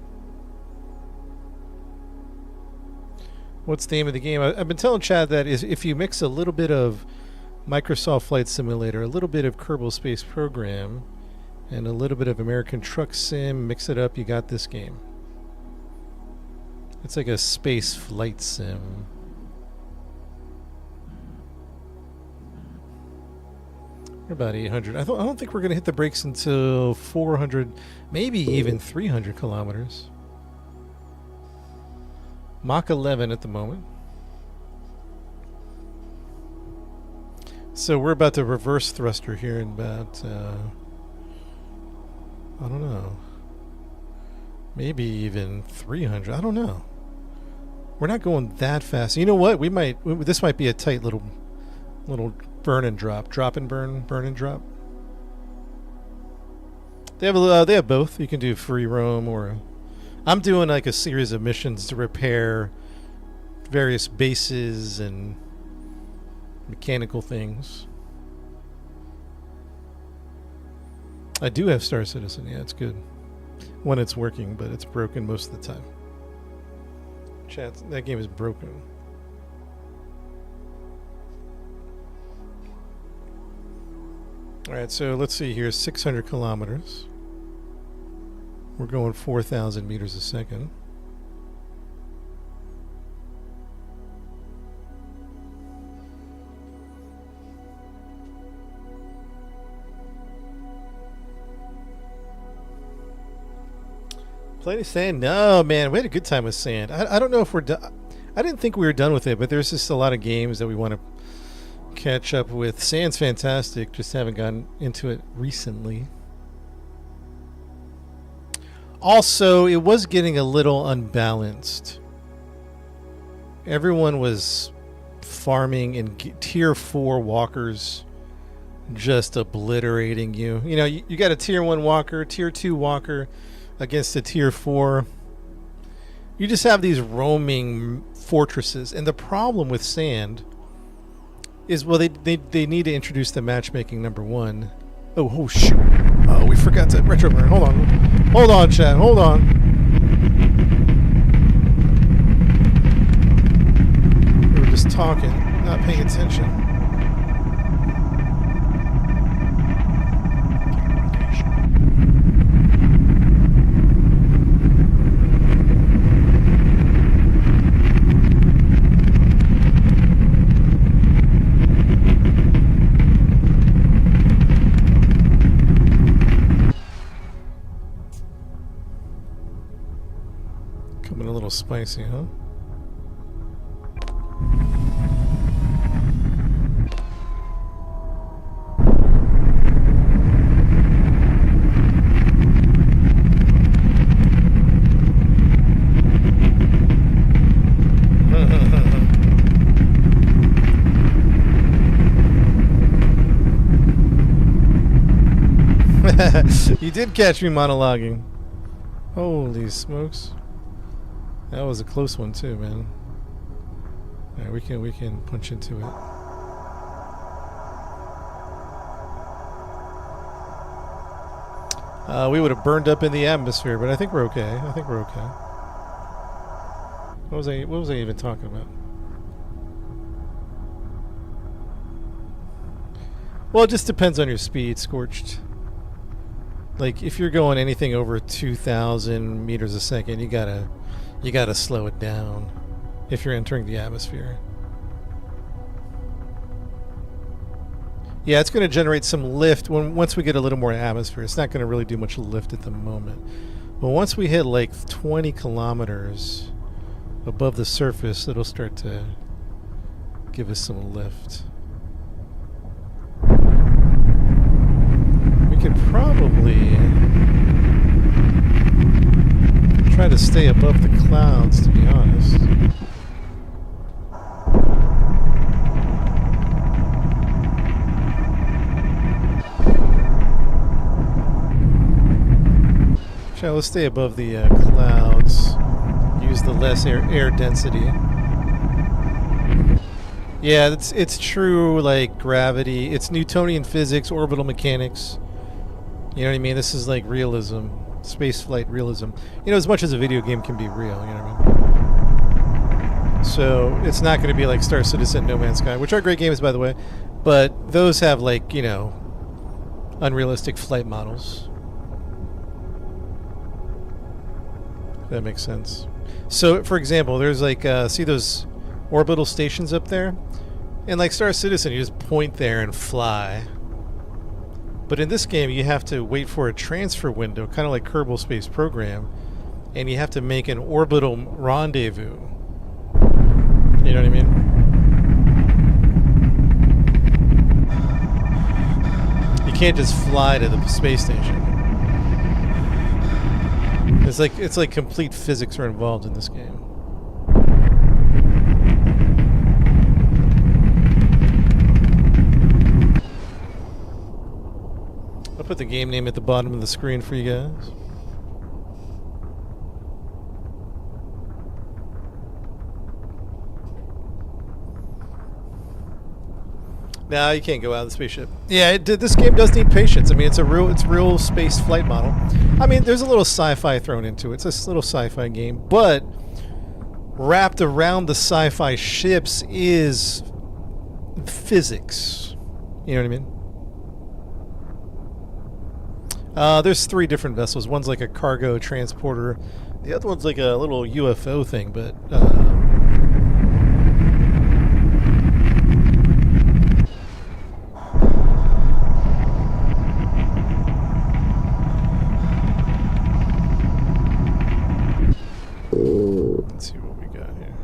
What's the name of the game? I've been telling Chad that if you mix a little bit of Microsoft Flight Simulator, a little bit of Kerbal Space Program, and a little bit of American Truck Sim, mix it up, you got this game. It's like a space flight sim. We're about 800. I don't think we're going to hit the brakes until 400, maybe even 300 kilometers. Mach 11 at the moment. So we're about to reverse thruster here in about, I don't know, maybe even 300. I don't know. We're not going that fast. You know what? This might be a tight little burn and drop. Drop and burn and drop. They have both. You can do free roam, or I'm doing like a series of missions to repair various bases and mechanical things. I do have Star Citizen. Yeah, it's good when it's working, but it's broken most of the time. Chat, that game is broken. Alright, so let's see here, 600 kilometers. We're going 4,000 meters a second. Plenty of sand? No, man, we had a good time with sand. I don't know if we're done. I didn't think we were done with it, but there's just a lot of games that we want to catch up with Sand's fantastic. Just haven't gotten into it recently. Also, it was getting a little unbalanced. Everyone was farming in tier 4 walkers, just obliterating you. You know, you got a tier 1 walker, tier 2 walker against a tier 4. You just have these roaming fortresses. And the problem with Sand is, well, they need to introduce the matchmaking number 1. Oh shoot. Oh, we forgot to retro burn. Hold on, chat. Hold on. We were just talking, not paying attention. Coming a little spicy, huh? You did catch me monologuing. Holy smokes. That was a close one too, man. Alright, we can punch into it. We would have burned up in the atmosphere, but I think we're okay. What was I even talking about? Well, it just depends on your speed, Scorched. Like, if you're going anything over 2,000 meters a second, you gotta slow it down if you're entering the atmosphere. Yeah, it's going to generate some lift once we get a little more atmosphere. It's not going to really do much lift at the moment. But once we hit like 20 kilometers above the surface, it'll start to give us some lift. We could probably try to stay above the clouds, to be honest. Let's stay above the clouds. Use the less air density. Yeah, it's true, like gravity. It's Newtonian physics, orbital mechanics. You know what I mean? This is like realism. Spaceflight realism. You know, as much as a video game can be real, you know what I mean? So, it's not going to be like Star Citizen, No Man's Sky, which are great games, by the way, but those have, like, you know, unrealistic flight models. If that makes sense. So, for example, there's like, see those orbital stations up there? And like Star Citizen, you just point there and fly. But in this game, you have to wait for a transfer window, kind of like Kerbal Space Program, and you have to make an orbital rendezvous. You know what I mean? You can't just fly to the space station. It's like complete physics are involved in this game. I'll put the game name at the bottom of the screen for you guys. Nah, you can't go out of the spaceship. Yeah, this game does need patience. I mean, it's real space flight model. I mean, there's a little sci-fi thrown into it. It's a little sci-fi game, but wrapped around the sci-fi ships is physics. You know what I mean? There's 3 different vessels. One's like a cargo transporter. The other one's like a little UFO thing, but let's see what we got here.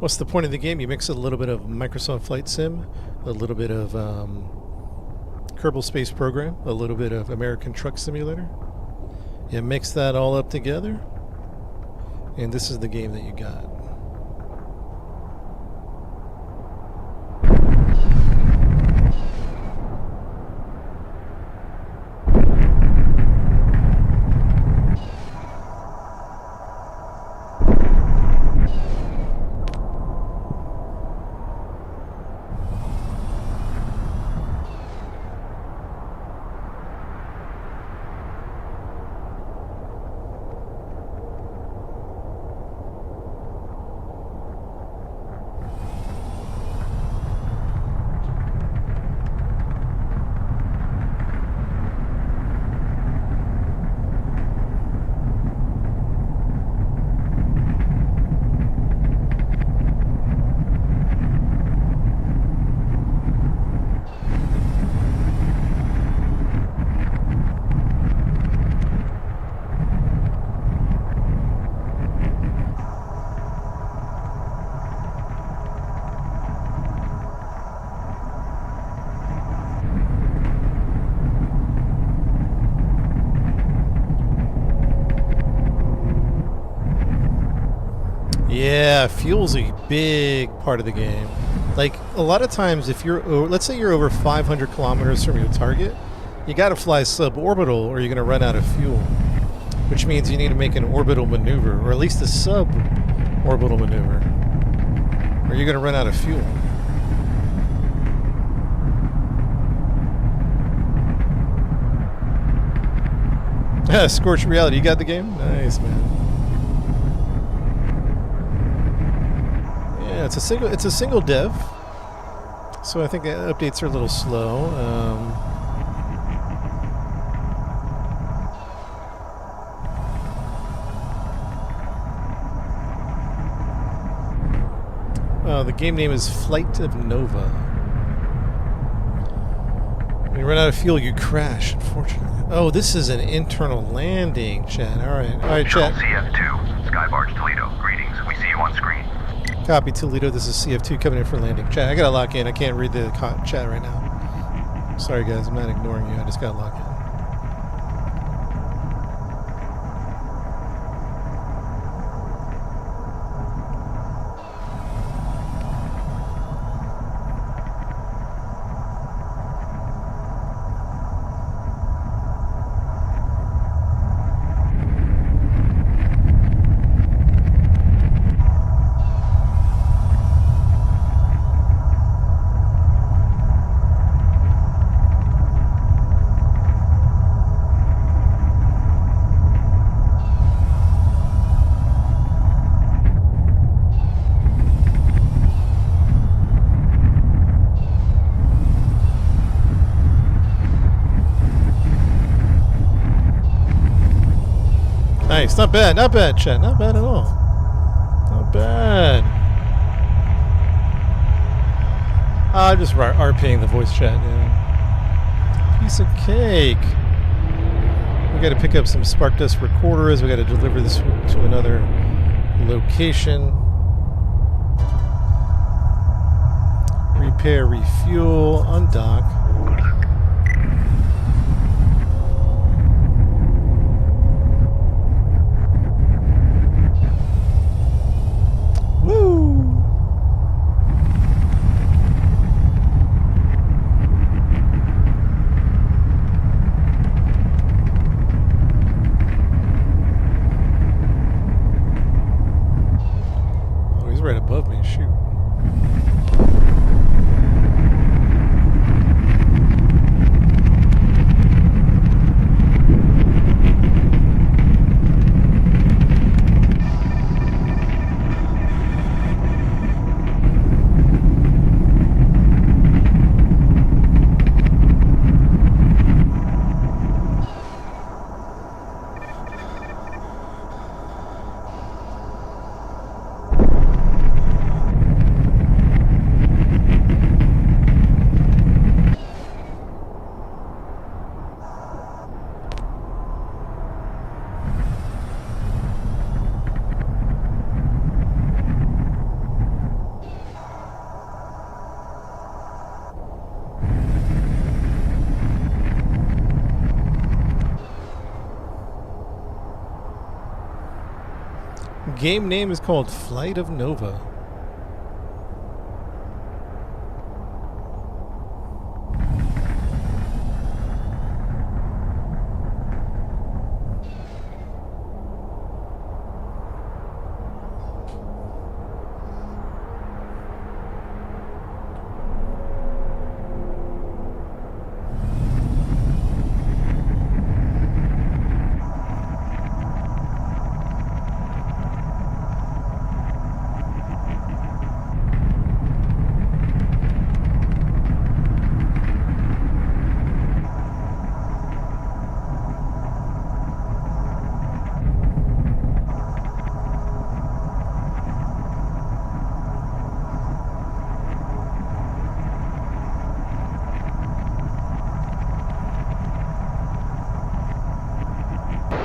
What's the point of the game? You mix a little bit of Microsoft Flight Sim, a little bit of Kerbal Space Program, a little bit of American Truck Simulator. You mix that all up together, and this is the game that you got. Yeah, fuel's a big part of the game. Like, a lot of times if you're, let's say you're over 500 kilometers from your target, you gotta fly suborbital or you're gonna run out of fuel. Which means you need to make an orbital maneuver, or at least a sub-orbital maneuver, or you're gonna run out of fuel. Scorched Reality, you got the game? Nice, man. Yeah, it's a single dev, so I think the updates are a little slow. The game name is Flight of Nova. When you run out of fuel, you crash, unfortunately. Oh, this is an internal landing, Chad. All right, Shuttle Chad. CF2, Skybarge Toledo. Greetings. We see you on screen. Copy, Toledo. This is CF2 coming in for landing. Chat, I gotta lock in. I can't read the chat right now. Sorry, guys. I'm not ignoring you. I just gotta lock in. Nice, not bad, Chet, not bad at all. Not bad. I'm just RPing the voice chat, yeah. Piece of cake. We gotta pick up some Spark Dust recorders, we gotta deliver this to another location. Repair, refuel, undock. Right above me, shoot. game name is called Flight of Nova.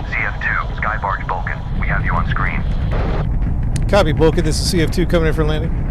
CF2, Skybarge Vulcan. We have you on screen. Copy, Vulcan. This is CF2 coming in for landing.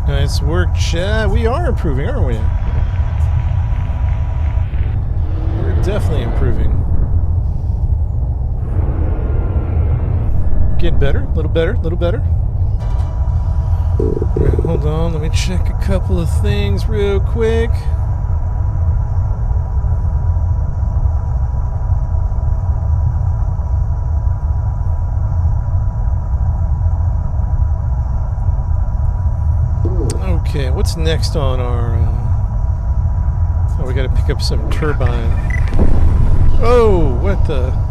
Nice work, Chad. We are improving, aren't we? We're definitely improving. Getting better, a little better, a little better. Right, hold on, let me check a couple of things real quick. Okay, what's next on our... oh, we gotta pick up some turbine. Oh, what the...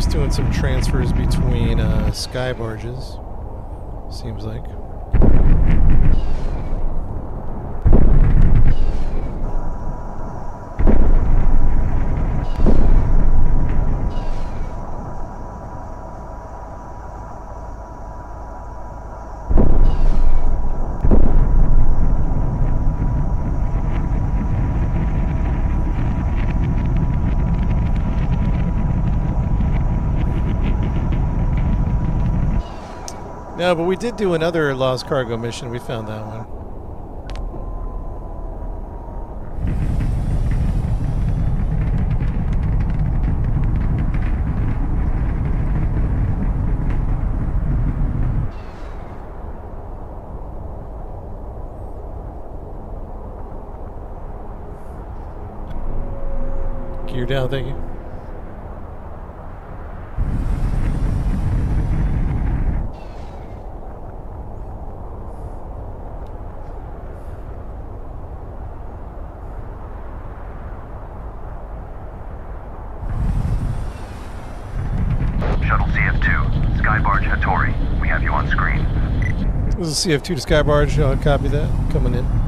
Doing some transfers between sky barges, seems like. No, but we did do another lost cargo mission. We found that one. Gear down, thank you. Shuttle CF2, Skybarge Hattori. We have you on screen. This is CF2 to Skybarge. Copy that. Coming in.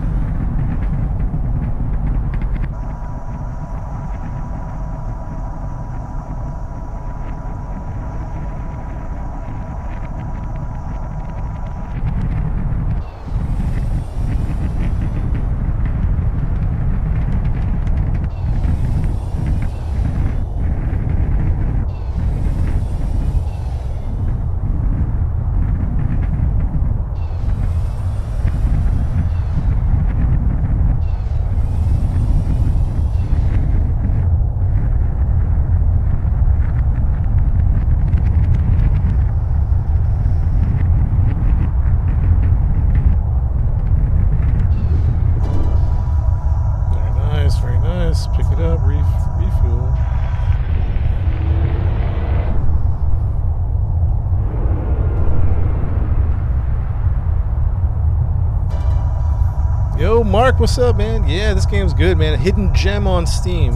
Mark, what's up, man? Yeah, this game's good, man. A hidden gem on Steam.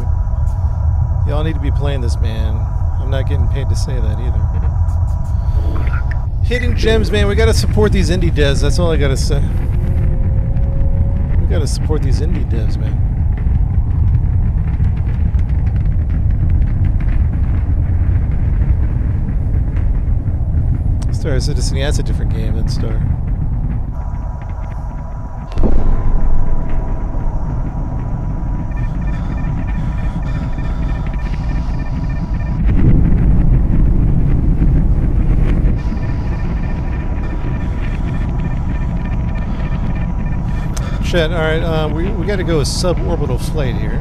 Y'all need to be playing this, man. I'm not getting paid to say that either. Hidden gems, man. We gotta support these indie devs. That's all I gotta say. We gotta support these indie devs, man. Star Citizen, yeah, that's a different game than Star. Shit, alright, we gotta go a suborbital flight here.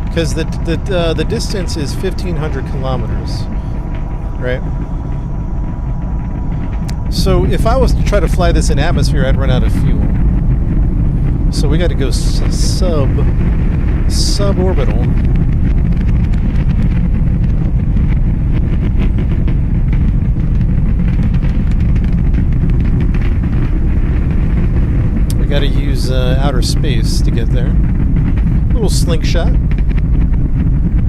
Because the distance is 1,500 kilometers. Right? So if I was to try to fly this in atmosphere, I'd run out of fuel. So we got to go suborbital. We got to use outer space to get there. A little slingshot. I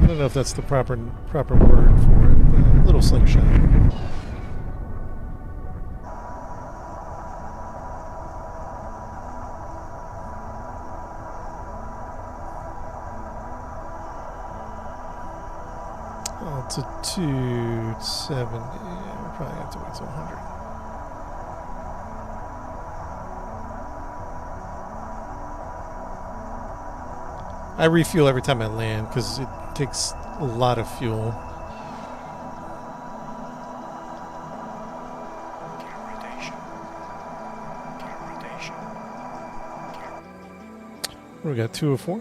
don't know if that's the proper word for it, but a little slingshot. Altitude 70. Yeah, we'll probably have to wait till 100. I refuel every time I land because it takes a lot of fuel. What do we got? 204?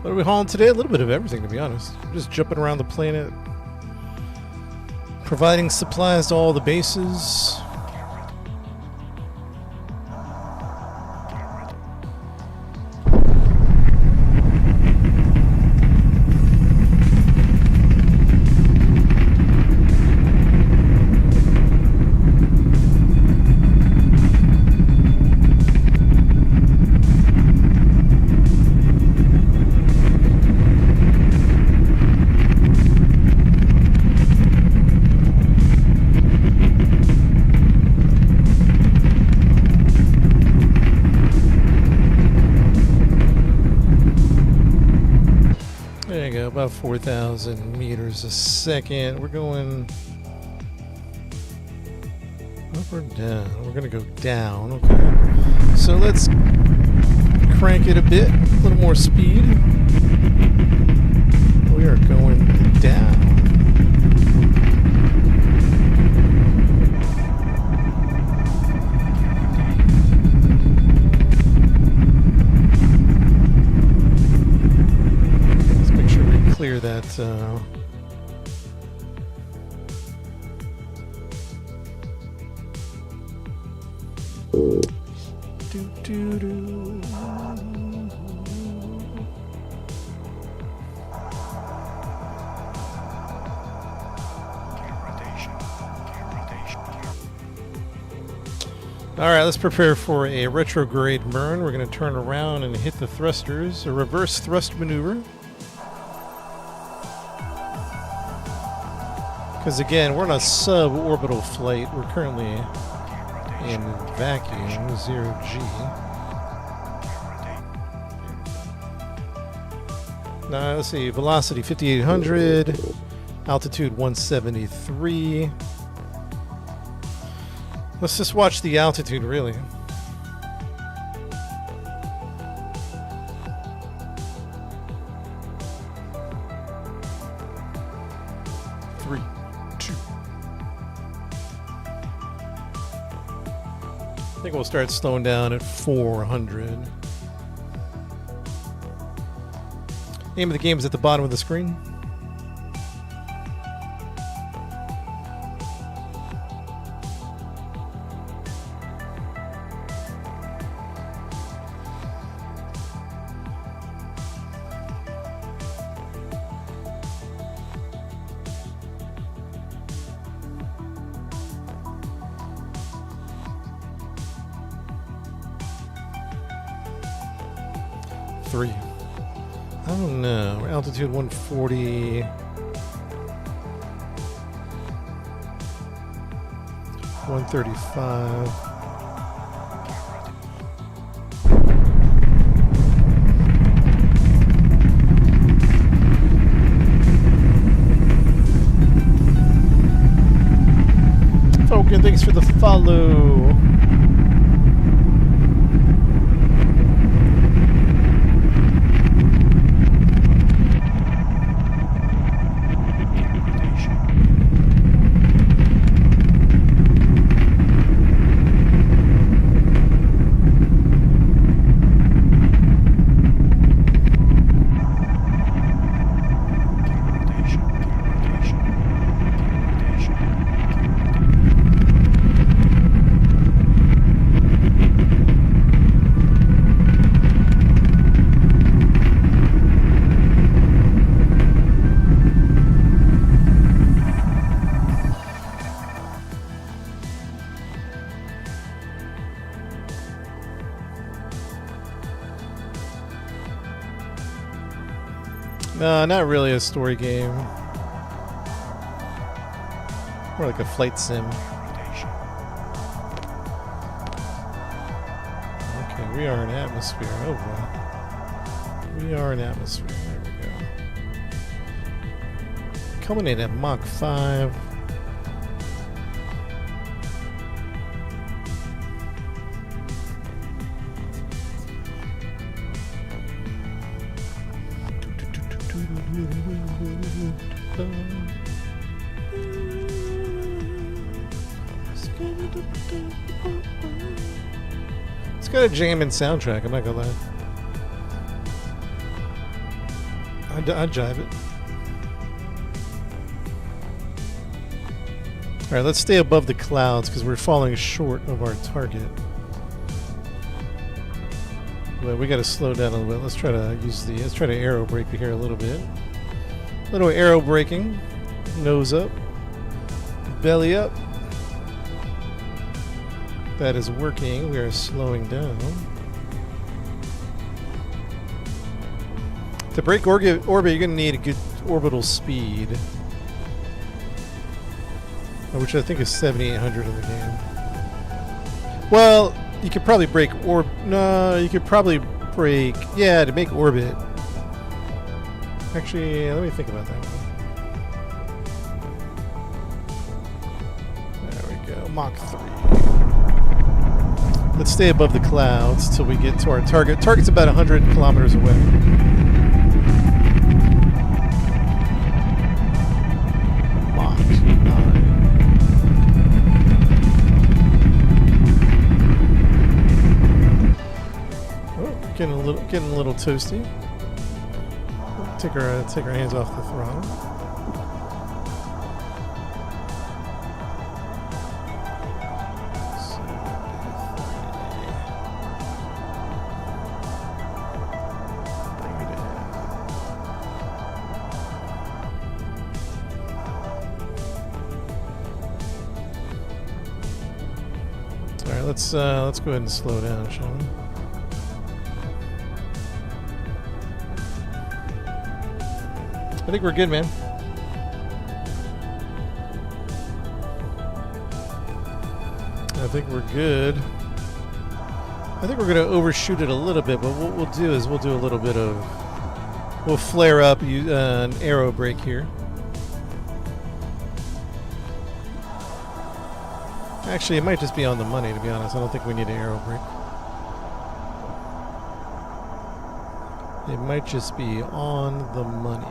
What are we hauling today? A little bit of everything, to be honest. Just jumping around the planet, providing supplies to all the bases. About 4,000 meters a second. We're going up or down? We're going to go down. Okay. So let's crank it a bit. A little more speed. We are going down. Clear that Alright, let's prepare for a retrograde burn. We're going to turn around and hit the thrusters, a reverse thrust maneuver. Because again, we're on a suborbital flight. We're currently in vacuum, 0G. Now let's see. Velocity 5,800. Altitude 173. Let's just watch the altitude, really. Three, two. I think we'll start slowing down at 400. Name of the game is at the bottom of the screen. Three. I don't know. Altitude 140. 135. Falcon, thanks for the follow. No, not really a story game. More like a flight sim. Okay, we are in atmosphere. Oh boy. We are in atmosphere. There we go. Coming in at Mach 5. It's got a jamming soundtrack, I'm not gonna lie. I'd jive it. Alright, let's stay above the clouds because we're falling short of our target. But we gotta slow down a little bit. Let's try to aero brake here a little bit. A little aero braking. Nose up. Belly up. That is working. We are slowing down. To break orbit, you're going to need a good orbital speed, which I think is 7,800 in the game. Well, you could probably break you could probably break. Yeah, to make orbit. Actually, let me think about that one. There we go. Mach 3. Let's stay above the clouds till we get to our target. Target's about 100 kilometers away. Mach 9. Oh, getting a little toasty. Take our hands off the throttle. Let's go ahead and slow down, shall we? I think we're good, man. I think we're good. I think we're going to overshoot it a little bit, but what we'll do is we'll do a little bit of We'll flare up an arrow break here. Actually, it might just be on the money, to be honest. I don't think we need an arrow break. It might just be on the money.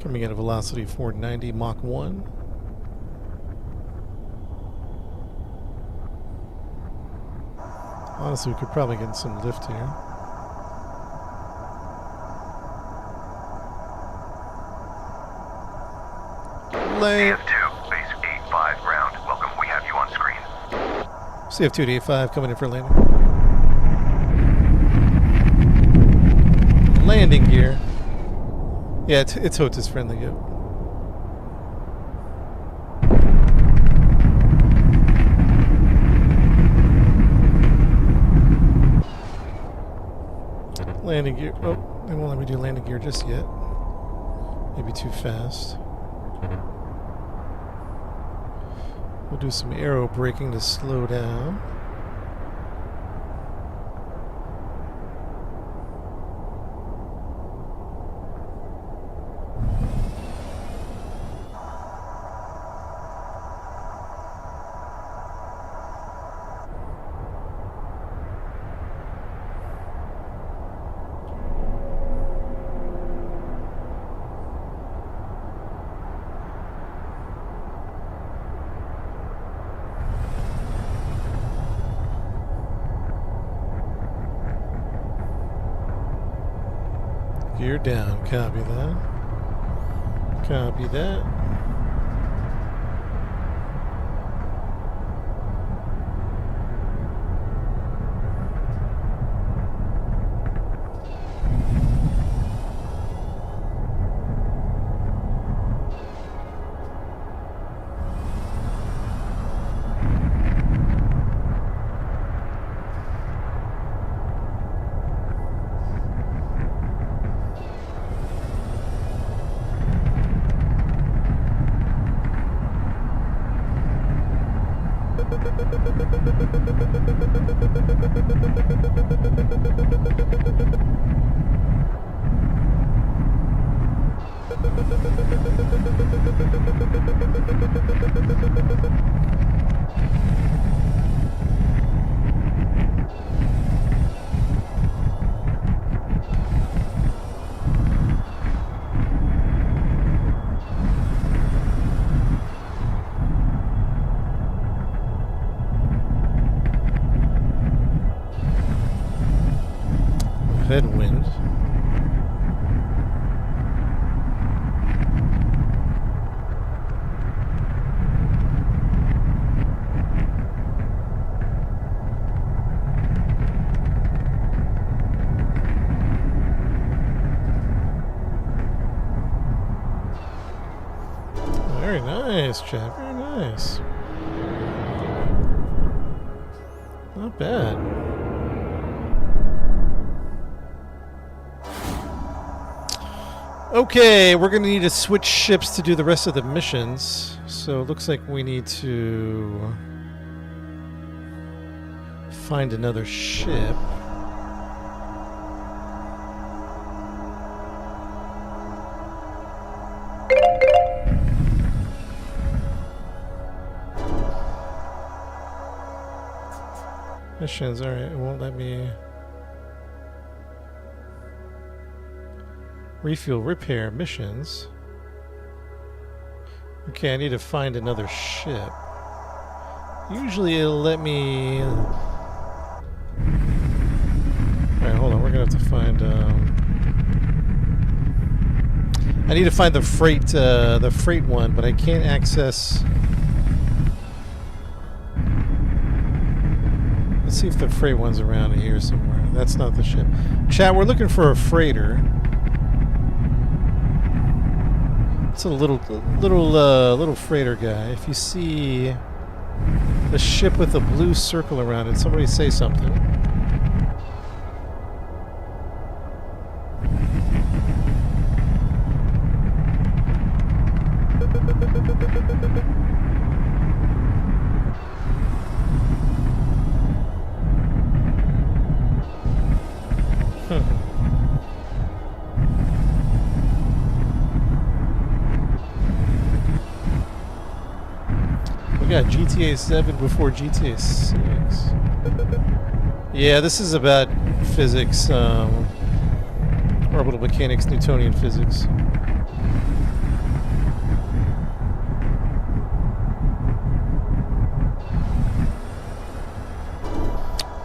Coming at a velocity of 490, Mach 1. Honestly, we could probably get some lift here. CF2, base 85 ground. Welcome, we have you on screen. CF2 to 85 coming in for landing. Landing gear. Yeah, it's HOTAS friendly, yep. Landing gear. Oh, they won't let me do landing gear just yet. Maybe too fast. We'll do some aero braking to slow down. Gear down. Copy that. Copy that. Headwind. Very nice, Chad. Very nice. Not bad. Okay, we're going to need to switch ships to do the rest of the missions. So it looks like we need to find another ship. Missions, alright, it won't let me... Refuel repair missions. Okay, I need to find another ship. Usually it'll let me... Alright, hold on, we're gonna have to find... I need to find the freight one, but I can't access... Let's see if the freight one's around here somewhere. That's not the ship. Chat, we're looking for a freighter. It's a little freighter guy. If you see the ship with a blue circle around it, somebody say something. GTA 7 before GTA 6. Yeah, this is about physics, orbital mechanics, Newtonian physics.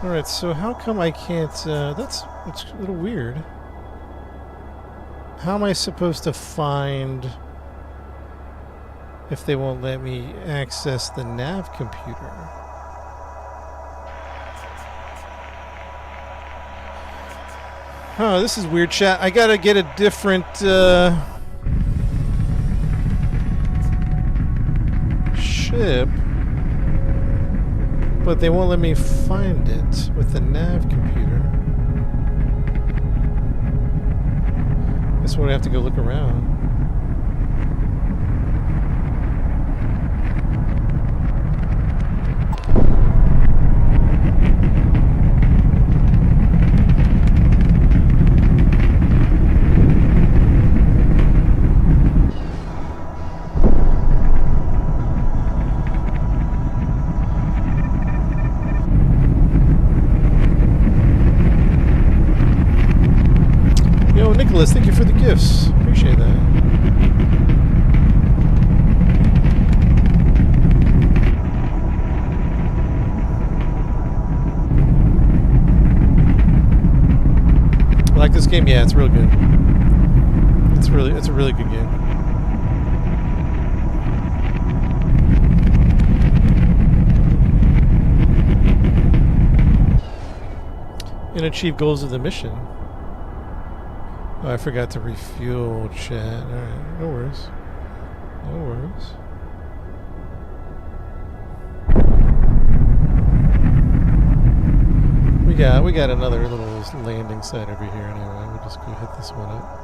Alright, so how come I can't, that's a little weird. How am I supposed to find if they won't let me access the nav computer? Oh, this is weird, chat. I gotta get a different, ship. But they won't let me find it with the nav computer. Guess we'll have to go look around. Nicholas, thank you for the gifts. Appreciate that. I like this game. Yeah, it's real good. It's a really good game. And achieve goals of the mission. Oh, I forgot to refuel, chat. Alright, no worries. No worries. We got another little landing site over here anyway. We'll just go hit this one up.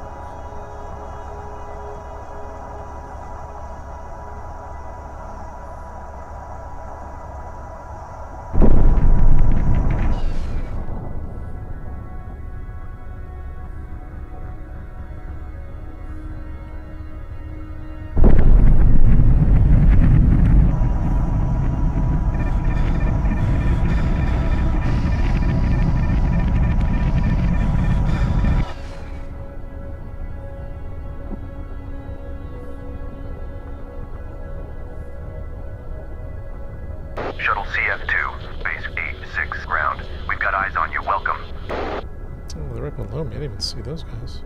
Shuttle CF2, base 86 ground. We've got eyes on you. Welcome. Oh, they're right below me. I didn't even see those guys.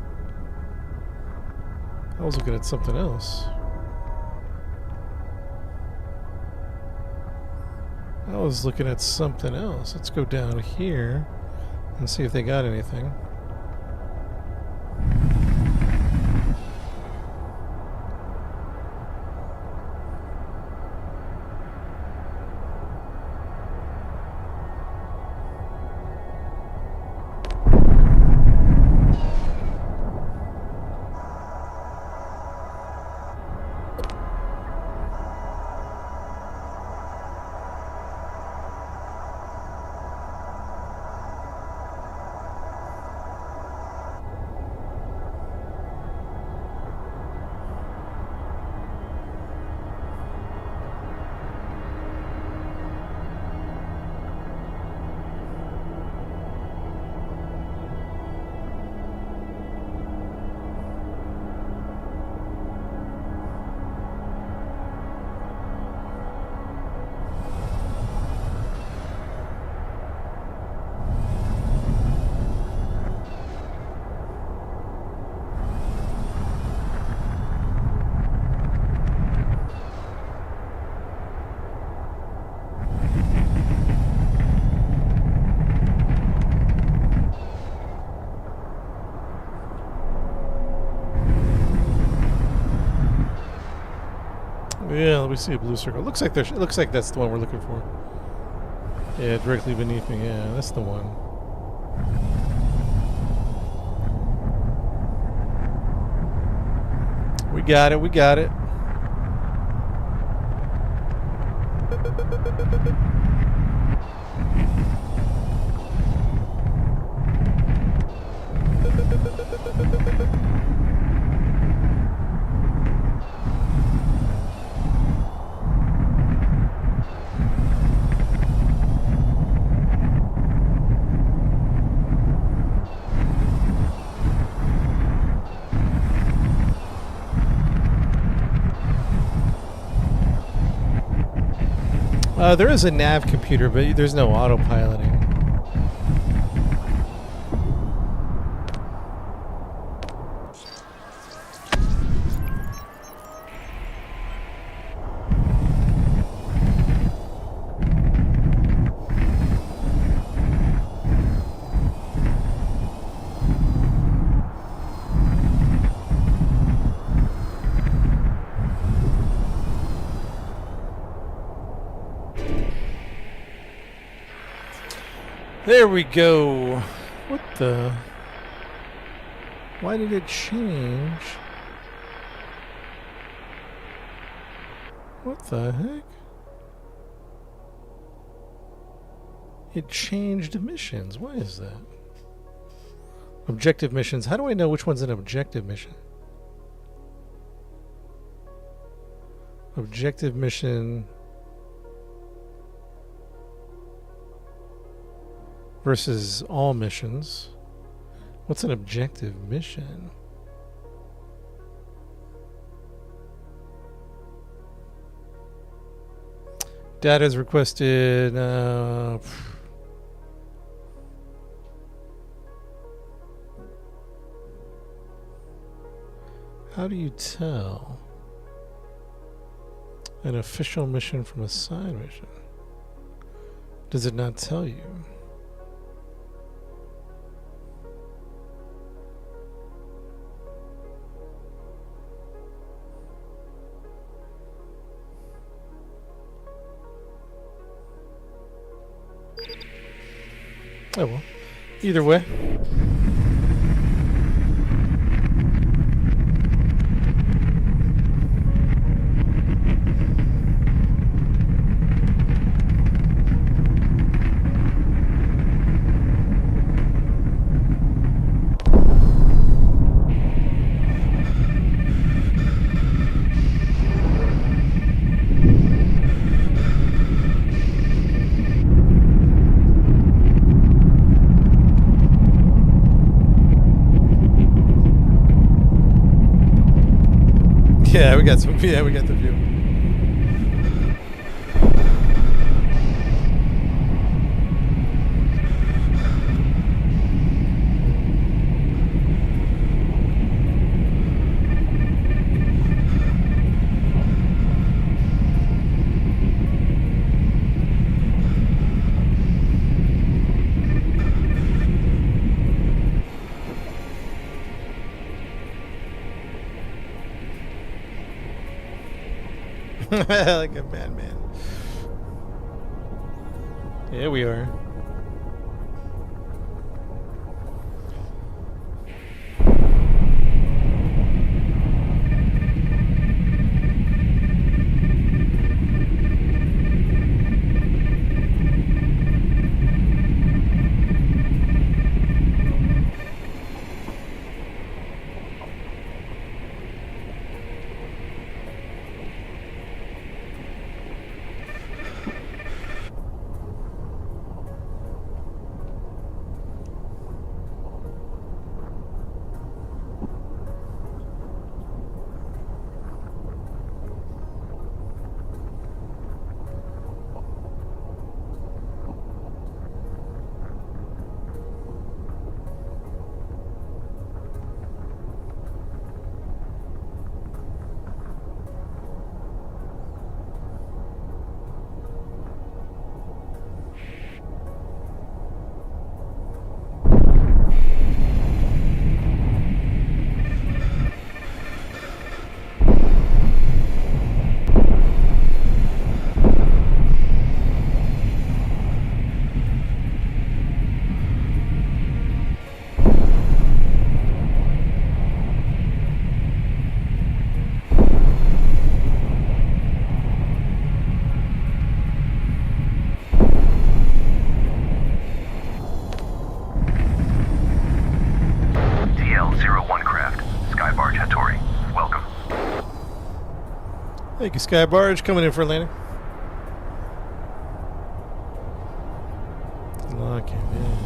I was looking at something else. Let's go down here and see if they got anything. Yeah, let me see a blue circle. Looks like that's the one we're looking for. Yeah, directly beneath me. Yeah, that's the one. We got it. We got it. There is a nav computer, but there's no autopiloting. There we go. What the? Why did it change? What the heck? It changed missions. Why is that? Objective missions. How do I know which one's an objective mission? Objective mission versus all missions. What's an objective mission? Data is requested. How do you tell an official mission from a side mission? Does it not tell you? Oh well. Either way. Yeah, we got some. Yeah, we got the view. Like a madman. Yeah, we are. Thank you, Sky Barge, coming in for a landing. Lock him in.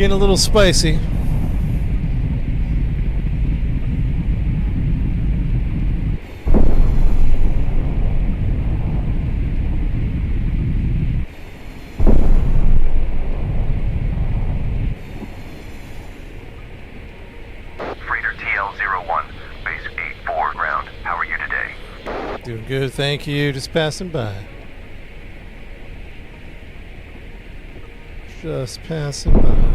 Getting a little spicy. Freighter TL-01, base 84 ground. How are you today? Doing good, thank you. Just passing by. Just passing by.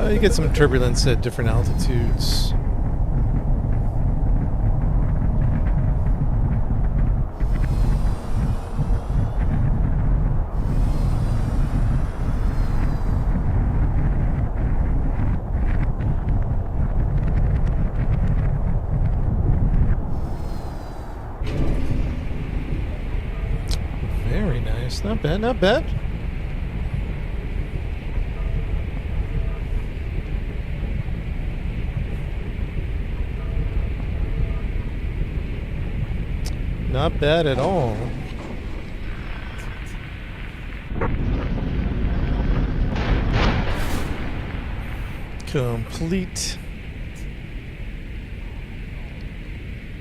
You get some turbulence at different altitudes. Very nice. Not bad, not bad. Not bad at all. Complete.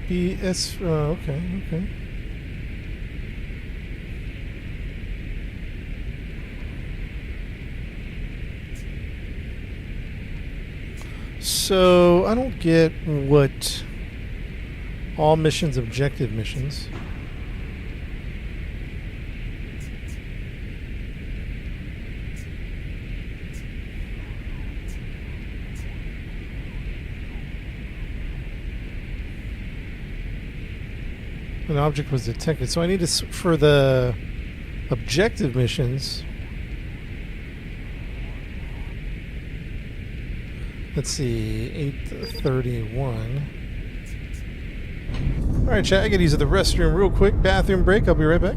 BS. Okay. So, I don't get what all missions, objective missions. An object was detected. So I need to, for the objective missions. Let's see, 831. All right, chat, I gotta use the restroom real quick. Bathroom break. I'll be right back.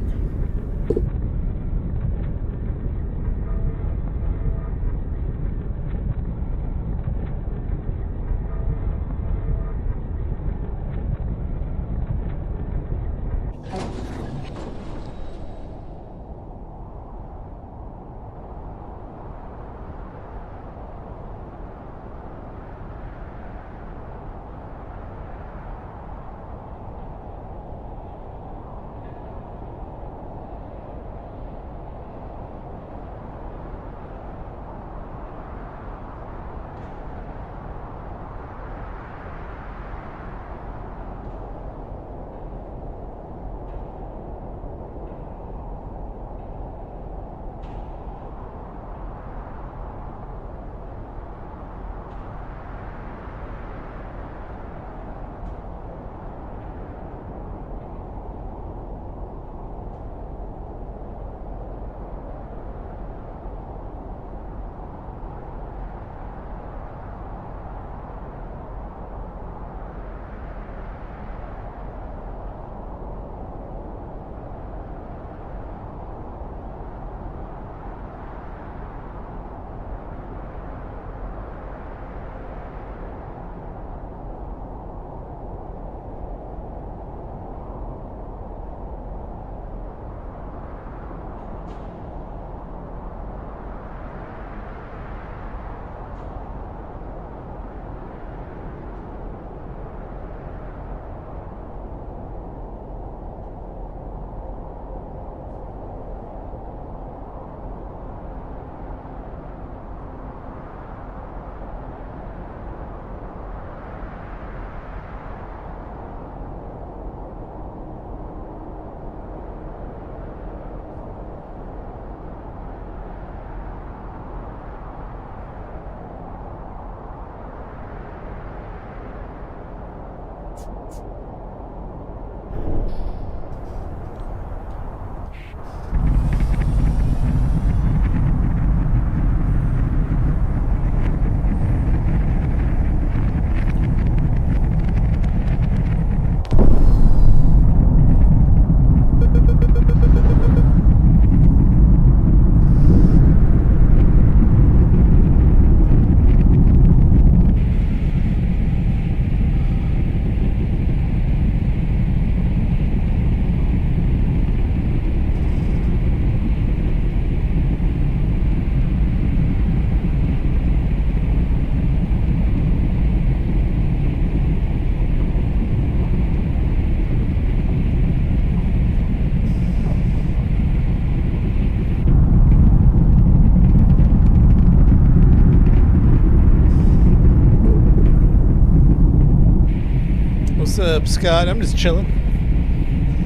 What's up, Scott? I'm just chilling.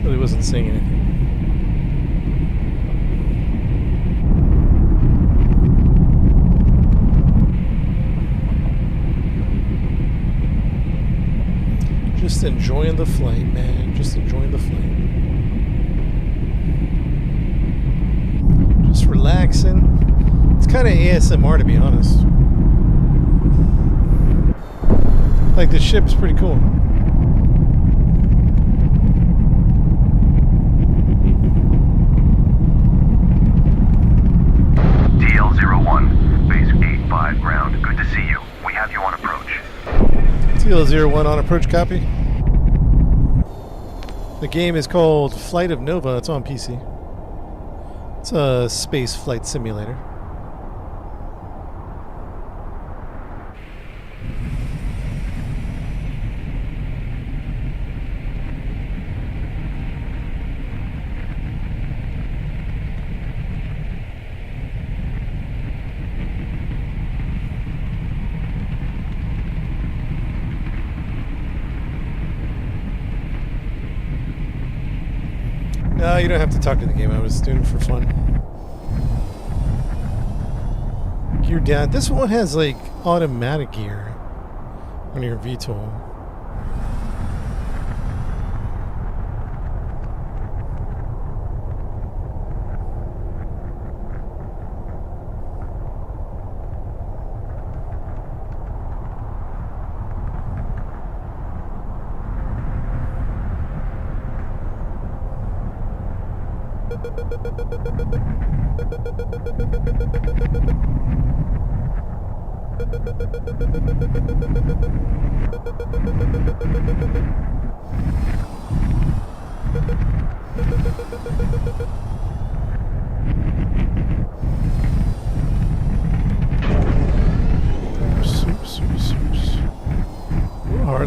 Really wasn't saying anything. Just enjoying the flight, man. Just enjoying the flight. Just relaxing. It's kind of ASMR, to be honest. Like, the ship's pretty cool. TL-01, base 85 ground. Good to see you. We have you on approach. TL-01 on approach, copy. The game is called Flight of Nova. It's on PC. It's a space flight simulator. No, you don't have to talk to the game. I was doing it for fun. Gear down. This one has like automatic gear on your VTOL.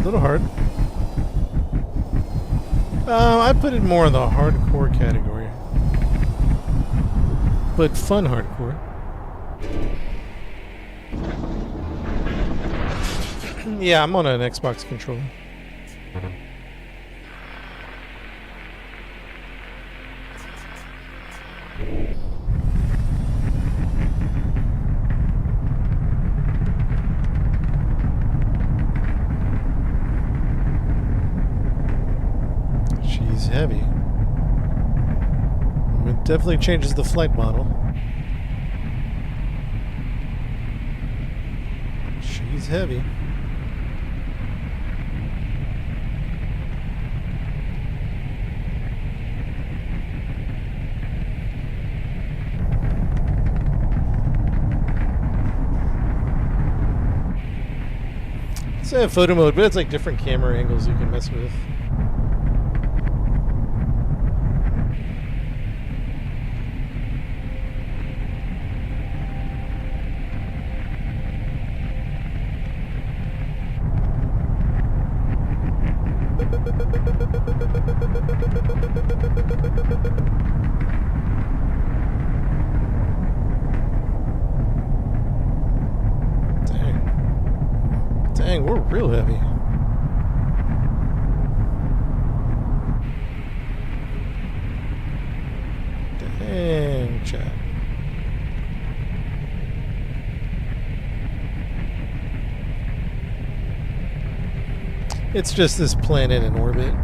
Little hard. I put it more in the hardcore category, but fun hardcore. Yeah, I'm on an Xbox controller. She's heavy. It definitely changes the flight model. She's heavy. It's a photo mode, but it's like different camera angles you can mess with. Dang, we're real heavy. Dang, chat. It's just this planet in orbit.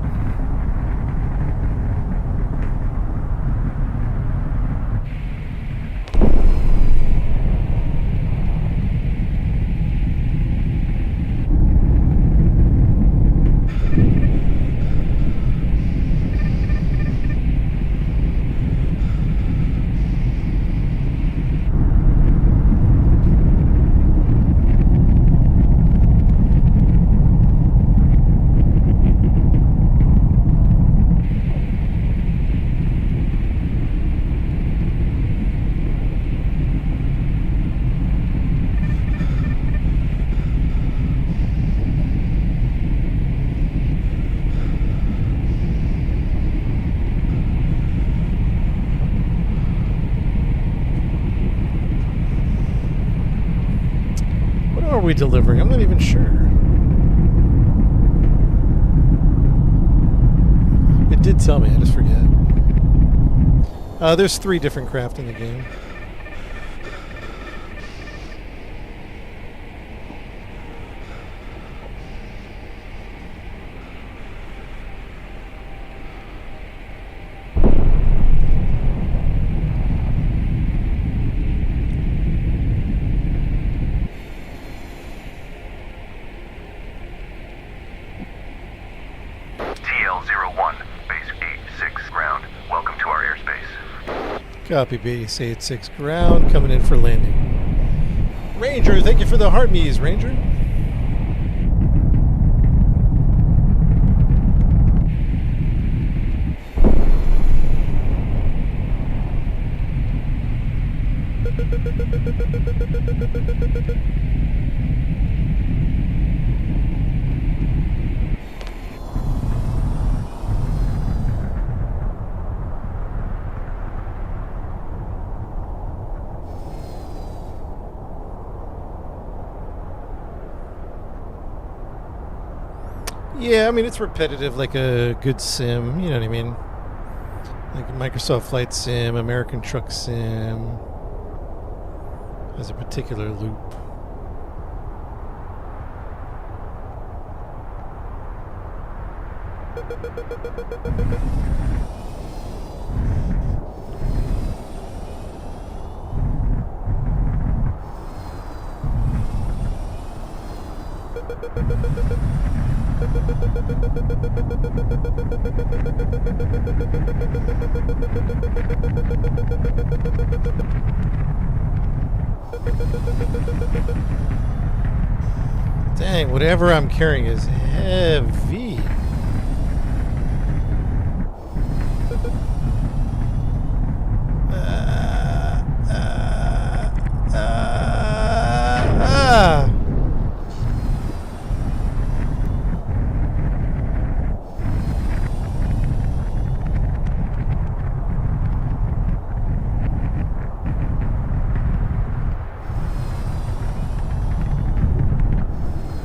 What are we delivering? I'm not even sure. did tell me, I just forget. There's 3 different craft in the game. TL-01, base 86 ground. Welcome to our airspace. Copy, base 86 ground, coming in for landing. Ranger, thank you for the heart me's, Ranger. Yeah, I mean, it's repetitive like a good sim, you know what I mean? Like Microsoft Flight Sim, American Truck Sim has a particular loop. Dang, whatever I'm carrying is heavy.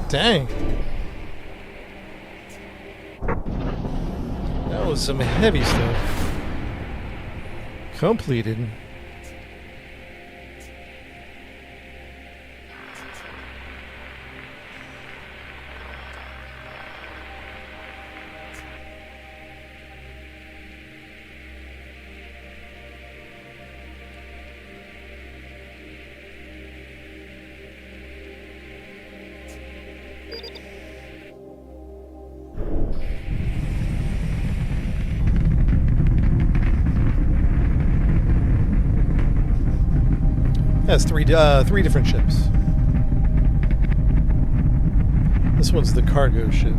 Dang. That was some heavy stuff. Completed. Has three different ships. This one's the cargo ship.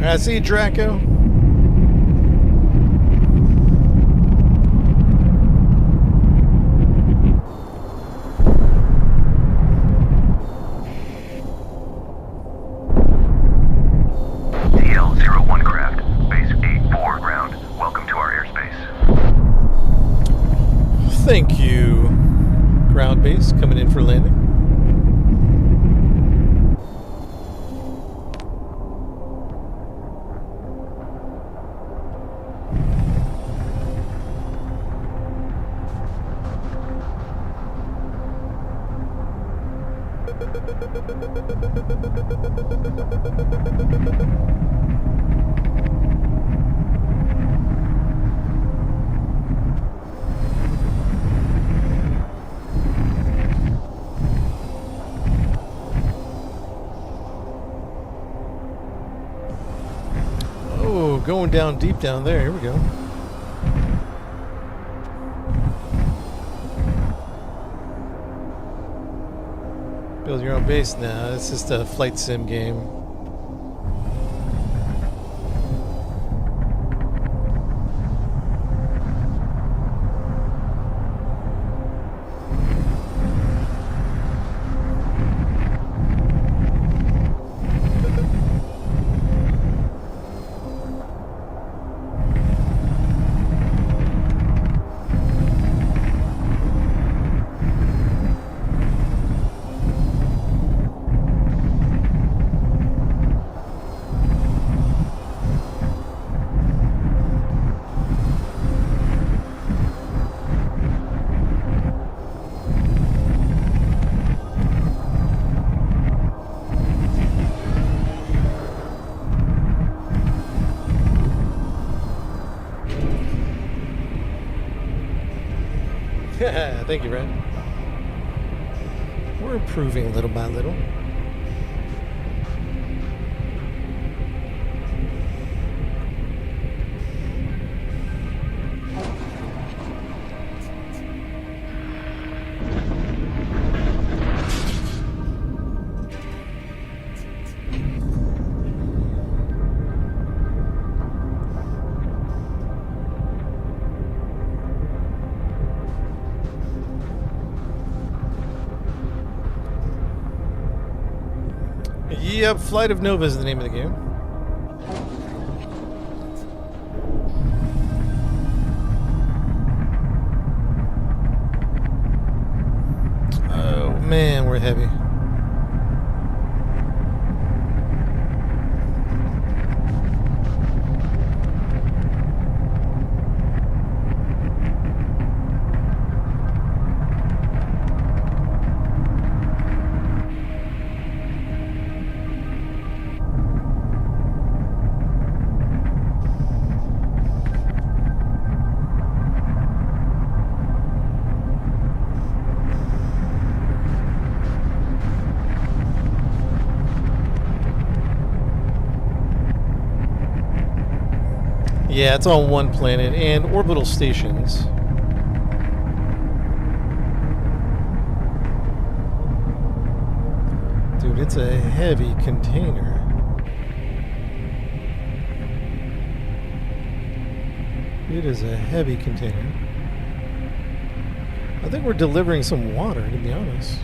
I see you, Draco. TL-01 craft, base 84 ground. Welcome to our airspace. Thank you, ground base, coming in for landing. Oh, going down deep down there. Here we go. Build your own base now. It's just a flight sim game. Thank you, Red. We're improving little by little. Yep, Flight of Nova is the name of the game. Oh man, we're heavy. Yeah, it's on one planet and orbital stations. Dude, it's a heavy container. It is a heavy container. I think we're delivering some water, to be honest.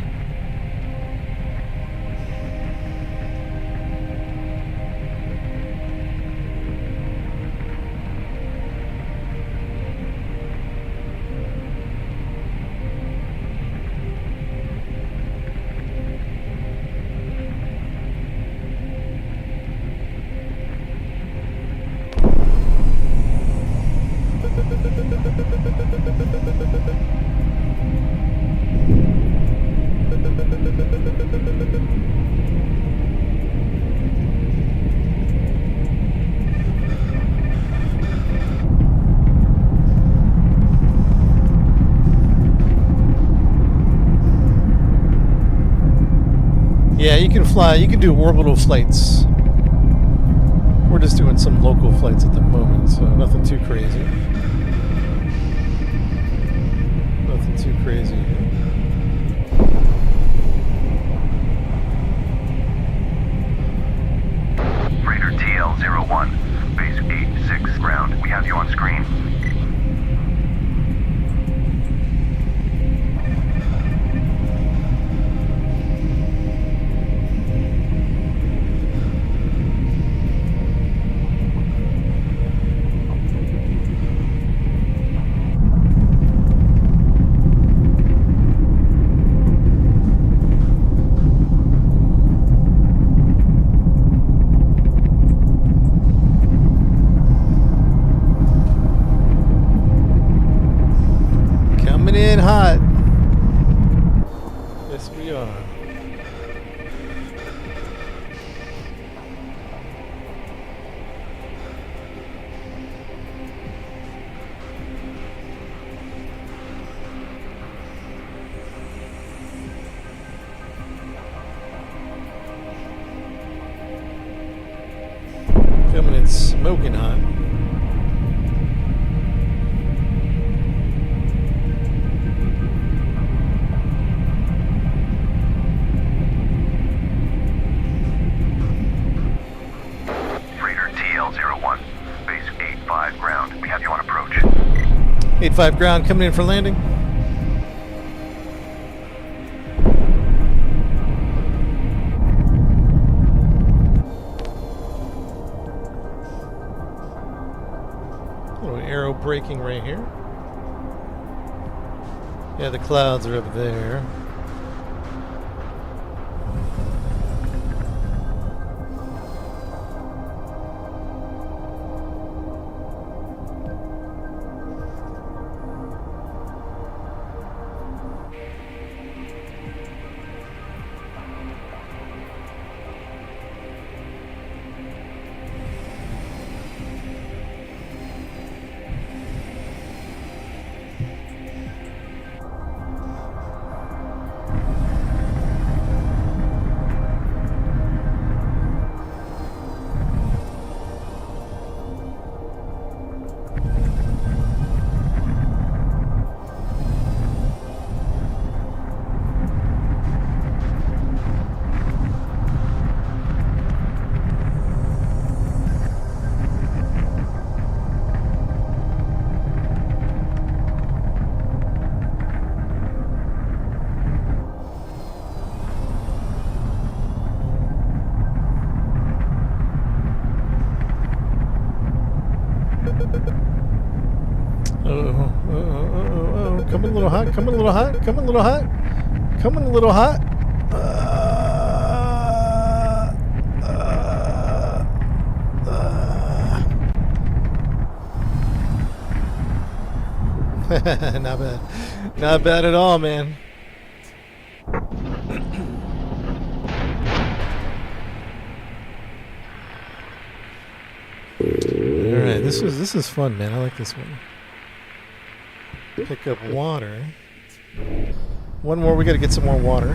Yeah, you can fly. You can do orbital flights. We're just doing some local flights at the moment, so nothing too crazy. Nothing too crazy. Freighter TL-01, base 86 ground. We have you on screen. In hot. Yes, we are. Coming in smoking hot. Freighter TL-01, base 85 ground. We have you on approach. 85 ground coming in for landing. Little arrow braking right here. Yeah, the clouds are up there. Oh. Coming a little hot. Coming a little hot. Coming a little hot. Coming a little hot. Not bad. Not bad at all, man. Alright, this is fun, man. I like this one. Pick up water. One more, we gotta get some more water.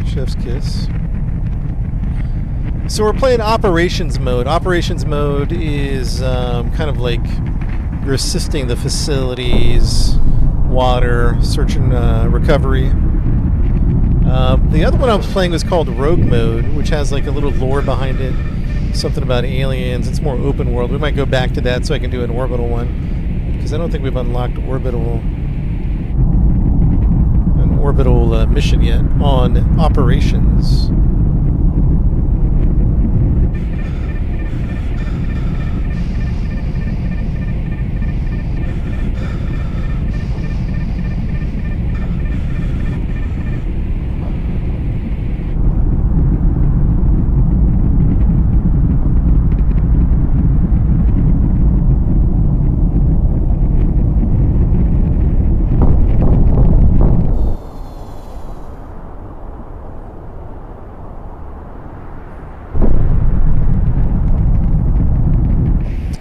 Chef's kiss. So we're playing operations mode. Operations mode is kind of like you're assisting the facilities, water, search and recovery. The other one I was playing was called Rogue Mode, which has like a little lore behind it. Something about aliens. It's more open world. We might go back to that so I can do an orbital one, because I don't think we've unlocked an orbital mission yet on operations.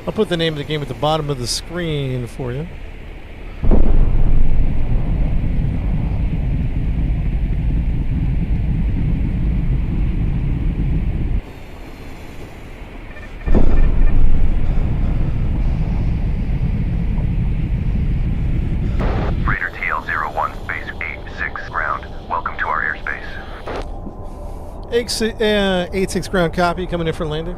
I'll put the name of the game at the bottom of the screen for you. Raider TL-01, Space 86 ground. Welcome to our airspace. 86 ground copy, coming in for landing.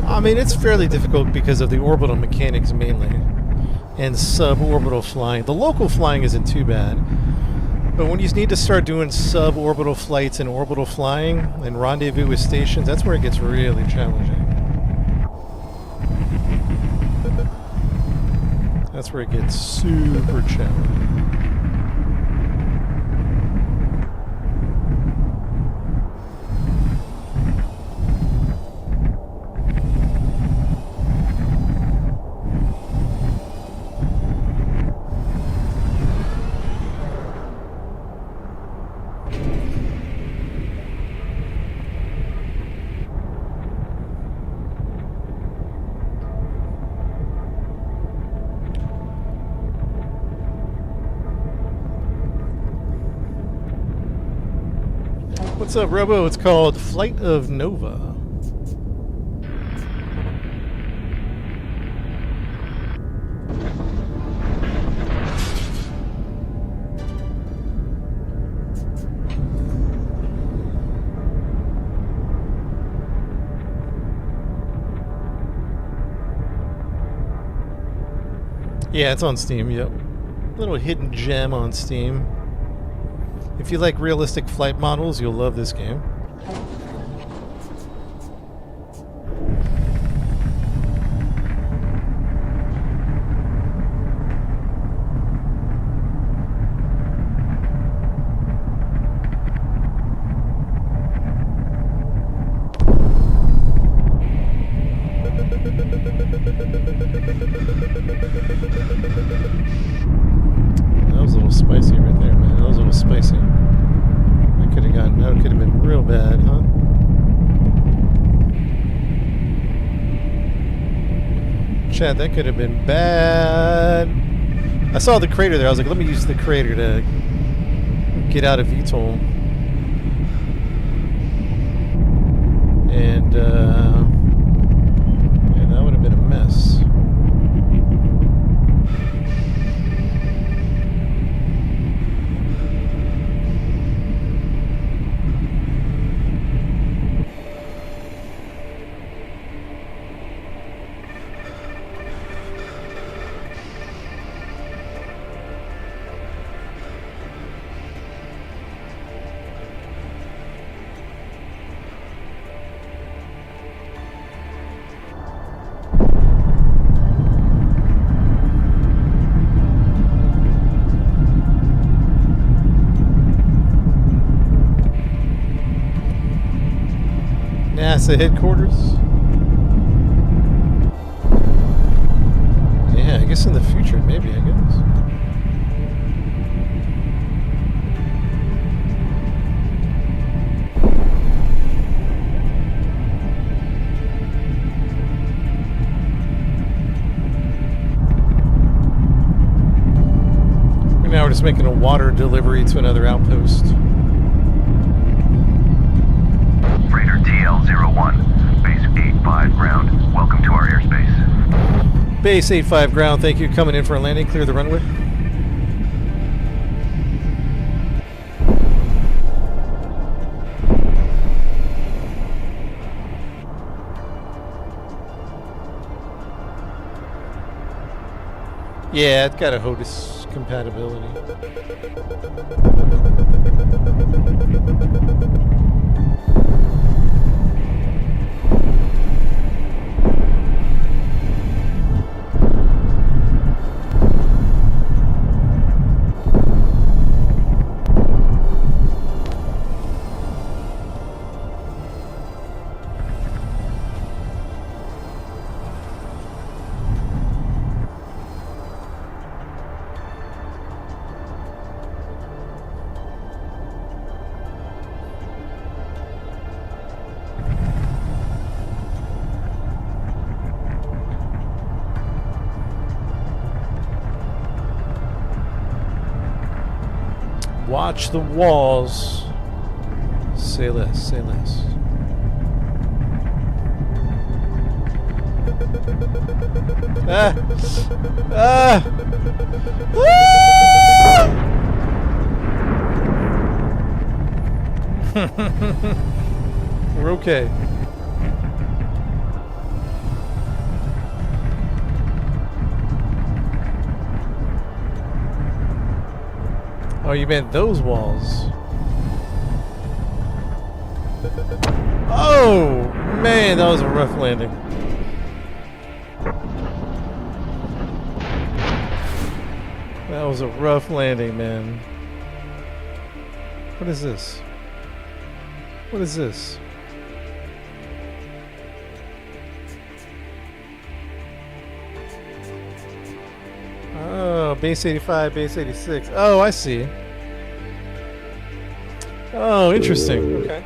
I mean, it's fairly difficult because of the orbital mechanics mainly, and suborbital flying. The local flying isn't too bad, but when you need to start doing suborbital flights and orbital flying and rendezvous with stations, that's where it gets really challenging. That's where it gets super challenging. What's up, Robo? It's called Flight of Nova. Yeah, it's on Steam, yep. Little hidden gem on Steam. If you like realistic flight models, you'll love this game. That was a little spicy right there, man. That was a little spicy. That could have been real bad, huh? Chat, that could have been bad. I saw the crater there. I was like, let me use the crater to get out of VTOL. NASA headquarters. Yeah, I guess in the future, maybe, I guess. Now we're just making a water delivery to another outpost. Raider TL-01, base 85 ground. Welcome to our airspace. Base 85 ground, thank you. Coming in for a landing. Clear the runway. Yeah, it's got a HOTAS compatibility. Watch the walls. Say less, say less. Ah! Ah! Ah! We're okay. Oh, you meant those walls. Oh, man, that was a rough landing. That was a rough landing, man. What is this? What is this? Oh, base 85, base 86. Oh, I see. Oh, interesting. Okay.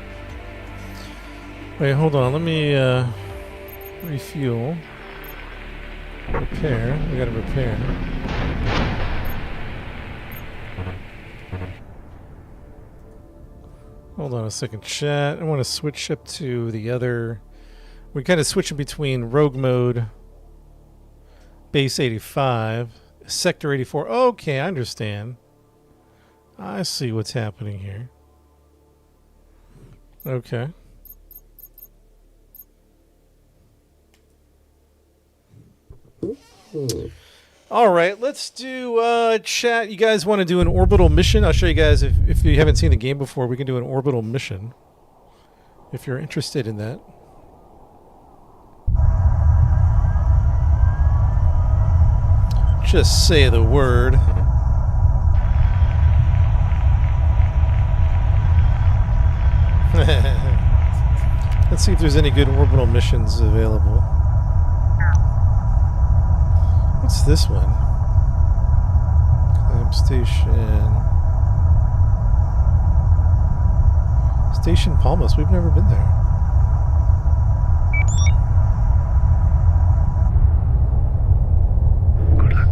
Wait, hold on. Let me refuel. Repair. We gotta repair. Hold on a second, chat. I want to switch up to the other. We're kind of switching between rogue mode, base 85, sector 84. Okay, I understand. I see what's happening here. Okay. All right, let's do chat. You guys want to do an orbital mission? I'll show you guys if you haven't seen the game before. We can do an orbital mission if you're interested in that. Just say the word. Let's see if there's any good orbital missions available. What's this one? Climb station. Station Palmas. We've never been there. Good luck.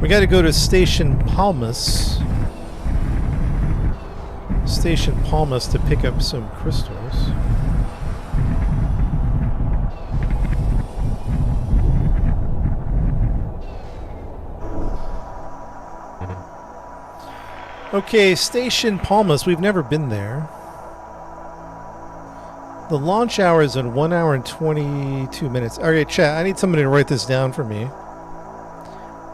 We got to go to Station Palmas. Station Palmas to pick up some crystals. Okay, Station Palmas. We've never been there. The launch hour is in 1 hour and 22 minutes. All right, chat. I need somebody to write this down for me.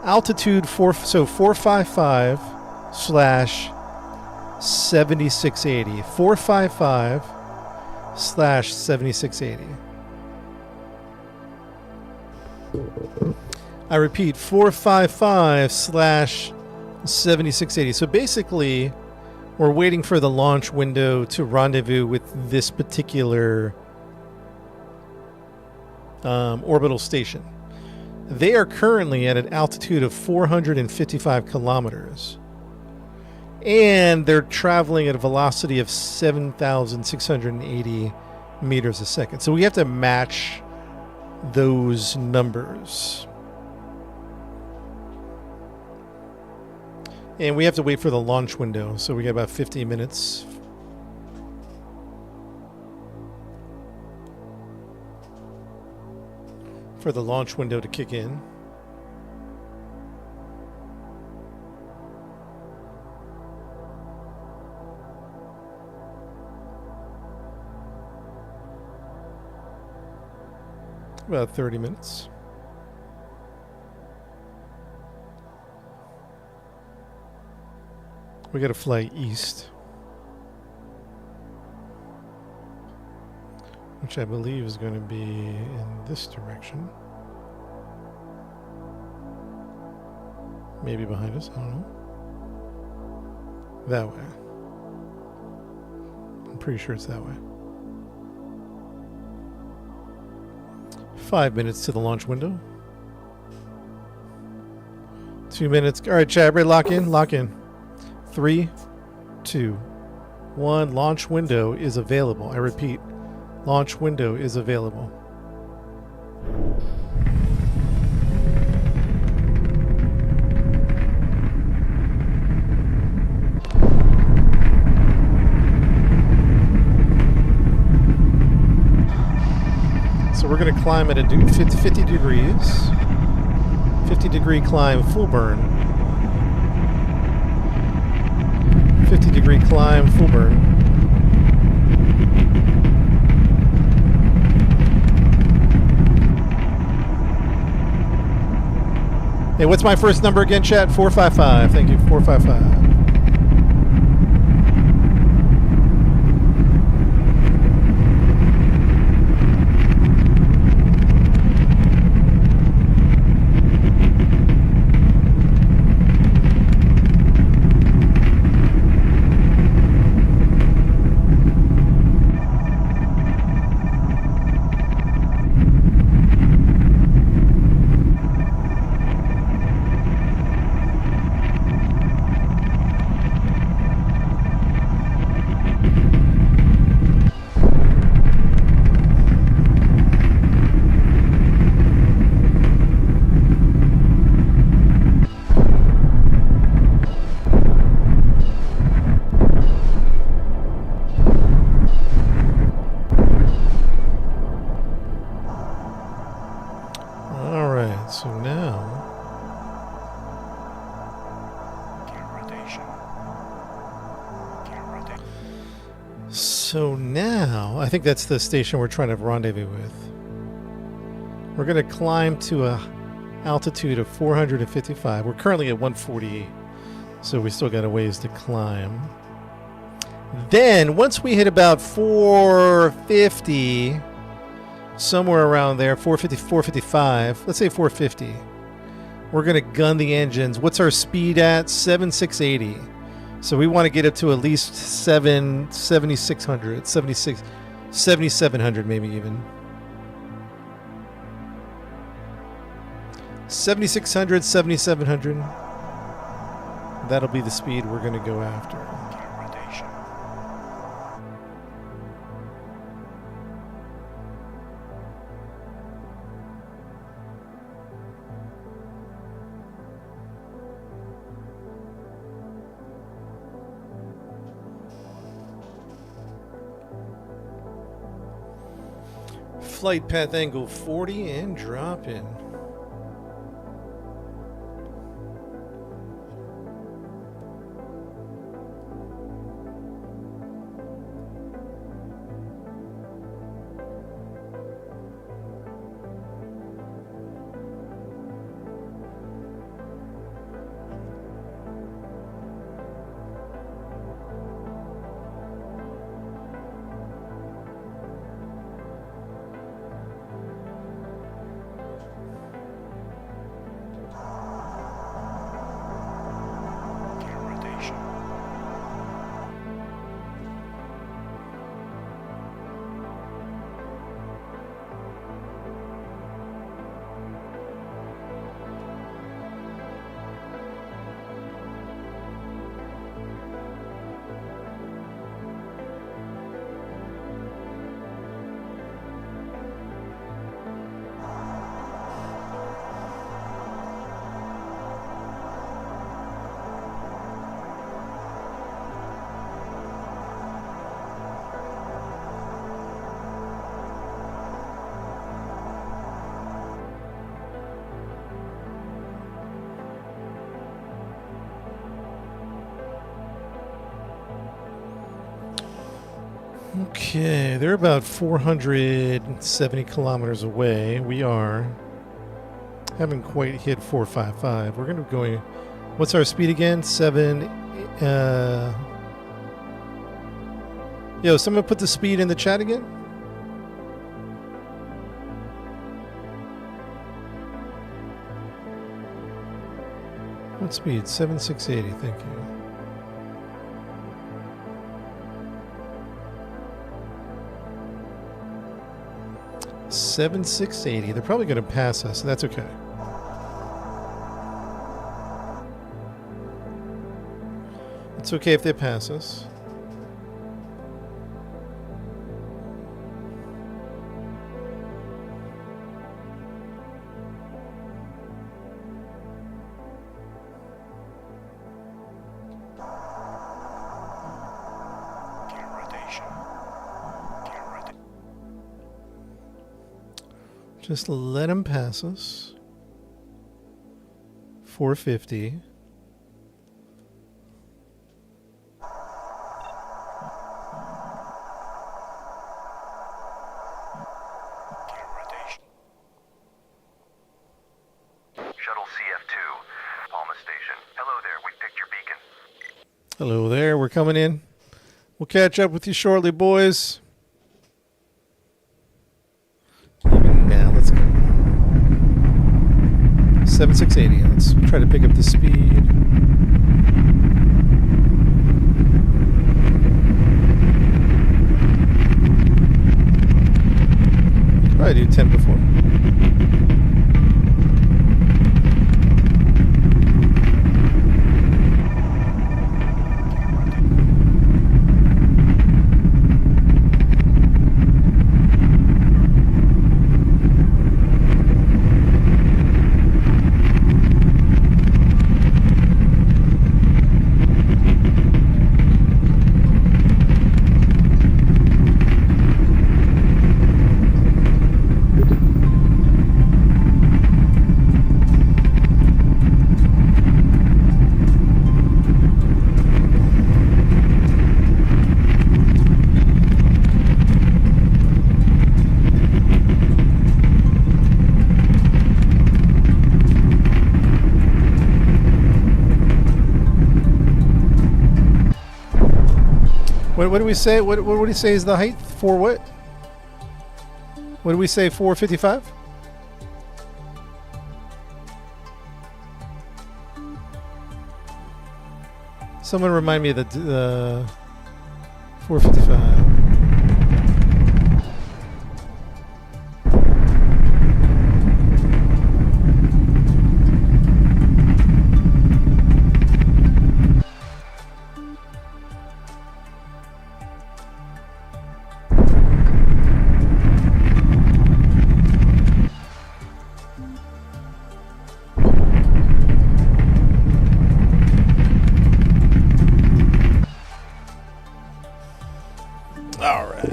Altitude 455 slash 7680. 455 slash 7680. I repeat, 455 slash 7680. So basically, we're waiting for the launch window to rendezvous with this particular orbital station. They are currently at an altitude of 455 kilometers. And they're traveling at a velocity of 7,680 meters a second. So we have to match those numbers. And we have to wait for the launch window. So we got about 50 minutes. For the launch window to kick in. About 30 minutes. We got to fly east, which I believe is going to be in this direction. Maybe behind us, I don't know. That way. I'm pretty sure it's that way. 5 minutes to the launch window. 2 minutes. All right, chat, everybody lock in, lock in. 3, 2, 1. Launch window is available. I repeat, launch window is available. So we're going to climb at a 50 degrees. 50 degree climb, full burn. 50 degree climb, full burn. Hey, what's my first number again, chat? 455. Thank you, 455. So now, I think that's the station we're trying to rendezvous with. We're going to climb to a altitude of 455. We're currently at 148, so we still got a ways to climb. Then, once we hit about 450, somewhere around there, 450, 455, let's say 450, we're going to gun the engines. What's our speed at? 7,680. So we want to get up to at least 7,600, 7,700 maybe even. 7,600, 7,700. That'll be the speed we're going to go after. Rotation. flight path angle 40 and drop in. Gear rotation. Okay, they're about 470 kilometers away. We haven't quite hit 455. We're gonna go. What's our speed again? 7. Yo, someone put the speed in the chat again. What speed? 7680. Thank you. Seven 680. They're probably going to pass us, so that's okay. It's okay if they pass us. Gear rotation. Gear rotation. Just let them pass us. 450. Gear rotation. Shuttle CF2, Palma Station. Hello there, we picked your beacon. Hello there, we're coming in. We'll catch up with you shortly, boys. Even now, let's go. 7680. Let's try to pick up the speed. Probably do 10 before. What do we say? What do we say is the height for what? What do we say? 455? Someone remind me of the 455.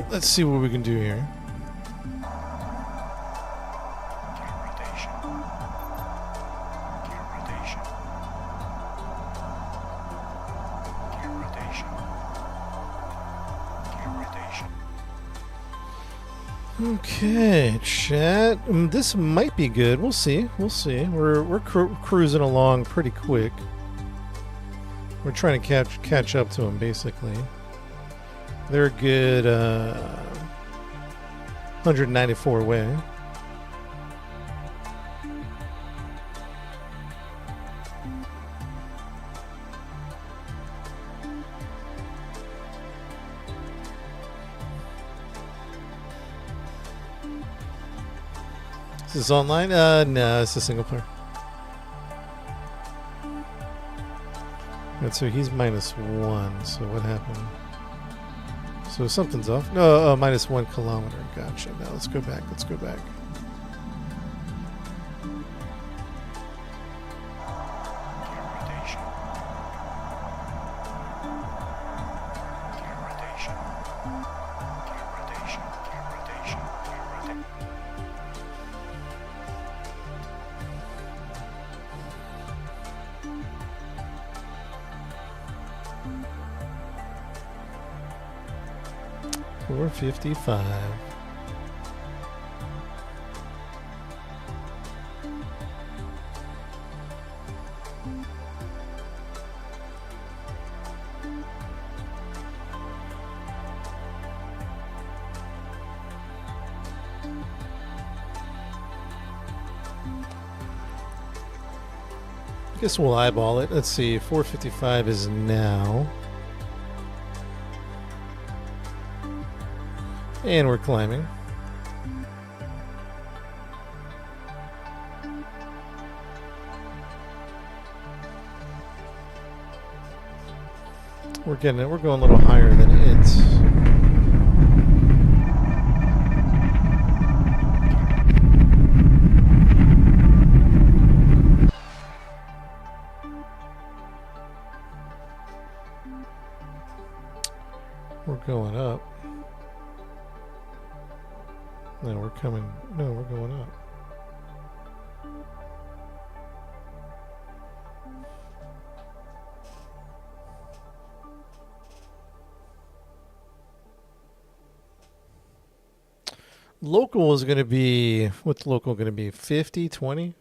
Let's see what we can do here. Gear rotation. Gear rotation. Gear rotation. Okay, chat. This might be good. We'll see. We'll see. We're cruising along pretty quick. We're trying to catch up to them, basically. They're a good 194 away. Is this online? No, it's a single player. And so he's -1. So what happened? So something's off. No, -1 kilometer. Gotcha. Now let's go back. Let's go back. Gear rotation. Gear rotation. Gear rotation. Gear rotation. Gear rotation. $455. Guess we'll eyeball it. Let's see. 455 is now. And we're climbing. We're getting it. We're going a little higher than it. We're going up. No, we're coming. No, we're going up. Local is going to be, what's local going to be? 50, 20?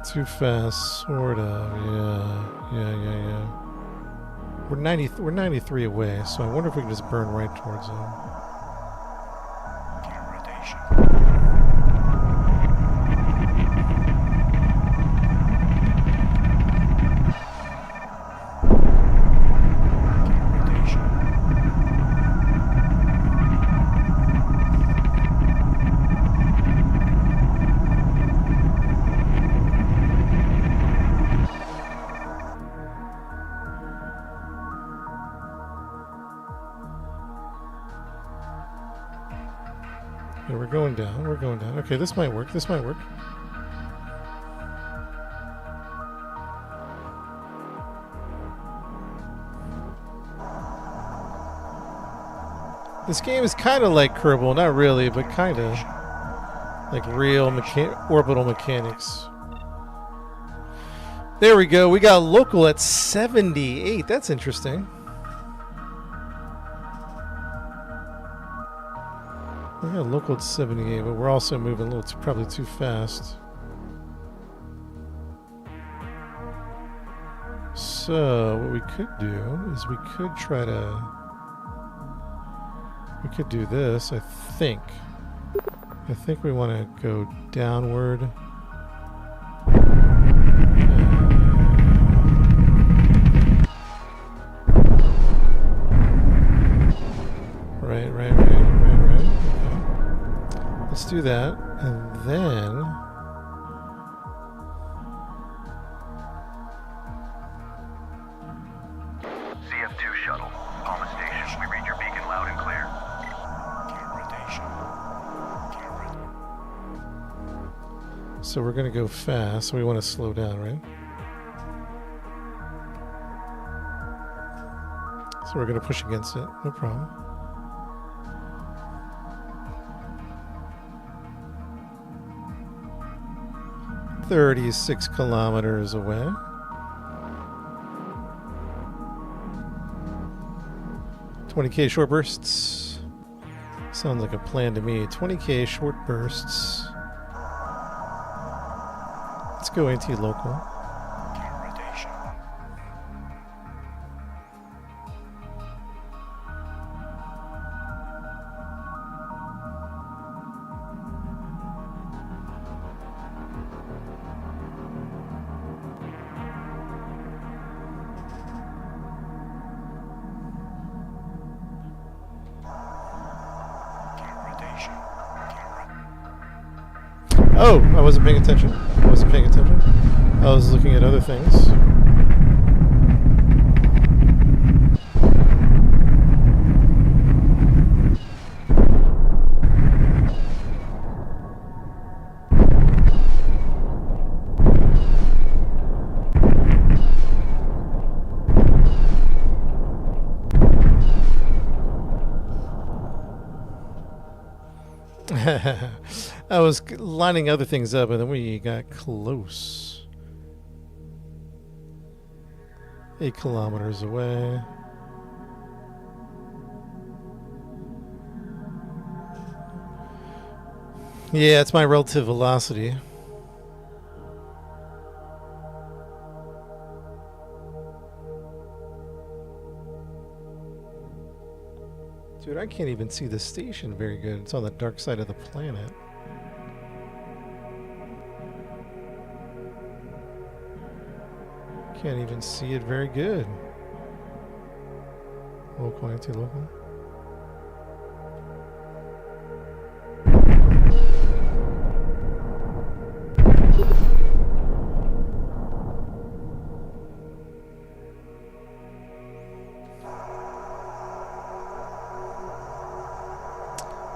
Too fast, sort of. Yeah. We're 93 away, so I wonder if we can just burn right towards them. Gear rotation. Gear rotation. Yeah, we're going down. We're going down. Okay, this might work. This might work. This game is kind of like Kerbal, not really, but kind of like real orbital mechanics. There we go. We got local at 78. That's interesting. We got local at 78, but we're also moving a little probably too fast. So what we could do is we could try to... We could do this, I think. I think we want to go downward. do that, and then CF2 shuttle. Palma Station. We read your beacon loud and clear. so we're gonna go fast. So we want to slow down, right? So we're gonna push against it. No problem. "36 kilometers away." "20K short bursts." Sounds like a plan to me. 20K short bursts. Let's go anti-local. Oh, I wasn't paying attention. I was looking at other things. I was lining other things up, and then we got close. 8 kilometers away. Yeah, it's my relative velocity. Dude, I can't even see the station very good. It's on the dark side of the planet. Can't even see it very good. Local, anti-local.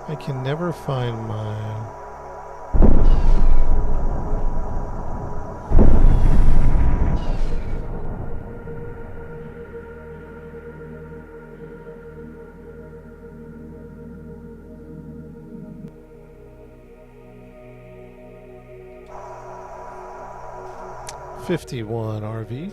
I can never find my... "51 RV.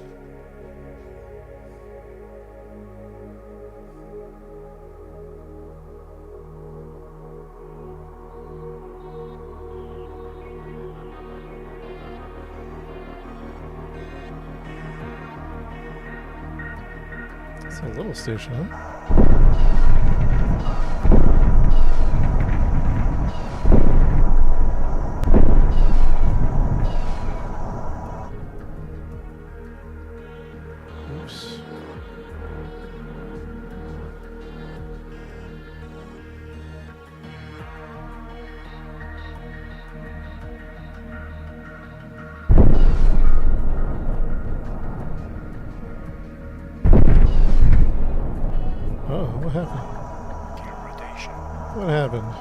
It's a little station, huh? Oops. Oh, what happened? What happened?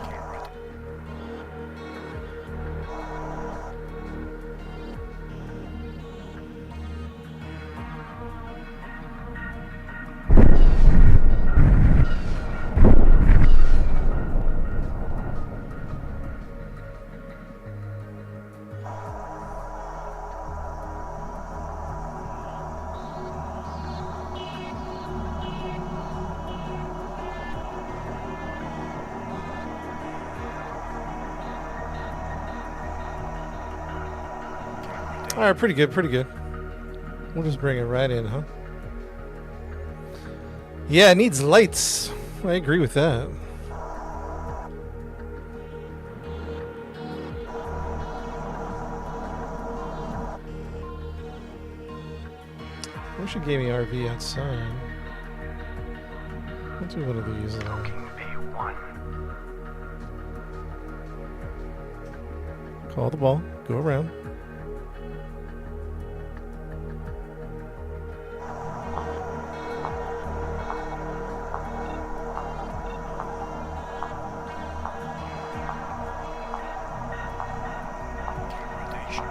Alright, pretty good, pretty good. We'll just bring it right in, huh? Yeah, it needs lights. I agree with that. I wish it gave me RV outside. Let's do one of these. Booking B1. Follow the ball. Go around. Rotation.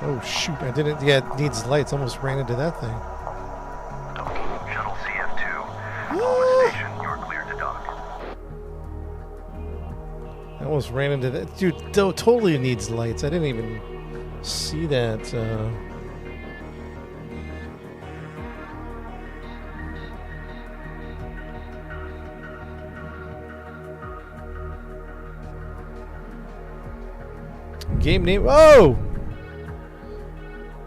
Oh shoot! I didn't. Yeah, it needs lights. Almost ran into that thing. Shuttle CF2. All at station, you're cleared to dock. I almost ran into that. Dude, totally needs lights. I didn't even see that. Game name. Oh!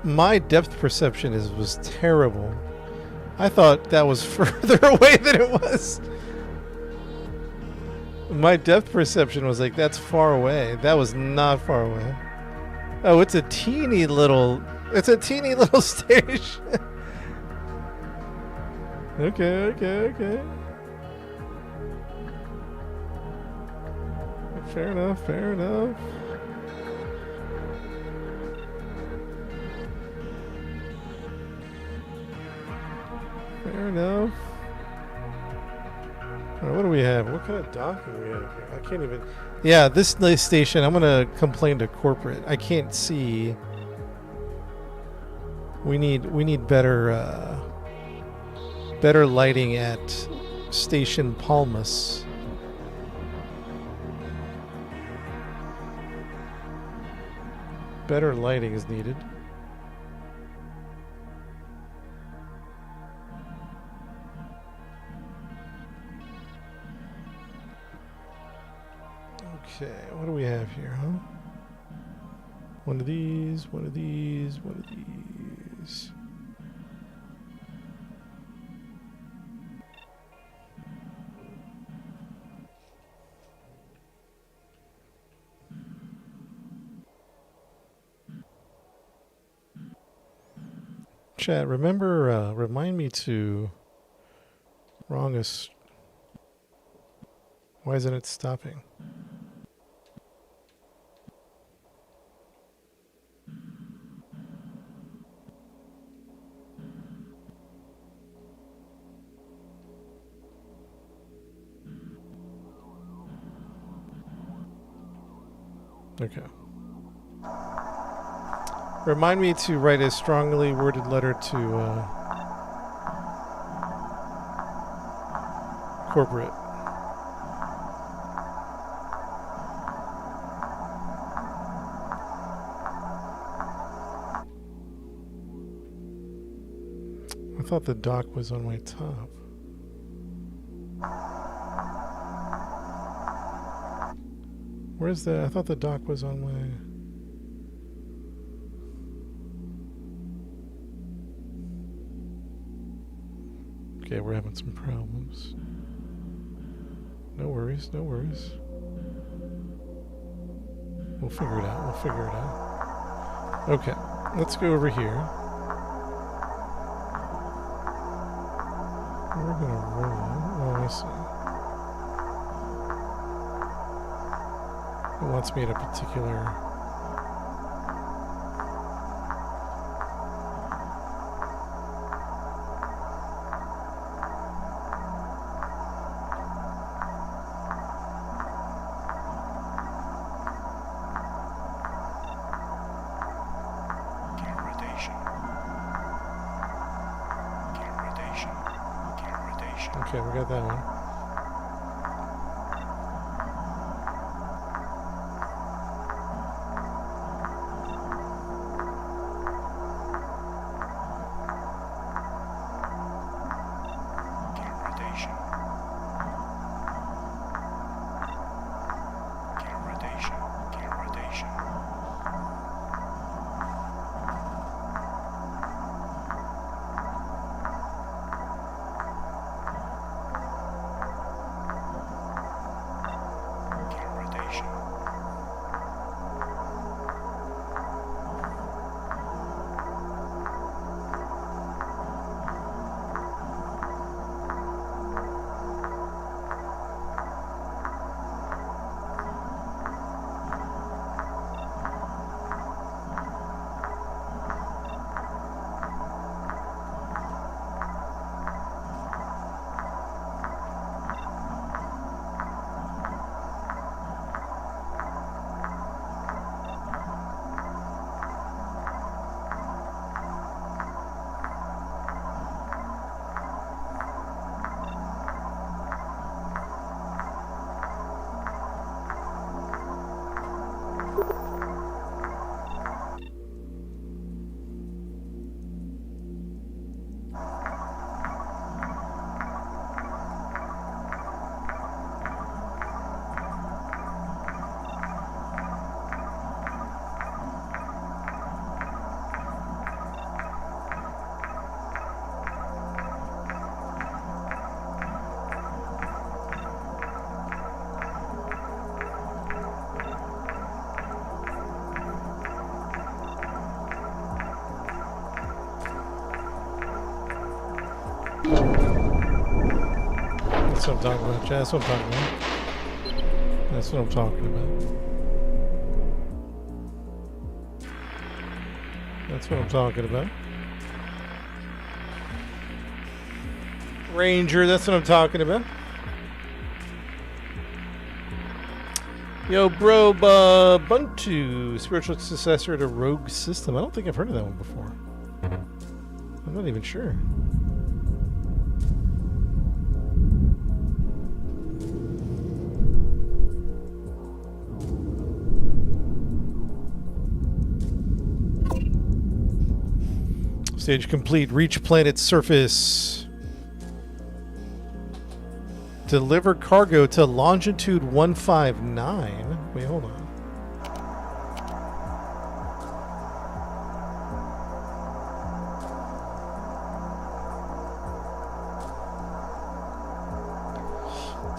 My depth perception was terrible. I thought that was further away than it was. My depth perception was like, that's far away. That was not far away. Oh, it's a teeny little station. Okay. Fair enough. Fair enough. All right, what do we have? What kind of docking do we have here? I can't even... Yeah, this station, I'm going to complain to corporate. I can't see. We need better better lighting at Station Palmas. Better lighting is needed. Okay, what do we have here, huh? One of these. Chat, remind me to... Wrongest... Why isn't it stopping? Okay. Remind me to write a strongly worded letter to corporate. I thought the dock was on my top. Where's the... I thought the dock was on my... Okay, we're having some problems. No worries. We'll figure it out. Okay, let's go over here. We're gonna roll. Oh, I see. It wants me at a particular... Okay, we got that one. That's what I'm talking about. That's what I'm talking about. That's what I'm talking about. That's what I'm talking about. Ranger, that's what I'm talking about. Yo, bro, Ubuntu, spiritual successor to Rogue System. I don't think I've heard of that one before. I'm not even sure. Stage complete. Reach planet's surface. Deliver cargo to longitude 159. Wait, hold on.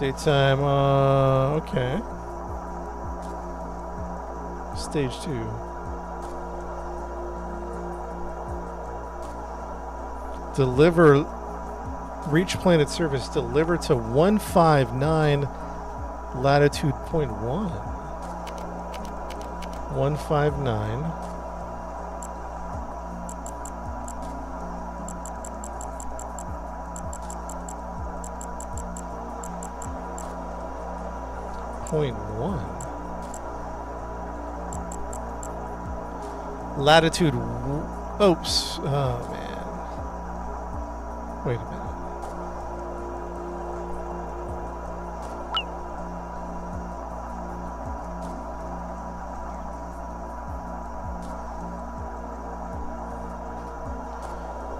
Daytime, okay. Stage 2. Deliver, reach planet surface, deliver to 159 latitude point 1. 159. .1 latitude. Oops. Oh man. Wait a minute.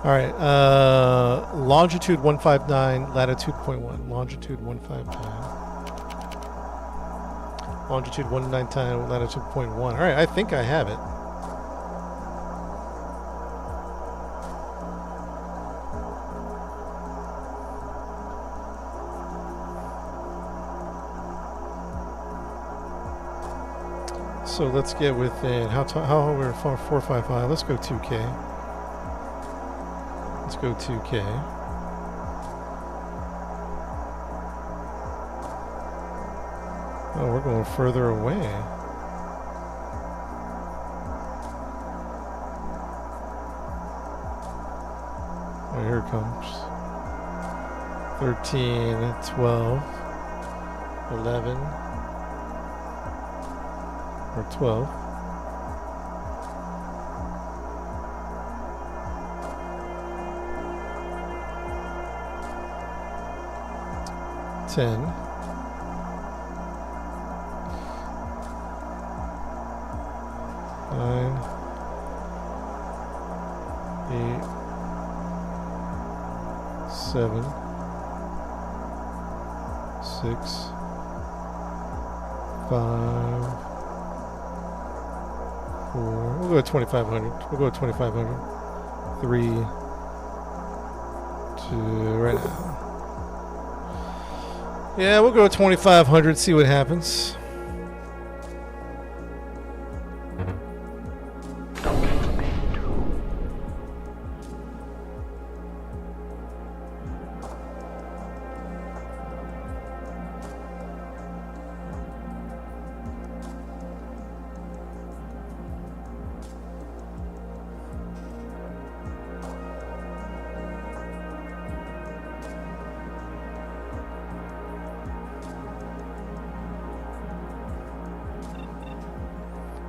All right. Longitude 159, latitude .1. Longitude 159. Longitude 199, latitude .1. All right, I think I have it. So let's get within, how we're 455. Let's go 2K. Let's go 2K. Oh, we're going further away. Oh, here it comes. 13, 12, 11, or 12. Ten. 9, 8, 7, 6, 5, 4. We'll go 2,500. We'll go 2,500. 3, 2, right now. Yeah, we'll go 2,500. See what happens.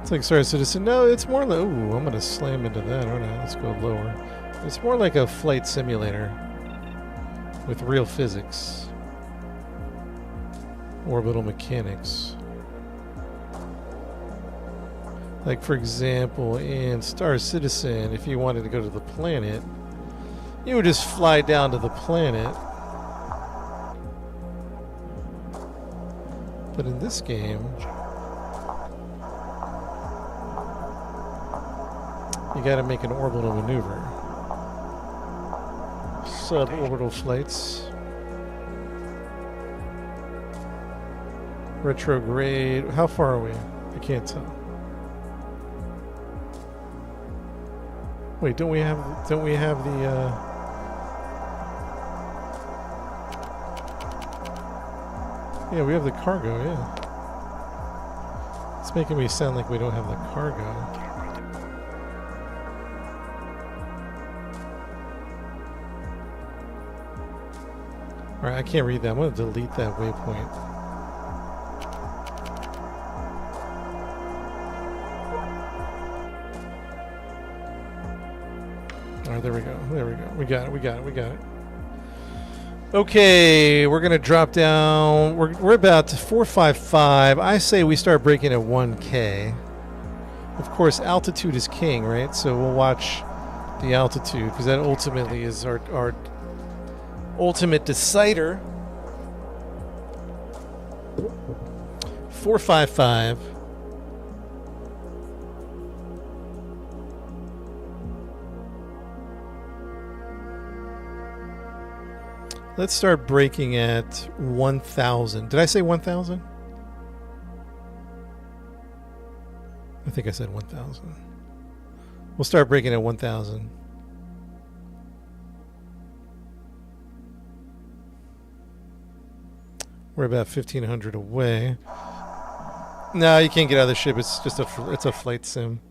It's like Star Citizen. No, it's more like... Ooh, I'm going to slam into that, aren't I? Let's go lower. It's more like a flight simulator with real physics. Orbital mechanics. Like, for example, in Star Citizen, if you wanted to go to the planet, you would just fly down to the planet. But in this game... you gotta make an orbital maneuver. Suborbital flights. Retrograde. How far are we? I can't tell. Wait, don't we have the Yeah, we have the cargo, yeah. It's making me sound like we don't have the cargo. Alright, I can't read that. I'm going to delete that waypoint. Alright, there we go. There we go. We got it. We got it. We got it. Okay, we're going to drop down. We're about 455. I say we start breaking at 1K. Of course, altitude is king, right? So we'll watch the altitude because that ultimately is our ultimate decider. 455. Let's start breaking at 1,000. Did I say 1,000? I think I said 1,000. We'll start breaking at 1,000. We're about 1,500 away. No, you can't get out of the ship. It's just it's a flight sim.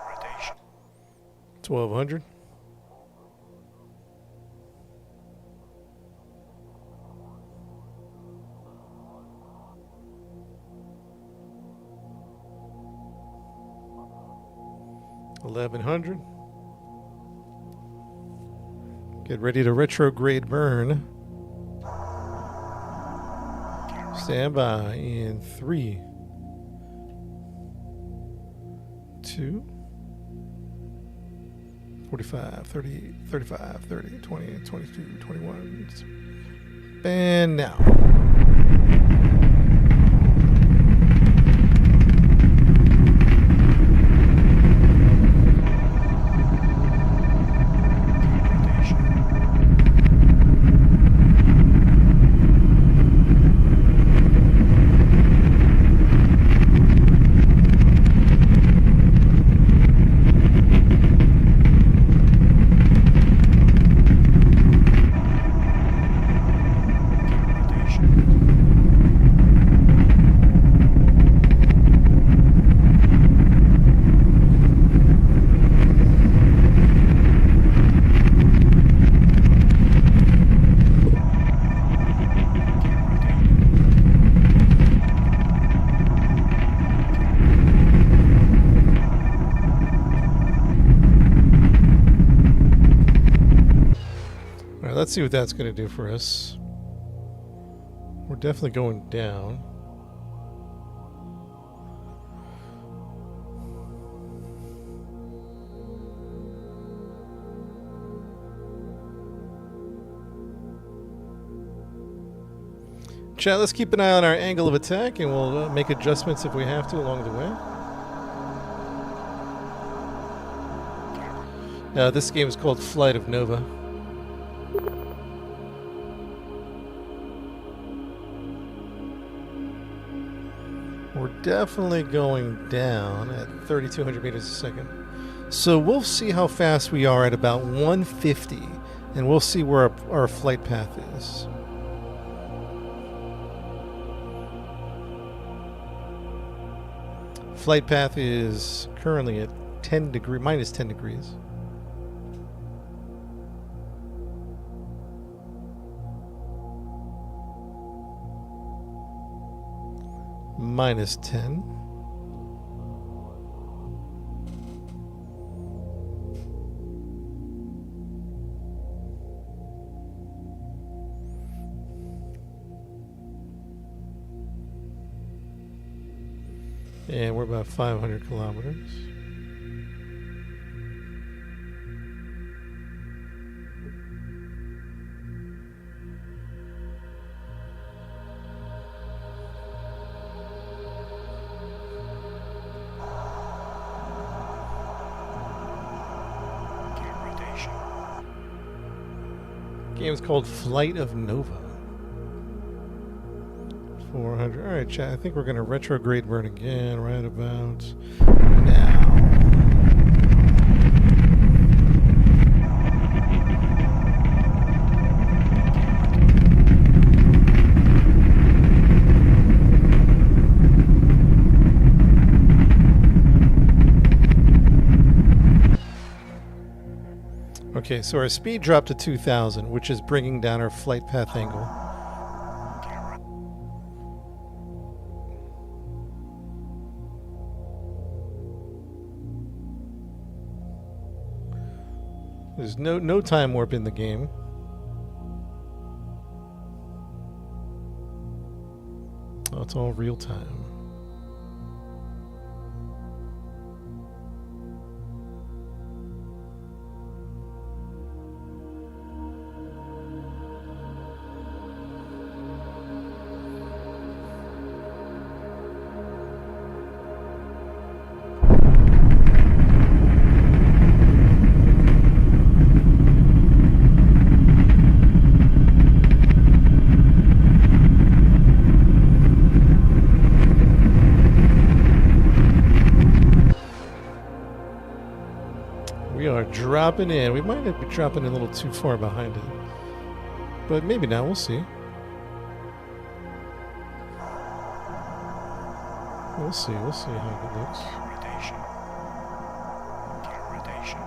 Rotation. 1,200. $1,100. Get ready to retrograde burn. Stand by in 3, 2, 45, 30, 35, 30, 20, 22, 21. And now. Let's see what that's going to do for us. We're definitely going down. Chat, let's keep an eye on our angle of attack and we'll make adjustments if we have to along the way. This game is called Flight of Nova. We're definitely going down at 3,200 meters a second. So we'll see how fast we are at about 150, and we'll see where our flight path is. Flight path is currently at minus 10 degrees. Minus 10. And we're about 500 kilometers. Game's called Flight of Nova. 400. All right, chat. I think we're gonna retrograde burn again right about now. Okay, so our speed dropped to 2,000, which is bringing down our flight path angle. There's no time warp in the game. Oh, it's all real time. Dropping in. We might be dropping in a little too far behind it. But maybe not. We'll see. We'll see. We'll see how it looks. Rotation. Rotation.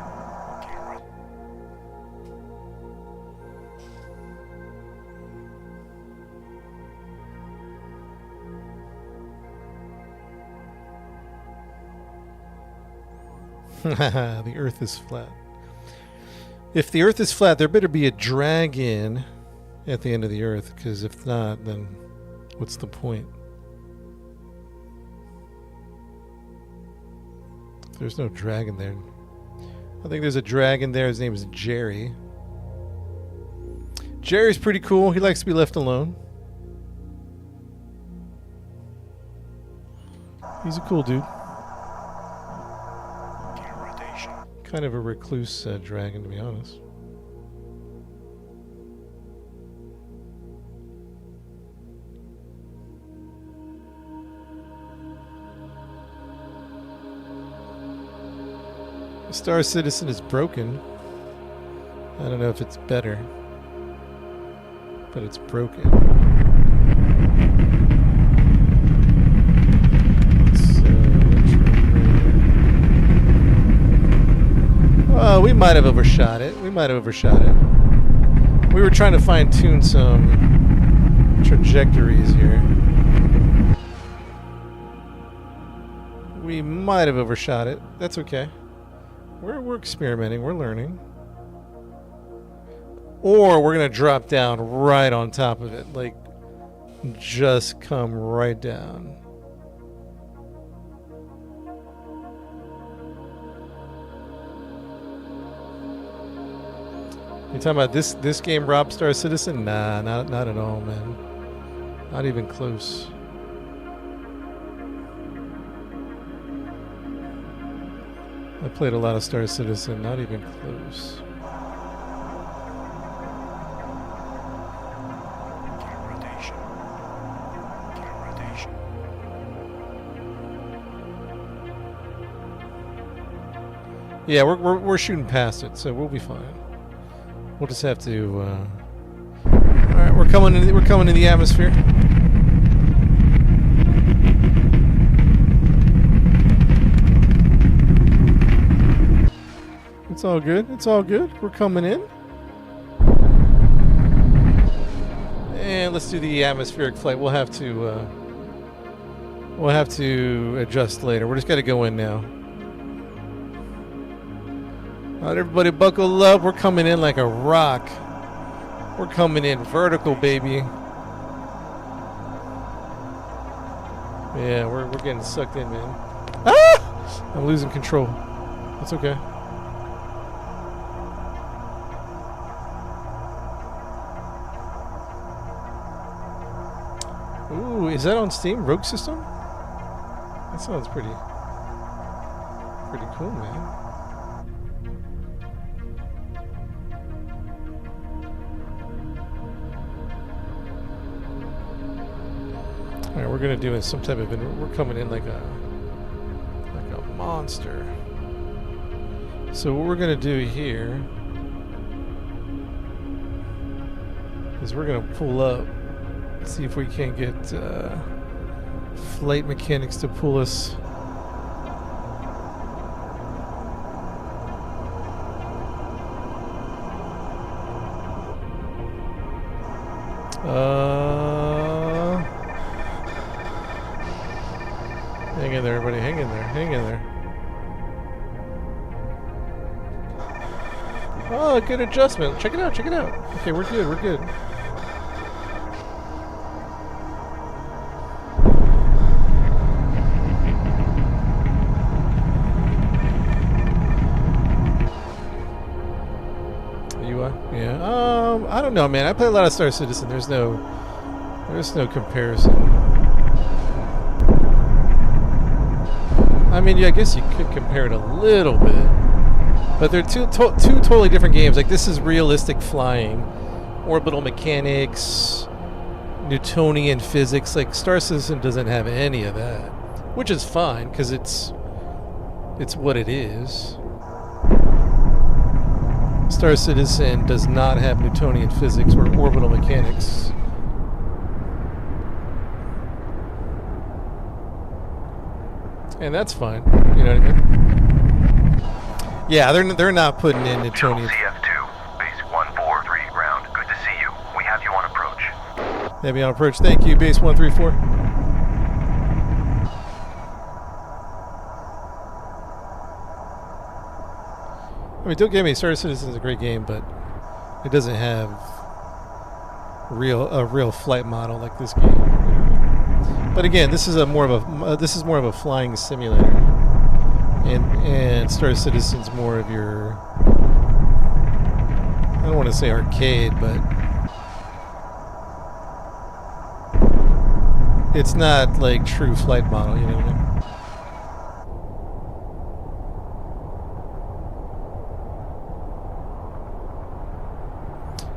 The Earth is flat. If the Earth is flat, there better be a dragon at the end of the Earth, because if not, then what's the point? If there's no dragon there. I think there's a dragon there. His name is Jerry. Jerry's pretty cool. He likes to be left alone. He's a cool dude. Kind of a recluse dragon, to be honest. Star Citizen is broken. I don't know if it's better, but it's broken. Oh, we might have overshot it. We were trying to fine-tune some trajectories here. We might have overshot it. That's okay. We're experimenting. We're learning. Or we're going to drop down right on top of it. Like, just come right down. You talking about this game, Rob Star Citizen? Nah, not at all, man. Not even close. I played a lot of Star Citizen, not even close. Rotation. Yeah, we're shooting past it, so we'll be fine. We'll just have to. All right, we're coming in the atmosphere. It's all good. It's all good. We're coming in. And let's do the atmospheric flight. We'll have to adjust later. We're just got to go in now. All right, everybody, buckle up. We're coming in like a rock. We're coming in vertical, baby. Yeah, we're getting sucked in, man. Ah! I'm losing control. That's okay. Ooh, is that on Steam? Rogue System? That sounds pretty cool, man. we're gonna do some type of. We're coming in like a monster. So what we're gonna do here is we're gonna pull up, see if we can get flight mechanics to pull us. Hang in there, everybody. Hang in there. Hang in there. Oh, good adjustment. Check it out. Check it out. Okay, we're good. We're good. UI? Yeah. I don't know, man. I play a lot of Star Citizen. There's no comparison. I mean, yeah, I guess you could compare it a little bit, but they're two totally different games. Like, this is realistic flying, orbital mechanics, Newtonian physics. Like, Star Citizen doesn't have any of that, which is fine because it's what it is. Star Citizen does not have Newtonian physics or orbital mechanics. And that's fine. You know what I mean? Yeah, they're not putting in Newtonian. CF2, base 143 ground. Good to see you. We have you on approach. Have you on approach. Thank you, base 134. I mean, don't get me. Star Citizen is a great game, but it doesn't have a real flight model like this game. But again, this is more of a flying simulator, and Star Citizen's more of your, I don't want to say arcade, but it's not like true flight model. You know what I mean?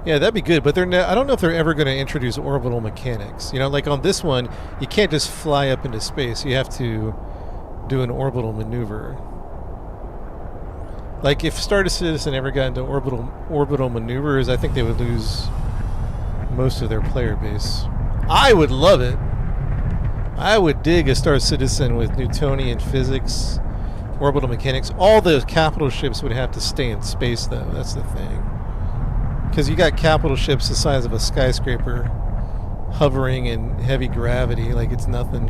Yeah, that'd be good, but I don't know if they're ever going to introduce orbital mechanics. You know, like on this one, you can't just fly up into space. You have to do an orbital maneuver. Like, if Star Citizen ever got into orbital maneuvers, I think they would lose most of their player base. I would love it. I would dig a Star Citizen with Newtonian physics, orbital mechanics. All those capital ships would have to stay in space, though. That's the thing. Because you got capital ships the size of a skyscraper hovering in heavy gravity like it's nothing,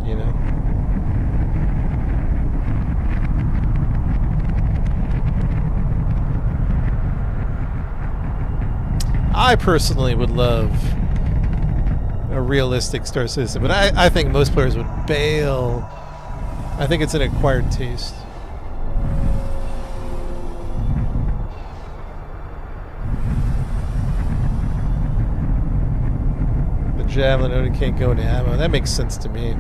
you know. I personally would love a realistic Star Citizen, but I think most players would bail. I think it's an acquired taste. Javelin only can't go into ammo. That makes sense to me.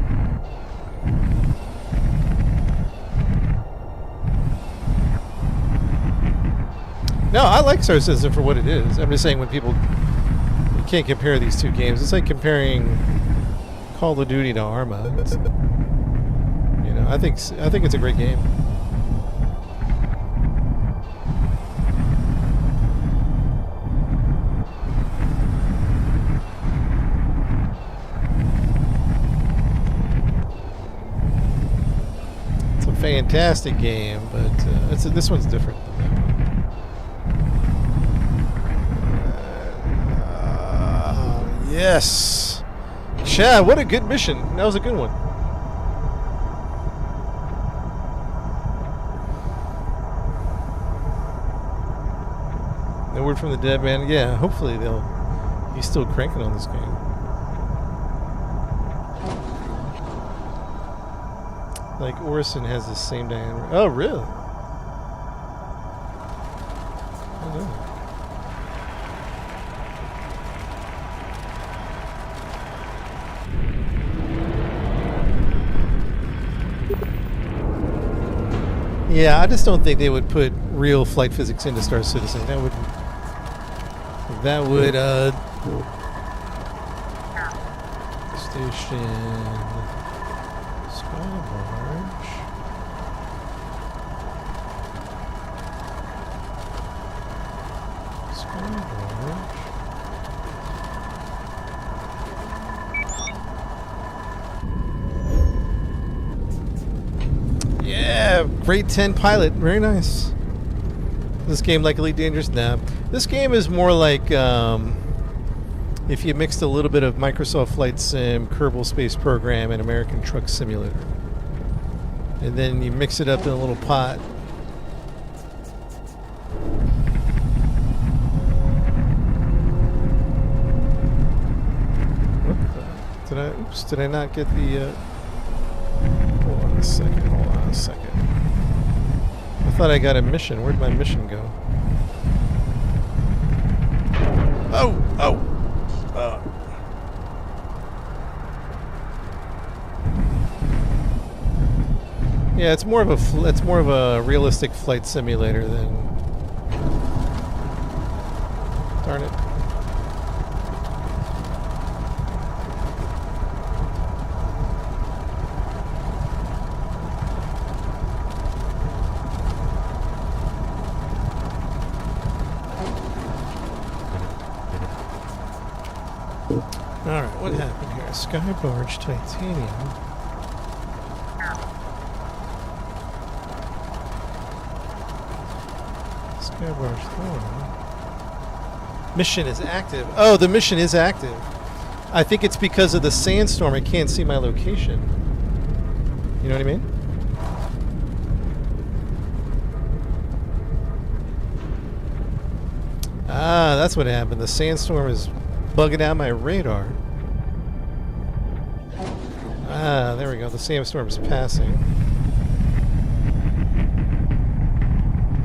No, I like Star Citizen for what it is. I'm just saying, when people, you can't compare these two games. It's like comparing Call of Duty to Arma. You know, I think it's a great game. Fantastic game, but this one's different than that one. Yes, Chad, what a good mission. That was a good one. No word from the dead man. Yeah, hopefully he's still cranking on this game. Like, Orison has the same diameter. Oh, really? I don't know. Yeah, I just don't think they would put real flight physics into Star Citizen. That would Station. Sky Barge. Sky Barge. Yeah, grade 10 pilot. Very nice. This game like Elite Dangerous? Nah. This game is more like if you mixed a little bit of Microsoft Flight Sim, Kerbal Space Program, and American Truck Simulator. And then you mix it up in a little pot. What the? Oops, did I not get the... Hold on a second. I thought I got a mission. Where'd my mission go? Oh! Yeah, it's more of a realistic flight simulator than... Darn it. Alright, what happened here? Sky Barge Titanium. Sky Barge Thorn. Mission is active. Oh, the mission is active. I think it's because of the sandstorm. I can't see my location. You know what I mean? Ah, that's what happened. The sandstorm is bugging out my radar. Ah, there we go. The sandstorm is passing.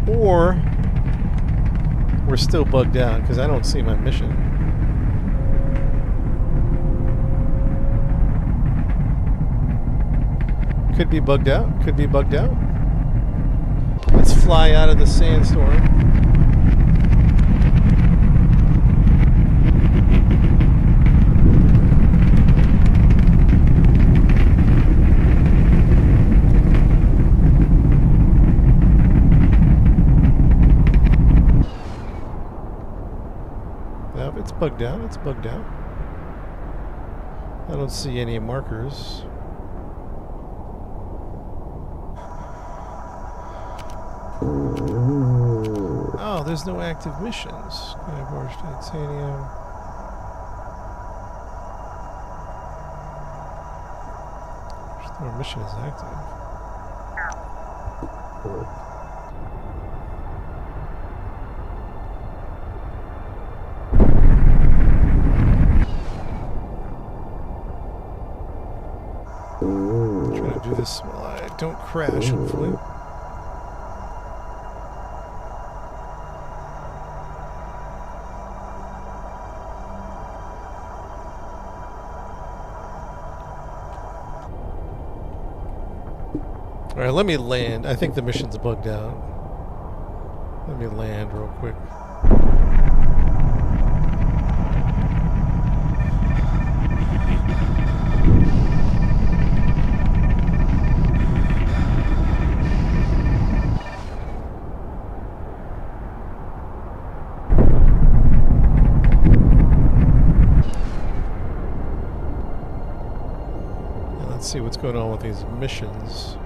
Or we're still bugged out because I don't see my mission. Could be bugged out. Could be bugged out. Let's fly out of the sandstorm. It's bugged out. It's bugged out. I don't see any markers. Oh, there's no active missions. Sky Barge Titanium. Our mission is active. Try to do this while I don't crash, hopefully. Alright, let me land. I think the mission's bugged out. Let me land real quick. Let's see what's going on with these missions.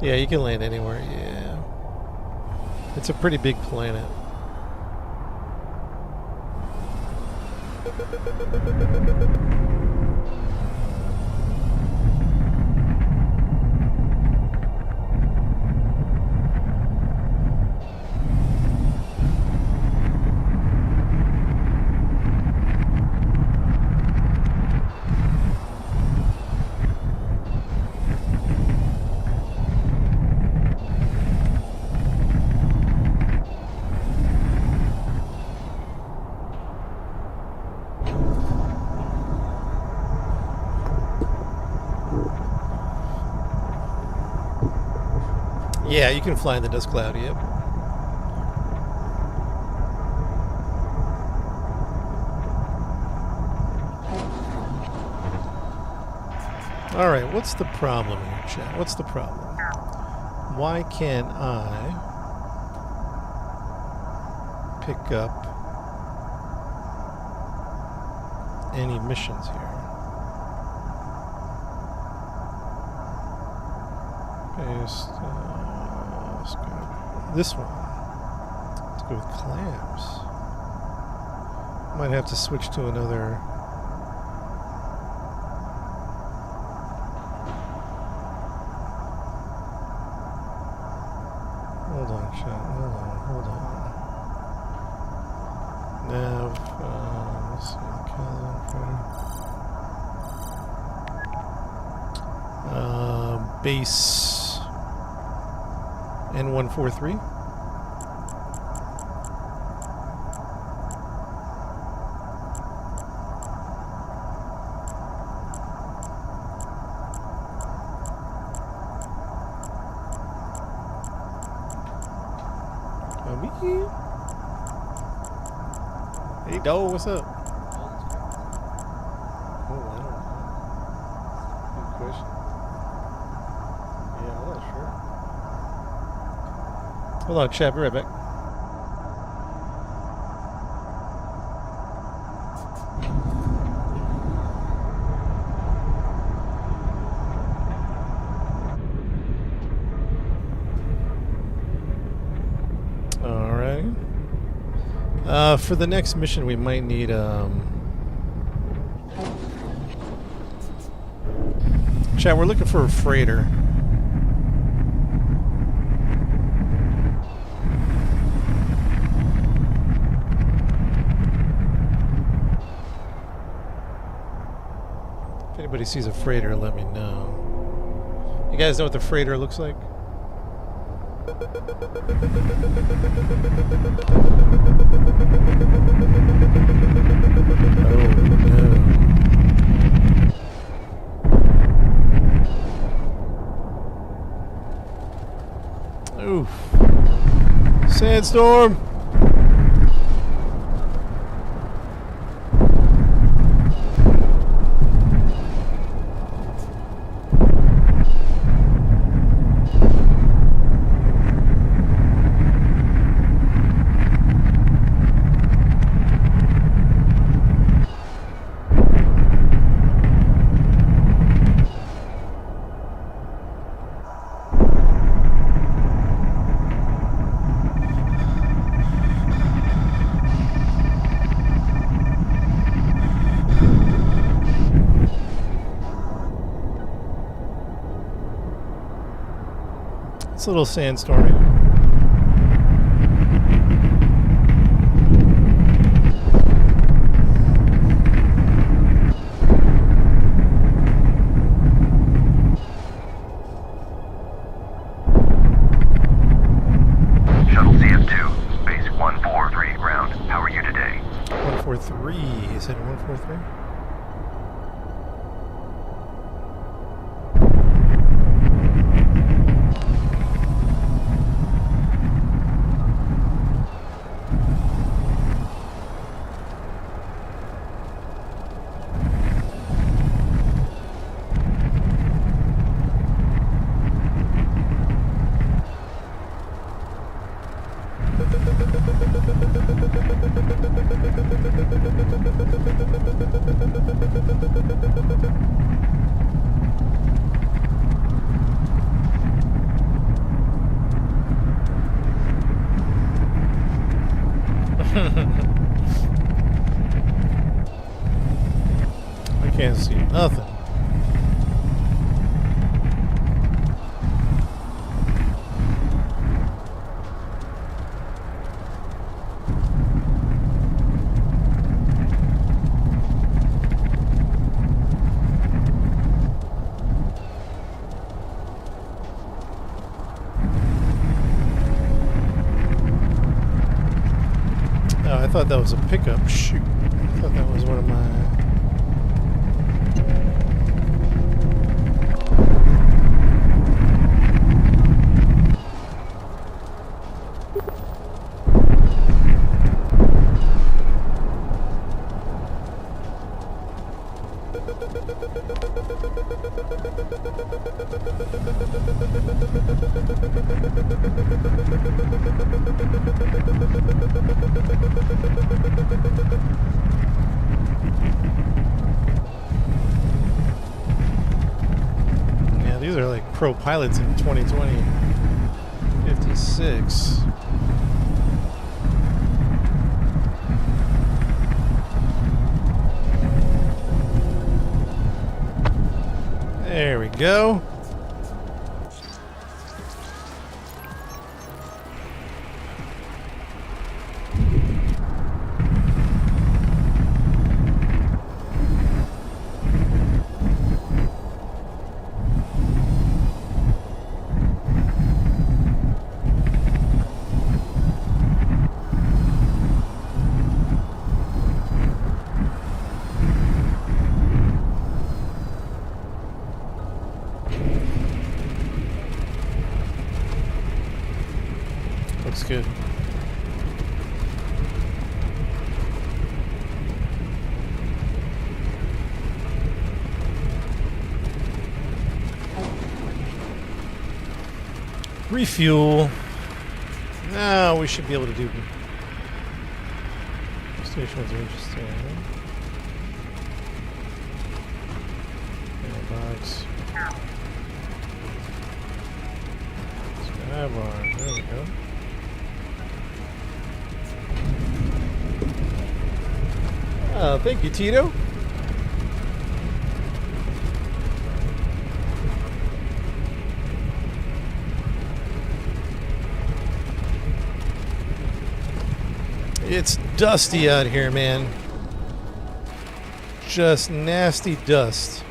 Yeah, you can land anywhere, yeah. It's a pretty big planet. Yeah, you can fly in the dust cloud, yep. Alright, what's the problem here, chat? What's the problem? Why can't I pick up any missions here? Paste, let's go this one. Let's go with clams. Might have to switch to another. Hold on, chat. Hold on. Nav, let's see, calendar. Base N143. Hey, dog, what's up? Oh, I don't know. Good question. Yeah, I'm not sure. Hold on, chat. Be right back. For the next mission, we might need chat, we're looking for a freighter. If anybody sees a freighter, let me know. You guys know what the freighter looks like? Oof. Sandstorm. It's a little sandstormy. Shuttle CF2, base 143 ground. How are you today? 143. Is it 143? I can't see nothing. Oh, I thought that was a pickup. Shoot. I thought that was one of my... Yeah, these are like pro pilots in 2020. 56. There we go. Looks good. Refuel. Now we should be able to do. Stations are interesting. Mailbox. Skybar. There we go. Oh, thank you, Tito. It's dusty out here, man. Just nasty dust.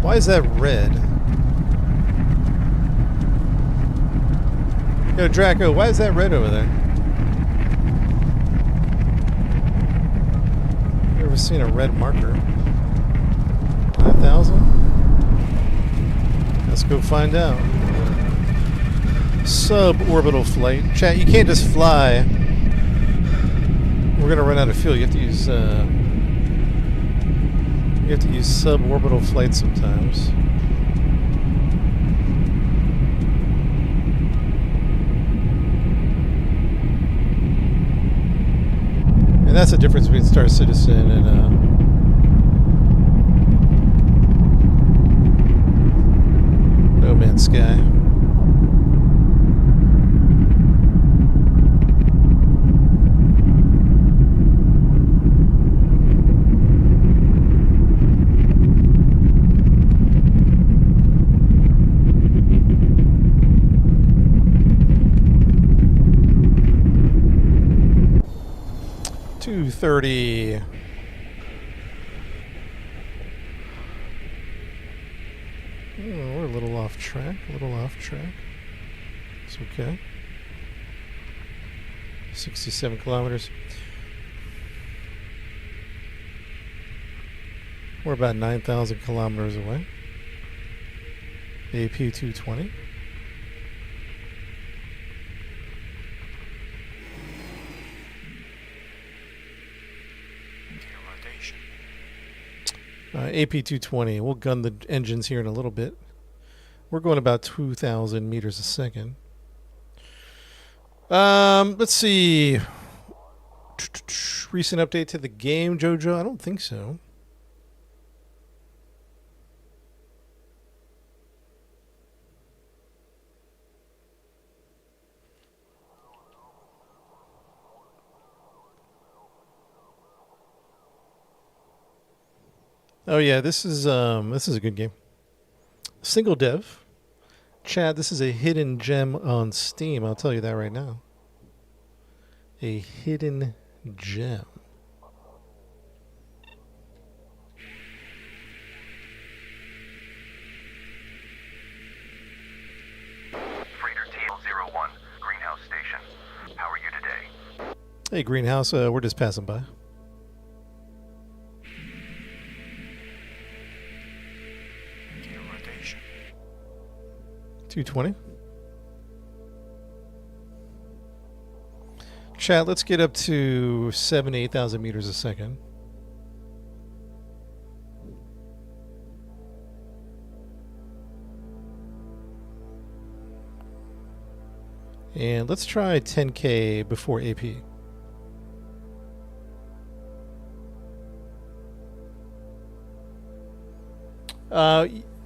Why is that red? Yo, Draco, why is that red over there? You ever seen a red marker? 5,000? Let's go find out. Suborbital flight. Chat, you can't just fly. We're gonna run out of fuel. You have to use suborbital flight sometimes. And that's the difference between Star Citizen and No Man's Sky. $230. We're a little off track. It's okay. 67 kilometers. We're about 9,000 kilometers away. AP220. AP220. We'll gun the engines here in a little bit. We're going about 2,000 meters a second. Let's see. Recent update to the game, Jojo? I don't think so. Oh yeah, this is a good game. Single dev. Chad, this is a hidden gem on Steam. I'll tell you that right now. A hidden gem. Freighter TL01, Greenhouse Station. How are you today? Hey, Greenhouse. We're just passing by. Rotation. 220. Chat, let's get up to 7,000 to 8,000 meters a second. And let's try 10K before AP.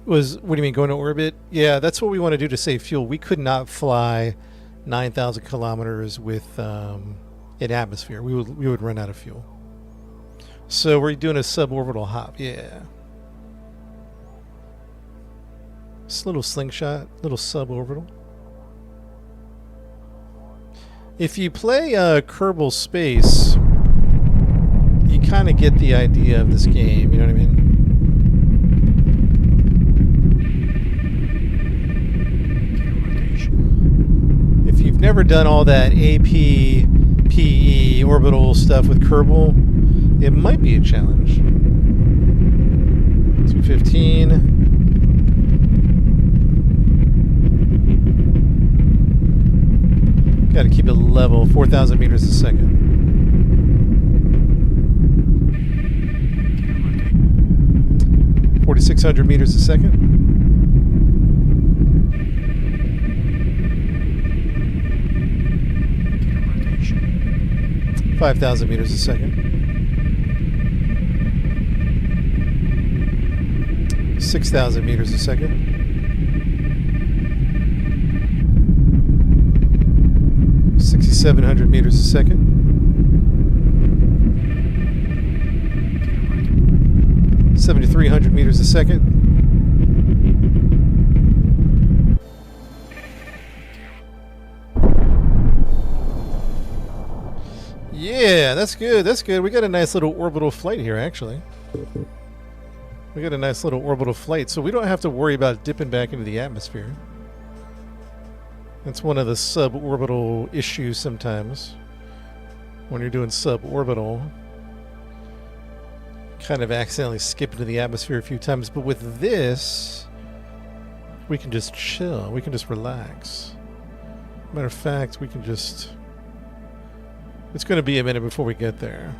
What do you mean, going to orbit? Yeah, that's what we want to do to save fuel. We could not fly 9,000 kilometers with an atmosphere. We would run out of fuel. So we're doing a suborbital hop. Yeah. This little slingshot, little suborbital. If you play Kerbal Space, you kind of get the idea of this game. You know what I mean? If you've never done all that AP, PE, orbital stuff with Kerbal, it might be a challenge. 215. Got to keep it level, 4,000 meters a second. (4,600 meters a second). 5,000 meters a second. 6,000 meters a second. 6,700 meters a second. 7,300 meters a second. Yeah, that's good. That's good. We got a nice little orbital flight here, actually. We got a nice little orbital flight, so we don't have to worry about dipping back into the atmosphere. That's one of the suborbital issues sometimes. When you're doing suborbital, kind of accidentally skip into the atmosphere a few times. But with this, we can just chill. We can just relax. Matter of fact, we can just... It's going to be a minute before we get there.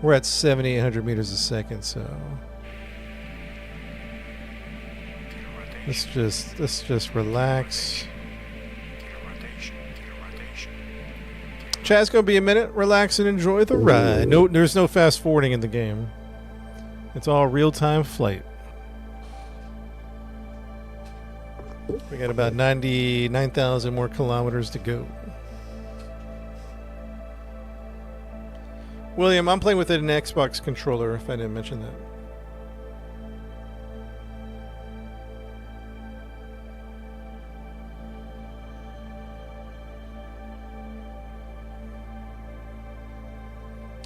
We're at 7,800 meters a second, so... Let's just relax. Chat's gonna be a minute. Relax and enjoy the ride. No, there's no fast forwarding in the game. It's all real-time flight. We got about 99,000 more kilometers to go. William, I'm playing with an Xbox controller. If I didn't mention that.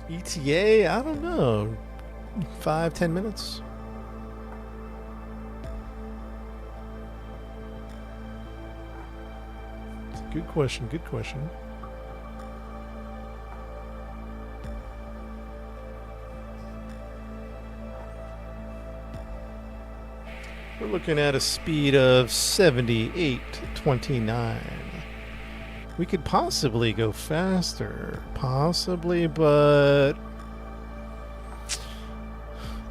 ETA? I don't know. 5-10 minutes. Good question. Good question. We're looking at a speed of 78.29. We could possibly go faster. Possibly, but...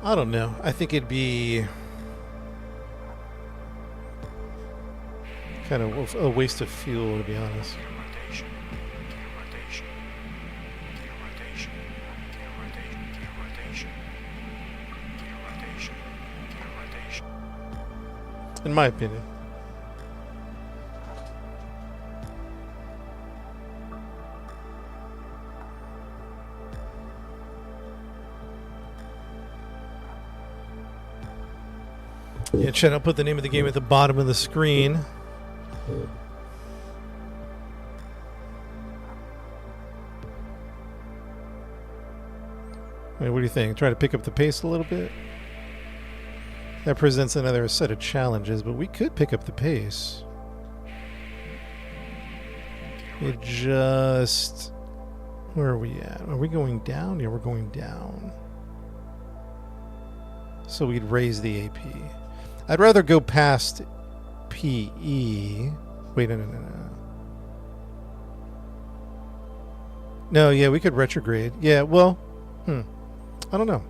I don't know. I think it'd be... kind of a waste of fuel, to be honest. In my opinion. Yeah, chat, I'll put the name of the game at the bottom of the screen. Wait, what do you think? Try to pick up the pace a little bit? That presents another set of challenges, but we could pick up the pace. It just... Where are we at? Are we going down? Yeah, we're going down. So we'd raise the AP. I'd rather go past PE. Wait, no. No, yeah, we could retrograde. Yeah, well, I don't know.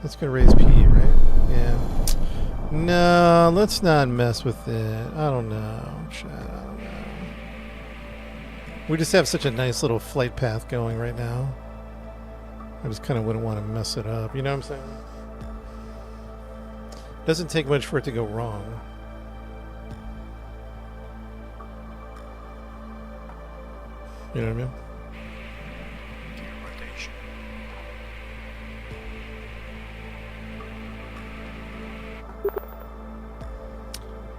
That's gonna raise PE, right? Yeah. No, let's not mess with it. I don't know. Chat, I don't know. We just have such a nice little flight path going right now. I just kind of wouldn't want to mess it up. You know what I'm saying? Doesn't take much for it to go wrong. You know what I mean? Gear rotation.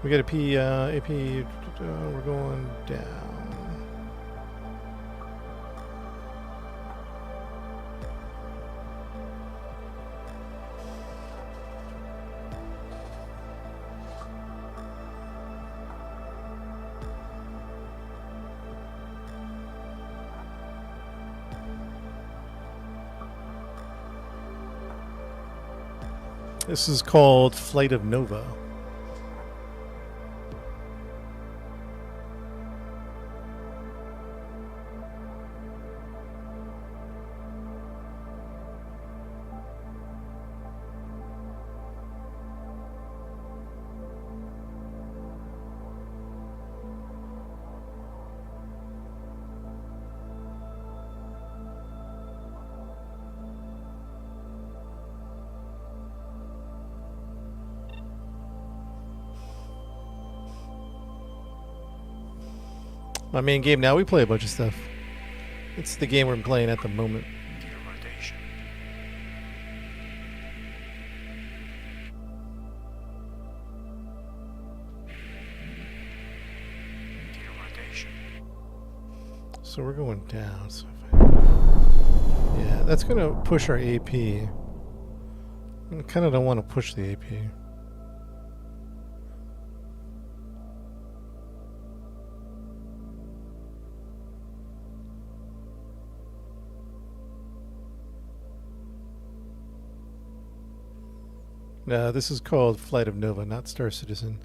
We got a P, AP, we're going down. This is called Flight of Nova. My main game now, we play a bunch of stuff. It's the game we're playing at the moment. Gear rotation. Gear rotation. So we're going down. So yeah, that's going to push our AP. I kind of don't want to push the AP. No, this is called Flight of Nova, not Star Citizen.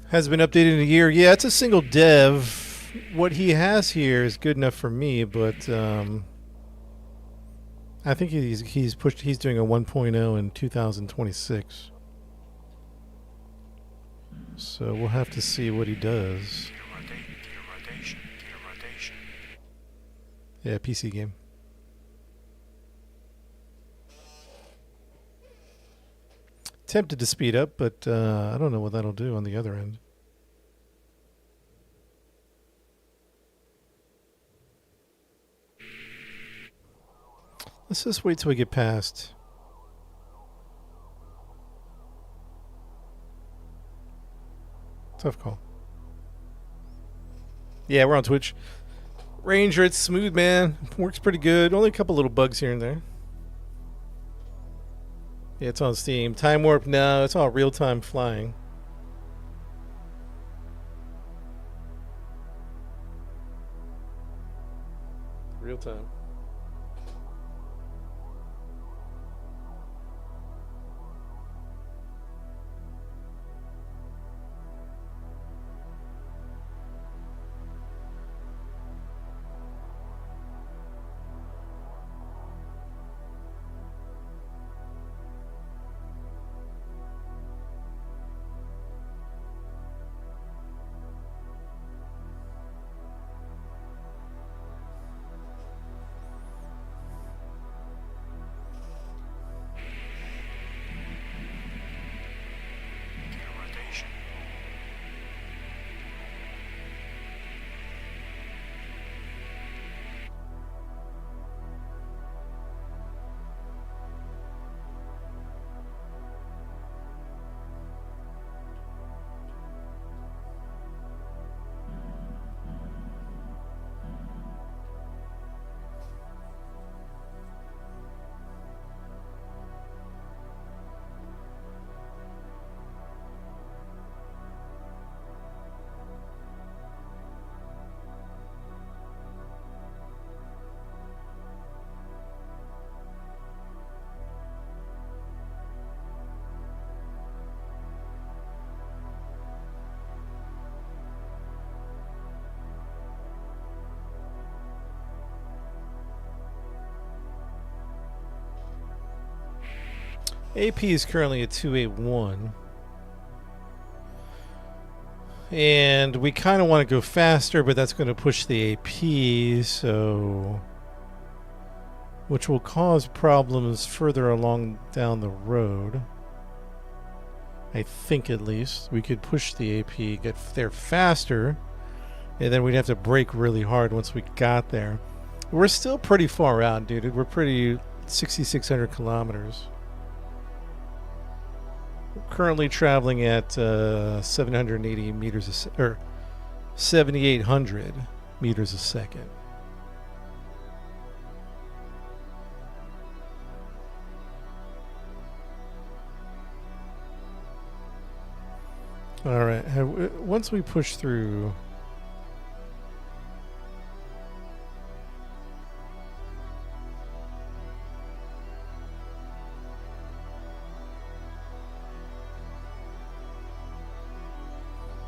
Has been updated in a year. Yeah, it's a single dev. What he has here is good enough for me, but I think he's doing a 1.0 in 2026. So we'll have to see what he does. Gear rotation. Gear rotation. Yeah, PC game. Tempted to speed up, but I don't know what that'll do on the other end. Let's just wait till we get past. Tough call. Yeah, we're on Twitch. Ranger, it's smooth, man. Works pretty good. Only a couple little bugs here and there. Yeah, it's on Steam. Time Warp, no, it's all real-time flying. Real time. AP is currently at 281. And we kind of want to go faster, but that's going to push the AP, so... which will cause problems further along down the road. I think, at least. We could push the AP, get there faster, and then we'd have to brake really hard once we got there. We're still pretty far out, dude. We're pretty 6,600 kilometers. We're currently traveling at 780 meters a or 7,800 meters a second. All right. Once we push through.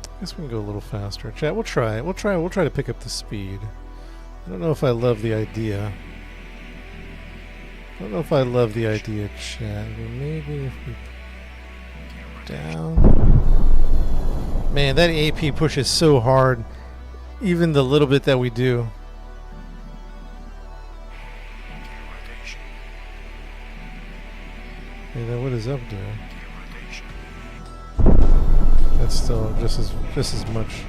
I guess we can go a little faster. Chat, we'll try it. We'll try to pick up the speed. I don't know if I love the idea. I don't know if I love the idea, chat. Maybe if we down. Man, that AP pushes so hard. Even the little bit that we do. Rotation. Hey, then what is up there? Rotation. That's still just as much.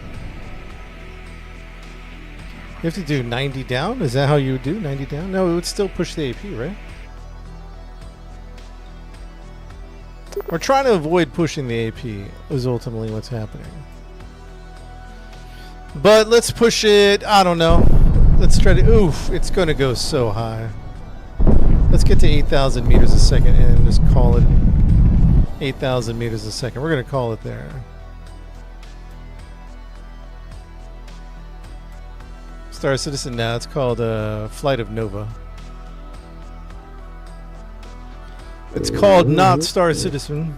You have to do 90 down? Is that how you would do 90 down? No, it would still push the AP, right? We're trying to avoid pushing the AP is ultimately what's happening. But let's push it, I don't know. Let's try to, oof, it's going to go so high. Let's get to 8,000 meters a second and just call it 8,000 meters a second. We're going to call it there. Star Citizen now, it's called Flight of Nova. It's called not Star Citizen.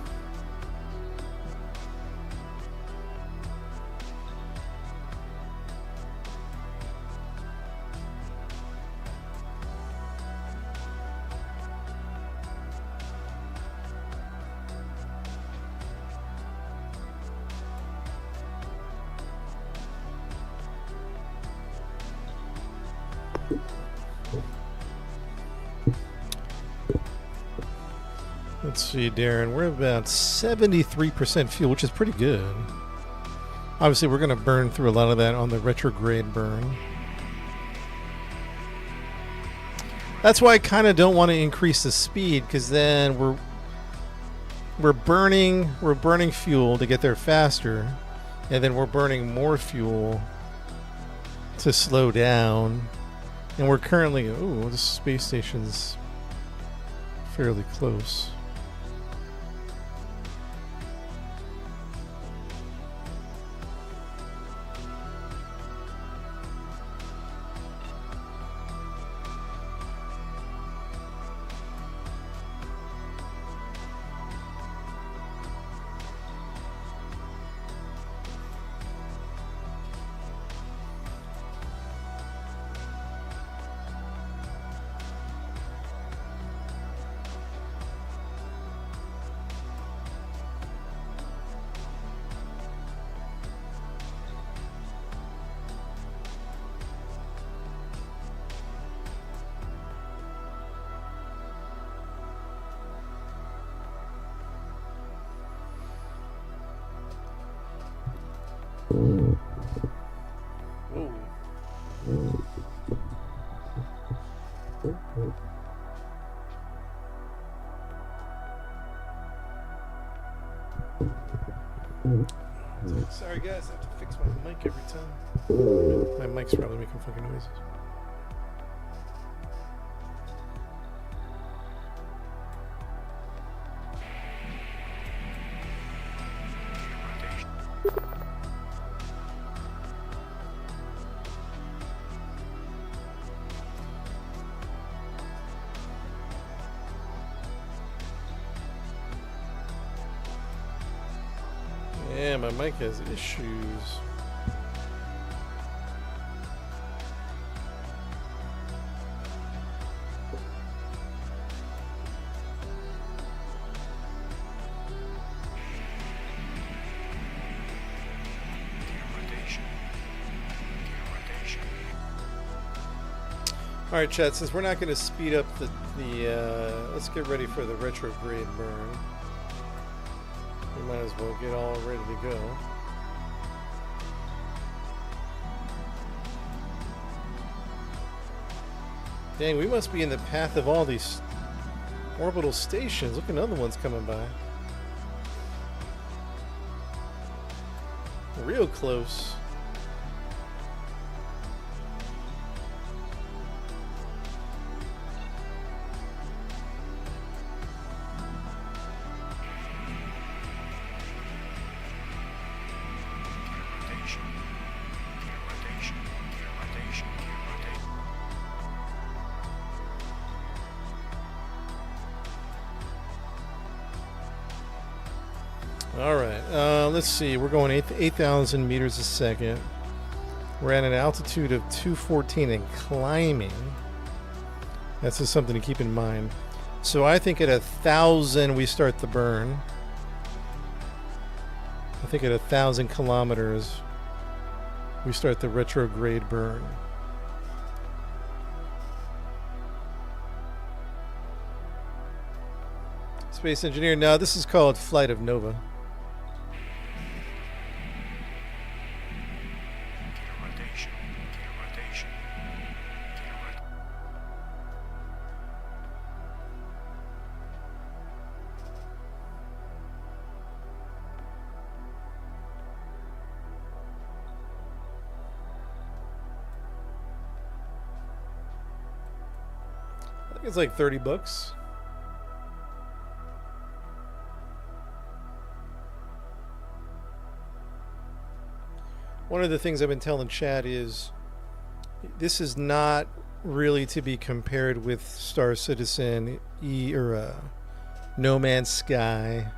Let's see, Darren. We're about 73% fuel, which is pretty good. Obviously, we're going to burn through a lot of that on the retrograde burn. That's why I kind of don't want to increase the speed, because then we're burning fuel to get there faster, and then we're burning more fuel to slow down. And we're currently, ooh, the space station's fairly close. Sorry guys, I have to fix my mic every time. My mic's probably making fucking noises. Yeah, my mic has issues. All right, chat. Since we're not going to speed up the let's get ready for the retrograde burn. We might as well get all ready to go. Dang, we must be in the path of all these orbital stations. Look, another one's coming by. Real close. Rotation. Rotation. Rotation. Rotation. All right, let's see. We're going 8,000 meters a second. We're at an altitude of 214 and climbing. That's just something to keep in mind. So I think at 1,000 we start the burn. I think at 1,000 kilometers we start the retrograde burn. Space engineer. No, this is called Flight of Nova. Rotation. Rotation. I think it's like $30. One of the things I've been telling Chad is this is not really to be compared with Star Citizen, No Man's Sky,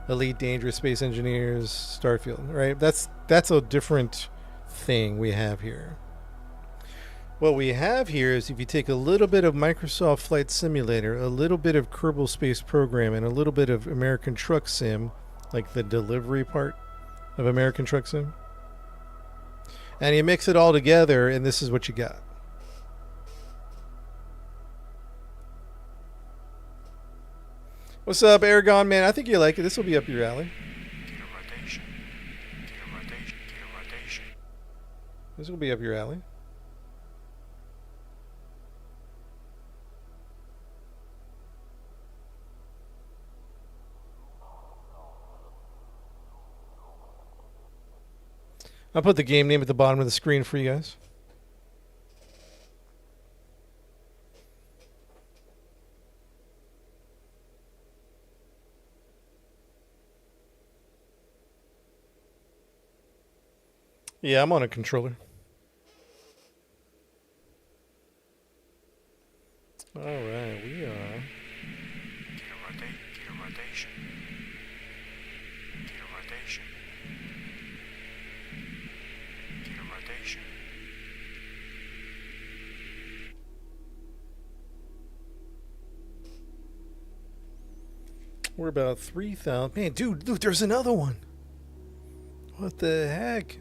Elite Dangerous Space Engineers, Starfield, right? That's a different thing we have here. What we have here is if you take a little bit of Microsoft Flight Simulator, a little bit of Kerbal Space Program, and a little bit of American Truck Sim, like the delivery part of American Truck Sim, and you mix it all together, and this is what you got. What's up, Aragon, man? I think you like it. This will be up your alley. Rotation. Rotation. Rotation. This will be up your alley. I'll put the game name at the bottom of the screen for you guys. Yeah, I'm on a controller. All right, we are. Rotation. Rotation. Rotation. We're about 3,000. Man, dude, there's another one. What the heck?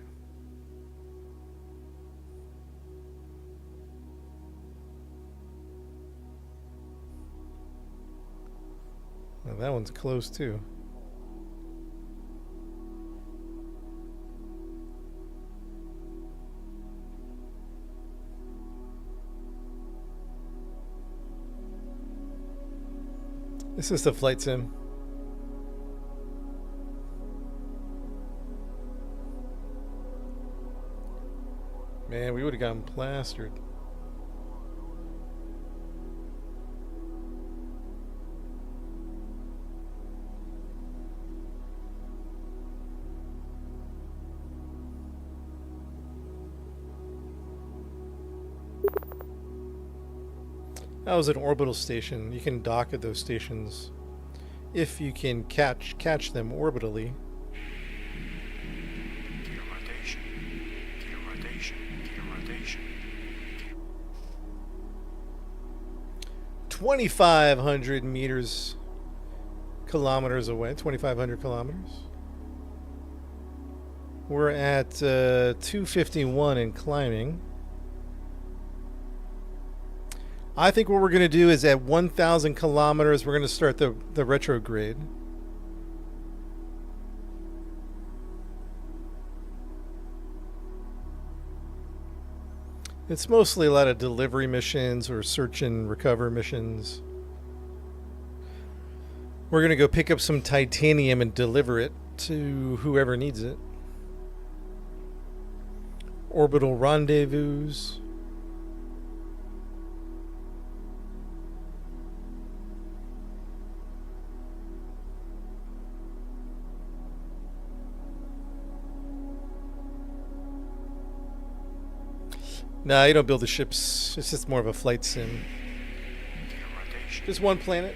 Well, that one's close too. This is the flight sim. Man, we would have gotten plastered. That was an orbital station. You can dock at those stations if you can catch them orbitally. Rotation. Rotation. Rotation. 2,500 meters, kilometers away. 2,500 kilometers. We're at 251 and climbing. I think what we're going to do is at 1,000 kilometers, we're going to start the retrograde. It's mostly a lot of delivery missions or search and recover missions. We're going to go pick up some titanium and deliver it to whoever needs it. Orbital rendezvous. Nah, you don't build the ships. It's just more of a flight sim. Rotation. Just one planet.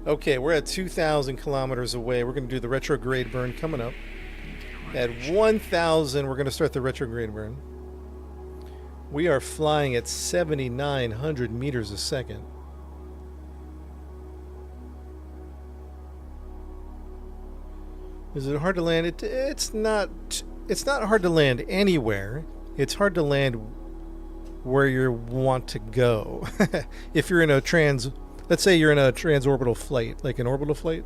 Okay, we're at 2,000 kilometers away. We're going to do the retrograde burn coming up. At 1,000, we're going to start the retrograde burn. We are flying at 7,900 meters a second. Is it hard to land? It's not hard to land anywhere. It's hard to land where you want to go. If you're in a let's say you're in a transorbital flight, like an orbital flight.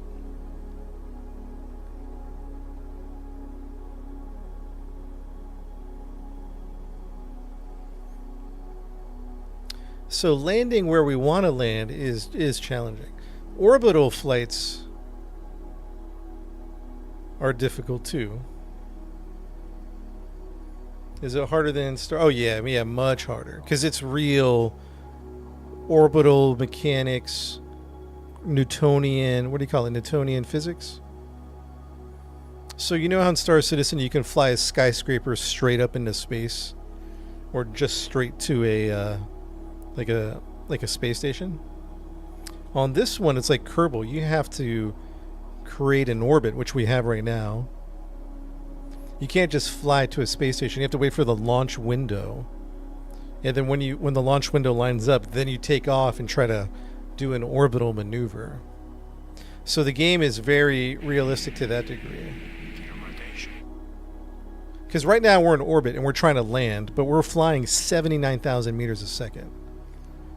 So landing where we want to land is challenging. Orbital flights are difficult too. Is it harder than star? Oh yeah, much harder because it's real orbital mechanics, Newtonian. What do you call it? Newtonian physics. So you know how in Star Citizen you can fly a skyscraper straight up into space, or just straight to a like a space station. On this one, it's like Kerbal. You have to create an orbit, which we have right now. You can't just fly to a space station. You have to wait for the launch window, and then when the launch window lines up, then you take off and try to do an orbital maneuver. So the game is very realistic to that degree. Because right now we're in orbit and we're trying to land, but we're flying 79,000 meters a second.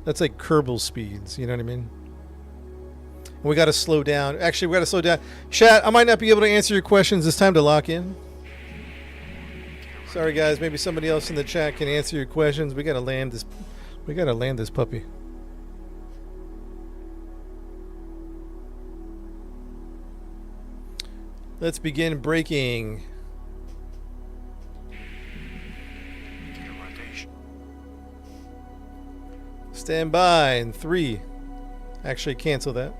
That's like Kerbal speeds, you know what I mean? And we got to slow down. Actually, we got to slow down. Chat, I might not be able to answer your questions. It's time to lock in. Sorry, guys. Maybe somebody else in the chat can answer your questions. We got to land this. We got to land this puppy. Let's begin braking. Stand by in 3. Actually, cancel that.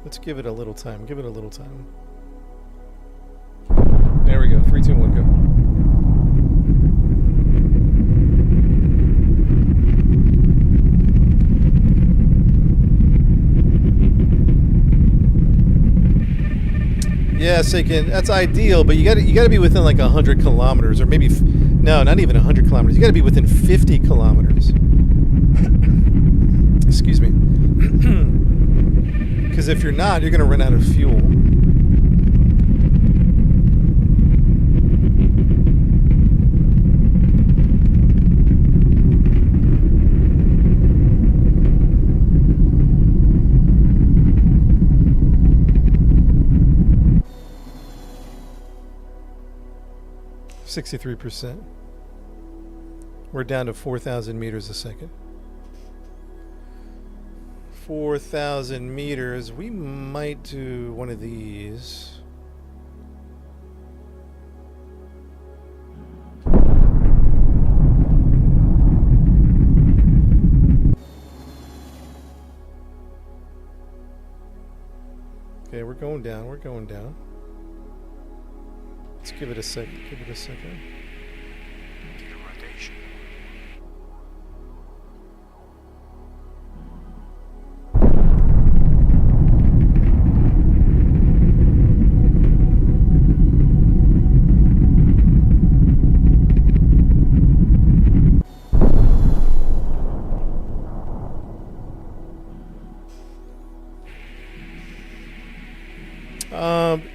Let's give it a little time. Give it a little time. There we go. 3, 2, 1, go. Yeah, Sakin, that's ideal, but you got to be within like 100 kilometers, or maybe no, not even 100 kilometers. You got to be within 50 kilometers. Excuse me. Because if you're not, you're going to run out of fuel. %. We're down to 4,000 meters a second. 4,000 meters. We might do one of these. Okay, we're going down. We're going down. Let's give it a second. Give it a second. Rotation.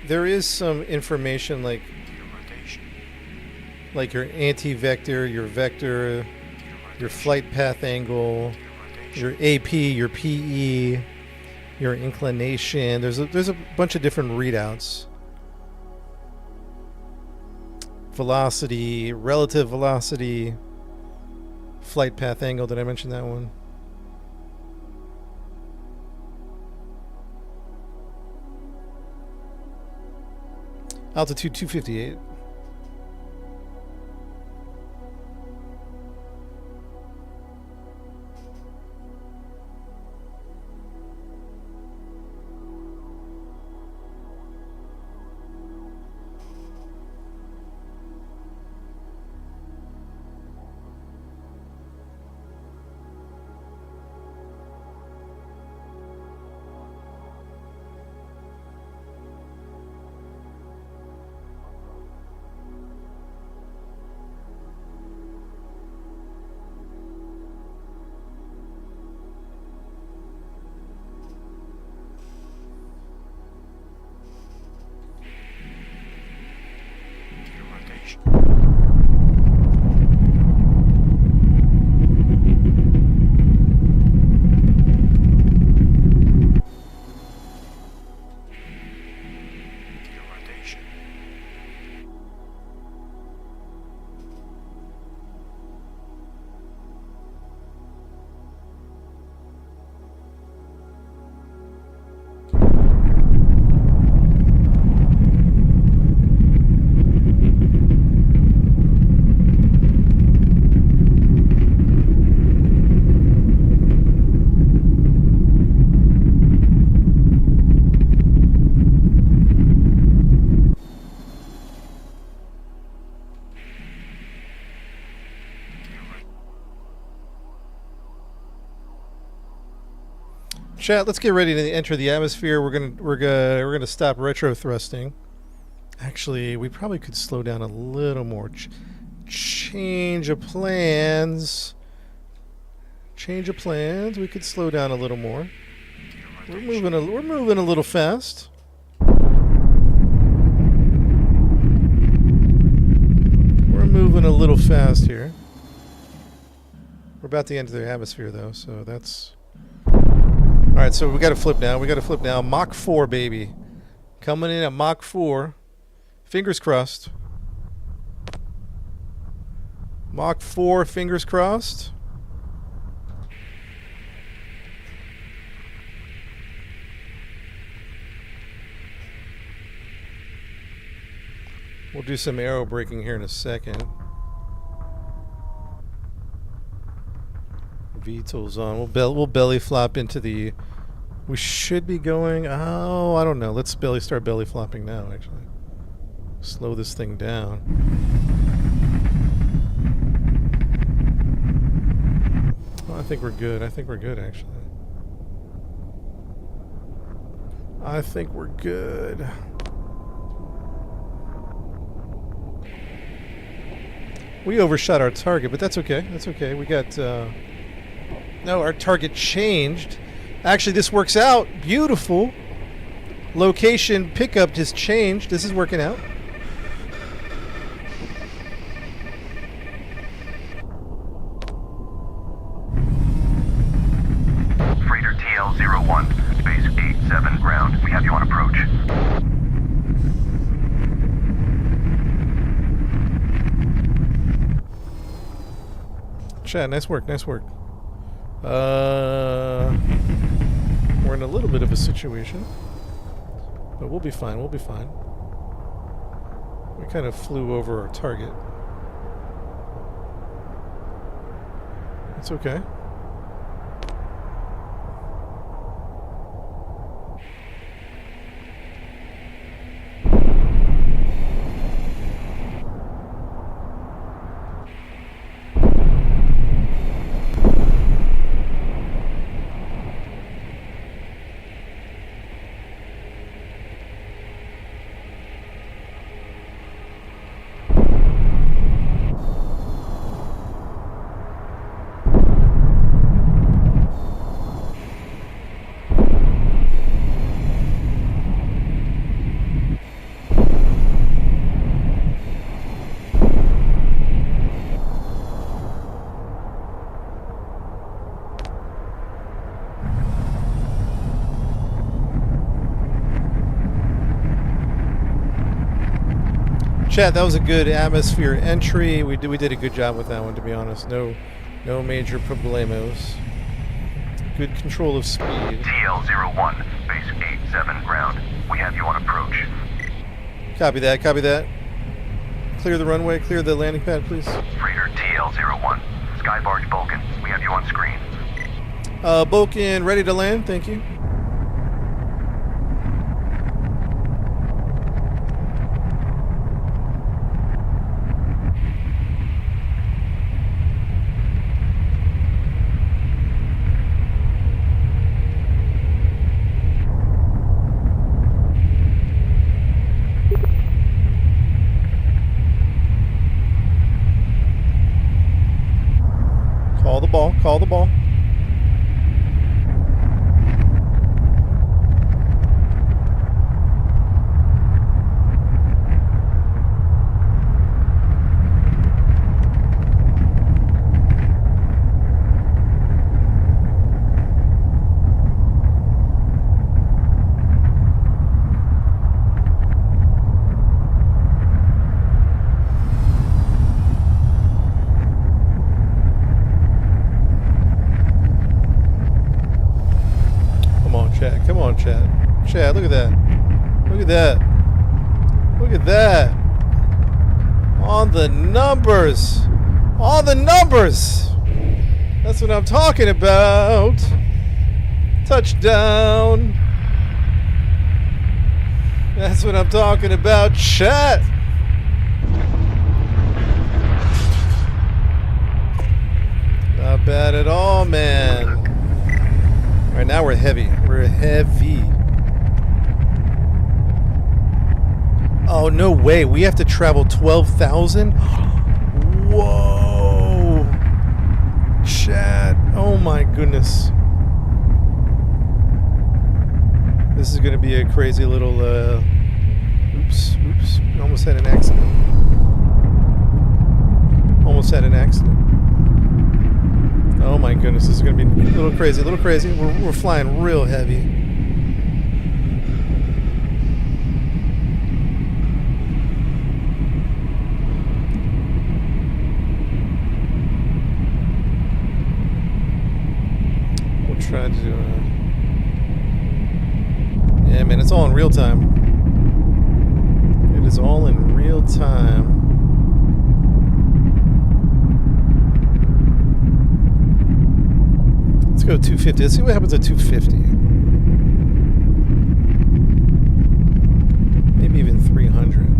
There is some information like Rotation. like your anti-vector, your vector, your flight path angle, your AP, your PE, your inclination. There's a bunch of different readouts. Velocity, relative velocity, flight path angle. Did I mention that one? Altitude 258. Chat, let's get ready to enter the atmosphere. We're gonna stop retro thrusting. Actually, we probably could slow down a little more. Change of plans. Change of plans. We could slow down a little more. We're moving a little fast. We're moving a little fast here. We're about to enter the atmosphere though, so that's. All right, so we got to flip now. We got to flip now. Mach 4, baby. Coming in at Mach 4. Fingers crossed. Mach 4, fingers crossed. We'll do some aero braking here in a second. VTOL's on. We'll belly flop into the. We should be going. Oh, I don't know. Let's start belly flopping now. Actually, slow this thing down. Oh, I think we're good. I think we're good. Actually, I think we're good. We overshot our target, but that's okay. That's okay. We got. No, our target changed. Actually, this works out. Beautiful. Location pickup just changed. This is working out. Freighter TL-01, Space 87 ground. We have you on approach. Chat, nice work, nice work. We're in a little bit of a situation, but we'll be fine, we'll be fine. We kind of flew over our target. It's okay. Chat, that was a good atmosphere entry. We did a good job with that one, to be honest. No major problemos. Good control of speed. TL-01, base 87 ground. We have you on approach. Copy that, copy that. Clear the runway, clear the landing pad, please. Freighter TL-01, Skybarge Vulcan. We have you on screen. Vulcan, ready to land, thank you. Call the ball, call the ball. Come on, Chad. Chad, look at that. Look at that. Look at that. On the numbers. On the numbers. That's what I'm talking about. Touchdown. That's what I'm talking about, chat. Not bad at all, man. Alright, now we're heavy. We're heavy. Oh, no way. We have to travel 12,000? Whoa. Chat. Oh my goodness. This is going to be a crazy little, oops. Almost had an accident. Almost had an accident. Oh my goodness, this is going to be a little crazy, We're flying real heavy. We'll try to yeah, man, it's all in real time. It is all in real time. Let's go 250. Let's see what happens at 250. Maybe even 300.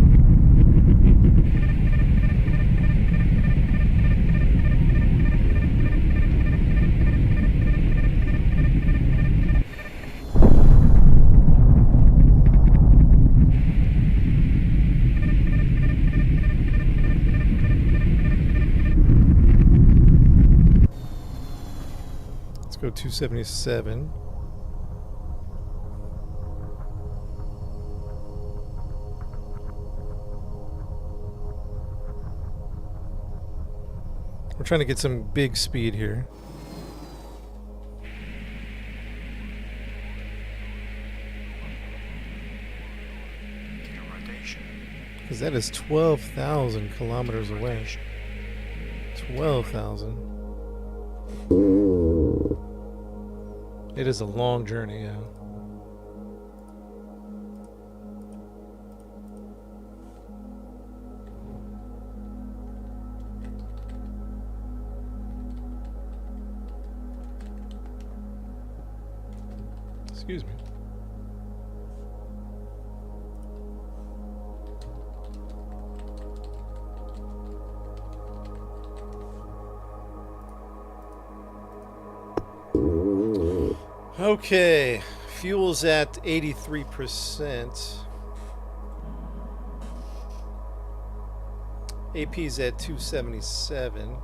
Let's go 277. We're trying to get some big speed here. Because that is 12,000 kilometers away. 12,000. It is a long journey, yeah. Excuse me. Okay, fuel's at 83%. AP's at 277.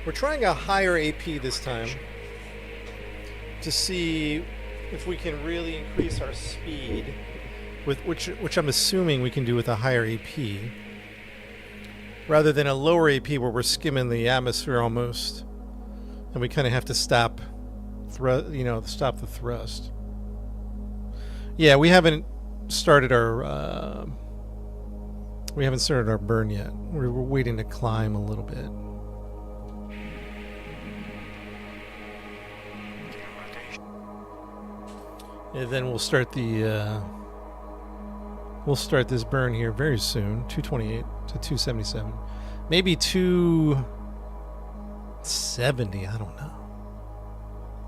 We're trying a higher AP this time to see if we can really increase our speed, with which I'm assuming we can do with a higher AP, rather than a lower AP where we're skimming the atmosphere almost, and we kind of have to stop. Stop the thrust. Yeah, we haven't started our We haven't started our burn yet. We're waiting to climb a little bit. And then we'll start the we'll start this burn here very soon. 228 to 277. Maybe 270, I don't know.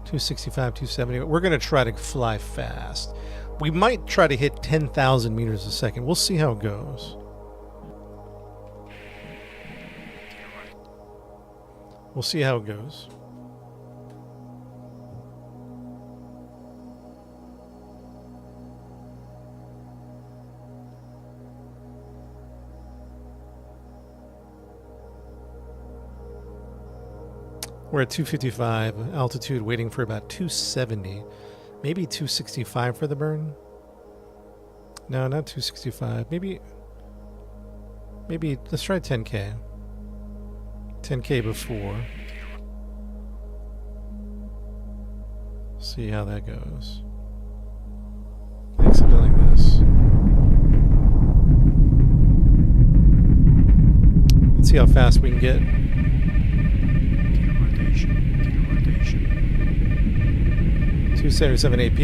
265, 270. We're going to try to fly fast. We might try to hit 10,000 meters a second. We'll see how it goes. We'll see how it goes. We're at 255 altitude, waiting for about 270. Maybe 265 for the burn? No, not 265. Maybe let's try 10K. 10K before. See how that goes. Like something like this. Let's see how fast we can get. 277 AP.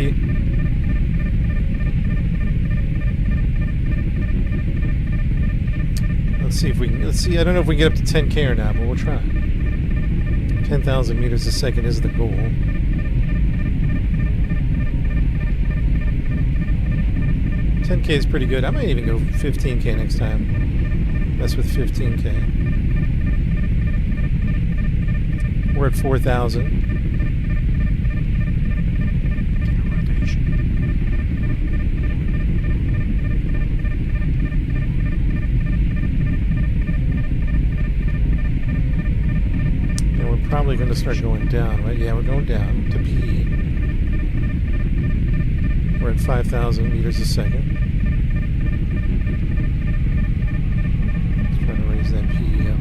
Let's see if we can. Let's see. I don't know if we can get up to 10K or not, but we'll try. 10,000 meters a second is the goal. 10K is pretty good. I might even go 15K next time. Mess with 15K. We're at 4,000. Probably going to start going down, right? Yeah, we're going down to PE. We're at 5,000 meters a second. Let's try to raise that PE up.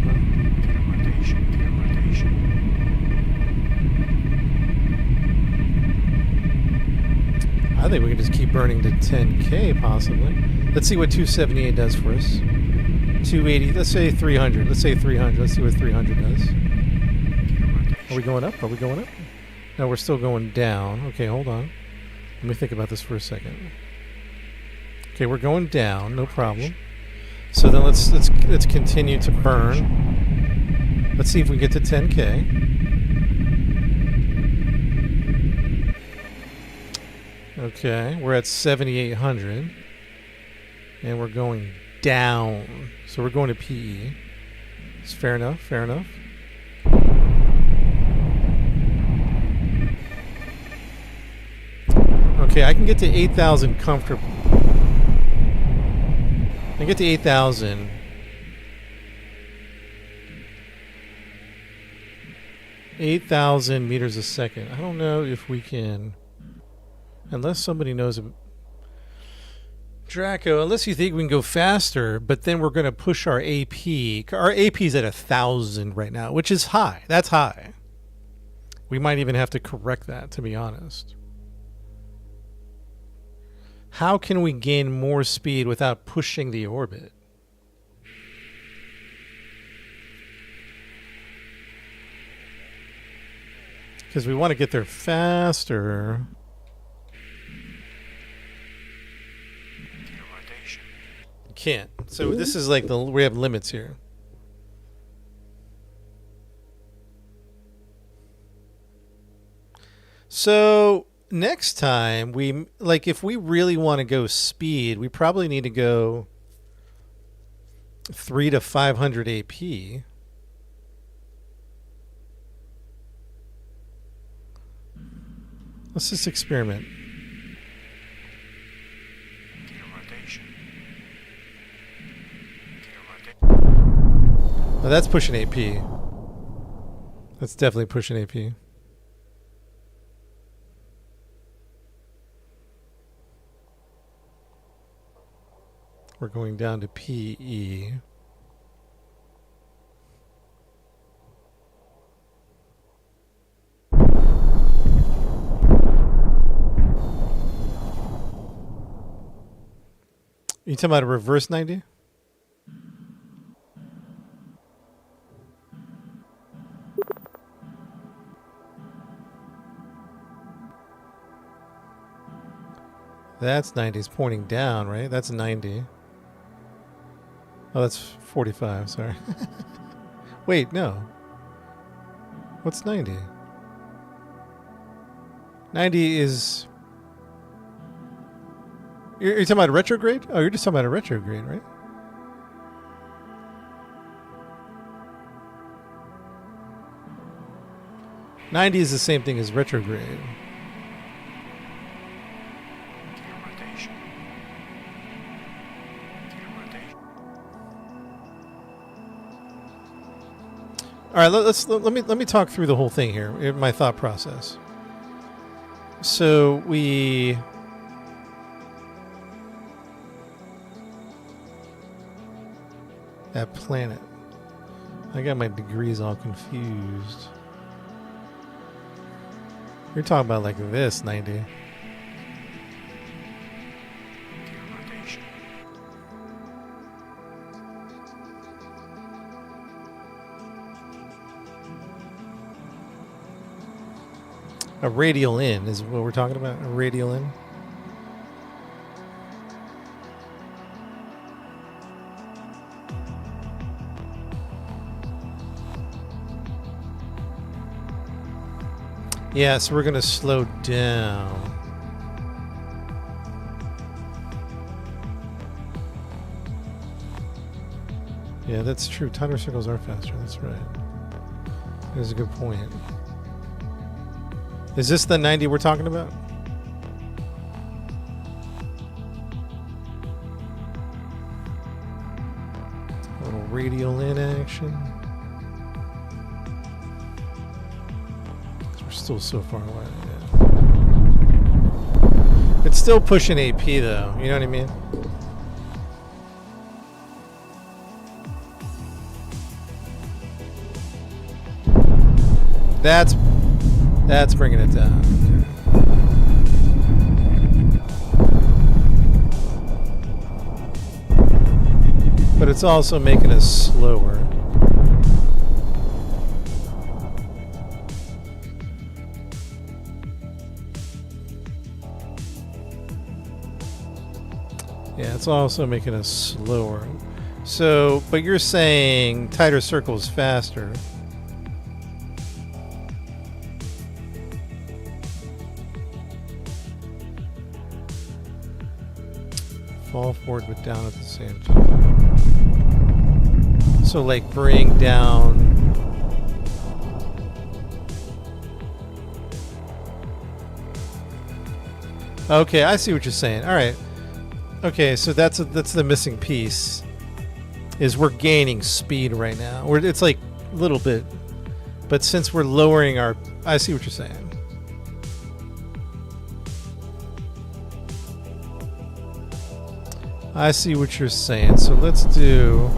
I think we can just keep burning to 10K possibly. Let's see what 278 does for us. 280, let's say 300. Let's say 300. Let's see what 300 does. Are we going up? Are we going up? No, we're still going down. Okay, hold on. Let me think about this for a second. Okay, we're going down, no problem. So then let's continue to burn. Let's see if we get to 10K. Okay, we're at 7,800. And we're going down. So we're going to PE. It's fair enough, fair enough. Okay, I can get to 8,000 comfortable. I can get to 8,000. 8,000 meters a second. I don't know if we can, unless somebody knows. Draco, unless you think we can go faster, but then we're going to push our AP. Our AP is at 1,000 right now, which is high. That's high. We might even have to correct that, to be honest. How can we gain more speed without pushing the orbit? Because we want to get there faster. Can't. So this is like we have limits here. So next time if we really want to go speed, we probably need to go 300 to 500 AP. Let's just experiment. Oh, that's pushing AP. That's definitely pushing AP. We're going down to PE. You talking about a reverse 90? That's 90. It's pointing down, right? That's 90. Oh, that's 45. Sorry. Wait, no. What's 90? 90 is... You're talking about a retrograde? Oh, you're just talking about a retrograde, right? $90 is the same thing as retrograde. Gear rotation. Gear rotation. All right, let me talk through the whole thing here. My thought process. So we that planet. I got my degrees all confused. You're talking about like this 90. Gear rotation. A radial in is what we're talking about. A radial in. Yeah, so we're going to slow down. Yeah, that's true. Tighter circles are faster. That's right. That's a good point. Is this the 90 we're talking about? A little radial in action. We're still so far away. Yeah. It's still pushing AP though. You know what I mean? That's bringing it down. But it's also making us slower. Yeah, it's also making us slower. So, but you're saying tighter circles faster. Fall forward but down at the same time. So like bring down. Okay, I see what you're saying. All right. Okay, so that's the missing piece. Is we're gaining speed right now. It's like a little bit, but since we're lowering our, I see what you're saying. I see what you're saying. So let's do.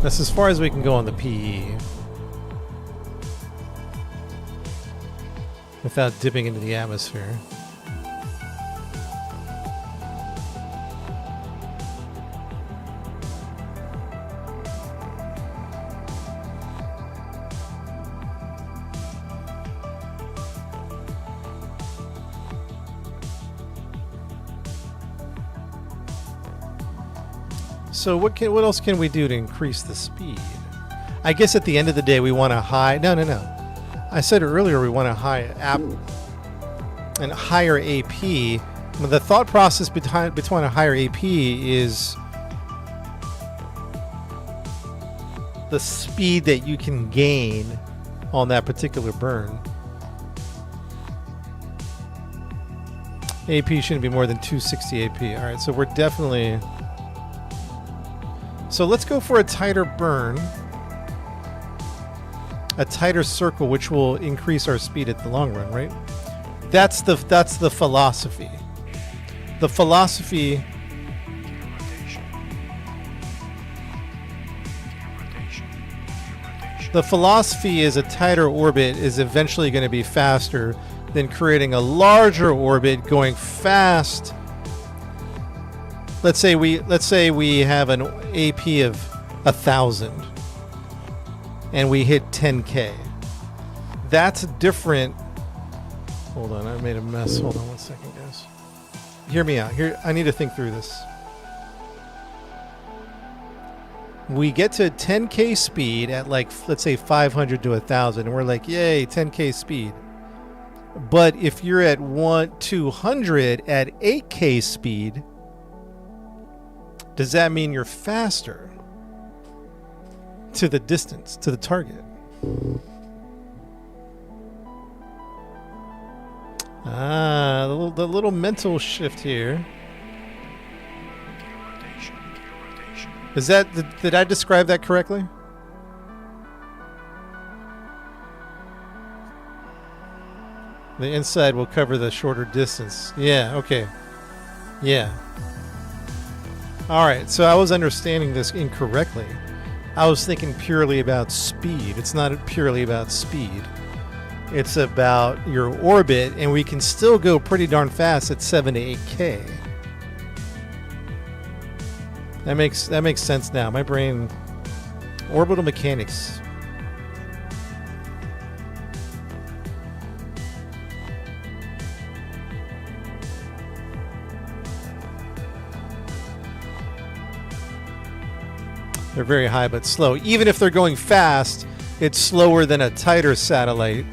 That's as far as we can go on the PE. Without dipping into the atmosphere. So what else can we do to increase the speed? I guess at the end of the day we want a high. No. I said earlier we want a higher AP. The thought process between a higher AP is the speed that you can gain on that particular burn. AP shouldn't be more than 260 AP. All right, so we're definitely. So let's go for a tighter burn. A tighter circle, which will increase our speed at the long run, right? That's the philosophy. The philosophy. Gear rotation. Gear rotation. Gear rotation. The philosophy is a tighter orbit is eventually going to be faster than creating a larger orbit going fast. Let's say we have an AP of 1,000. and we hit 10K. That's different. Hold on, I made a mess. Hold on one second, guys. Hear me out. Here, I need to think through this. We get to 10K speed at like, let's say 500 to 1,000, and we're like, yay, 10K speed. But if you're at 200 at 8K speed, does that mean you're faster to the distance, to the target? Ah, the little mental shift here. Rotation. Rotation. Is that, did I describe that correctly? The inside will cover the shorter distance. Yeah, okay. Yeah. Alright, so I was understanding this incorrectly. I was thinking purely about speed. It's not purely about speed. It's about your orbit, and we can still go pretty darn fast at 7 to 8K. That makes sense now. My brain... Orbital mechanics. They're very high but slow. Even if they're going fast, it's slower than a tighter satellite.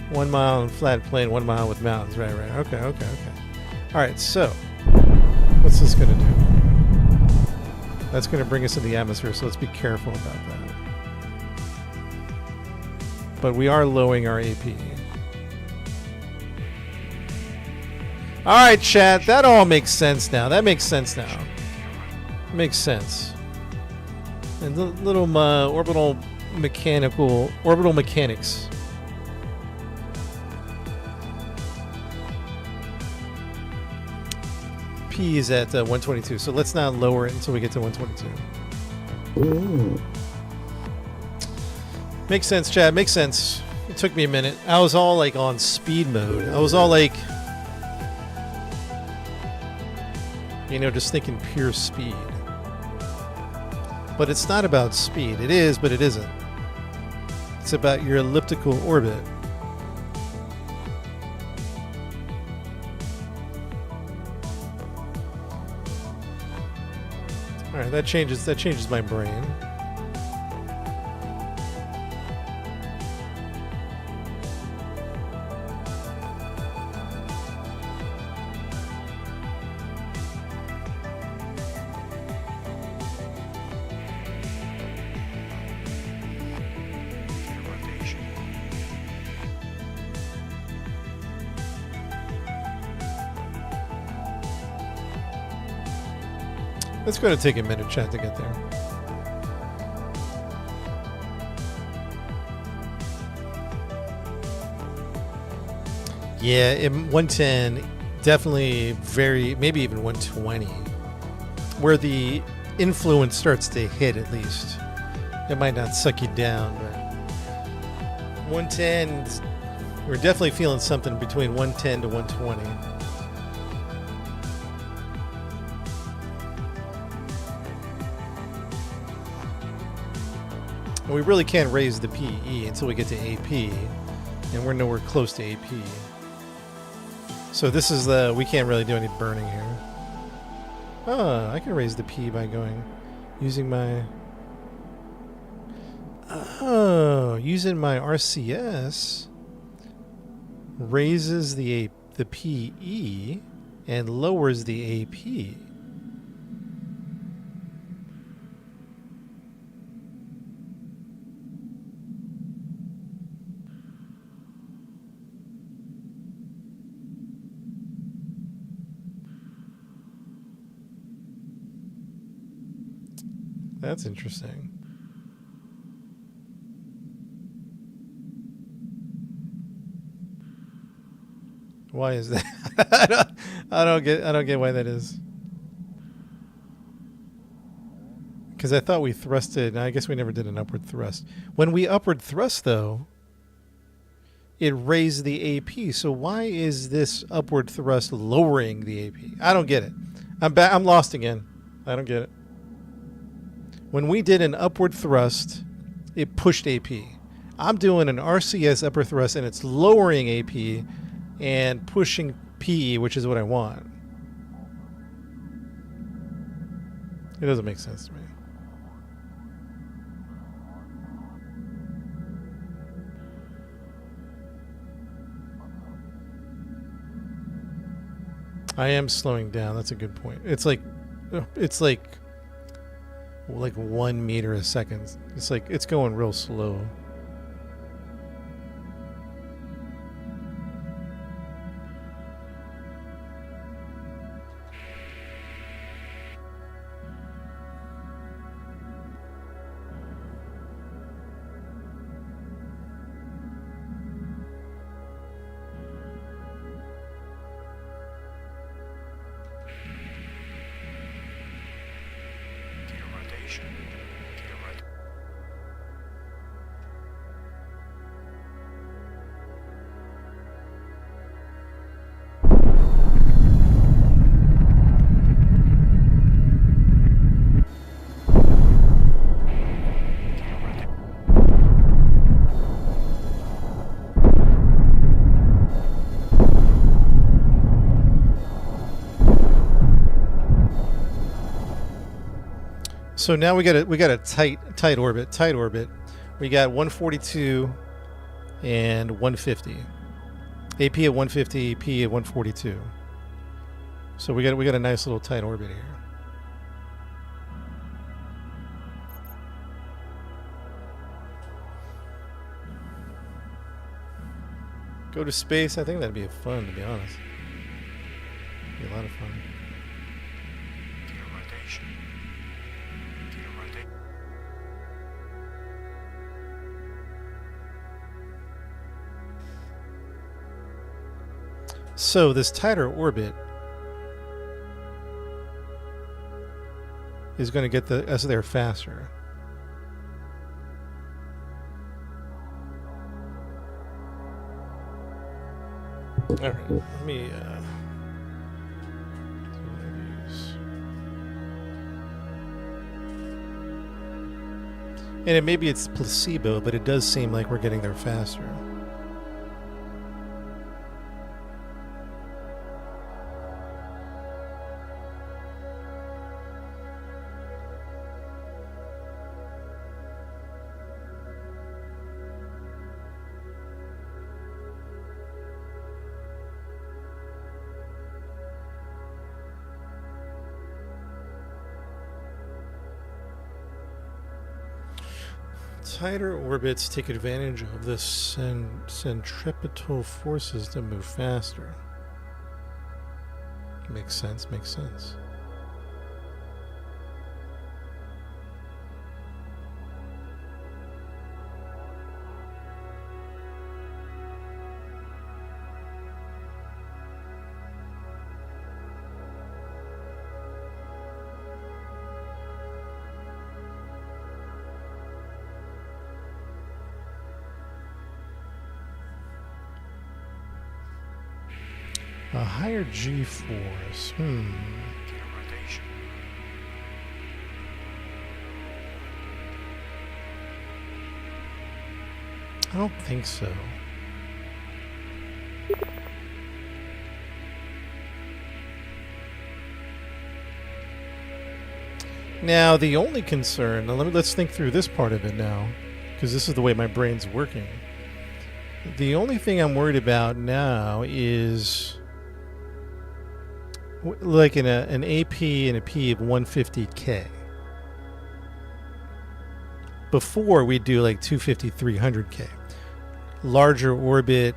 One mile in flat plain, 1 mile with mountains. Right. Okay. All right, so what's this going to do? That's going to bring us in the atmosphere, so let's be careful about that. But we are lowering our AP. All right, chat. That all makes sense now. Makes sense. And the little orbital mechanics. P is at 122, so let's not lower it until we get to 122. Makes sense, chat. Makes sense. It took me a minute. I was all like on speed mode. I was all like, just thinking pure speed. But it's not about speed. It is, but it isn't. It's about your elliptical orbit. All right, that changes my brain. Rotation. It's going to take a minute, chat, to get there. Yeah, 110, definitely maybe even 120, where the influence starts to hit at least. It might not suck you down, but 110, we're definitely feeling something between 110 to 120. And we really can't raise the PE until we get to AP, and we're nowhere close to AP. So this is we can't really do any burning here. Oh, I can raise the P by using my RCS raises the PE and lowers the AP. That's interesting. Why is that? I don't get why that is. Because I thought we thrusted. I guess we never did an upward thrust. When we upward thrust, though, it raised the AP. So why is this upward thrust lowering the AP? I don't get it. I'm back. I'm lost again. I don't get it. When we did an upward thrust, it pushed AP. I'm doing an RCS upward thrust, and it's lowering AP and pushing PE, which is what I want. It doesn't make sense to me. I am slowing down. That's a good point. It's like 1 meter a second. It's like it's going real slow. Gear rotation. Gear rot. Gear rot. So now we got a tight orbit. We got 142 and 150. AP at 150, P at 142. So we got a nice little tight orbit here. Go to space. I think that'd be fun, to be honest. Be a lot of fun. Gear rotation. Gear rotation. So this tighter orbit is going to get us there faster. All right, let me do one of these. And maybe it's placebo, but it does seem like we're getting there faster. Tighter orbits take advantage of the centripetal forces to move faster. Makes sense, makes sense. A higher G-force. Gear rotation. I don't think so. Now, the only concern, now let's think through this part of it now, because this is the way my brain's working. The only thing I'm worried about now is like in an AP and a P of 150K. Before we do like 250, 300K. Larger orbit,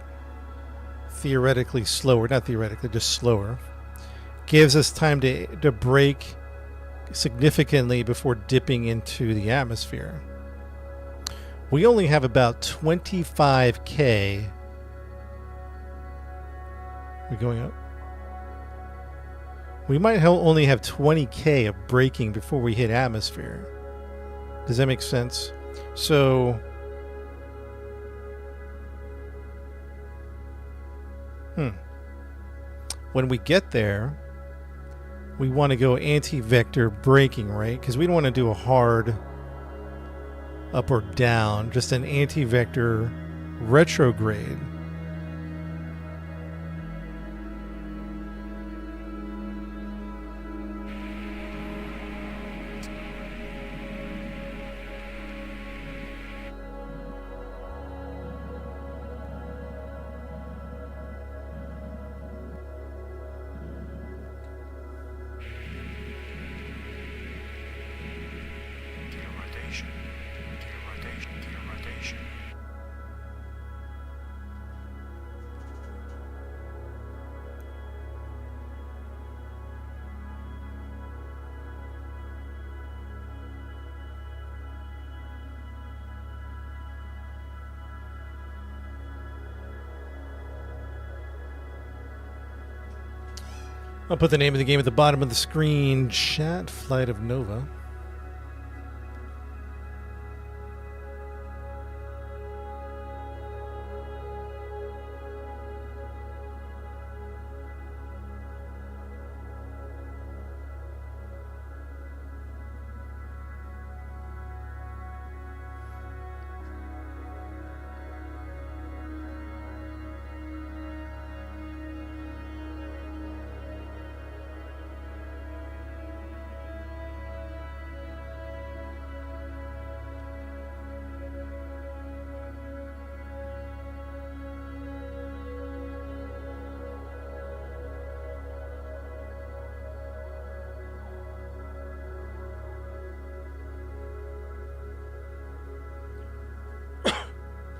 theoretically slower, not theoretically, just slower. Gives us time to brake significantly before dipping into the atmosphere. We only have about 25K. We going up? We might only have 20K of braking before we hit atmosphere. Does that make sense? So, when we get there, we want to go anti-vector braking, right? Because we don't want to do a hard up or down, just an anti-vector retrograde. Gear rotation. Gear rotation. Gear rotation. I'll put the name of the game at the bottom of the screen. Chat, Flight of Nova.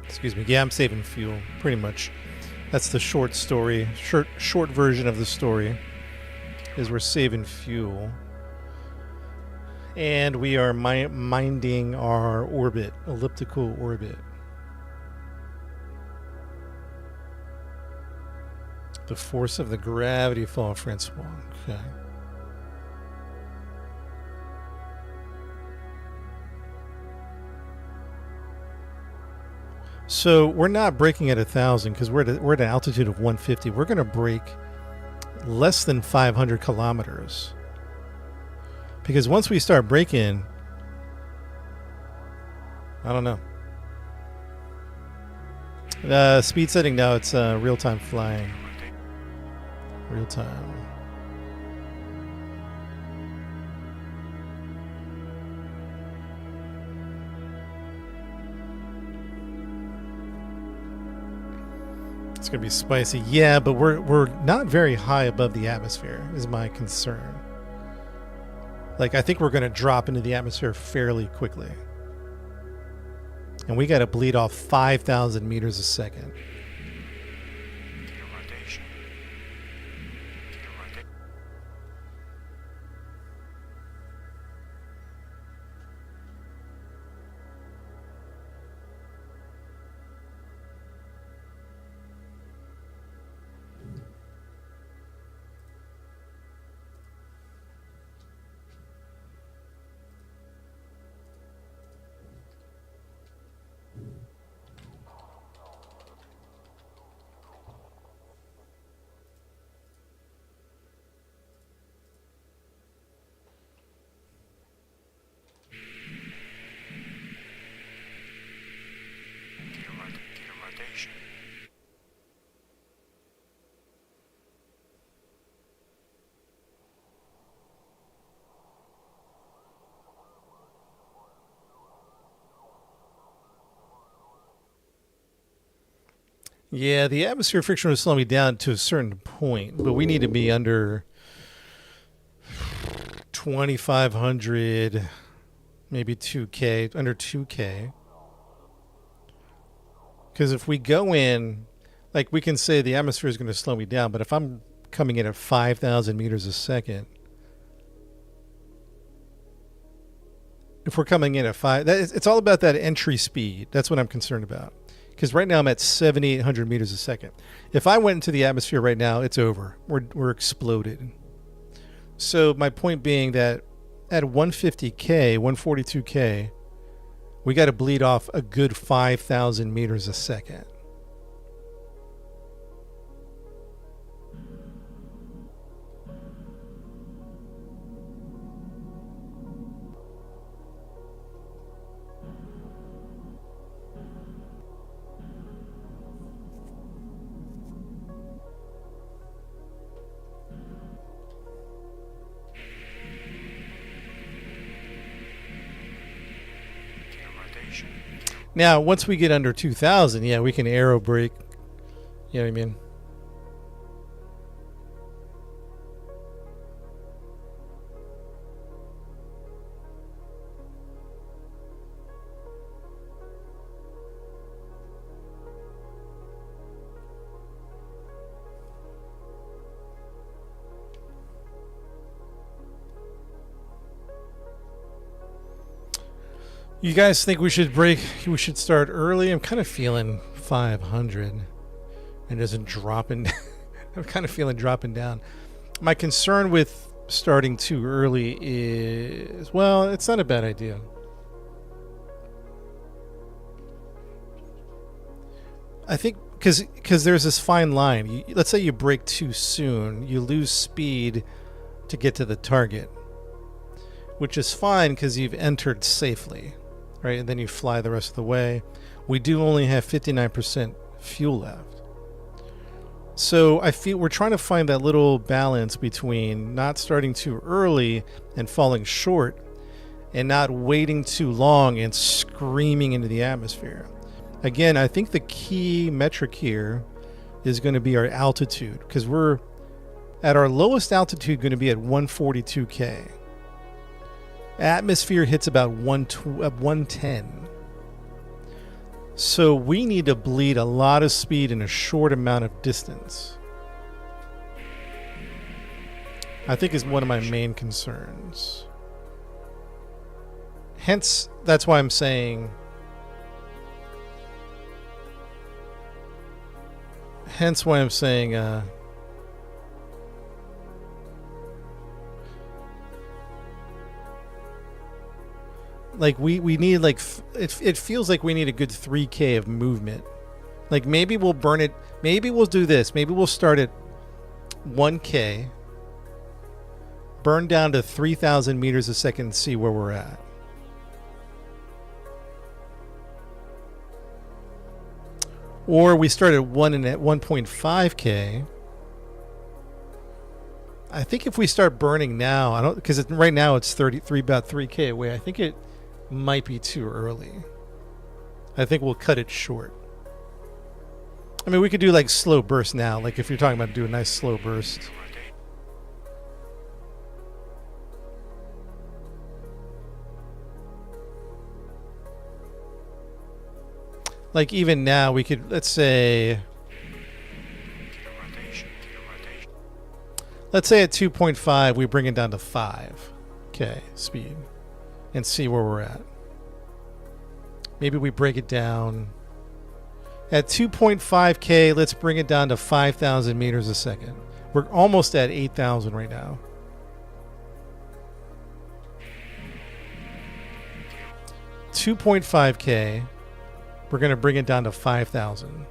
Excuse me. Yeah, I'm saving fuel, pretty much. That's the short story. Short version of the story is we're saving fuel. And we are minding our orbit, elliptical orbit. The force of the gravity fall, Francois. Okay. So we're not braking at 1,000 because we're at an altitude of 150. We're going to brake less than 500 kilometers. Because once we start braking, I don't know. Speed setting now, it's real-time flying. Real-time. It's gonna be spicy. Yeah, but we're not very high above the atmosphere, is my concern. Like, I think we're gonna drop into the atmosphere fairly quickly. And we gotta bleed off 5,000 meters a second. Gear rotation. Gear rotation. Gear rotation. Yeah, the atmosphere friction will slow me down to a certain point, but we need to be under 2,500, maybe 2K, under 2K. Because if we go in, like, we can say the atmosphere is going to slow me down, but if I'm coming in at 5,000 meters a second, if we're coming in at it's all about that entry speed. That's what I'm concerned about. Because right now I'm at 7,800 meters a second. If I went into the atmosphere right now, it's over. We're exploded. So my point being that at 150K, 142K, we got to bleed off a good 5,000 meters a second. Now, once we get under 2,000, yeah, we can aero brake. You know what I mean? You guys think we should start early? I'm kind of feeling 500 and doesn't dropping. I'm kind of feeling dropping down. My concern with starting too early is, well, it's not a bad idea. I think because there's this fine line. Let's say you brake too soon, you lose speed to get to the target, which is fine because you've entered safely. Right, and then you fly the rest of the way. We do only have 59% fuel left. So I feel we're trying to find that little balance between not starting too early and falling short and not waiting too long and screaming into the atmosphere. Again, I think the key metric here is going to be our altitude, because we're at our lowest altitude going to be at 142K. Atmosphere hits about 110. So we need to bleed a lot of speed in a short amount of distance. I think is one of my main concerns. Hence, that's why I'm saying... like we need like it feels like we need a good 3K of movement. Like maybe we'll burn it. Maybe we'll do this. Maybe we'll start at 1K, burn down to 3,000 meters a second, and see where we're at. Or we start at 1.5K. I think if we start burning now, I don't, because right now it's about 3K away. I think it might be too early. I think we'll cut it short. I mean, we could do like slow burst now. Like if you're talking about do a nice slow burst. Like even now we could, let's say at 2.5 we bring it down to 5K speed and see where we're at. Maybe we break it down at 2.5K. Let's bring it down to 5,000 meters a second. We're almost at 8,000 right now. $2.5K. We're going to bring it down to 5,000.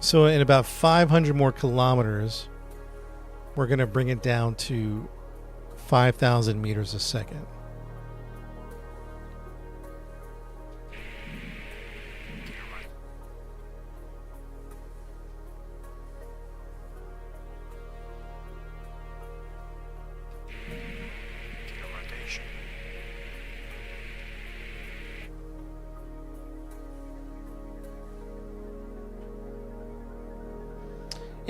So in about 500 more kilometers, we're going to bring it down to 5,000 meters a second.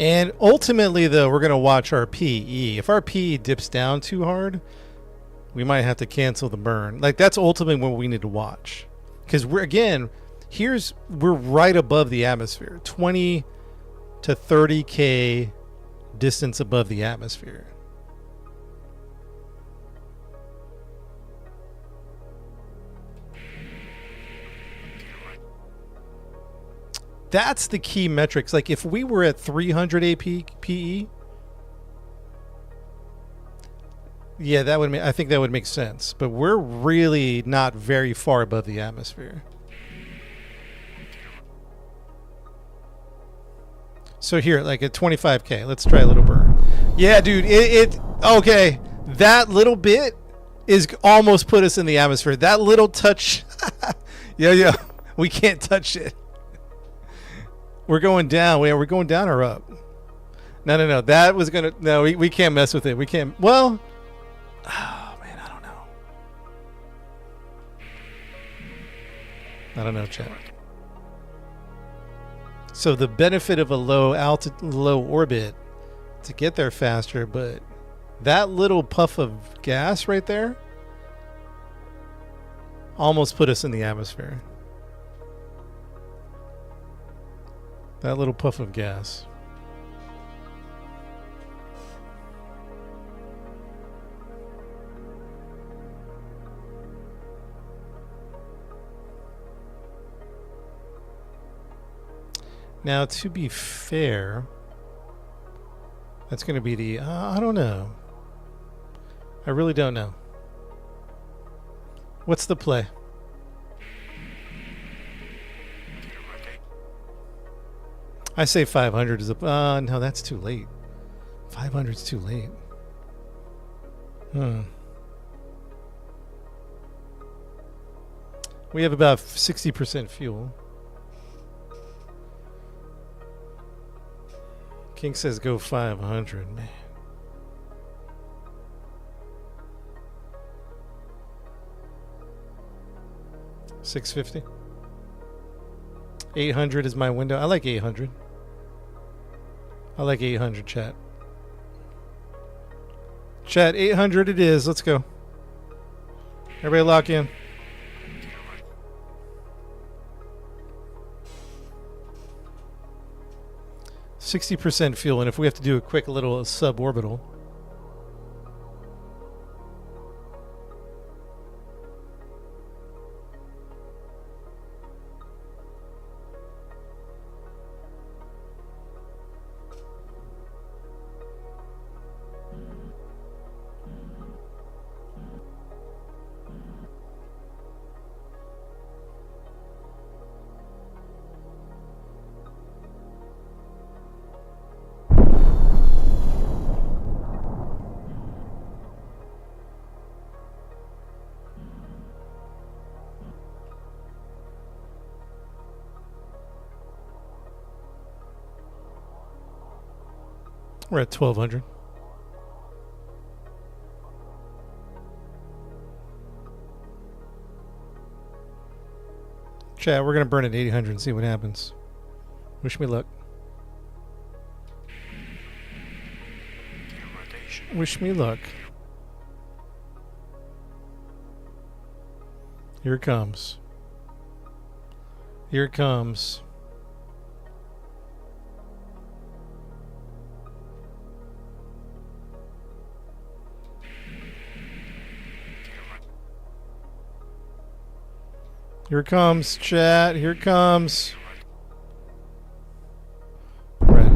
And ultimately, though, we're going to watch our PE. If our PE dips down too hard, we might have to cancel the burn. Like, that's ultimately what we need to watch. Because we're right above the atmosphere. 20 to 30K distance above the atmosphere. That's the key metrics. Like if we were at 300 APE, yeah, that would I think that would make sense. But we're really not very far above the atmosphere. So here, like at 25K, let's try a little burn. Yeah, dude, okay. That little bit is almost put us in the atmosphere. That little touch, yeah, we can't touch it. We're going down. We're going down or up? No. That was gonna. No, we can't mess with it. We can't. Well, oh man, I don't know. I don't know, chat. So the benefit of a low orbit to get there faster, but that little puff of gas right there almost put us in the atmosphere. That little puff of gas. Now, to be fair, that's going to be the... I don't know. I really don't know. What's the play? I say 500 is a... no, that's too late. 500 is too late. We have about 60% fuel. King says go 500, man. $650. 800 is my window. I like 800. I like 800, chat. Chat, 800 it is. Let's go. Everybody lock in. %60 fuel, and if we have to do a quick little suborbital. We're at 1200. Chat, we're going to burn at 800 and see what happens. Wish me luck. Wish me luck. Here it comes. Here it comes. Here it comes, chat. Here it comes. Ready.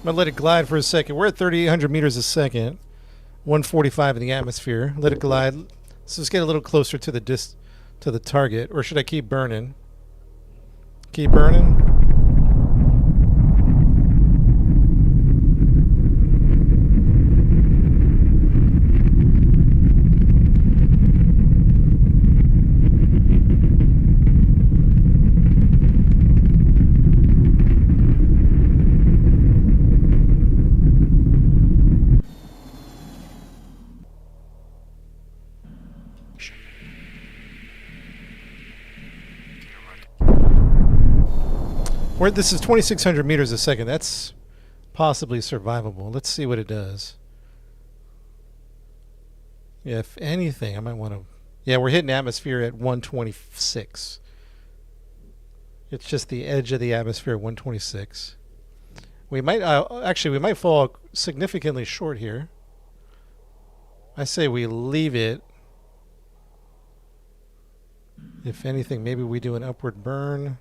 I'm going to let it glide for a second. We're at 3,800 meters a second. 145 in the atmosphere. Let it glide. So let's get a little closer to the target. Or should I keep burning? Keep burning? This is 2,600 meters a second. That's possibly survivable. Let's see what it does. Yeah, if anything, I might want to Yeah, we're hitting atmosphere at 126. It's just the edge of the atmosphere at 126. We might actually we might fall significantly short here. I say we leave it. If anything, maybe we do an upward burn.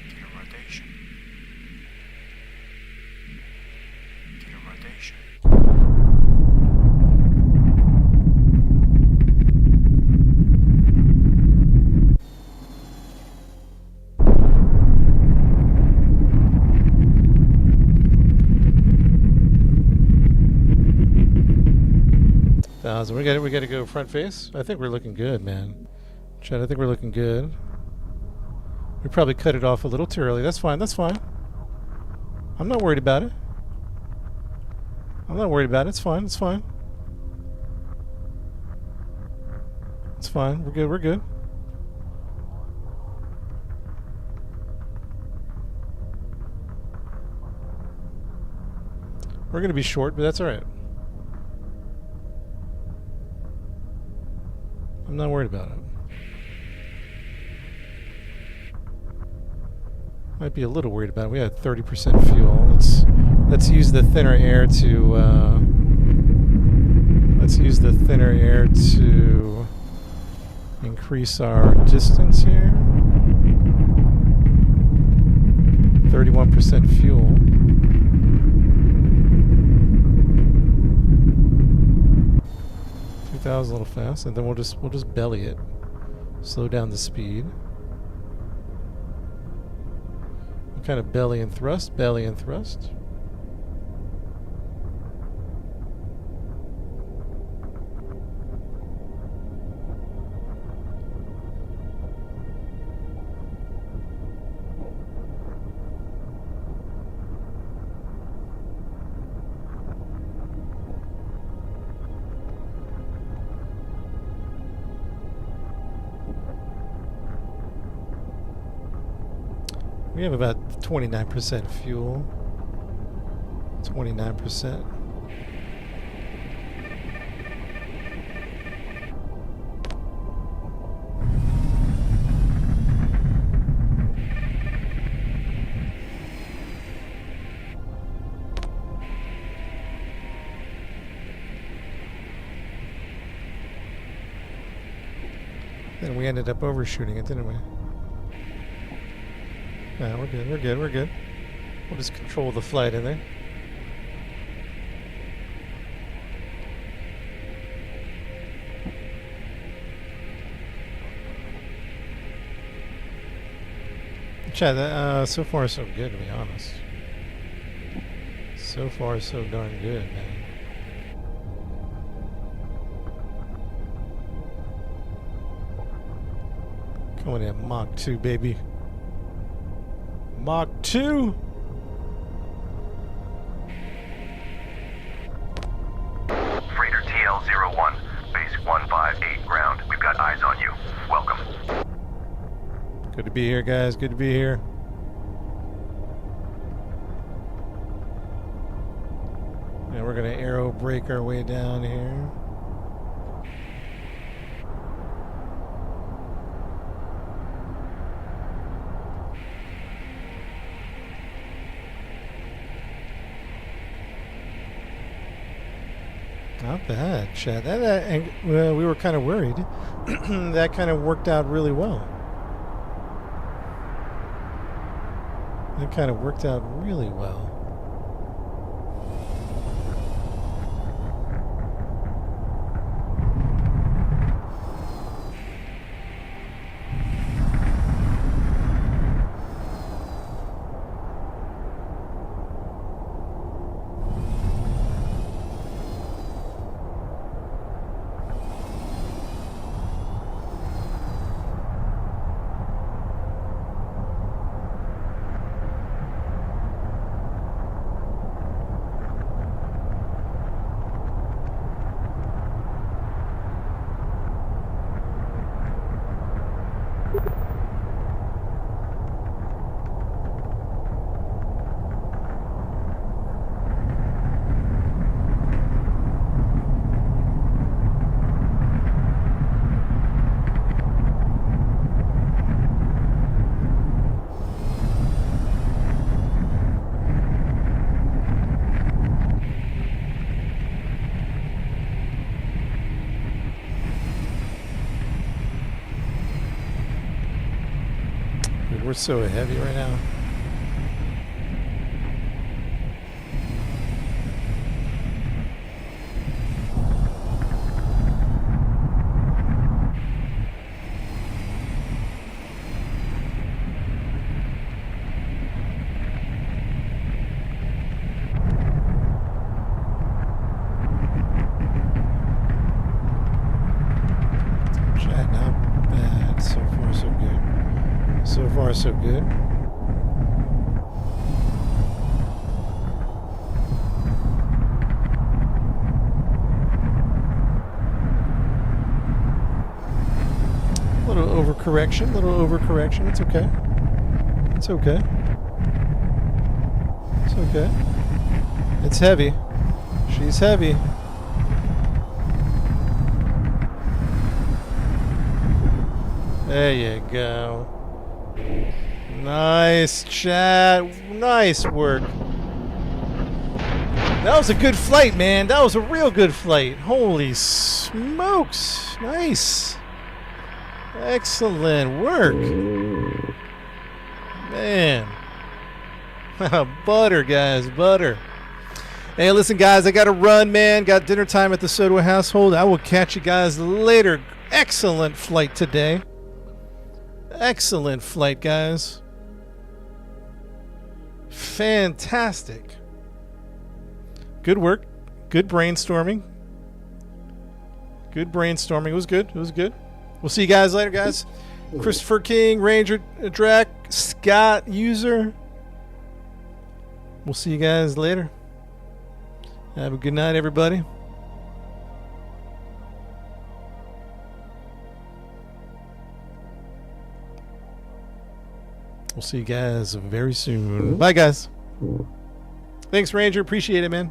Gear rotation. Gear rotation. We got to go front face. I think we're looking good, man. Chad, I think we're looking good. We probably cut it off a little too early. That's fine. That's fine. I'm not worried about it. I'm not worried about it. It's fine. It's fine. It's fine. We're good. We're good. We're going to be short, but that's all right. I'm not worried about it. Might be a little worried about it. We had 30% fuel. Let's use the thinner air to increase our distance here. 31% fuel. That was a little fast, and then we'll just belly it. Slow down the speed. We'll kind of belly and thrust, belly and thrust. We have about 29% fuel. 29%. Then we ended up overshooting it, didn't we? No, we're good, we're good, we're good. We'll just control the flight in there. Chad, so far so good, to be honest. So far so darn good, man. Coming in Mach 2, baby. Mach 2! Freighter TL-01, base 158 ground. We've got eyes on you. Welcome. Good to be here, guys. Good to be here. Now we're going to aero brake our way down here. Not bad, Chad. We were kind of worried. That kind of worked out really well. That kind of worked out really well. we're so heavy right now. Chat, not bad. So far, so good. So far, so good. Little overcorrection, little overcorrection. It's okay. It's okay. It's okay. It's heavy. She's heavy. There you go. Nice, chat. Nice work. That was a good flight, man. That was a real good flight. Holy smokes. Nice. Excellent work. Man. Butter, guys. Butter. Hey, listen, guys. I got to run, man. Got dinner time at the Soto household. I will catch you guys later. Excellent flight today. Excellent flight, guys. Fantastic. Good work. Good brainstorming. Good brainstorming. It was good. It was good. We'll see you guys later, guys. Christopher King, Ranger Drac, Scott User. We'll see you guys later. Have a good night, everybody. We'll see you guys very soon. Bye, guys. Thanks, Ranger. Appreciate it, man.